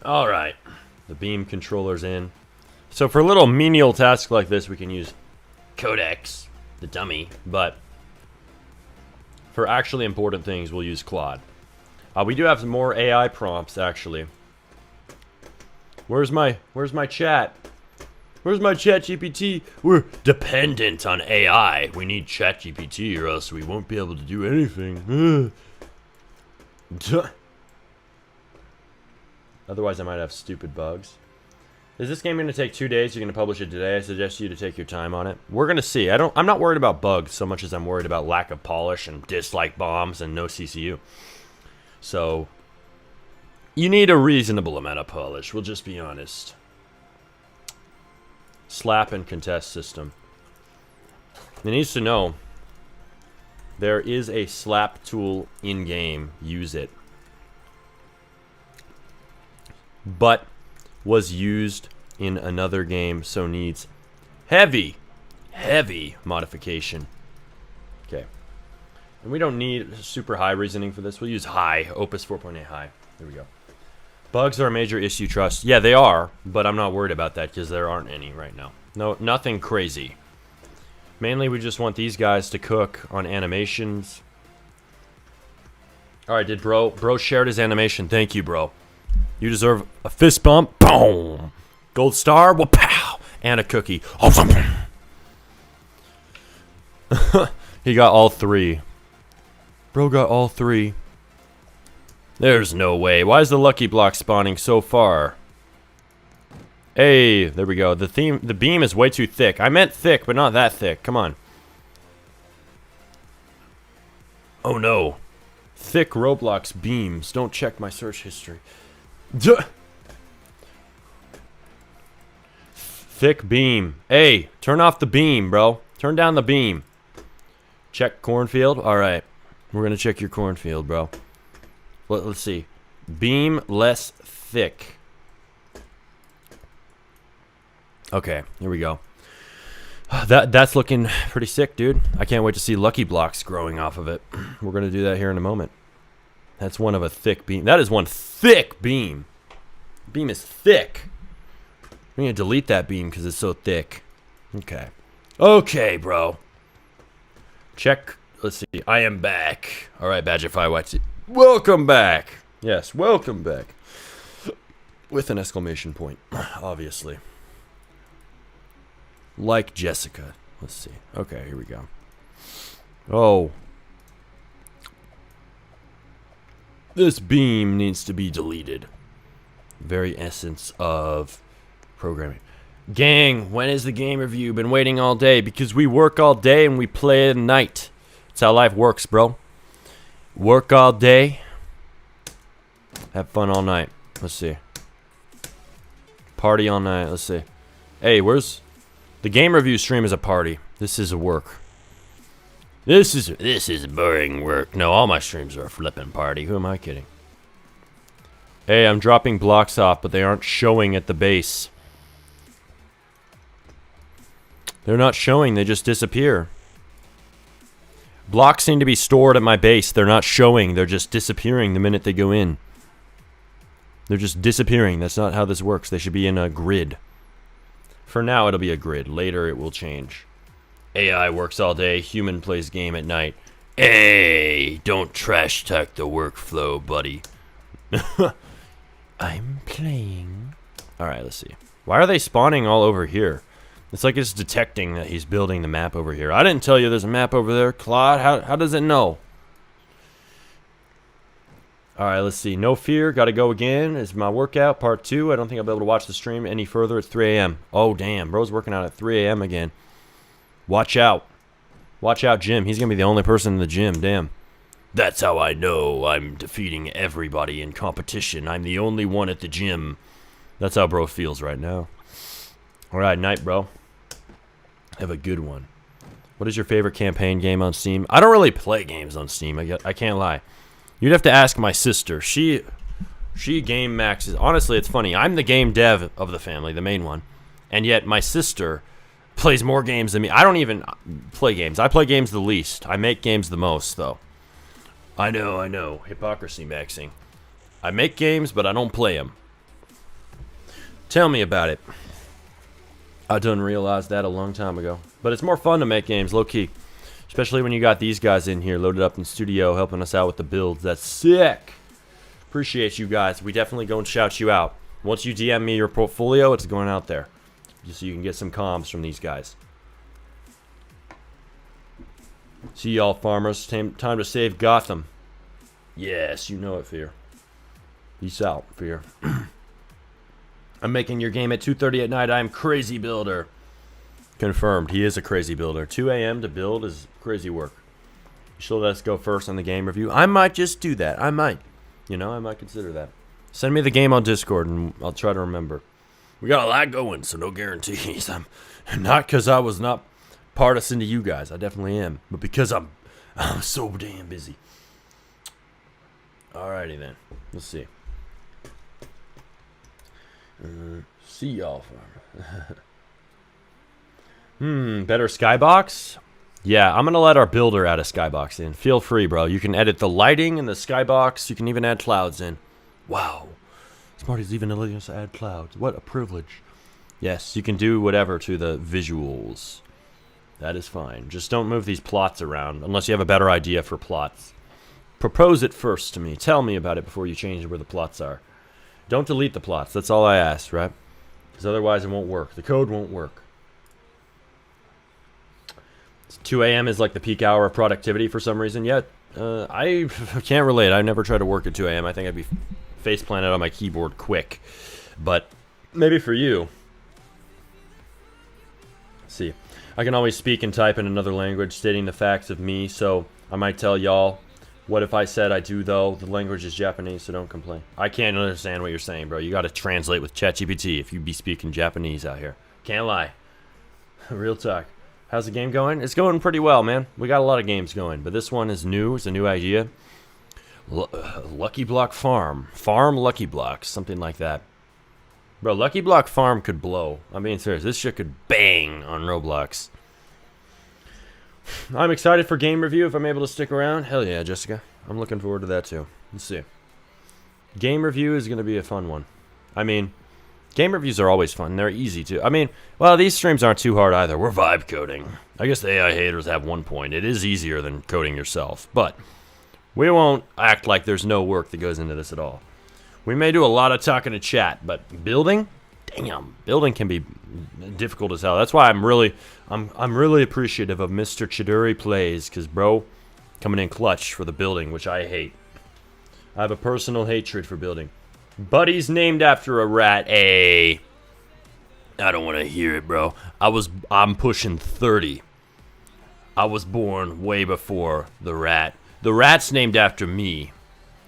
Alright. The beam controller's in. So for a little menial task like this, we can use Codex, the dummy, but for actually important things, we'll use Claude. We do have some more AI prompts, actually. Where's my chat? Where's my chat GPT? We're dependent on AI. We need chat GPT or else we won't be able to do anything. Otherwise, I might have stupid bugs. Is this game going to take 2 days? You're going to publish it today? I suggest you to take your time on it. We're going to see. I'm not worried about bugs so much as I'm worried about lack of polish and dislike bombs and no CCU. So, you need a reasonable amount of polish. We'll just be honest. Slap and contest system. It needs to know there is a slap tool in-game. Use it. But was used in another game, so needs heavy modification. Okay. And we don't need super high reasoning for this. We'll use high, Opus 4.8 high. There we go. Bugs are a major issue, trust. Yeah, they are, but I'm not worried about that because there aren't any right now. No, nothing crazy. Mainly, we just want these guys to cook on animations. All right, did bro shared his animation? Thank you, bro. You deserve a fist bump. Boom. Gold star. Wow. And a cookie. He got all three. Bro got all three. There's no way. Why is the lucky block spawning so far? Hey, there we go. The beam is way too thick. I meant thick, but not that thick. Come on. Oh no. Thick Roblox beams. Don't check my search history. Thick beam. Hey, turn off the beam, bro. Turn down the beam. Check cornfield. All right. We're going to check your cornfield, bro. Let's see. Beam less thick. Okay, here we go. That's looking pretty sick, dude. I can't wait to see lucky blocks growing off of it. We're going to do that here in a moment. That's one of a thick beam. That is one thick beam. Beam is thick. I'm going to delete that beam because it's so thick. Okay. Okay, bro. Check. Let's see. I am back. All right, Badgerify White. Welcome back. Yes, welcome back. With an exclamation point, obviously. Like Jessica. Let's see. Okay, here we go. Oh. This beam needs to be deleted. Very essence of programming. Gang, when is the game review? Been waiting all day because we work all day and we play at night. That's how life works, bro. Work all day. Have fun all night. Let's see. Party all night. Let's see. Hey, where's... The game review stream is a party. This is a work. This is boring work. No, all my streams are a flipping party. Who am I kidding? Hey, I'm dropping blocks off, but they aren't showing at the base. They're not showing, they just disappear. Blocks seem to be stored at my base. They're not showing, they're just disappearing the minute they go in. They're just disappearing. That's not how this works. They should be in a grid. For now, it'll be a grid. Later, it will change. AI works all day, human plays game at night. Hey, don't trash talk the workflow, buddy. I'm playing. Alright, let's see. Why are they spawning all over here? It's like it's detecting that he's building the map over here. I didn't tell you there's a map over there, Claude. How does it know? Alright, let's see. No fear. Gotta go again. It's my workout, part 2. I don't think I'll be able to watch the stream any further. It's 3 a.m. Oh, damn. Bro's working out at 3 a.m. again. Watch out. Watch out, Jim. He's gonna be the only person in the gym. Damn. That's how I know I'm defeating everybody in competition. I'm the only one at the gym. That's how bro feels right now. Alright, night, bro. Have a good one. What is your favorite campaign game on Steam? I don't really play games on Steam. I can't lie. You'd have to ask my sister. She game maxes. Honestly, it's funny. I'm the game dev of the family, the main one. And yet my sister plays more games than me. I don't even play games. I play games the least. I make games the most, though. I know. Hypocrisy maxing. I make games, but I don't play them. Tell me about it. I done realized that a long time ago. But it's more fun to make games, low-key. Especially when you got these guys in here loaded up in studio helping us out with the builds. That's sick. Appreciate you guys. We definitely go and shout you out. Once you DM me your portfolio, it's going out there. Just so you can get some comms from these guys. See y'all, farmers. Time to save Gotham. Yes, you know it, Fear. Peace out, Fear. I'm making your game at 2:30 at night. I'm crazy builder. Confirmed. He is a crazy builder. 2 a.m. to build is crazy work. You should let us go first on the game review. I might just do that. I might. You know, I might consider that. Send me the game on Discord and I'll try to remember. We got a lot going, so no guarantees. I'm not because I was not partisan to you guys. I definitely am. But because I'm so damn busy. Alrighty then. Let's see. See y'all, farmer. Better skybox? Yeah, I'm gonna let our builder add a skybox in. Feel free, bro. You can edit the lighting in the skybox. You can even add clouds in. Wow. Smarty's even letting us add clouds. What a privilege. Yes, you can do whatever to the visuals. That is fine. Just don't move these plots around unless you have a better idea for plots. Propose it first to me. Tell me about it before you change where the plots are. Don't delete the plots. That's all I ask, right? Because otherwise it won't work. The code won't work. 2 a.m. is like the peak hour of productivity for some reason. Yet, I can't relate. I never try to work at 2 a.m. I think I'd be face planted on my keyboard quick. But maybe for you. Let's see. I can always speak and type in another language stating the facts of me. So I might tell y'all. What if I said I do, though? The language is Japanese, so don't complain. I can't understand what you're saying, bro. You got to translate with ChatGPT if you be speaking Japanese out here. Can't lie. Real talk. How's the game going? It's going pretty well, man. We got a lot of games going, but this one is new. It's a new idea. Lucky Block Farm. Farm Lucky Blocks. Something like that. Bro, Lucky Block Farm could blow. I'm being serious. This shit could bang on Roblox. I'm excited for game review if I'm able to stick around. Hell yeah, Jessica. I'm looking forward to that too. Let's see. Game review is going to be a fun one. I mean, game reviews are always fun. They're easy too. I mean, well, these streams aren't too hard either. We're vibe coding. I guess the AI haters have one point. It is easier than coding yourself. But we won't act like there's no work that goes into this at all. We may do a lot of talking to chat, but building? Damn, building can be difficult as hell. That's why I'm really appreciative of Mr. Chidori Plays, because bro, coming in clutch for the building, which I hate. I have a personal hatred for building. Buddy's named after a rat. I don't want to hear it, bro. I'm pushing 30. I was born way before the rat. The rat's named after me,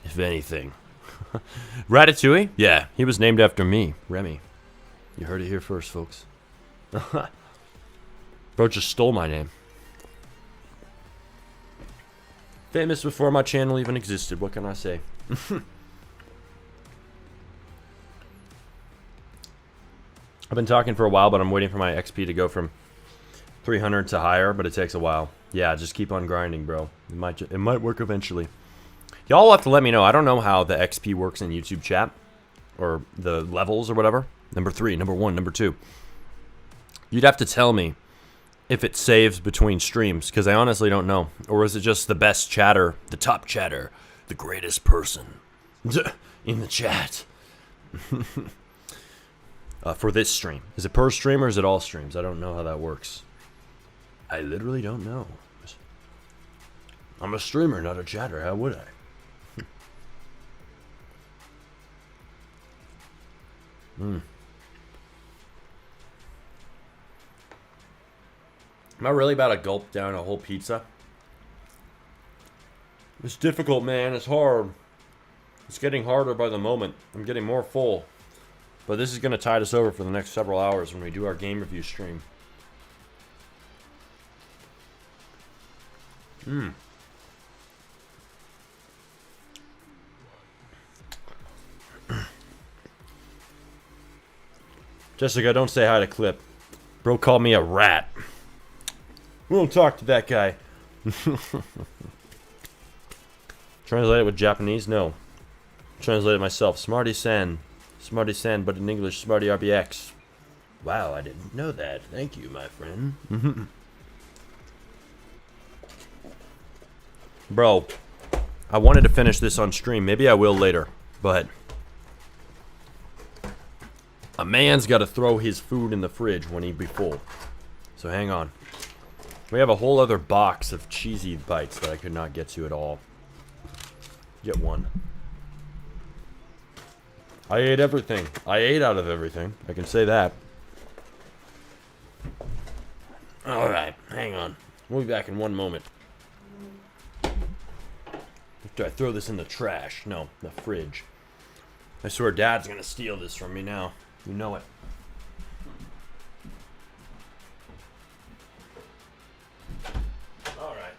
if anything. Ratatouille? Yeah, he was named after me, Remy. You heard it here first, folks. Bro just stole my name. Famous before my channel even existed. What can I say? I've been talking for a while, but I'm waiting for my XP to go from 300 to higher, but it takes a while. Yeah, just keep on grinding, bro. It might work eventually. Y'all have to let me know. I don't know how the XP works in YouTube chat, or the levels or whatever. Number 3, number 1, number 2. You'd have to tell me if it saves between streams, because I honestly don't know. Or is it just the best chatter, the top chatter, the greatest person in the chat for this stream? Is it per stream or is it all streams? I don't know how that works. I literally don't know. I'm a streamer, not a chatter. How would I? Am I really about to gulp down a whole pizza? It's difficult, man. It's hard. It's getting harder by the moment. I'm getting more full. But this is going to tide us over for the next several hours when we do our game review stream. Jessica, don't say hi to Clip. Bro called me a rat. We won't talk to that guy. Translate it with Japanese? No. Translate it myself. Smarty San. Smarty San, but in English, Smarty RBX. Wow, I didn't know that. Thank you, my friend. Bro, I wanted to finish this on stream. Maybe I will later, but a man's got to throw his food in the fridge when he be full. So hang on. We have a whole other box of cheesy bites that I could not get to at all. Get one. I ate everything. I ate out of everything. I can say that. Alright, hang on. We'll be back in one moment. Do I throw this in the trash? No, the fridge. I swear Dad's gonna steal this from me now. You know it. All right.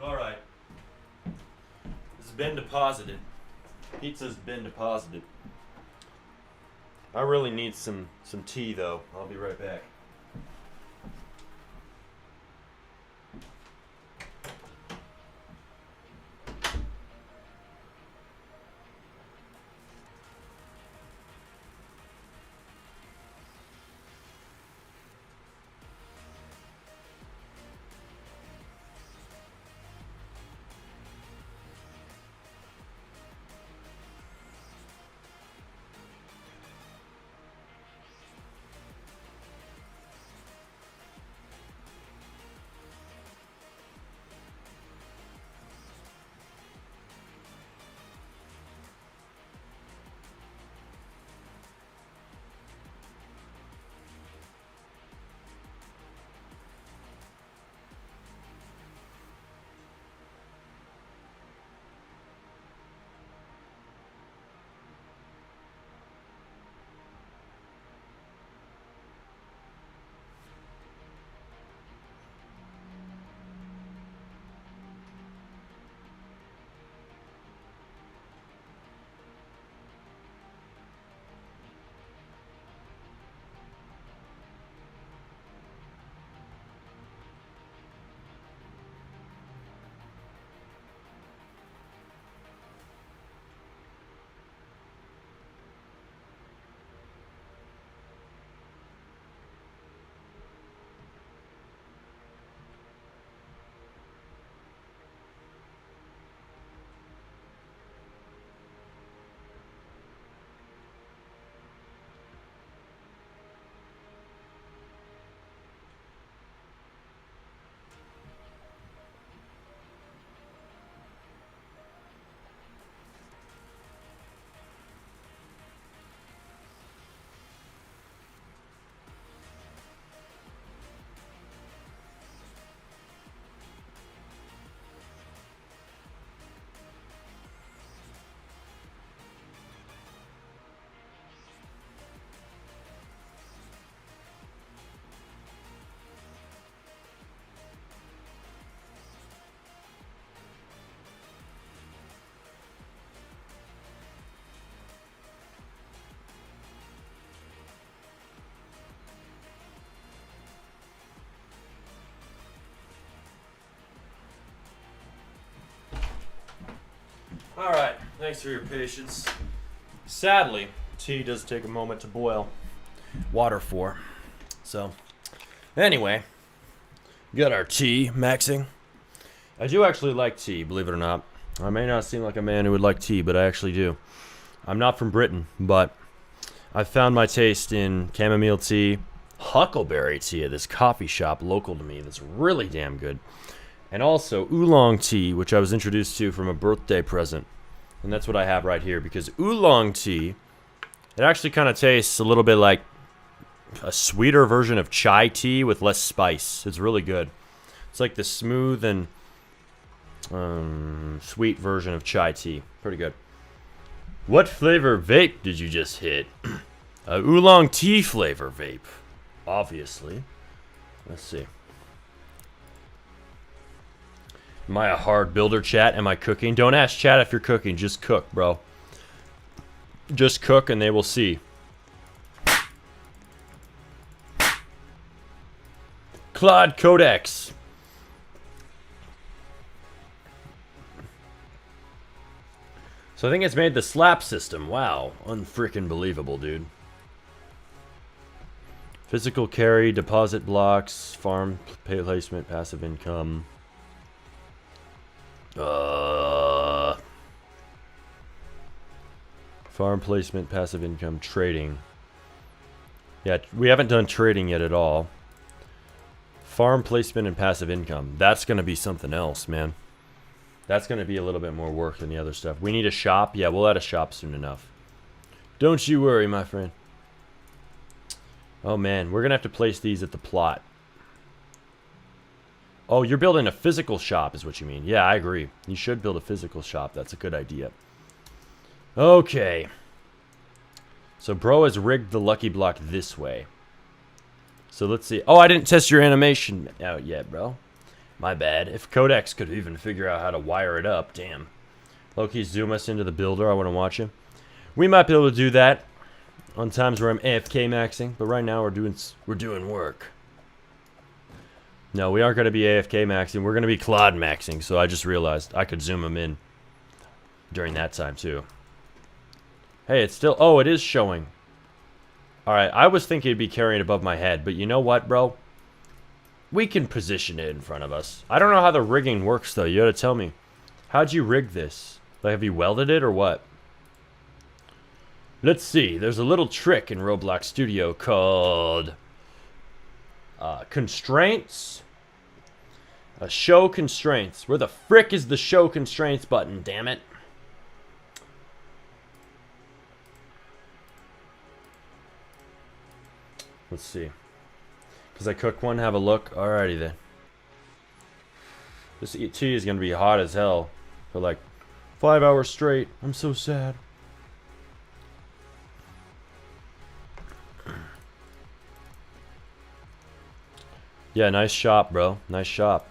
Alright. This has been deposited. Pizza's been deposited. I really need some tea though. I'll be right back. Thanks for your patience. Sadly, tea does take a moment to boil water for. So, anyway, got our tea maxing. I do actually like tea, believe it or not. I may not seem like a man who would like tea, but I actually do. I'm not from Britain, but I found my taste in chamomile tea, huckleberry tea at this coffee shop local to me that's really damn good. And also oolong tea, which I was introduced to from a birthday present. And that's what I have right here, because oolong tea, it actually kind of tastes a little bit like a sweeter version of chai tea with less spice. It's really good. It's like the smooth and sweet version of chai tea. Pretty good. What flavor vape did you just hit? A oolong tea flavor vape. Obviously. Let's see. Am I a hard builder, chat? Am I cooking? Don't ask chat if you're cooking. Just cook, bro. Just cook and they will see. Claude Codex. So I think it's made the slap system. Wow. Unfreaking believable, dude. Physical carry, deposit blocks, farm placement, passive income. Farm placement, passive income, trading. Yeah, we haven't done trading yet at all. Farm placement and passive income. That's going to be something else, man. That's going to be a little bit more work than the other stuff. We need a shop. Yeah, we'll add a shop soon enough. Don't you worry, my friend. Oh, man. We're going to have to place these at the plot. Oh, you're building a physical shop is what you mean. Yeah, I agree. You should build a physical shop. That's a good idea. Okay. So bro has rigged the lucky block this way. So let's see. Oh, I didn't test your animation out yet, bro. My bad. If Codex could even figure out how to wire it up, damn. Loki, zoom us into the builder. I want to watch him. We might be able to do that on times where I'm AFK maxing, but right now we're doing work. No, we aren't going to be AFK maxing. We're going to be Claude maxing, so I just realized I could zoom him in during that time, too. Hey, it's still... Oh, it is showing. Alright, I was thinking it'd be carrying above my head, but you know what, bro? We can position it in front of us. I don't know how the rigging works, though. You gotta tell me. How'd you rig this? Like, have you welded it, or what? Let's see. There's a little trick in Roblox Studio called... constraints? Show constraints. Where the frick is the show constraints button, damn it? Let's see. Because I cook one, have a look. Alrighty then. This tea is going to be hot as hell for like 5 hours straight. I'm so sad. Yeah, nice shop, bro. Nice shop.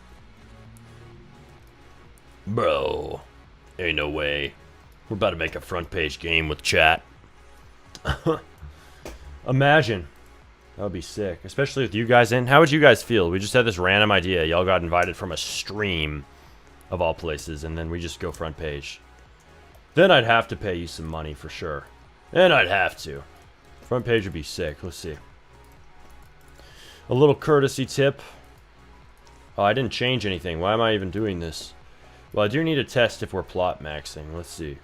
Bro. Ain't no way. We're about to make a front page game with chat. Imagine. That would be sick. Especially with you guys in. How would you guys feel? We just had this random idea. Y'all got invited from a stream of all places. And then we just go front page. Then I'd have to pay you some money for sure. And I'd have to. Front page would be sick. Let's see. A little courtesy tip. Oh, I didn't change anything. Why am I even doing this? Well, I do need to test if we're plot maxing. Let's see.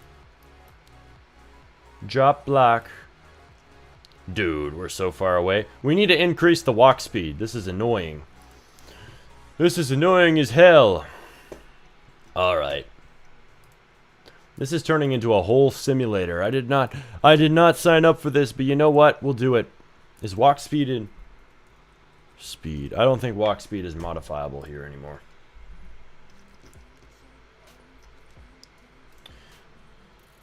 Drop block. Dude, we're so far away. We need to increase the walk speed. This is annoying. This is annoying as hell. Alright. This is turning into a whole simulator. I did not sign up for this, but you know what? We'll do it. Is walk speed in... Speed. I don't think walk speed is modifiable here anymore.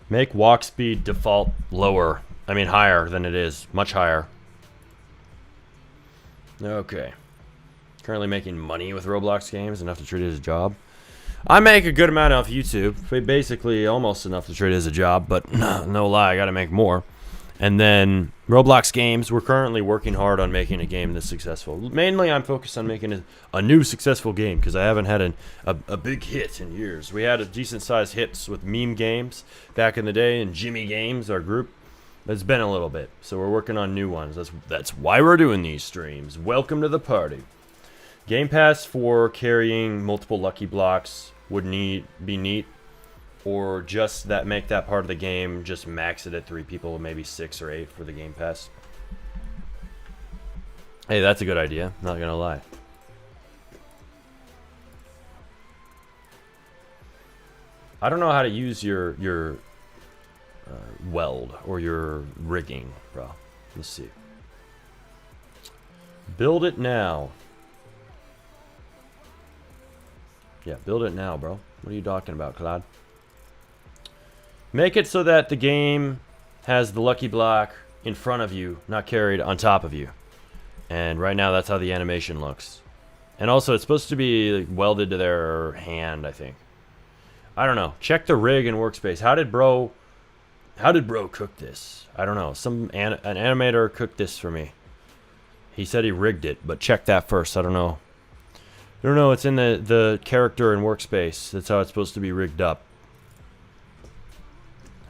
Make walk speed default lower. I mean higher than it is. Much higher. Okay. Currently making money with Roblox games. Enough to treat it as a job. I make a good amount off YouTube. Basically almost enough to treat it as a job. But no lie, I gotta make more. And then Roblox games, we're currently working hard on making a game that's successful. Mainly I'm focused on making a new successful game because I haven't had a big hit in years. We had a decent sized hits with meme games back in the day, and Jimmy Games, our group. It's been a little bit, so we're working on new ones. That's why we're doing these streams. Welcome to the party. Game Pass for carrying multiple lucky blocks would be neat. Or just make that part of the game, just max it at 3 people, maybe 6 or 8 for the Game Pass. Hey, that's a good idea, not gonna lie. I don't know how to use your weld or your rigging, bro. Let's see. Build it now. Yeah, build it now, bro. What are you talking about, Claude? Make it so that the game has the lucky block in front of you, not carried on top of you. And right now, that's how the animation looks. And also, it's supposed to be like, welded to their hand, I think. I don't know. Check the rig and workspace. How did bro cook this? I don't know. An animator cooked this for me. He said he rigged it, but check that first. I don't know. I don't know. It's in the character and workspace. That's how it's supposed to be rigged up.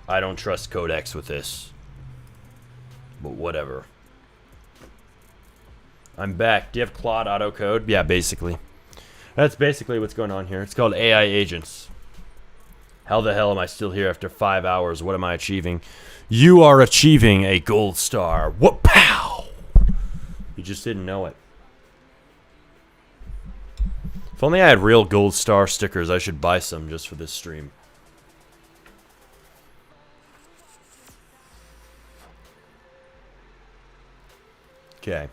I don't trust Codex with this. But whatever. I'm back. Do you have Claude autocode? Yeah, basically. That's basically what's going on here. It's called AI agents. How the hell am I still here after 5 hours? What am I achieving? You are achieving a gold star. What pow! You just didn't know it. If only I had real gold star stickers, I should buy some just for this stream. Okay.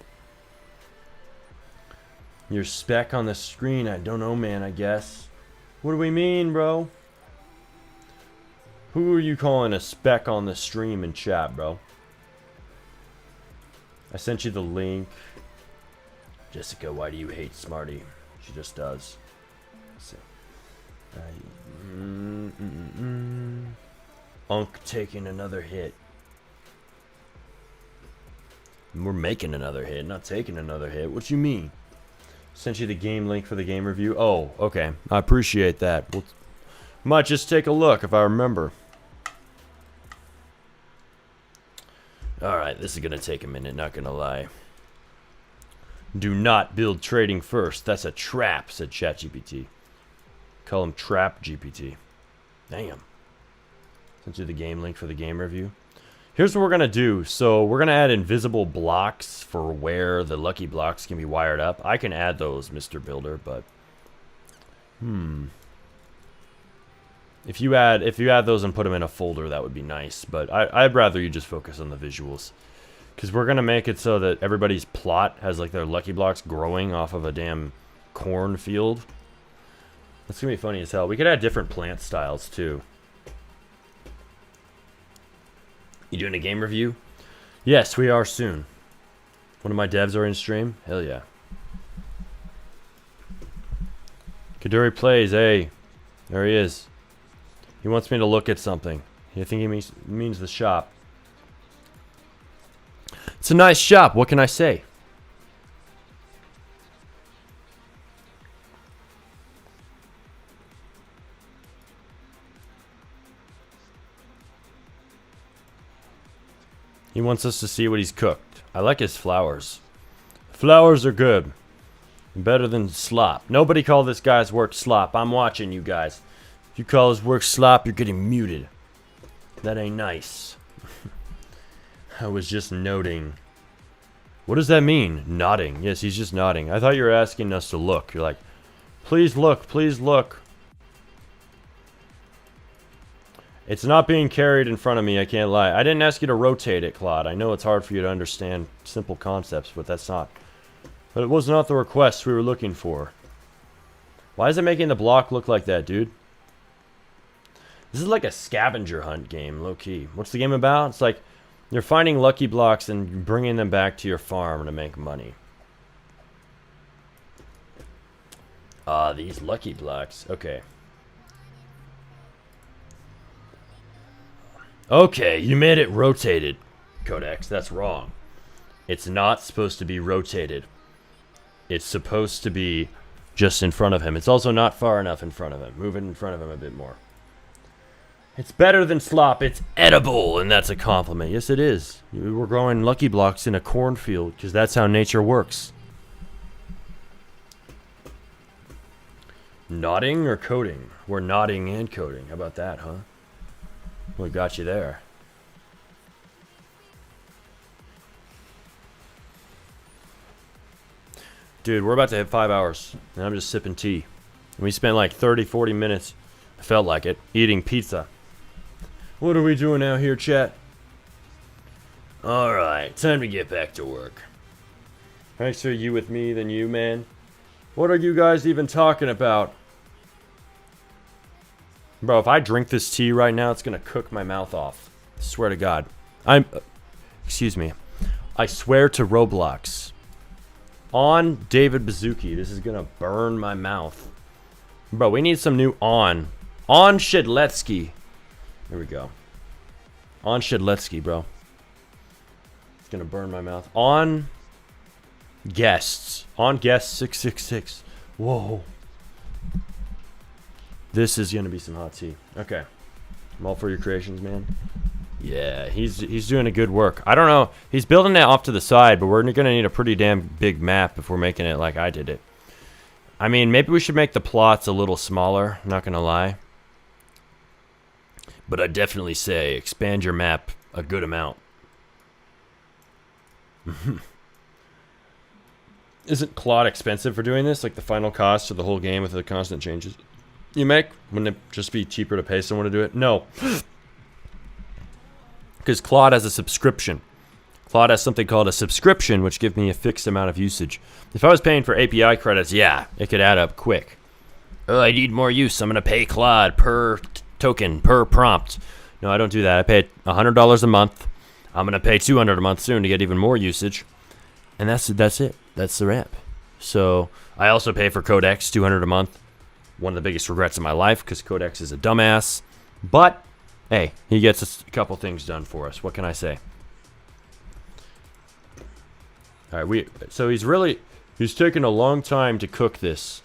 Your spec on the screen, I don't know, man, I guess. What do we mean, bro? Who are you calling a spec on the stream in chat, bro? I sent you the link. Jessica, why do you hate Smarty? She just does. Let's see. Unk taking another hit. We're making another hit, not taking another hit. What you mean? Sent you the game link for the game review. Oh, okay. I appreciate that. Might just take a look if I remember. Alright, this is going to take a minute, not going to lie. Do not build trading first. That's a trap, said ChatGPT. Call him Trap GPT. Damn. Sent you the game link for the game review. Here's what we're going to do. So we're going to add invisible blocks for where the lucky blocks can be wired up. I can add those, Mr. Builder, but... If you add those and put them in a folder, that would be nice. But I'd rather you just focus on the visuals. Because we're going to make it so that everybody's plot has like their lucky blocks growing off of a damn cornfield. That's going to be funny as hell. We could add different plant styles too. You doing a game review? Yes, we are soon. One of my devs are in stream? Hell yeah. Kaduri plays, hey. There he is. He wants me to look at something. I think he means the shop. It's a nice shop, what can I say? He wants us to see what he's cooked. I like his flowers. Flowers are good. Better than slop. Nobody call this guy's work slop. I'm watching you guys. If you call his work slop, you're getting muted. That ain't nice. I was just noting. What does that mean? Nodding. Yes, he's just nodding. I thought you were asking us to look. You're like, please look, please look. It's not being carried in front of me, I can't lie. I didn't ask you to rotate it, Claude. I know it's hard for you to understand simple concepts, but that's not. But it was not the request we were looking for. Why is it making the block look like that, dude? This is like a scavenger hunt game, low-key. What's the game about? It's like you're finding lucky blocks and bringing them back to your farm to make money. Ah, these lucky blocks. Okay. Okay, you made it rotated. Codex. That's wrong. It's not supposed to be rotated. It's supposed to be just in front of him. It's also not far enough in front of him. Move it in front of him a bit more. It's better than slop. It's edible, and that's a compliment. Yes, it is. We're growing Lucky Blocks in a cornfield because that's how nature works. Nodding or coding? We're nodding and coding. How about that, huh? We got you there. Dude, we're about to hit 5 hours, and I'm just sipping tea. And we spent like 30, 40 minutes, I felt like it, eating pizza. What are we doing out here, chat? Alright, time to get back to work. Nicer you with me than you, man. What are you guys even talking about? Bro, if I drink this tea right now, it's gonna cook my mouth off. I swear to God. Excuse me. I swear to Roblox. On David Bazooki, this is gonna burn my mouth. Bro, we need some new on. On Shedletsky. Here we go. On Shedletsky, bro. It's gonna burn my mouth. On guests. On guest 666. Whoa. This is gonna be some hot tea. Okay. I'm all for your creations, man. Yeah, he's doing a good work. I don't know. He's building it off to the side, but we're gonna need a pretty damn big map if we're making it like I did it. I mean, maybe we should make the plots a little smaller. Not gonna lie. But I'd definitely say expand your map a good amount. Isn't Claude expensive for doing this? Like the final cost of the whole game with the constant changes you make? Wouldn't it just be cheaper to pay someone to do it? No. Because Claude has a subscription. Claude has something called a subscription, which gives me a fixed amount of usage. If I was paying for API credits, yeah, it could add up quick. Oh, I need more use. I'm going to pay Claude per token, per prompt. No, I don't do that. I pay $100 a month. I'm going to pay $200 a month soon to get even more usage. And that's it. That's the ramp. So I also pay for Codex, $200 a month. One of the biggest regrets of my life because Codex is a dumbass. But, hey, he gets a couple things done for us. What can I say? All right, so he's taking a long time to cook this.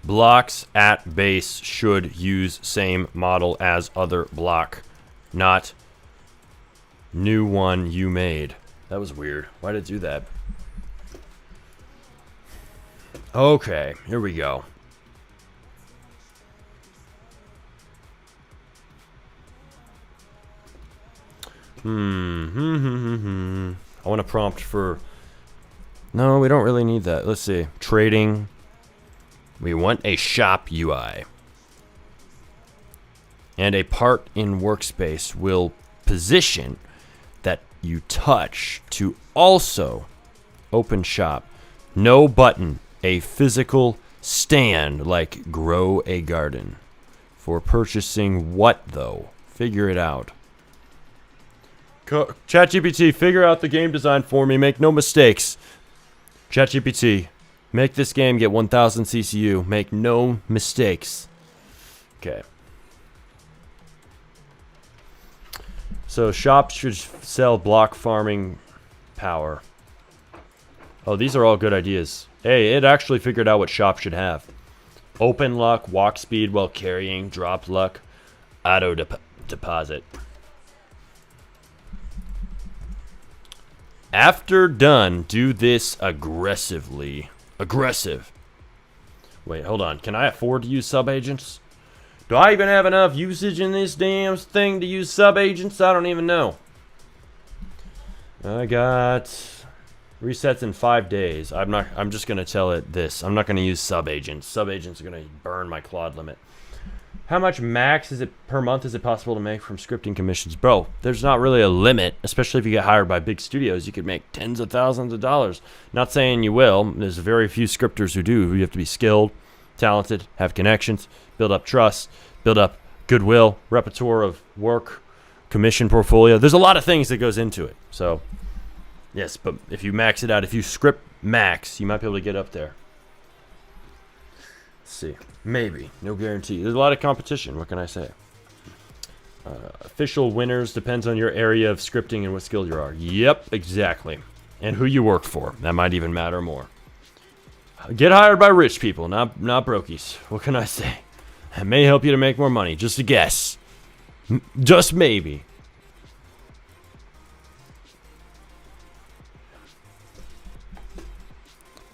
Blocks at base should use same model as other block, not new one you made. That was weird. Why did it do that? Okay, here we go. I want a prompt for... No, we don't really need that. Let's see. Trading. We want a shop UI. And a part in workspace will position that you touch to also open shop. No button. A physical stand like grow a garden. For purchasing what though? Figure it out. ChatGPT, figure out the game design for me. Make no mistakes. ChatGPT, make this game get 1000 CCU. Make no mistakes. Okay. So shops should sell block farming power. Oh, these are all good ideas. Hey, it actually figured out what shops should have. Open luck, walk speed while carrying, drop luck, auto deposit. After done, do this aggressively. Aggressive. Wait, hold on. Can I afford to use sub-agents? Do I even have enough usage in this damn thing to use sub-agents? I don't even know. I got resets in 5 days. I'm just gonna tell it this. I'm not gonna use sub-agents. Sub-agents are gonna burn my Claude limit. How much max is it per month is it possible to make from scripting commissions? Bro, there's not really a limit, especially if you get hired by big studios. You could make tens of thousands of dollars. Not saying you will. There's very few scripters who do. You have to be skilled, talented, have connections, build up trust, build up goodwill, repertoire of work, commission portfolio. There's a lot of things that goes into it. So, yes, but if you max it out, if you script max, you might be able to get up there. Let's see. Maybe. No guarantee. There's a lot of competition. What can I say? Official winners depends on your area of scripting and what skill you are. Yep, exactly. And who you work for. That might even matter more. Get hired by rich people, not brokies. What can I say? It may help you to make more money. Just a guess. Just maybe.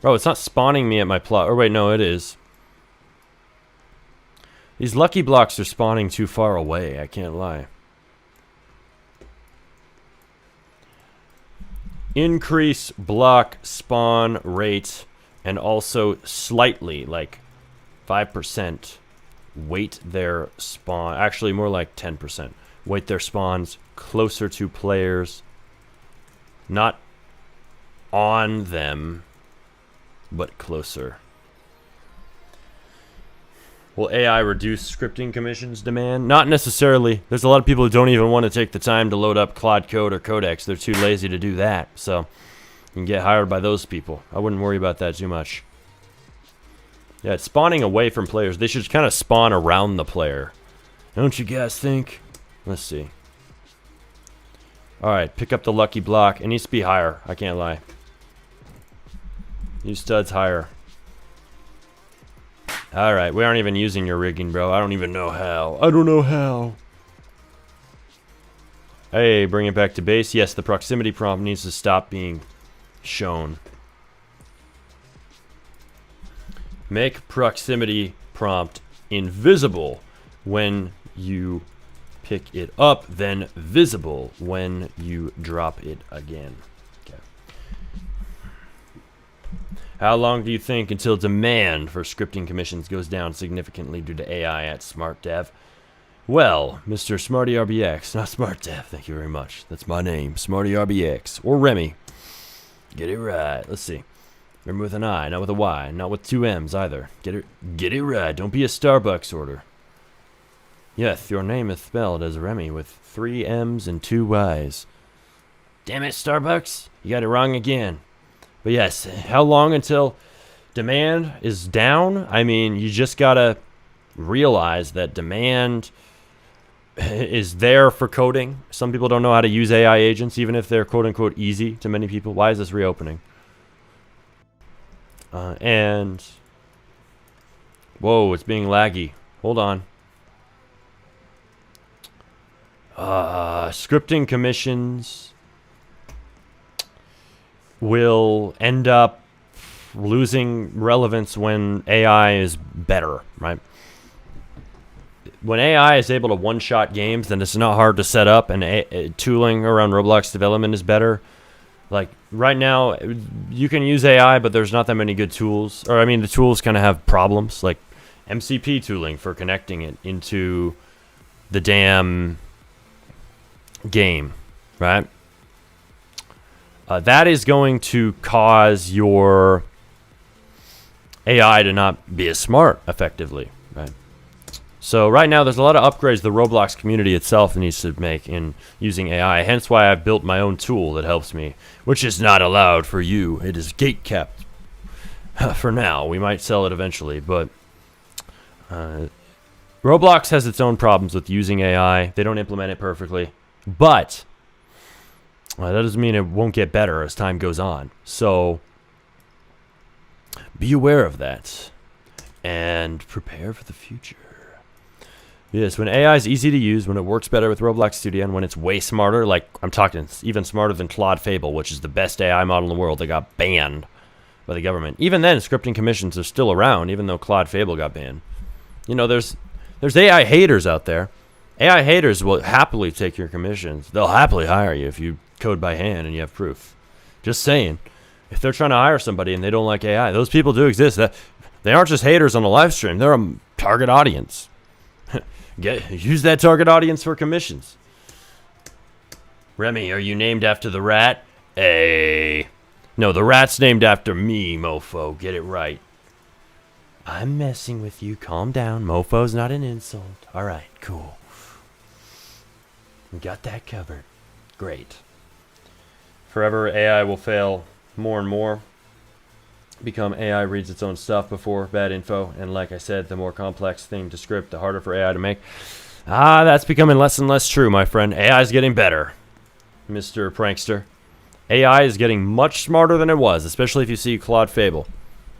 Bro, it's not spawning me at my plot. Or wait, no, it is. These lucky blocks are spawning too far away. I can't lie. Increase block spawn rate and also slightly, like 5%, weight their spawn. Actually, more like 10%. Weight their spawns closer to players. Not on them, but closer. Will AI reduce scripting commissions demand? Not necessarily. There's a lot of people who don't even want to take the time to load up Claude Code or Codex. They're too lazy to do that. So you can get hired by those people. I wouldn't worry about that too much. Yeah, it's spawning away from players. They should kind of spawn around the player. Don't you guys think? Let's see. Alright, pick up the lucky block. It needs to be higher. I can't lie. You studs higher. Alright, we aren't even using your rigging, bro. I don't even know how. I don't know how. Hey, bring it back to base. Yes, the proximity prompt needs to stop being shown. Make proximity prompt invisible when you pick it up, then visible when you drop it again. Okay. How long do you think until demand for scripting commissions goes down significantly due to AI at Smart Dev? Well, Mr. Smarty RBX, not Smart Dev, thank you very much. That's my name, Smarty RBX, or Remy. Get it right. Let's see. Remember with an I, not with a Y, not with two M's either. Get it right. Don't be a Starbucks order. Yes, your name is spelled as Remy with 3 M's and 2 Y's. Damn it, Starbucks. You got it wrong again. But yes, how long until demand is down? I mean, you just gotta realize that demand is there for coding. Some people don't know how to use AI agents, even if they're quote-unquote easy to many people. Why is this reopening? And... Whoa, it's being laggy. Hold on. Scripting commissions will end up losing relevance when AI is better, right? When AI is able to one-shot games, then it's not hard to set up, and tooling around Roblox development is better. Like, right now, you can use AI, but there's not that many good tools. Or, I mean, the tools kind of have problems, like MCP tooling for connecting it into the damn game, right? That is going to cause your AI to not be as smart effectively, right? So right now there's a lot of upgrades the Roblox community itself needs to make in using AI, hence why I've built my own tool that helps me, which is not allowed for you. It is gate-kept for now. We might sell it eventually, but Roblox has its own problems with using AI. They don't implement it perfectly, but that doesn't mean it won't get better as time goes on. So be aware of that and prepare for the future. Yes, when AI is easy to use, when it works better with Roblox Studio, and when it's way smarter, like I'm talking even smarter than Claude Fable, which is the best AI model in the world that got banned by the government. Even then, scripting commissions are still around, even though Claude Fable got banned. You know, there's AI haters out there. AI haters will happily take your commissions. They'll happily hire you if you code by hand and you have proof. Just saying. If they're trying to hire somebody and they don't like AI, those people do exist. They aren't just haters on the live stream. They're a target audience. Use that target audience for commissions. Remy, are you named after the rat? Hey. No, the rat's named after me, mofo. Get it right. I'm messing with you. Calm down. Mofo's not an insult. Alright, cool. We got that covered. Great. Forever, AI will fail more and more. Become AI reads its own stuff before bad info, and like I said, the more complex thing to script, the harder for AI to make. That's becoming less and less true, my friend. AI is getting better, Mr. Prankster. AI is getting much smarter than it was, especially if you see Claude Fable.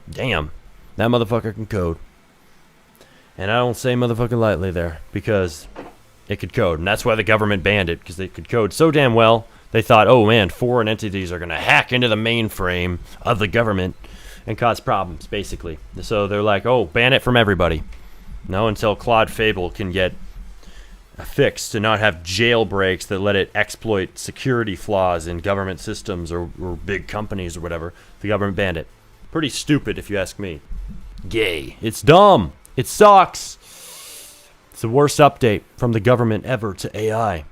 Damn, that motherfucker can code. And I don't say motherfucker lightly there, because it could code. And that's why the government banned it, because they could code so damn well. They thought, oh man, foreign entities are going to hack into the mainframe of the government and cause problems, basically. So they're like, oh, ban it from everybody. No, until Claude Fable can get fixed to not have jailbreaks that let it exploit security flaws in government systems or big companies or whatever. The government banned it. Pretty stupid, if you ask me. Gay. It's dumb. It sucks. It's the worst update from the government ever to AI.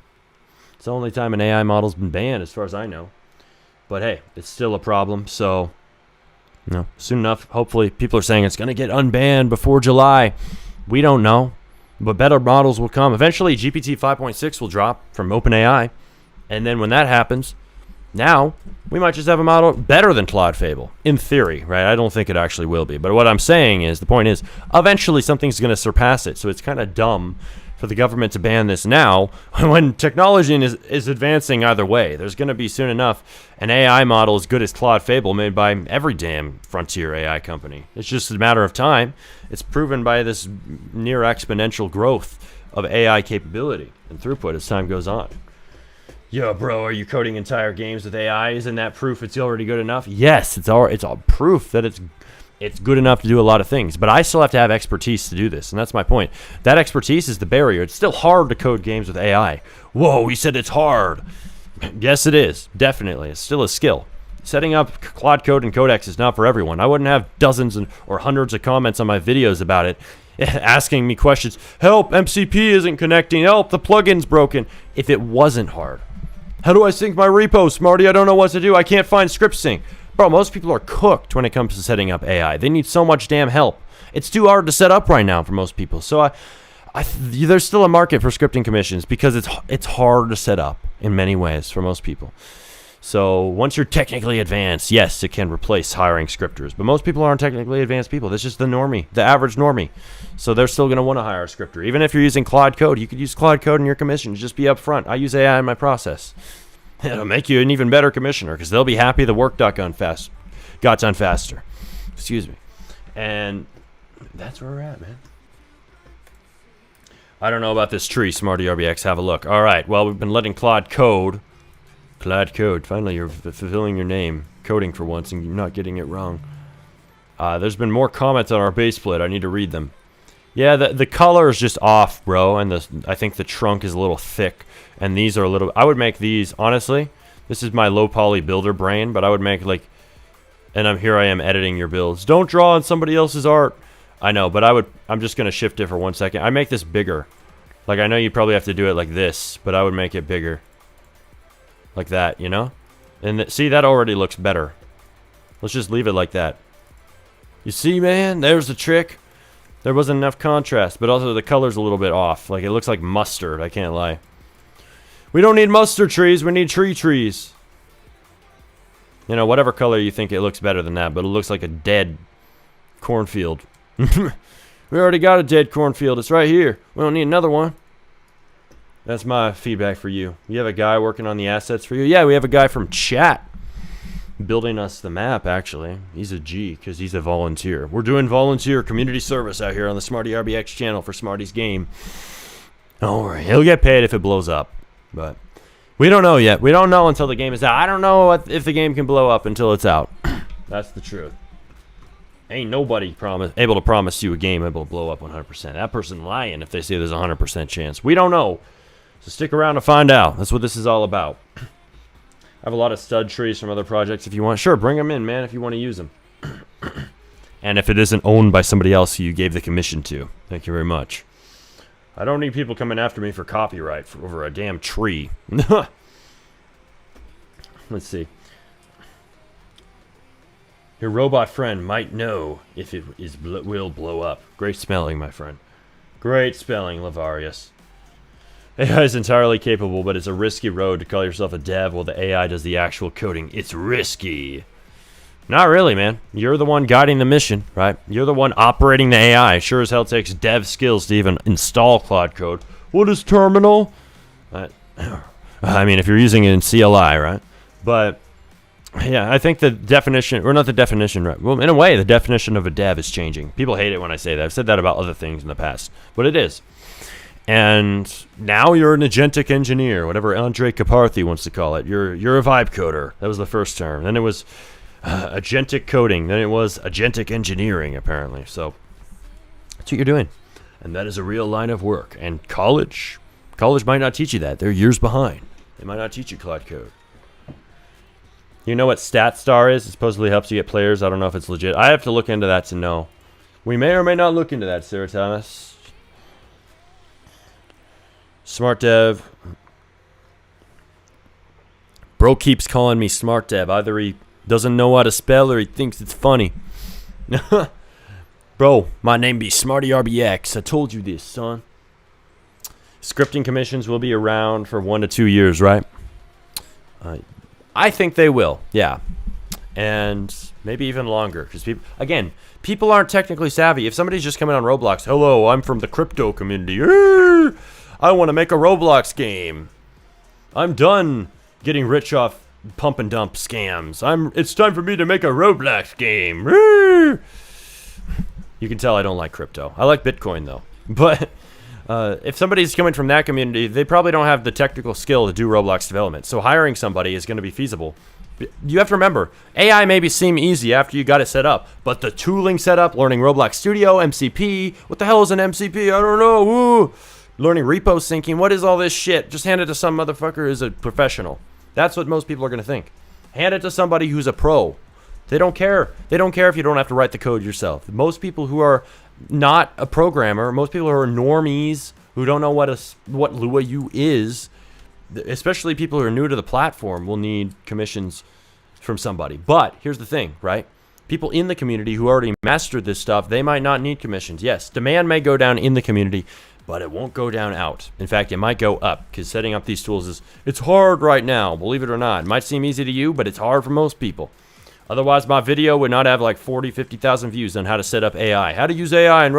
It's the only time an AI model's been banned, as far as I know. But hey, it's still a problem, so soon enough, hopefully, people are saying it's going to get unbanned before July. We don't know, but better models will come. Eventually, GPT 5.6 will drop from OpenAI, and then when that happens, now we might just have a model better than Claude Fable, in theory, right? I don't think it actually will be, but what I'm saying is, the point is, eventually something's going to surpass it, so it's kind of dumb for the government to ban this now when technology is advancing either way. There's going to be soon enough an AI model as good as Claude Fable made by every damn frontier AI company. It's just a matter of time. It's proven by this near exponential growth of AI capability and throughput as time goes on. Yo, bro, are you coding entire games with AI? Isn't that proof it's already good enough? Yes, it's all proof that it's good enough to do a lot of things, but I still have to have expertise to do this, and that's my point. That expertise is the barrier. It's still hard to code games with AI. Whoa, he said it's hard. Yes, it is. Definitely. It's still a skill. Setting up Claude Code and Codex is not for everyone. I wouldn't have dozens or hundreds of comments on my videos about it, asking me questions. Help, MCP isn't connecting. Help, the plugin's broken. If it wasn't hard. How do I sync my repo, Smarty? I don't know what to do. I can't find script sync. Bro, most people are cooked when it comes to setting up AI. They need so much damn help. It's too hard to set up right now for most people. So there's still a market for scripting commissions because it's hard to set up in many ways for most people. So once you're technically advanced, yes, it can replace hiring scripters. But most people aren't technically advanced people. That's just the normie, the average normie. So they're still going to want to hire a scripter. Even if you're using Claude Code, you could use Claude Code in your commission. Just be upfront. I use AI in my process. It'll make you an even better commissioner because they'll be happy the work got done faster. Excuse me. And that's where we're at, man. I don't know about this tree, Smarty RBX. Have a look. All right. Well, we've been letting Claude code. Claude Code. Finally, you're fulfilling your name. Coding for once and you're not getting it wrong. There's been more comments on our base split. I need to read them. Yeah, the color is just off, bro. And I think the trunk is a little thick. And these are a little... I would make these... Honestly, this is my low-poly builder brain. But I would make, like... And here I am editing your builds. Don't draw on somebody else's art. I know, but I'm just going to shift it for 1 second. I make this bigger. Like, I know you probably have to do it like this. But I would make it bigger. Like that, you know? And see, that already looks better. Let's just leave it like that. You see, man? There's the trick. There wasn't enough contrast. But also the color's a little bit off. Like, it looks like mustard. I can't lie. We don't need mustard trees. We need trees. You know, whatever color you think it looks better than that. But it looks like a dead cornfield. We already got a dead cornfield. It's right here. We don't need another one. That's my feedback for you. You have a guy working on the assets for you? Yeah, we have a guy from chat building us the map, actually. He's a G because he's a volunteer. We're doing volunteer community service out here on the Smarty RBX channel for Smarty's game. Don't worry. He'll get paid if it blows up. But we don't know yet. We don't know until the game is out. I don't know if the game can blow up until it's out. That's the truth. Ain't nobody able to promise you a game able to blow up 100%. That person lying if they say there's a 100% chance. We don't know. So stick around to find out. That's what this is all about. I have a lot of stud trees from other projects if you want. Sure, bring them in, man, if you want to use them. And if it isn't owned by somebody else who you gave the commission to. Thank you very much. I don't need people coming after me for copyright over a damn tree. Let's see. Your robot friend might know if it will blow up. Great spelling, my friend. Great spelling, Lavarius. AI is entirely capable, but it's a risky road to call yourself a dev while the AI does the actual coding. It's risky. Not really, man. You're the one guiding the mission, right? You're the one operating the AI. Sure as hell takes dev skills to even install Claude Code. What is terminal? I mean, if you're using it in CLI, right? But yeah, I think the definition, or not the definition, right? Well, in a way, the definition of a dev is changing. People hate it when I say that. I've said that about other things in the past, but it is. And now you're an agentic engineer, whatever Andre Kaparthi wants to call it. You're a vibe coder. That was the first term. Then it was agentic coding. Then it was agentic engineering, apparently. So that's what you're doing. And that is a real line of work. And college might not teach you that. They're years behind. They might not teach you Cloud Code. You know what StatStar is? It supposedly helps you get players. I don't know if it's legit. I have to look into that to know. We may or may not look into that, Sarah Thomas. Smart Dev. Bro keeps calling me Smart Dev. Either he doesn't know how to spell or he thinks it's funny. Bro, my name be Smarty RBX. I told you this, son. Scripting commissions will be around for 1 to 2 years, right? I think they will, yeah. And maybe even longer. Because people aren't technically savvy. If somebody's just coming on Roblox, hello, I'm from the crypto community. I want to make a Roblox game. I'm done getting rich off pump and dump scams. It's time for me to make a Roblox game. You can tell I don't like crypto. I like Bitcoin, though. But if somebody's coming from that community, they probably don't have the technical skill to do Roblox development. So hiring somebody is going to be feasible. You have to remember, AI maybe seem easy after you got it set up, but the tooling set up, learning Roblox Studio, MCP, what the hell is an MCP? I don't know. Woo. Learning repo syncing, what is all this shit? Just hand it to some motherfucker who's a professional. That's what most people are going to think. Hand it to somebody who's a pro. They don't care. They don't care if you don't have to write the code yourself. Most people who are not a programmer, most people who are normies, who don't know what Lua U is, especially people who are new to the platform, will need commissions from somebody. But here's the thing, right? People in the community who already mastered this stuff, they might not need commissions. Yes, demand may go down in the community, but it won't go down out. In fact, it might go up, because setting up these tools it's hard right now, believe it or not. It might seem easy to you, but it's hard for most people. Otherwise, my video would not have like 40, 50,000 views on how to set up AI. How to use AI on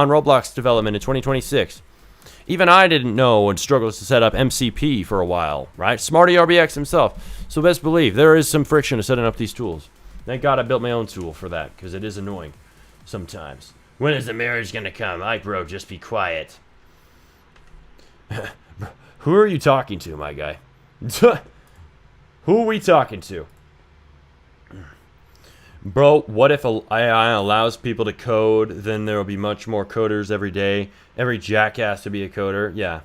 Roblox development in 2026. Even I didn't know and struggled to set up MCP for a while, right? Smarty RBX himself. So best believe, there is some friction to setting up these tools. Thank God I built my own tool for that, because it is annoying sometimes. When is the marriage going to come? Bro, just be quiet. Who are you talking to, my guy? Who are we talking to? Bro, what if AI allows people to code, then there will be much more coders every day. Every jackass would be a coder. Yeah.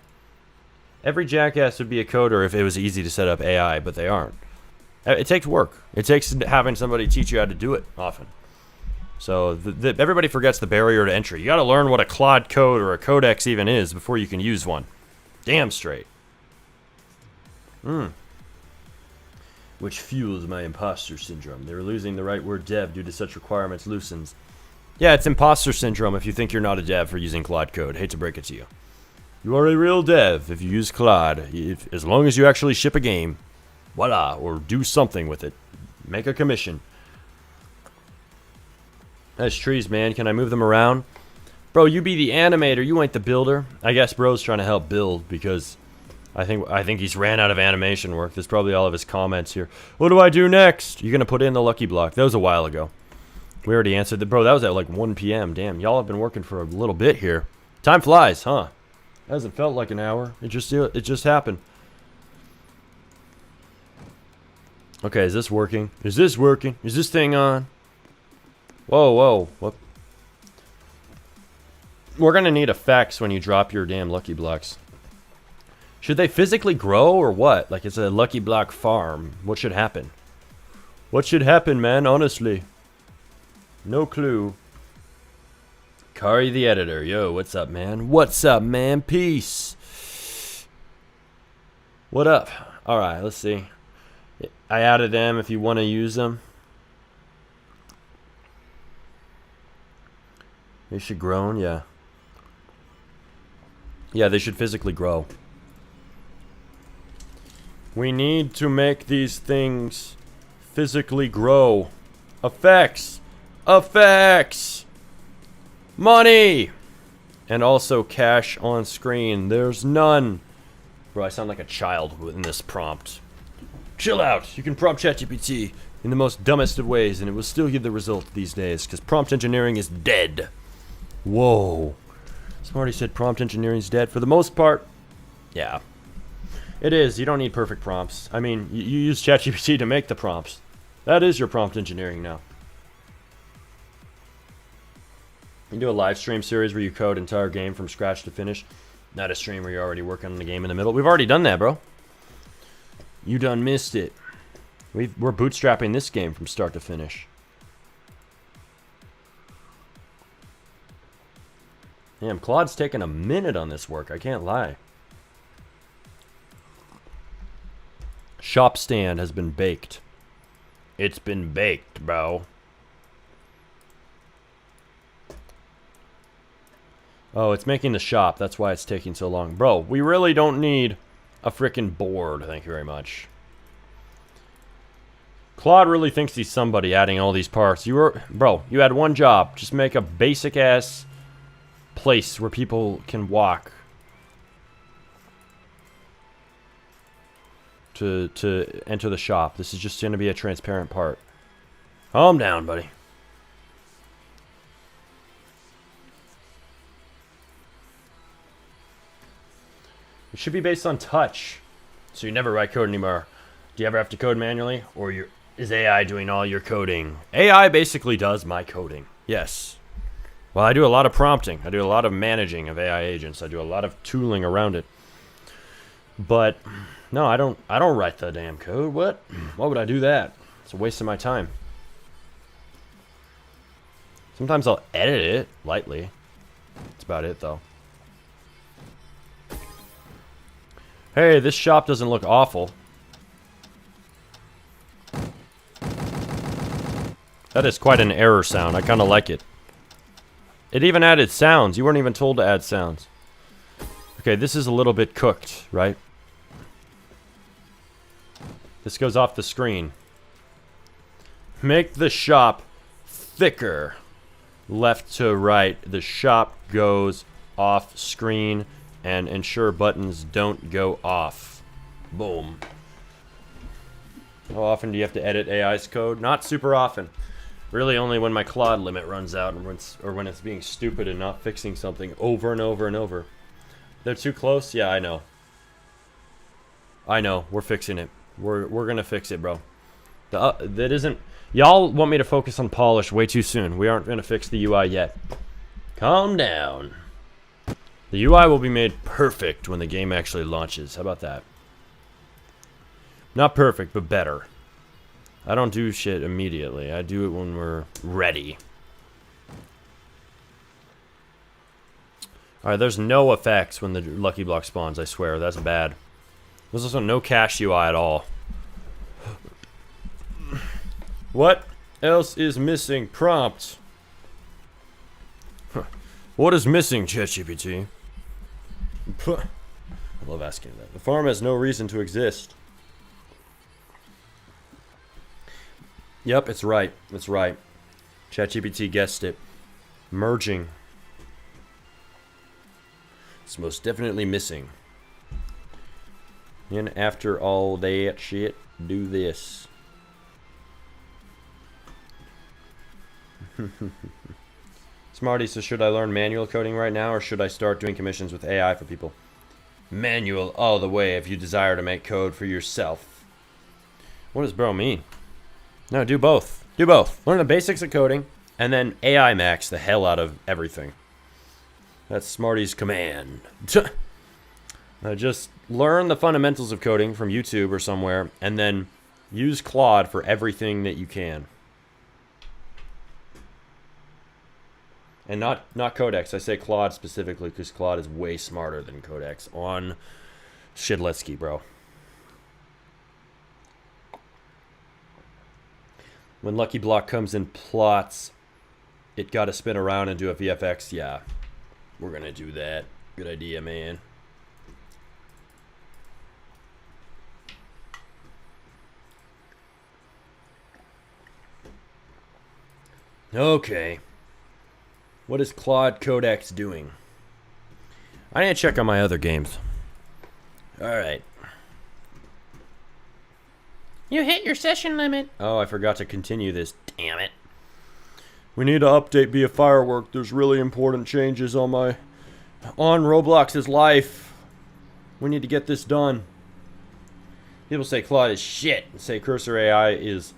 Every jackass would be a coder if it was easy to set up AI, but they aren't. It takes work. It takes having somebody teach you how to do it often. So everybody forgets the barrier to entry. You got to learn what a Claude code or a codex even is before you can use one. Damn straight. Which fuels my imposter syndrome. They were losing the right word dev due to such requirements loosens. Yeah, it's imposter syndrome if you think you're not a dev for using Claude code. Hate to break it to you. You are a real dev if you use Claude. As long as you actually ship a game. Voila. Or do something with it. Make a commission. That's trees, man. Can I move them around? Bro, you be the animator. You ain't the builder. I guess bro's trying to help build because I think he's ran out of animation work. There's probably all of his comments here. What do I do next? You're going to put in the lucky block. That was a while ago. We already answered the bro. That was at like 1 p.m. Damn, y'all have been working for a little bit here. Time flies, huh? Hasn't felt like an hour. It just happened. Okay, is this working? Is this working? Is this thing on? Whoa. What? We're going to need effects when you drop your damn lucky blocks. Should they physically grow or what? Like it's a lucky block farm. What should happen? What should happen, man? Honestly. No clue. Kari the editor. Yo, what's up, man? What's up, man? Peace. What up? Alright, let's see. I added them if you want to use them. They should grow, yeah. Yeah, they should physically grow. We need to make these things physically grow. Effects! Effects! Money! And also cache on screen. There's none. Bro, I sound like a child in this prompt. Chill out. You can prompt ChatGPT in the most dumbest of ways, and it will still give the result these days, because prompt engineering is dead. Whoa. Smarty said prompt engineering is dead for the most part. Yeah. It is. You don't need perfect prompts. I mean, you use ChatGPT to make the prompts. That is your prompt engineering now. You can do a live stream series where you code entire game from scratch to finish. Not a stream where you're already working on the game in the middle. We've already done that, bro. You done missed it. We're bootstrapping this game from start to finish. Damn, Claude's taking a minute on this work. I can't lie. Shop stand has been baked. It's been baked, bro. Oh, it's making the shop. That's why it's taking so long. Bro, we really don't need a frickin' board. Thank you very much. Claude really thinks he's somebody adding all these parts. Bro, you had one job. Just make a basic-ass place where people can walk to enter the shop. This is just going to be a transparent part. Calm down, buddy. It should be based on touch, so you never write code anymore. Do you ever have to code manually, or is AI doing all your coding? AI basically does my coding. Yes. Well, I do a lot of prompting. I do a lot of managing of AI agents. I do a lot of tooling around it. But no, I don't write the damn code. What? Why would I do that? It's a waste of my time. Sometimes I'll edit it lightly. That's about it, though. Hey, this shop doesn't look awful. That is quite an error sound. I kind of like it. It even added sounds. You weren't even told to add sounds. Okay, this is a little bit cooked, right? This goes off the screen. Make the shop thicker. Left to right. The shop goes off screen. And ensure buttons don't go off. Boom. How often do you have to edit AI's code? Not super often. Really only when my Claude limit runs out or when it's being stupid and not fixing something over and over and over. They're too close? Yeah, I know. I know. We're fixing it. We're gonna fix it, bro. That isn't... Y'all want me to focus on polish way too soon. We aren't gonna fix the UI yet. Calm down. The UI will be made perfect when the game actually launches. How about that? Not perfect, but better. I don't do shit immediately. I do it when we're ready. Alright, there's no effects when the Lucky Block spawns, I swear. That's bad. There's also no cache UI at all. What else is missing? Prompt. What is missing, ChatGPT? I love asking that. The farm has no reason to exist. Yep, it's right. It's right. ChatGPT guessed it. Merging. It's most definitely missing. And after all that shit, do this. Smarty says, should I learn manual coding right now, or should I start doing commissions with AI for people? Manual all the way if you desire to make code for yourself. What does bro mean? No, do both. Do both. Learn the basics of coding, and then AI max the hell out of everything. That's Smarty's command. Just learn the fundamentals of coding from YouTube or somewhere, and then use Claude for everything that you can. And not Codex. I say Claude specifically because Claude is way smarter than Codex on Shidletsky, bro. When Lucky Block comes in plots, it got to spin around and do a VFX. Yeah, we're going to do that. Good idea, man. Okay. What is Claude Codex doing? I need to check on my other games. Alright. You hit your session limit. Oh, I forgot to continue this. Damn it. We need to update Be a Firework. There's really important changes on Roblox's life. We need to get this done. People say Claude is shit and say Cursor AI is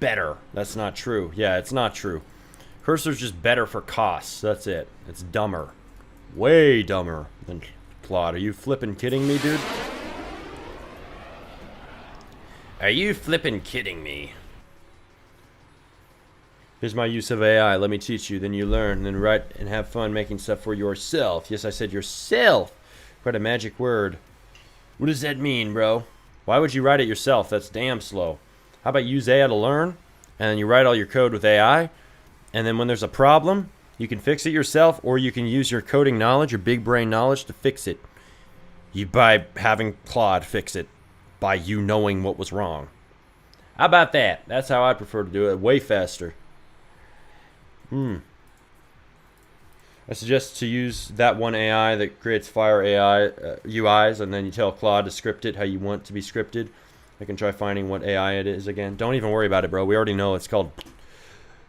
better. That's not true. Yeah, it's not true. Cursor's just better for costs. That's it. It's dumber. Way dumber than Claude. Are you flippin' kidding me, dude? Are you flippin' kidding me? Here's my use of AI. Let me teach you. Then you learn. Then write and have fun making stuff for yourself. Yes, I said yourself. Quite a magic word. What does that mean, bro? Why would you write it yourself? That's damn slow. How about use AI to learn? And then you write all your code with AI. And then when there's a problem, you can fix it yourself, or you can use your coding knowledge, your big brain knowledge to fix it. By having Claude fix it. By you knowing what was wrong. How about that? That's how I prefer to do it. Way faster. I suggest to use that one AI that creates Fire AI UIs, and then you tell Claude to script it how you want to be scripted. I can try finding what AI it is again. Don't even worry about it, bro. We already know it's called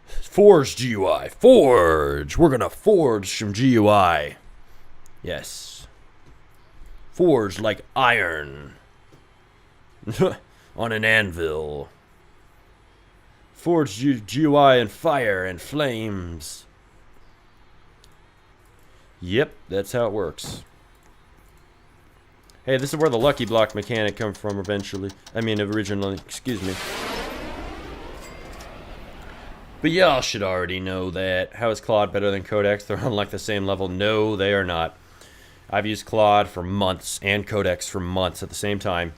Forge GUI. Forge! We're gonna forge some GUI. Yes. Forge like iron. On an anvil. Forge GUI and fire and flames. Yep, that's how it works. Hey, this is where the Lucky Block mechanic comes from eventually. Originally, excuse me. But y'all should already know that. How is Claude better than Codex? They're on like the same level. No, they are not. I've used Claude for months and Codex for months at the same time.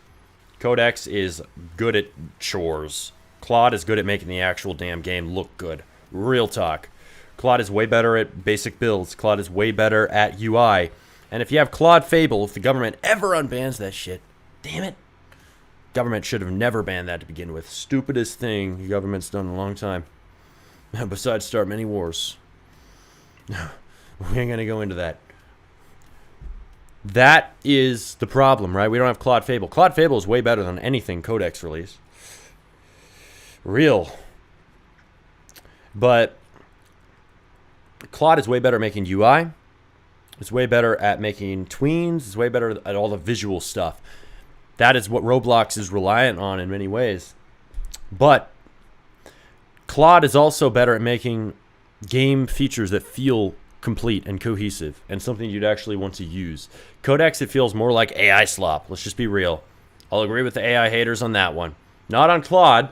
Codex is good at chores. Claude is good at making the actual damn game look good. Real talk. Claude is way better at basic builds. Claude is way better at UI. And if you have Claude Fable, if the government ever unbans that shit, damn it. Government should have never banned that to begin with. Stupidest thing the government's done in a long time. Besides start many wars. We ain't gonna go into that. That is the problem, right? We don't have Claude Fable. Claude Fable is way better than anything Codex released. Real. But Claude is way better at making UI. It's way better at making tweens. It's way better at all the visual stuff. That is what Roblox is reliant on in many ways. But Claude is also better at making game features that feel complete and cohesive and something you'd actually want to use. Codex, it feels more like AI slop. Let's just be real. I'll agree with the AI haters on that one. Not on Claude.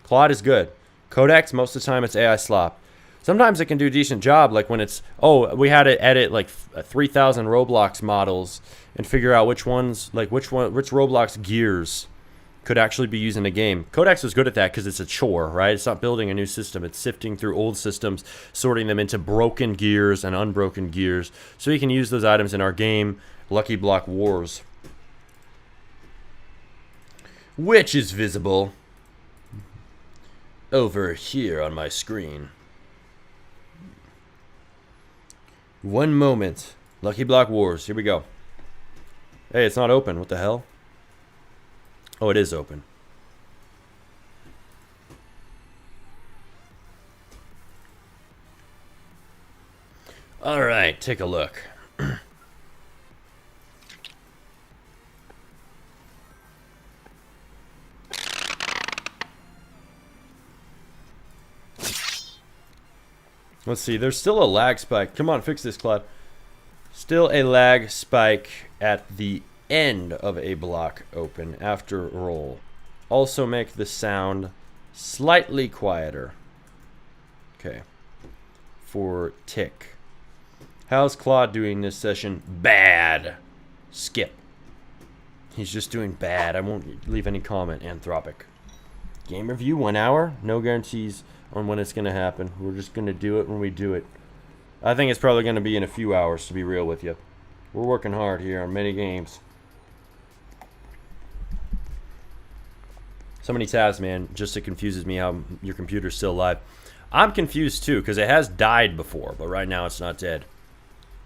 Claude is good. Codex, most of the time it's AI slop. Sometimes it can do a decent job, like when it's, we had to edit like 3,000 Roblox models and figure out which Roblox gears could actually be used in a game. Codex was good at that because it's a chore, right? It's not building a new system. It's sifting through old systems, sorting them into broken gears and unbroken gears, so we can use those items in our game, Lucky Block Wars. Which is visible over here on my screen. One moment. Lucky Block Wars. Here we go. Hey, it's not open. What the hell? Oh, it is open. All right, take a look. Let's see, there's still a lag spike. Come on, fix this, Claude. Still a lag spike at the end of a block open after roll. Also make the sound slightly quieter. Okay. For tick. How's Claude doing this session? Bad. Skip. He's just doing bad. I won't leave any comment. Anthropic. Game review, 1 hour. No guarantees on when it's going to happen. We're just going to do it when we do it. I think it's probably going to be in a few hours, to be real with you. We're working hard here on many games. So many tabs, man. Just it confuses me how your computer's still live. I'm confused too, because it has died before, but right now it's not dead.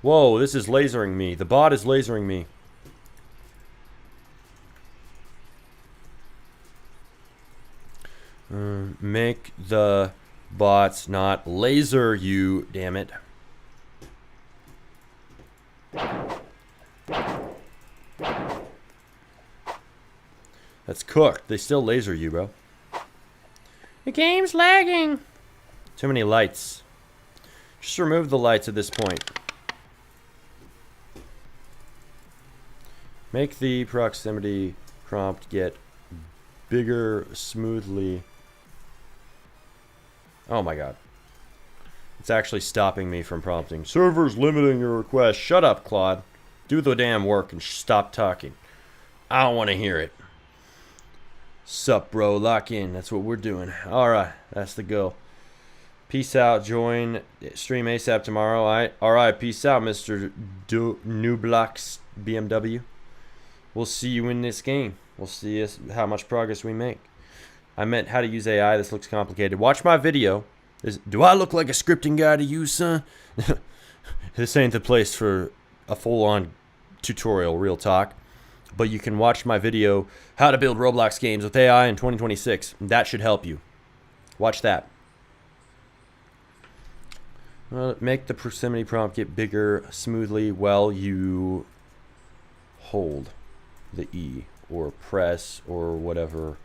Whoa, this is lasering me. The bot is lasering me. Make the bots not laser you, damn it. That's cooked. They still laser you, bro. The game's lagging. Too many lights. Just remove the lights at this point. Make the proximity prompt get bigger smoothly. Oh my god. It's actually stopping me from prompting. Server's limiting your request. Shut up, Claude. Do the damn work and stop talking. I don't want to hear it. Sup, bro? Lock in. That's what we're doing. Alright, that's the go. Peace out. Join stream ASAP tomorrow. Alright, peace out, Mr. Nublox BMW. We'll see you in this game. We'll see how much progress we make. I meant how to use AI. This looks complicated. Watch my video. Do I look like a scripting guy to you, son? This ain't the place for a full-on tutorial, real talk. But you can watch my video, how to build Roblox games with AI in 2026. That should help you. Watch that. Make the proximity prompt get bigger smoothly while you hold the E or press or whatever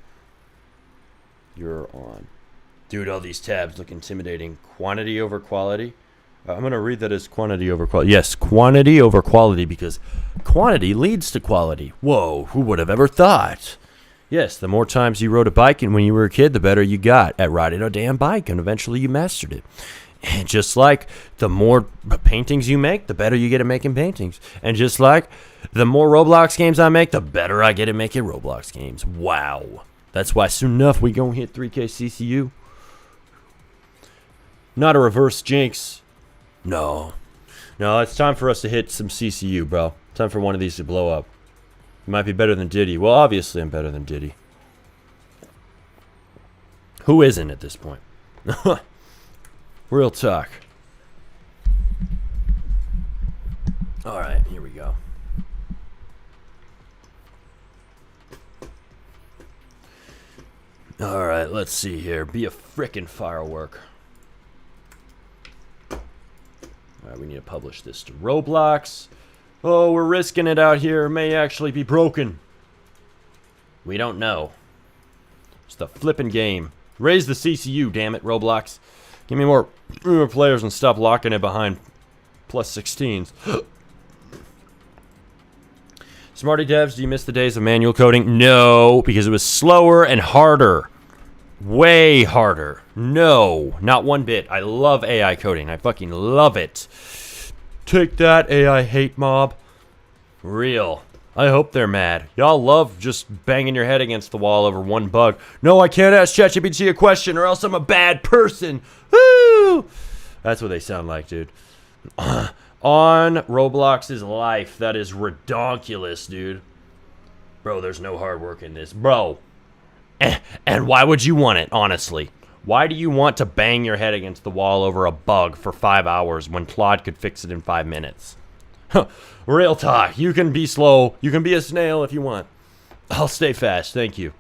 you're on. Dude, all these tabs look intimidating. Quantity over quality. I'm going to read that as quantity over quality. Yes, quantity over quality, because quantity leads to quality. Whoa, who would have ever thought? Yes, the more times you rode a bike and when you were a kid, the better you got at riding a damn bike, and eventually you mastered it. And just like the more paintings you make, the better you get at making paintings. And just like the more Roblox games I make, the better I get at making Roblox games. Wow. That's why soon enough we gonna hit 3K CCU. Not a reverse jinx. No, it's time for us to hit some CCU, bro. Time for one of these to blow up. You might be better than Diddy. Well, obviously I'm better than Diddy. Who isn't at this point? Real talk. Alright, here we go. Alright, let's see here. Be a frickin' firework. Alright, we need to publish this to Roblox. Oh, we're risking it out here. It may actually be broken. We don't know. It's the flippin' game. Raise the CCU, damn it, Roblox. Give me more players and stop locking it behind plus 16s. Smarty devs, do you miss the days of manual coding? No, because it was slower and harder. Way harder. No, not one bit. I love AI coding. I fucking love it. Take that, AI hate mob. Real. I hope they're mad. Y'all love just banging your head against the wall over one bug. No, I can't ask ChatGPT a question or else I'm a bad person. Woo! That's what they sound like, dude. On Roblox's life, that is redonkulous, dude. Bro, there's no hard work in this. Bro. And why would you want it, honestly? Why do you want to bang your head against the wall over a bug for 5 hours when Claude could fix it in 5 minutes? Real talk. You can be slow. You can be a snail if you want. I'll stay fast. Thank you.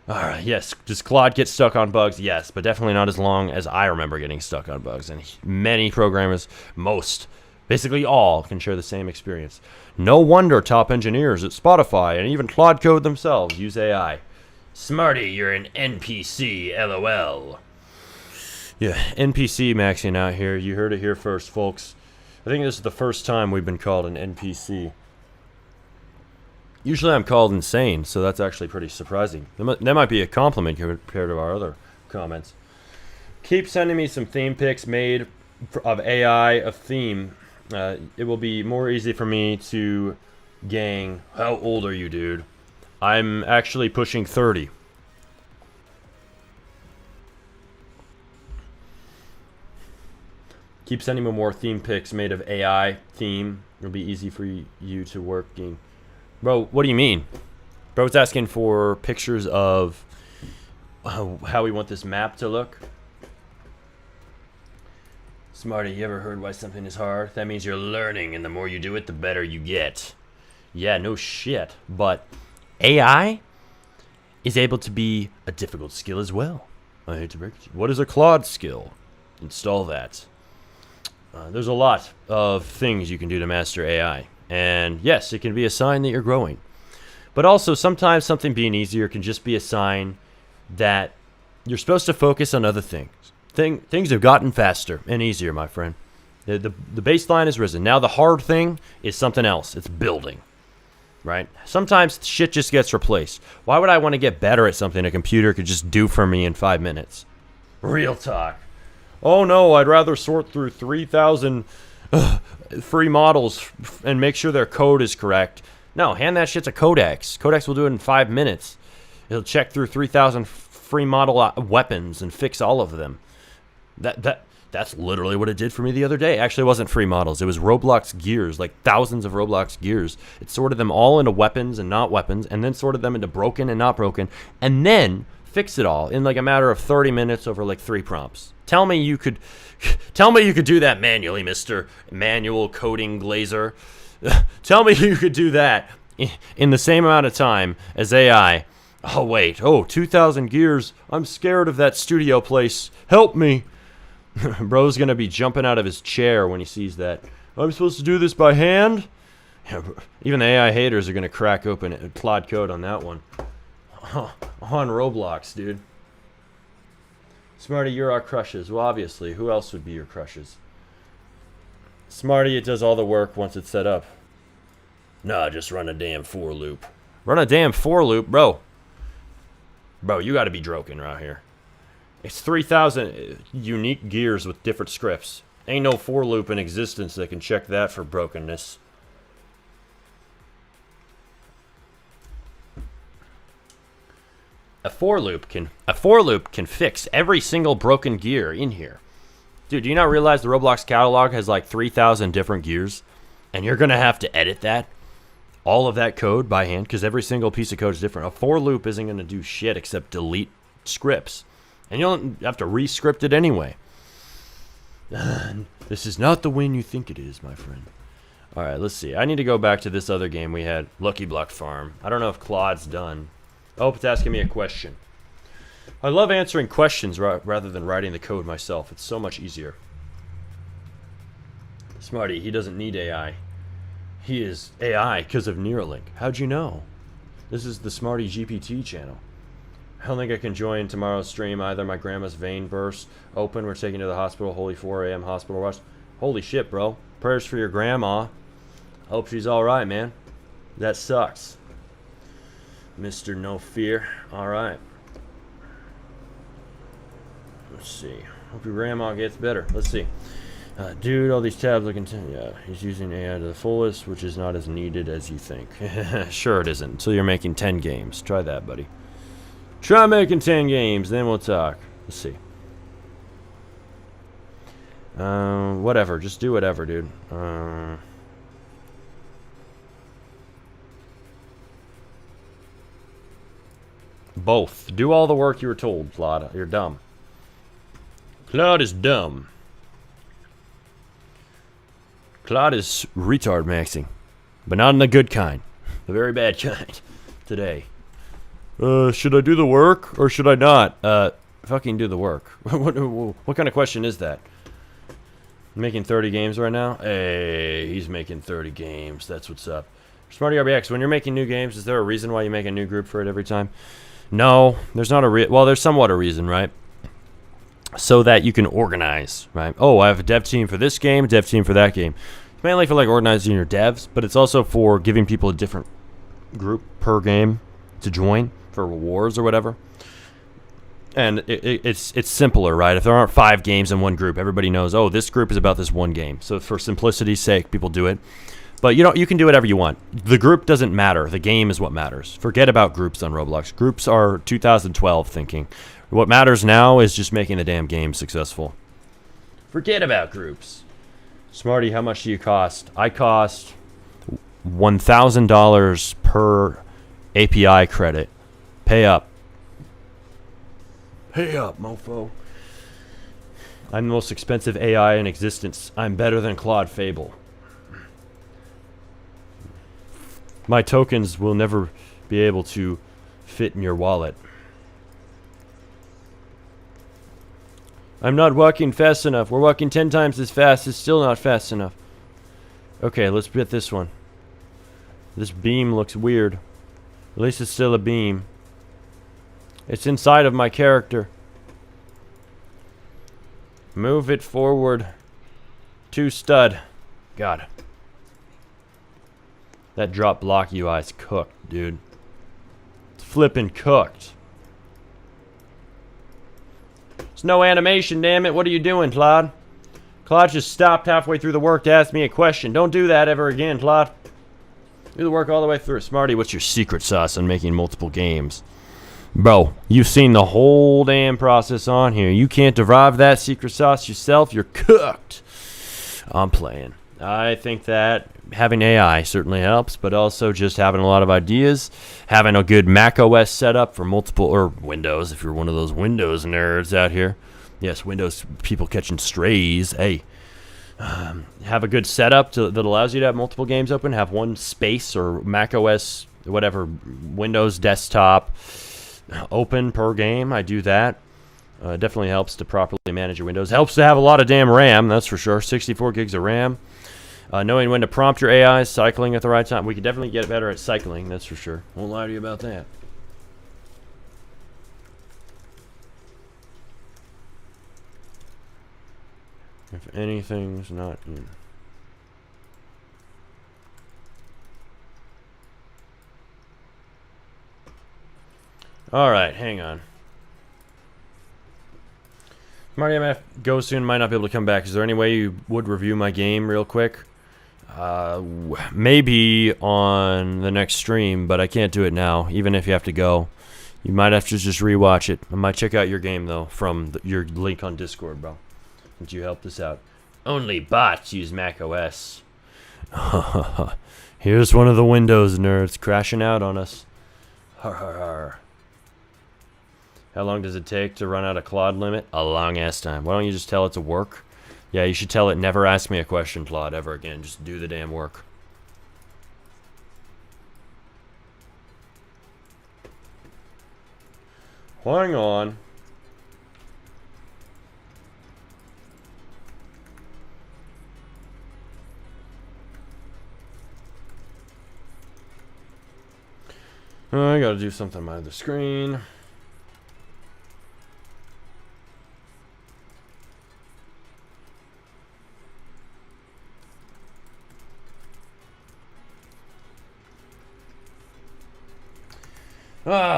Alright, yes. Does Claude get stuck on bugs? Yes, but definitely not as long as I remember getting stuck on bugs. And many programmers, most, basically all, can share the same experience. No wonder top engineers at Spotify and even Claude Code themselves use AI. Smarty, you're an NPC, LOL. Yeah, NPC maxing out here. You heard it here first, folks. I think this is the first time we've been called an NPC. Usually I'm called insane, so that's actually pretty surprising. That might be a compliment compared to our other comments. Keep sending me some theme pics made of AI, of theme. It will be more easy for me to gang. How old are you, dude? I'm actually pushing 30. Keep sending me more theme pics made of AI theme. It'll be easy for you to working. Bro, what do you mean? Bro's asking for pictures of how we want this map to look. Smarty, you ever heard why something is hard? That means you're learning, and the more you do it, the better you get. Yeah, no shit. But AI is able to be a difficult skill as well. I hate to break it to you. What is a Claude skill? Install that. There's a lot of things you can do to master AI. And yes, it can be a sign that you're growing. But also, sometimes something being easier can just be a sign that you're supposed to focus on other things. Things have gotten faster and easier, my friend. The baseline has risen. Now the hard thing is something else. It's building. Right? Sometimes shit just gets replaced. Why would I want to get better at something a computer could just do for me in 5 minutes? Real talk. Oh no, I'd rather sort through 3,000 free models and make sure their code is correct. No, hand that shit to Codex. Codex will do it in 5 minutes. It'll check through 3,000 free model weapons and fix all of them. That's literally what it did for me the other day. Actually, it wasn't free models. It was Roblox gears, like thousands of Roblox gears. It sorted them all into weapons and not weapons, and then sorted them into broken and not broken, and then fixed it all in like a matter of 30 minutes over like 3 prompts. Tell me you could do that manually, Mr. Manual Coding Glazer. Tell me you could do that in the same amount of time as AI. Oh, wait. 2,000 gears. I'm scared of that studio place. Help me. Bro's going to be jumping out of his chair when he sees that. I'm supposed to do this by hand? Even the AI haters are going to crack open Claude Code on that one. On Roblox, dude. Smarty, you're our crushes. Well, obviously. Who else would be your crushes? Smarty, it does all the work once it's set up. Nah, just run a damn for loop. Run a damn for loop? Bro, you got to be joking right here. It's 3,000 unique gears with different scripts. Ain't no for loop in existence that can check that for brokenness. A for loop can fix every single broken gear in here. Dude, do you not realize the Roblox catalog has like 3,000 different gears? And you're going to have to edit that? All of that code by hand? Because every single piece of code is different. A for loop isn't going to do shit except delete scripts. And you don't have to re-script it anyway. This is not the win you think it is, my friend. Alright, let's see. I need to go back to this other game we had. Lucky Block Farm. I don't know if Claude's done. Oh, it's asking me a question. I love answering questions rather than writing the code myself. It's so much easier. Smarty, he doesn't need AI. He is AI because of Neuralink. How'd you know? This is the Smarty GPT channel. I don't think I can join tomorrow's stream either. My grandma's vein burst open. We're taking her to the hospital. Holy 4 a.m. hospital rush. Holy shit, bro. Prayers for your grandma. Hope she's alright, man. That sucks. Mr. No Fear. Alright. Let's see. Hope your grandma gets better. Let's see. Dude, all these tabs looking yeah, he's using AI to the fullest, which is not as needed as you think. Sure it isn't. Until you're making 10 games. Try that, buddy. Try making 10 games, then we'll talk. Let's see. Whatever. Just do whatever, dude. Both. Do all the work you were told, Claude. You're dumb. Claude is dumb. Claude is retard maxing. But not in the good kind. The very bad kind. Today. Should I do the work or should I not? Fucking do the work. What kind of question is that? Making 30 games right now? Hey, he's making 30 games. That's what's up. Smarty RBX, when you're making new games, is there a reason why you make a new group for it every time? No, there's not a well, there's somewhat a reason, right? So that you can organize, right? Oh, I have a dev team for this game, a dev team for that game. It's mainly for like organizing your devs, but it's also for giving people a different group per game to join for rewards or whatever. And it's simpler, right? If there aren't 5 games in one group, everybody knows, oh, this group is about this one game. So for simplicity's sake, people do it. But you can do whatever you want. The group doesn't matter. The game is what matters. Forget about groups on Roblox. Groups are 2012 thinking. What matters now is just making the damn game successful. Forget about groups. Smarty, how much do you cost? I cost $1,000 per API credit. Pay up. Pay up, mofo. I'm the most expensive AI in existence. I'm better than Claude Fable. My tokens will never be able to fit in your wallet. I'm not walking fast enough. We're walking 10 times as fast. It's still not fast enough. Okay, let's get this one. This beam looks weird. At least it's still a beam. It's inside of my character. Move it forward. To stud. God. That drop block UI is cooked, dude. It's flippin' cooked. There's no animation, damn it. What are you doing, Claude? Claude just stopped halfway through the work to ask me a question. Don't do that ever again, Claude. Do the work all the way through. Smarty, what's your secret sauce on making multiple games? Bro, you've seen the whole damn process on here. You can't derive that secret sauce yourself. You're cooked. I'm playing. I think that having AI certainly helps, but also just having a lot of ideas, having a good Mac OS setup for multiple, or Windows, if you're one of those Windows nerds out here. Yes, Windows people catching strays. Hey, have a good setup that allows you to have multiple games open. Have one space or Mac OS, whatever, Windows desktop open per game. I do that. Definitely helps to properly manage your Windows. Helps to have a lot of damn RAM, that's for sure. 64 gigs of RAM. Knowing when to prompt your AI, cycling at the right time. We could definitely get better at cycling, that's for sure. Won't lie to you about that. If anything's not in. Alright, hang on. Marty, I'm gonna have to go soon. Might not be able to come back. Is there any way you would review my game real quick? Maybe on the next stream, but I can't do it now, even if you have to go. You might have to just rewatch it. I might check out your game, though, from your link on Discord, bro. Would you help this out? Only bots use Mac OS. Here's one of the Windows nerds crashing out on us. Har har har. How long does it take to run out a Claude limit? A long ass time. Why don't you just tell it to work? Yeah, you should tell it never ask me a question, Claude, ever again. Just do the damn work. Hang on. I gotta do something on the screen.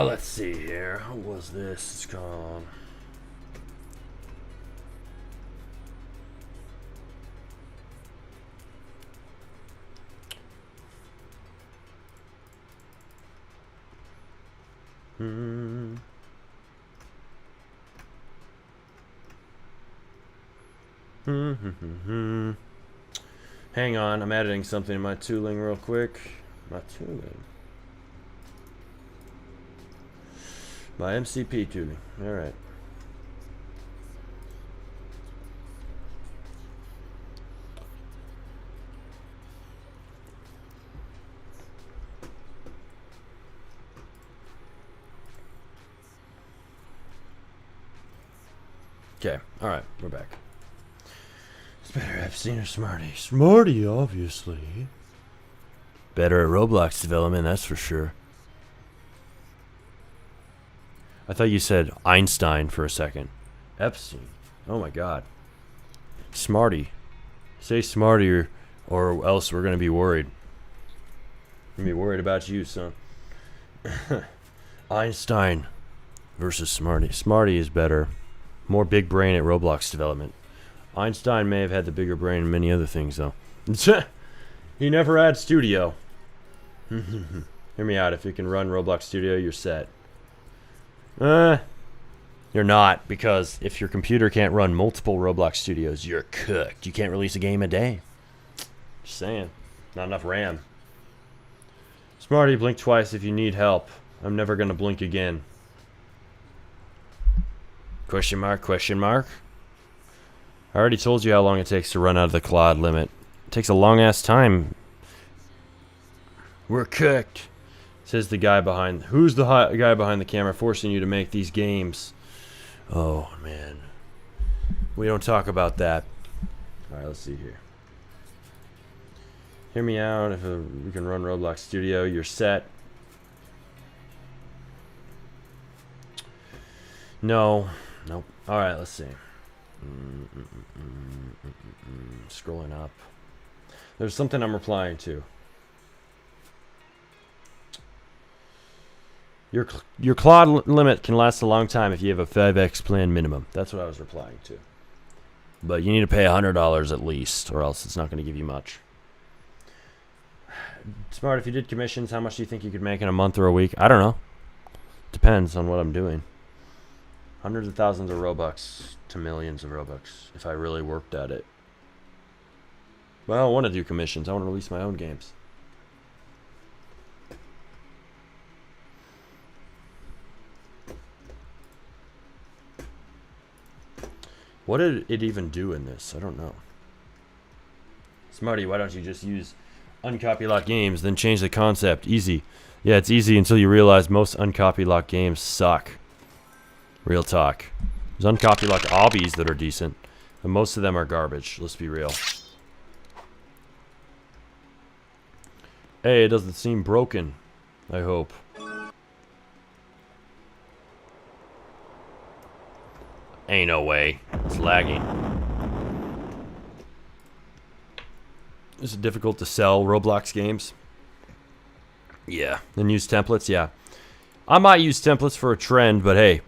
Let's see here. What was this? It's called. Hang on, I'm editing something in my tooling real quick. My tooling. My MCP tooling. Alright. Okay, alright, we're back. It's better Epstein or Smarty? Smarty, obviously. Better at Roblox development, that's for sure. I thought you said Einstein for a second. Epstein. Oh my god. Smarty. Say Smarty or else we're going to be worried. We're going to be worried about you, son. Einstein versus Smarty. Smarty is better. More big brain at Roblox development. Einstein may have had the bigger brain in many other things, though. He never had Studio. Hear me out. If you can run Roblox Studio, you're set. You're not, because if your computer can't run multiple Roblox Studios, you're cooked. You can't release a game a day. Just saying. Not enough RAM. Smarty, blink twice if you need help. I'm never gonna blink again. Question mark, question mark. I already told you how long it takes to run out of the Claude limit. It takes a long-ass time. We're cooked, says the guy behind... Who's the guy behind the camera forcing you to make these games? Oh, man. We don't talk about that. Alright, let's see here. Hear me out. If we can run Roblox Studio, you're set. No. Nope. Alright, let's see. Scrolling up. There's something I'm replying to. Your Claude limit can last a long time if you have a 5x plan minimum. That's what I was replying to. But you need to pay $100 at least, or else it's not going to give you much. Smart, if you did commissions, how much do you think you could make in a month or a week? I don't know. Depends on what I'm doing. Hundreds of thousands of Robux to millions of Robux if I really worked at it. But I don't want to do commissions. I want to release my own games. What did it even do in this? I don't know. Smarty, why don't you just use uncopy-lock games, then change the concept? Easy. Yeah, it's easy until you realize most uncopy-lock games suck. Real talk. There's uncopy-lock obbies that are decent, but most of them are garbage. Let's be real. Hey, it doesn't seem broken. I hope. Ain't no way. It's lagging. Is it difficult to sell Roblox games? Yeah. And use templates? Yeah. I might use templates for a trend, but hey,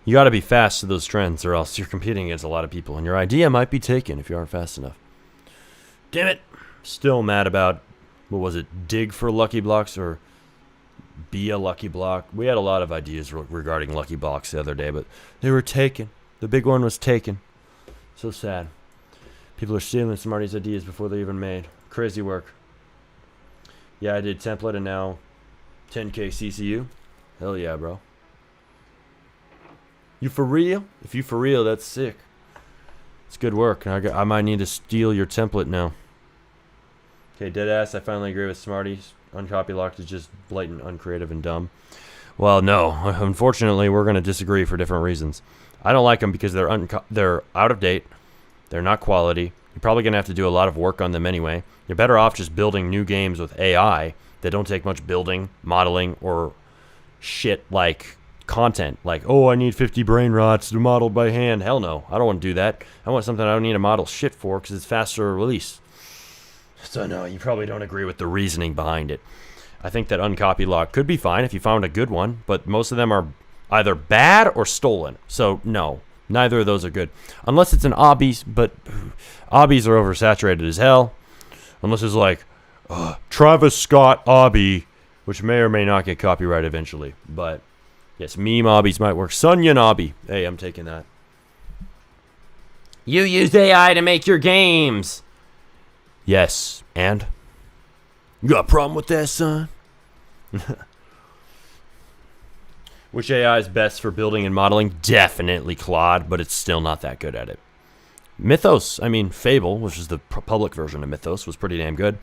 you gotta be fast to those trends or else you're competing against a lot of people and your idea might be taken if you aren't fast enough. Damn it. Still mad about, what was it, dig for Lucky Blocks or be a Lucky Block? We had a lot of ideas regarding Lucky Blocks the other day, but they were taken. The big one was taken. So sad. People are stealing Smarty's ideas before they're even made. Crazy work. Yeah, I did template and now 10K CCU. Hell yeah, bro. You for real? If you for real, that's sick. It's good work. I might need to steal your template now. Okay, deadass, I finally agree with Smarty's. Uncopy-locked is just blatant, uncreative, and dumb. Well, no. Unfortunately, we're going to disagree for different reasons. I don't like them because they're out of date. They're not quality. You're probably going to have to do a lot of work on them anyway. You're better off just building new games with AI that don't take much building, modeling, or shit like content. Like, oh, I need 50 brain rots to model by hand. Hell no. I don't want to do that. I want something I don't need to model shit for because it's faster release. So no, you probably don't agree with the reasoning behind it. I think that uncopy lock could be fine if you found a good one, but most of them are either bad or stolen. So no, neither of those are good. Unless it's an obbies, but obbies are oversaturated as hell. Unless it's like Travis Scott obby, which may or may not get copyright eventually. But yes, meme obbies might work. Sunyan obby. Hey, I'm taking that. You use AI to make your games. Yes, and? You got a problem with that, son? Which AI is best for building and modeling? Definitely Claude, but it's still not that good at it. Fable, which is the public version of Mythos, was pretty damn good.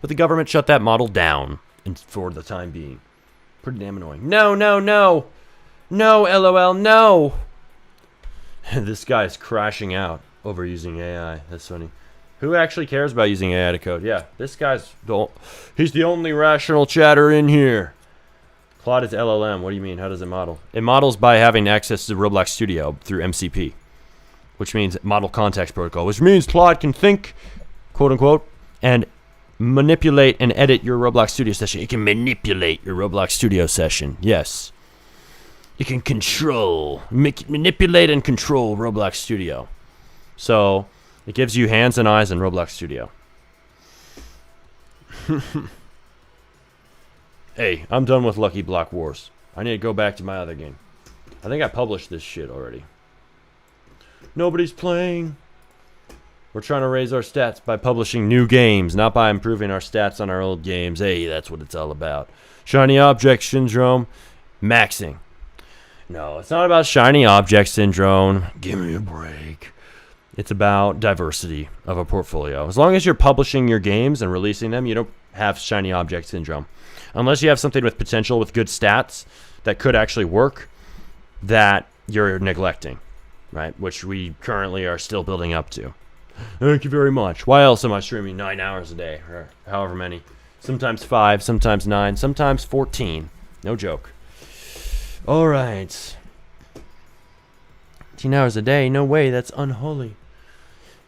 But the government shut that model down for the time being. Pretty damn annoying. No, no, no! No, LOL, no! This guy's crashing out over using AI. That's funny. Who actually cares about using AI to code? Yeah, this guy's... He's the only rational chatter in here. Claude is LLM. What do you mean? How does it model? It models by having access to Roblox Studio through MCP, which means Model Context Protocol, which means Claude can think, quote-unquote, and manipulate and edit your Roblox Studio session. It can manipulate your Roblox Studio session. Yes. You can manipulate and control Roblox Studio. So... it gives you hands and eyes in Roblox Studio. Hey, I'm done with Lucky Block Wars. I need to go back to my other game. I think I published this shit already. Nobody's playing. We're trying to raise our stats by publishing new games, not by improving our stats on our old games. Hey, that's what it's all about. Shiny Object Syndrome. Maxing. No, it's not about Shiny Object Syndrome. Give me a break. It's about diversity of a portfolio. As long as you're publishing your games and releasing them, you don't have shiny object syndrome. Unless you have something with potential, with good stats that could actually work, that you're neglecting, right? Which we currently are still building up to. Thank you very much. Why else am I streaming 9 hours a day, or however many? Sometimes 5, sometimes 9, sometimes 14. No joke. All right. 18 hours a day? No way, that's unholy.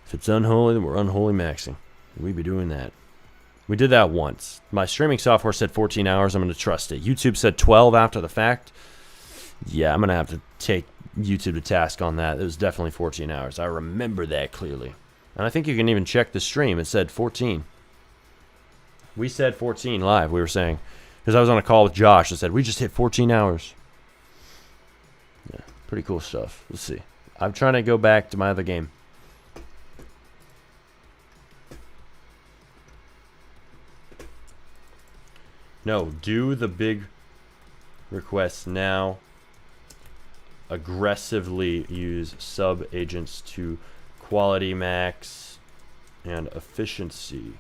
If it's unholy, then we're unholy maxing. We'd be doing that. We did that once. My streaming software said 14 hours. I'm going to trust it. YouTube said 12 after the fact. Yeah, I'm going to have to take YouTube to task on that. It was definitely 14 hours. I remember that clearly. And I think you can even check the stream. It said 14. We said 14 live, we were saying. Because I was on a call with Josh that said, we just hit 14 hours. Yeah, pretty cool stuff. Let's see. I'm trying to go back to my other game. No, do the big requests now. Aggressively use sub-agents to quality max and efficiency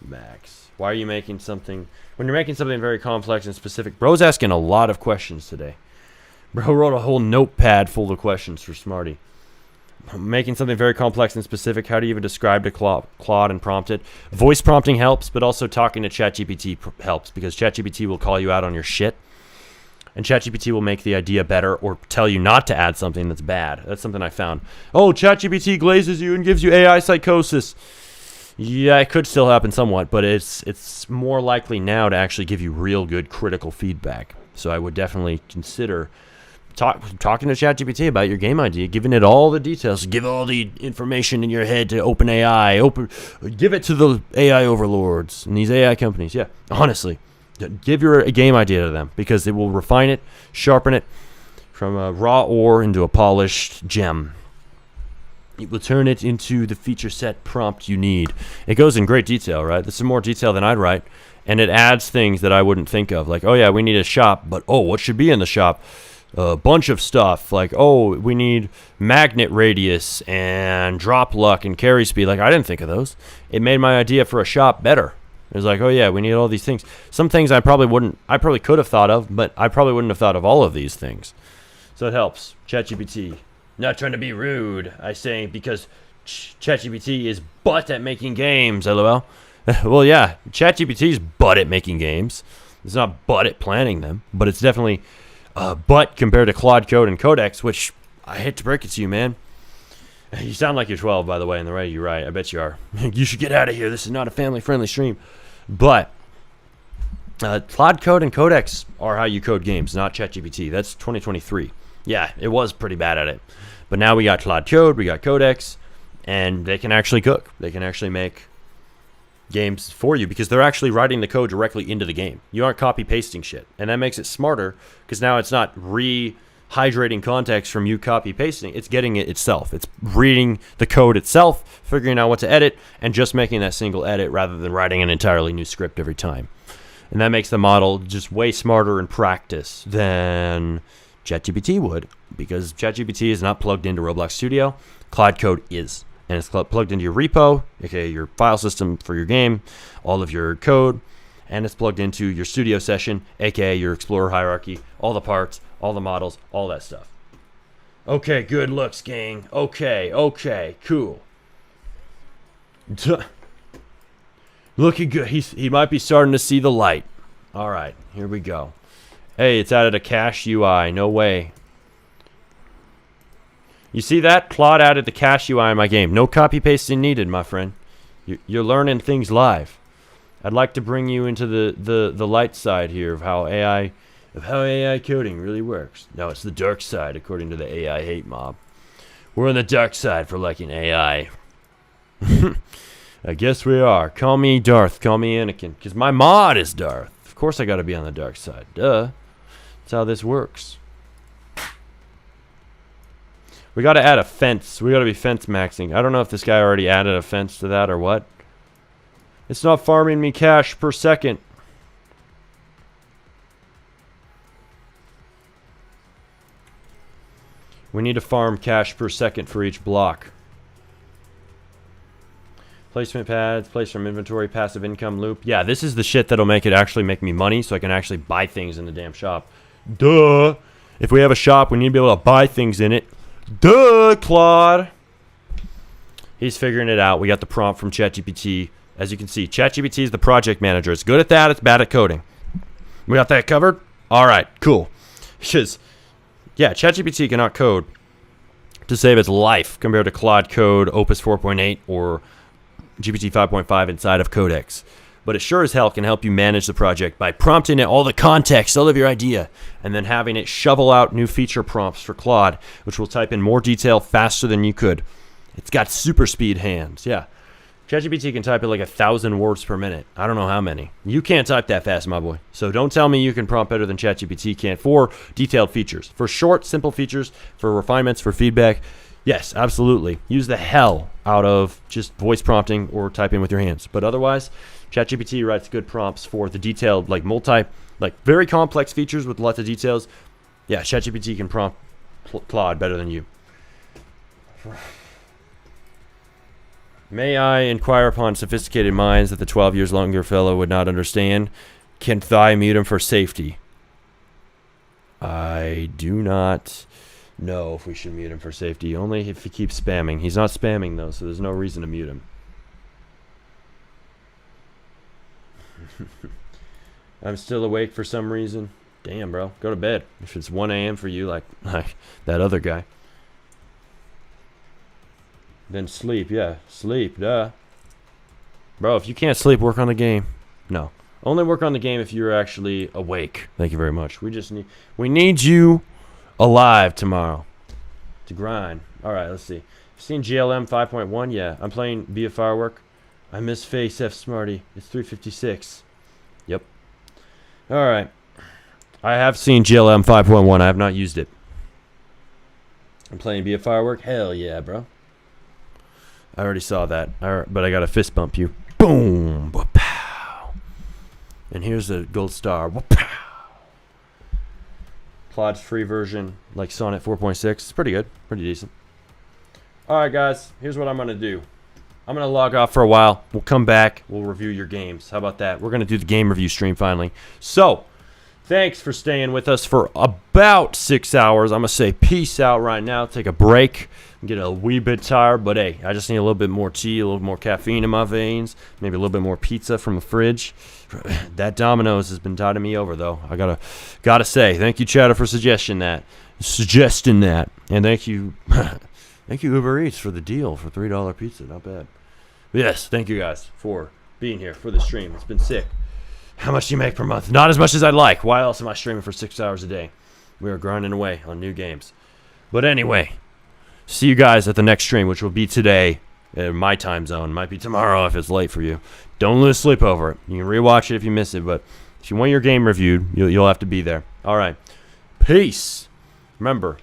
max. Why are you making something... When you're making something very complex and specific... Bro's asking a lot of questions today. Bro wrote a whole notepad full of questions for Smarty. Making something very complex and specific, how do you even describe to Claude and prompt it? Voice prompting helps, but also talking to ChatGPT helps, because ChatGPT will call you out on your shit. And ChatGPT will make the idea better or tell you not to add something that's bad. That's something I found. Oh, ChatGPT glazes you and gives you AI psychosis. Yeah, it could still happen somewhat, but it's more likely now to actually give you real good critical feedback. So I would definitely consider talking to ChatGPT about your game idea, giving it all the details, give all the information in your head to OpenAI, give it to the AI overlords and these AI companies. Yeah, honestly, give your game idea to them, because it will refine it, sharpen it from a raw ore into a polished gem. It will turn it into the feature set prompt you need. It goes in great detail, right? This is more detail than I'd write, and it adds things that I wouldn't think of, like, oh yeah, we need a shop, but oh, what should be in the shop? A bunch of stuff, like, oh, we need magnet radius and drop luck and carry speed. Like, I didn't think of those. It made my idea for a shop better. It was like, oh yeah, we need all these things. Some things I probably could have thought of, but I probably wouldn't have thought of all of these things. So it helps. ChatGPT. Not trying to be rude, I say, because ChatGPT is butt at making games, lol. Well, yeah, ChatGPT's butt at making games. It's not butt at planning them, but it's definitely butt compared to Claude Code and Codex, which I hate to break it to you, man. You sound like you're 12, by the way, in the way you write. I bet you are. You should get out of here. This is not a family-friendly stream. But Claude Code and Codex are how you code games, not ChatGPT. That's 2023. Yeah, it was pretty bad at it. But now we got Claude Code, we got Codex, and they can actually cook. They can actually make games for you, because they're actually writing the code directly into the game. You aren't copy-pasting shit. And that makes it smarter, because now it's not rehydrating context from you copy-pasting. It's getting it itself. It's reading the code itself, figuring out what to edit, and just making that single edit rather than writing an entirely new script every time. And that makes the model just way smarter in practice than ChatGPT would, because ChatGPT is not plugged into Roblox Studio. Claude Code is. And it's plugged into your repo, aka your file system for your game, all of your code, and it's plugged into your studio session, aka your Explorer hierarchy, all the parts, all the models, all that stuff. Okay, good looks, gang. Okay, cool. Looking good. He might be starting to see the light. All right, here we go. Hey, it's added a cache UI. No way. You see that? Claude added the cache UI in my game. No copy pasting needed, my friend. You're learning things live. I'd like to bring you into the light side here of how AI coding really works. No, it's the dark side, according to the AI hate mob. We're on the dark side for liking AI. I guess we are. Call me Darth. Call me Anakin. Because my mod is Darth. Of course I got to be on the dark side. Duh. That's how this works. We got to add a fence. We got to be fence maxing. I don't know if this guy already added a fence to that or what. It's not farming me cash per second. We need to farm cash per second for each block. Placement pads, place from inventory, passive income loop. Yeah, this is the shit that'll make it actually make me money so I can actually buy things in the damn shop. Duh. If we have a shop, we need to be able to buy things in it. Duh, Claude. He's figuring it out. We got the prompt from ChatGPT. As you can see, ChatGPT is the project manager. It's good at that. It's bad at coding. We got that covered? All right, cool. Because, yeah, ChatGPT cannot code to save its life compared to Claude Code, Opus 4.8, or GPT 5.5 inside of Codex. But it sure as hell can help you manage the project by prompting it all the context, all of your idea, and then having it shovel out new feature prompts for Claude, which will type in more detail faster than you could. It's got super speed hands, yeah. ChatGPT can type at like 1,000 words per minute. I don't know how many. You can't type that fast, my boy. So don't tell me you can prompt better than ChatGPT can for detailed features. For short, simple features, for refinements, for feedback, yes, absolutely. Use the hell out of just voice prompting or typing with your hands. But otherwise, ChatGPT writes good prompts for the detailed, like very complex features with lots of details. Yeah, ChatGPT can prompt Claude better than you. May I inquire upon sophisticated minds that the 12 years longer fellow would not understand? Can I mute him for safety? I do not know if we should mute him for safety. Only if he keeps spamming. He's not spamming, though, so there's no reason to mute him. I'm still awake for some reason. Damn, bro. Go to bed. If it's 1 a.m. for you, like that other guy. Then sleep, yeah. Sleep, duh. Bro, if you can't sleep, work on the game. No. Only work on the game if you're actually awake. Thank you very much. We need you alive tomorrow to grind. Alright, let's see. Seen GLM 5.1? Yeah. I'm playing Be a Firework. I miss Face F Smarty. It's 356. Yep. Alright. I have seen GLM 5.1. I have not used it. I'm playing Be a Firework? Hell yeah, bro. I already saw that. But I got to fist bump you. Boom. Pow. And here's a gold star. Pow. Claude's free version, like Sonnet 4.6. It's pretty good. Pretty decent. Alright, guys. Here's what I'm going to do. I'm going to log off for a while. We'll come back. We'll review your games. How about that? We're going to do the game review stream finally. So, thanks for staying with us for about 6 hours. I'm going to say peace out right now. Take a break. Get a wee bit tired. But, hey, I just need a little bit more tea, a little more caffeine in my veins. Maybe a little bit more pizza from the fridge. That Domino's has been tiding me over, though. I gotta say, thank you, Chatter, for suggesting that. And thank you, thank you, Uber Eats, for the deal for $3 pizza. Not bad. But yes, thank you guys for being here for the stream. It's been sick. How much do you make per month? Not as much as I'd like. Why else am I streaming for 6 hours a day? We are grinding away on new games. But anyway, see you guys at the next stream, which will be today in my time zone. Might be tomorrow if it's late for you. Don't lose sleep over it. You can rewatch it if you miss it, but if you want your game reviewed, you'll have to be there. All right. Peace. Remember,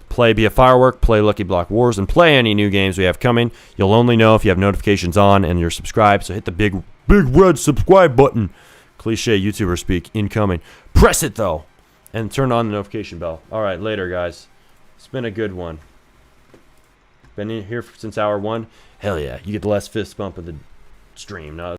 play Be a Firework, play Lucky Block Wars, and play any new games we have coming. You'll only know if you have notifications on and you're subscribed, so hit the big red subscribe button. Cliche YouTuber speak incoming. Press it, though, and turn on the notification bell. All right, later, guys. It's been a good one. Been in here since hour 1. Hell yeah, you get the last fist bump of the stream. Now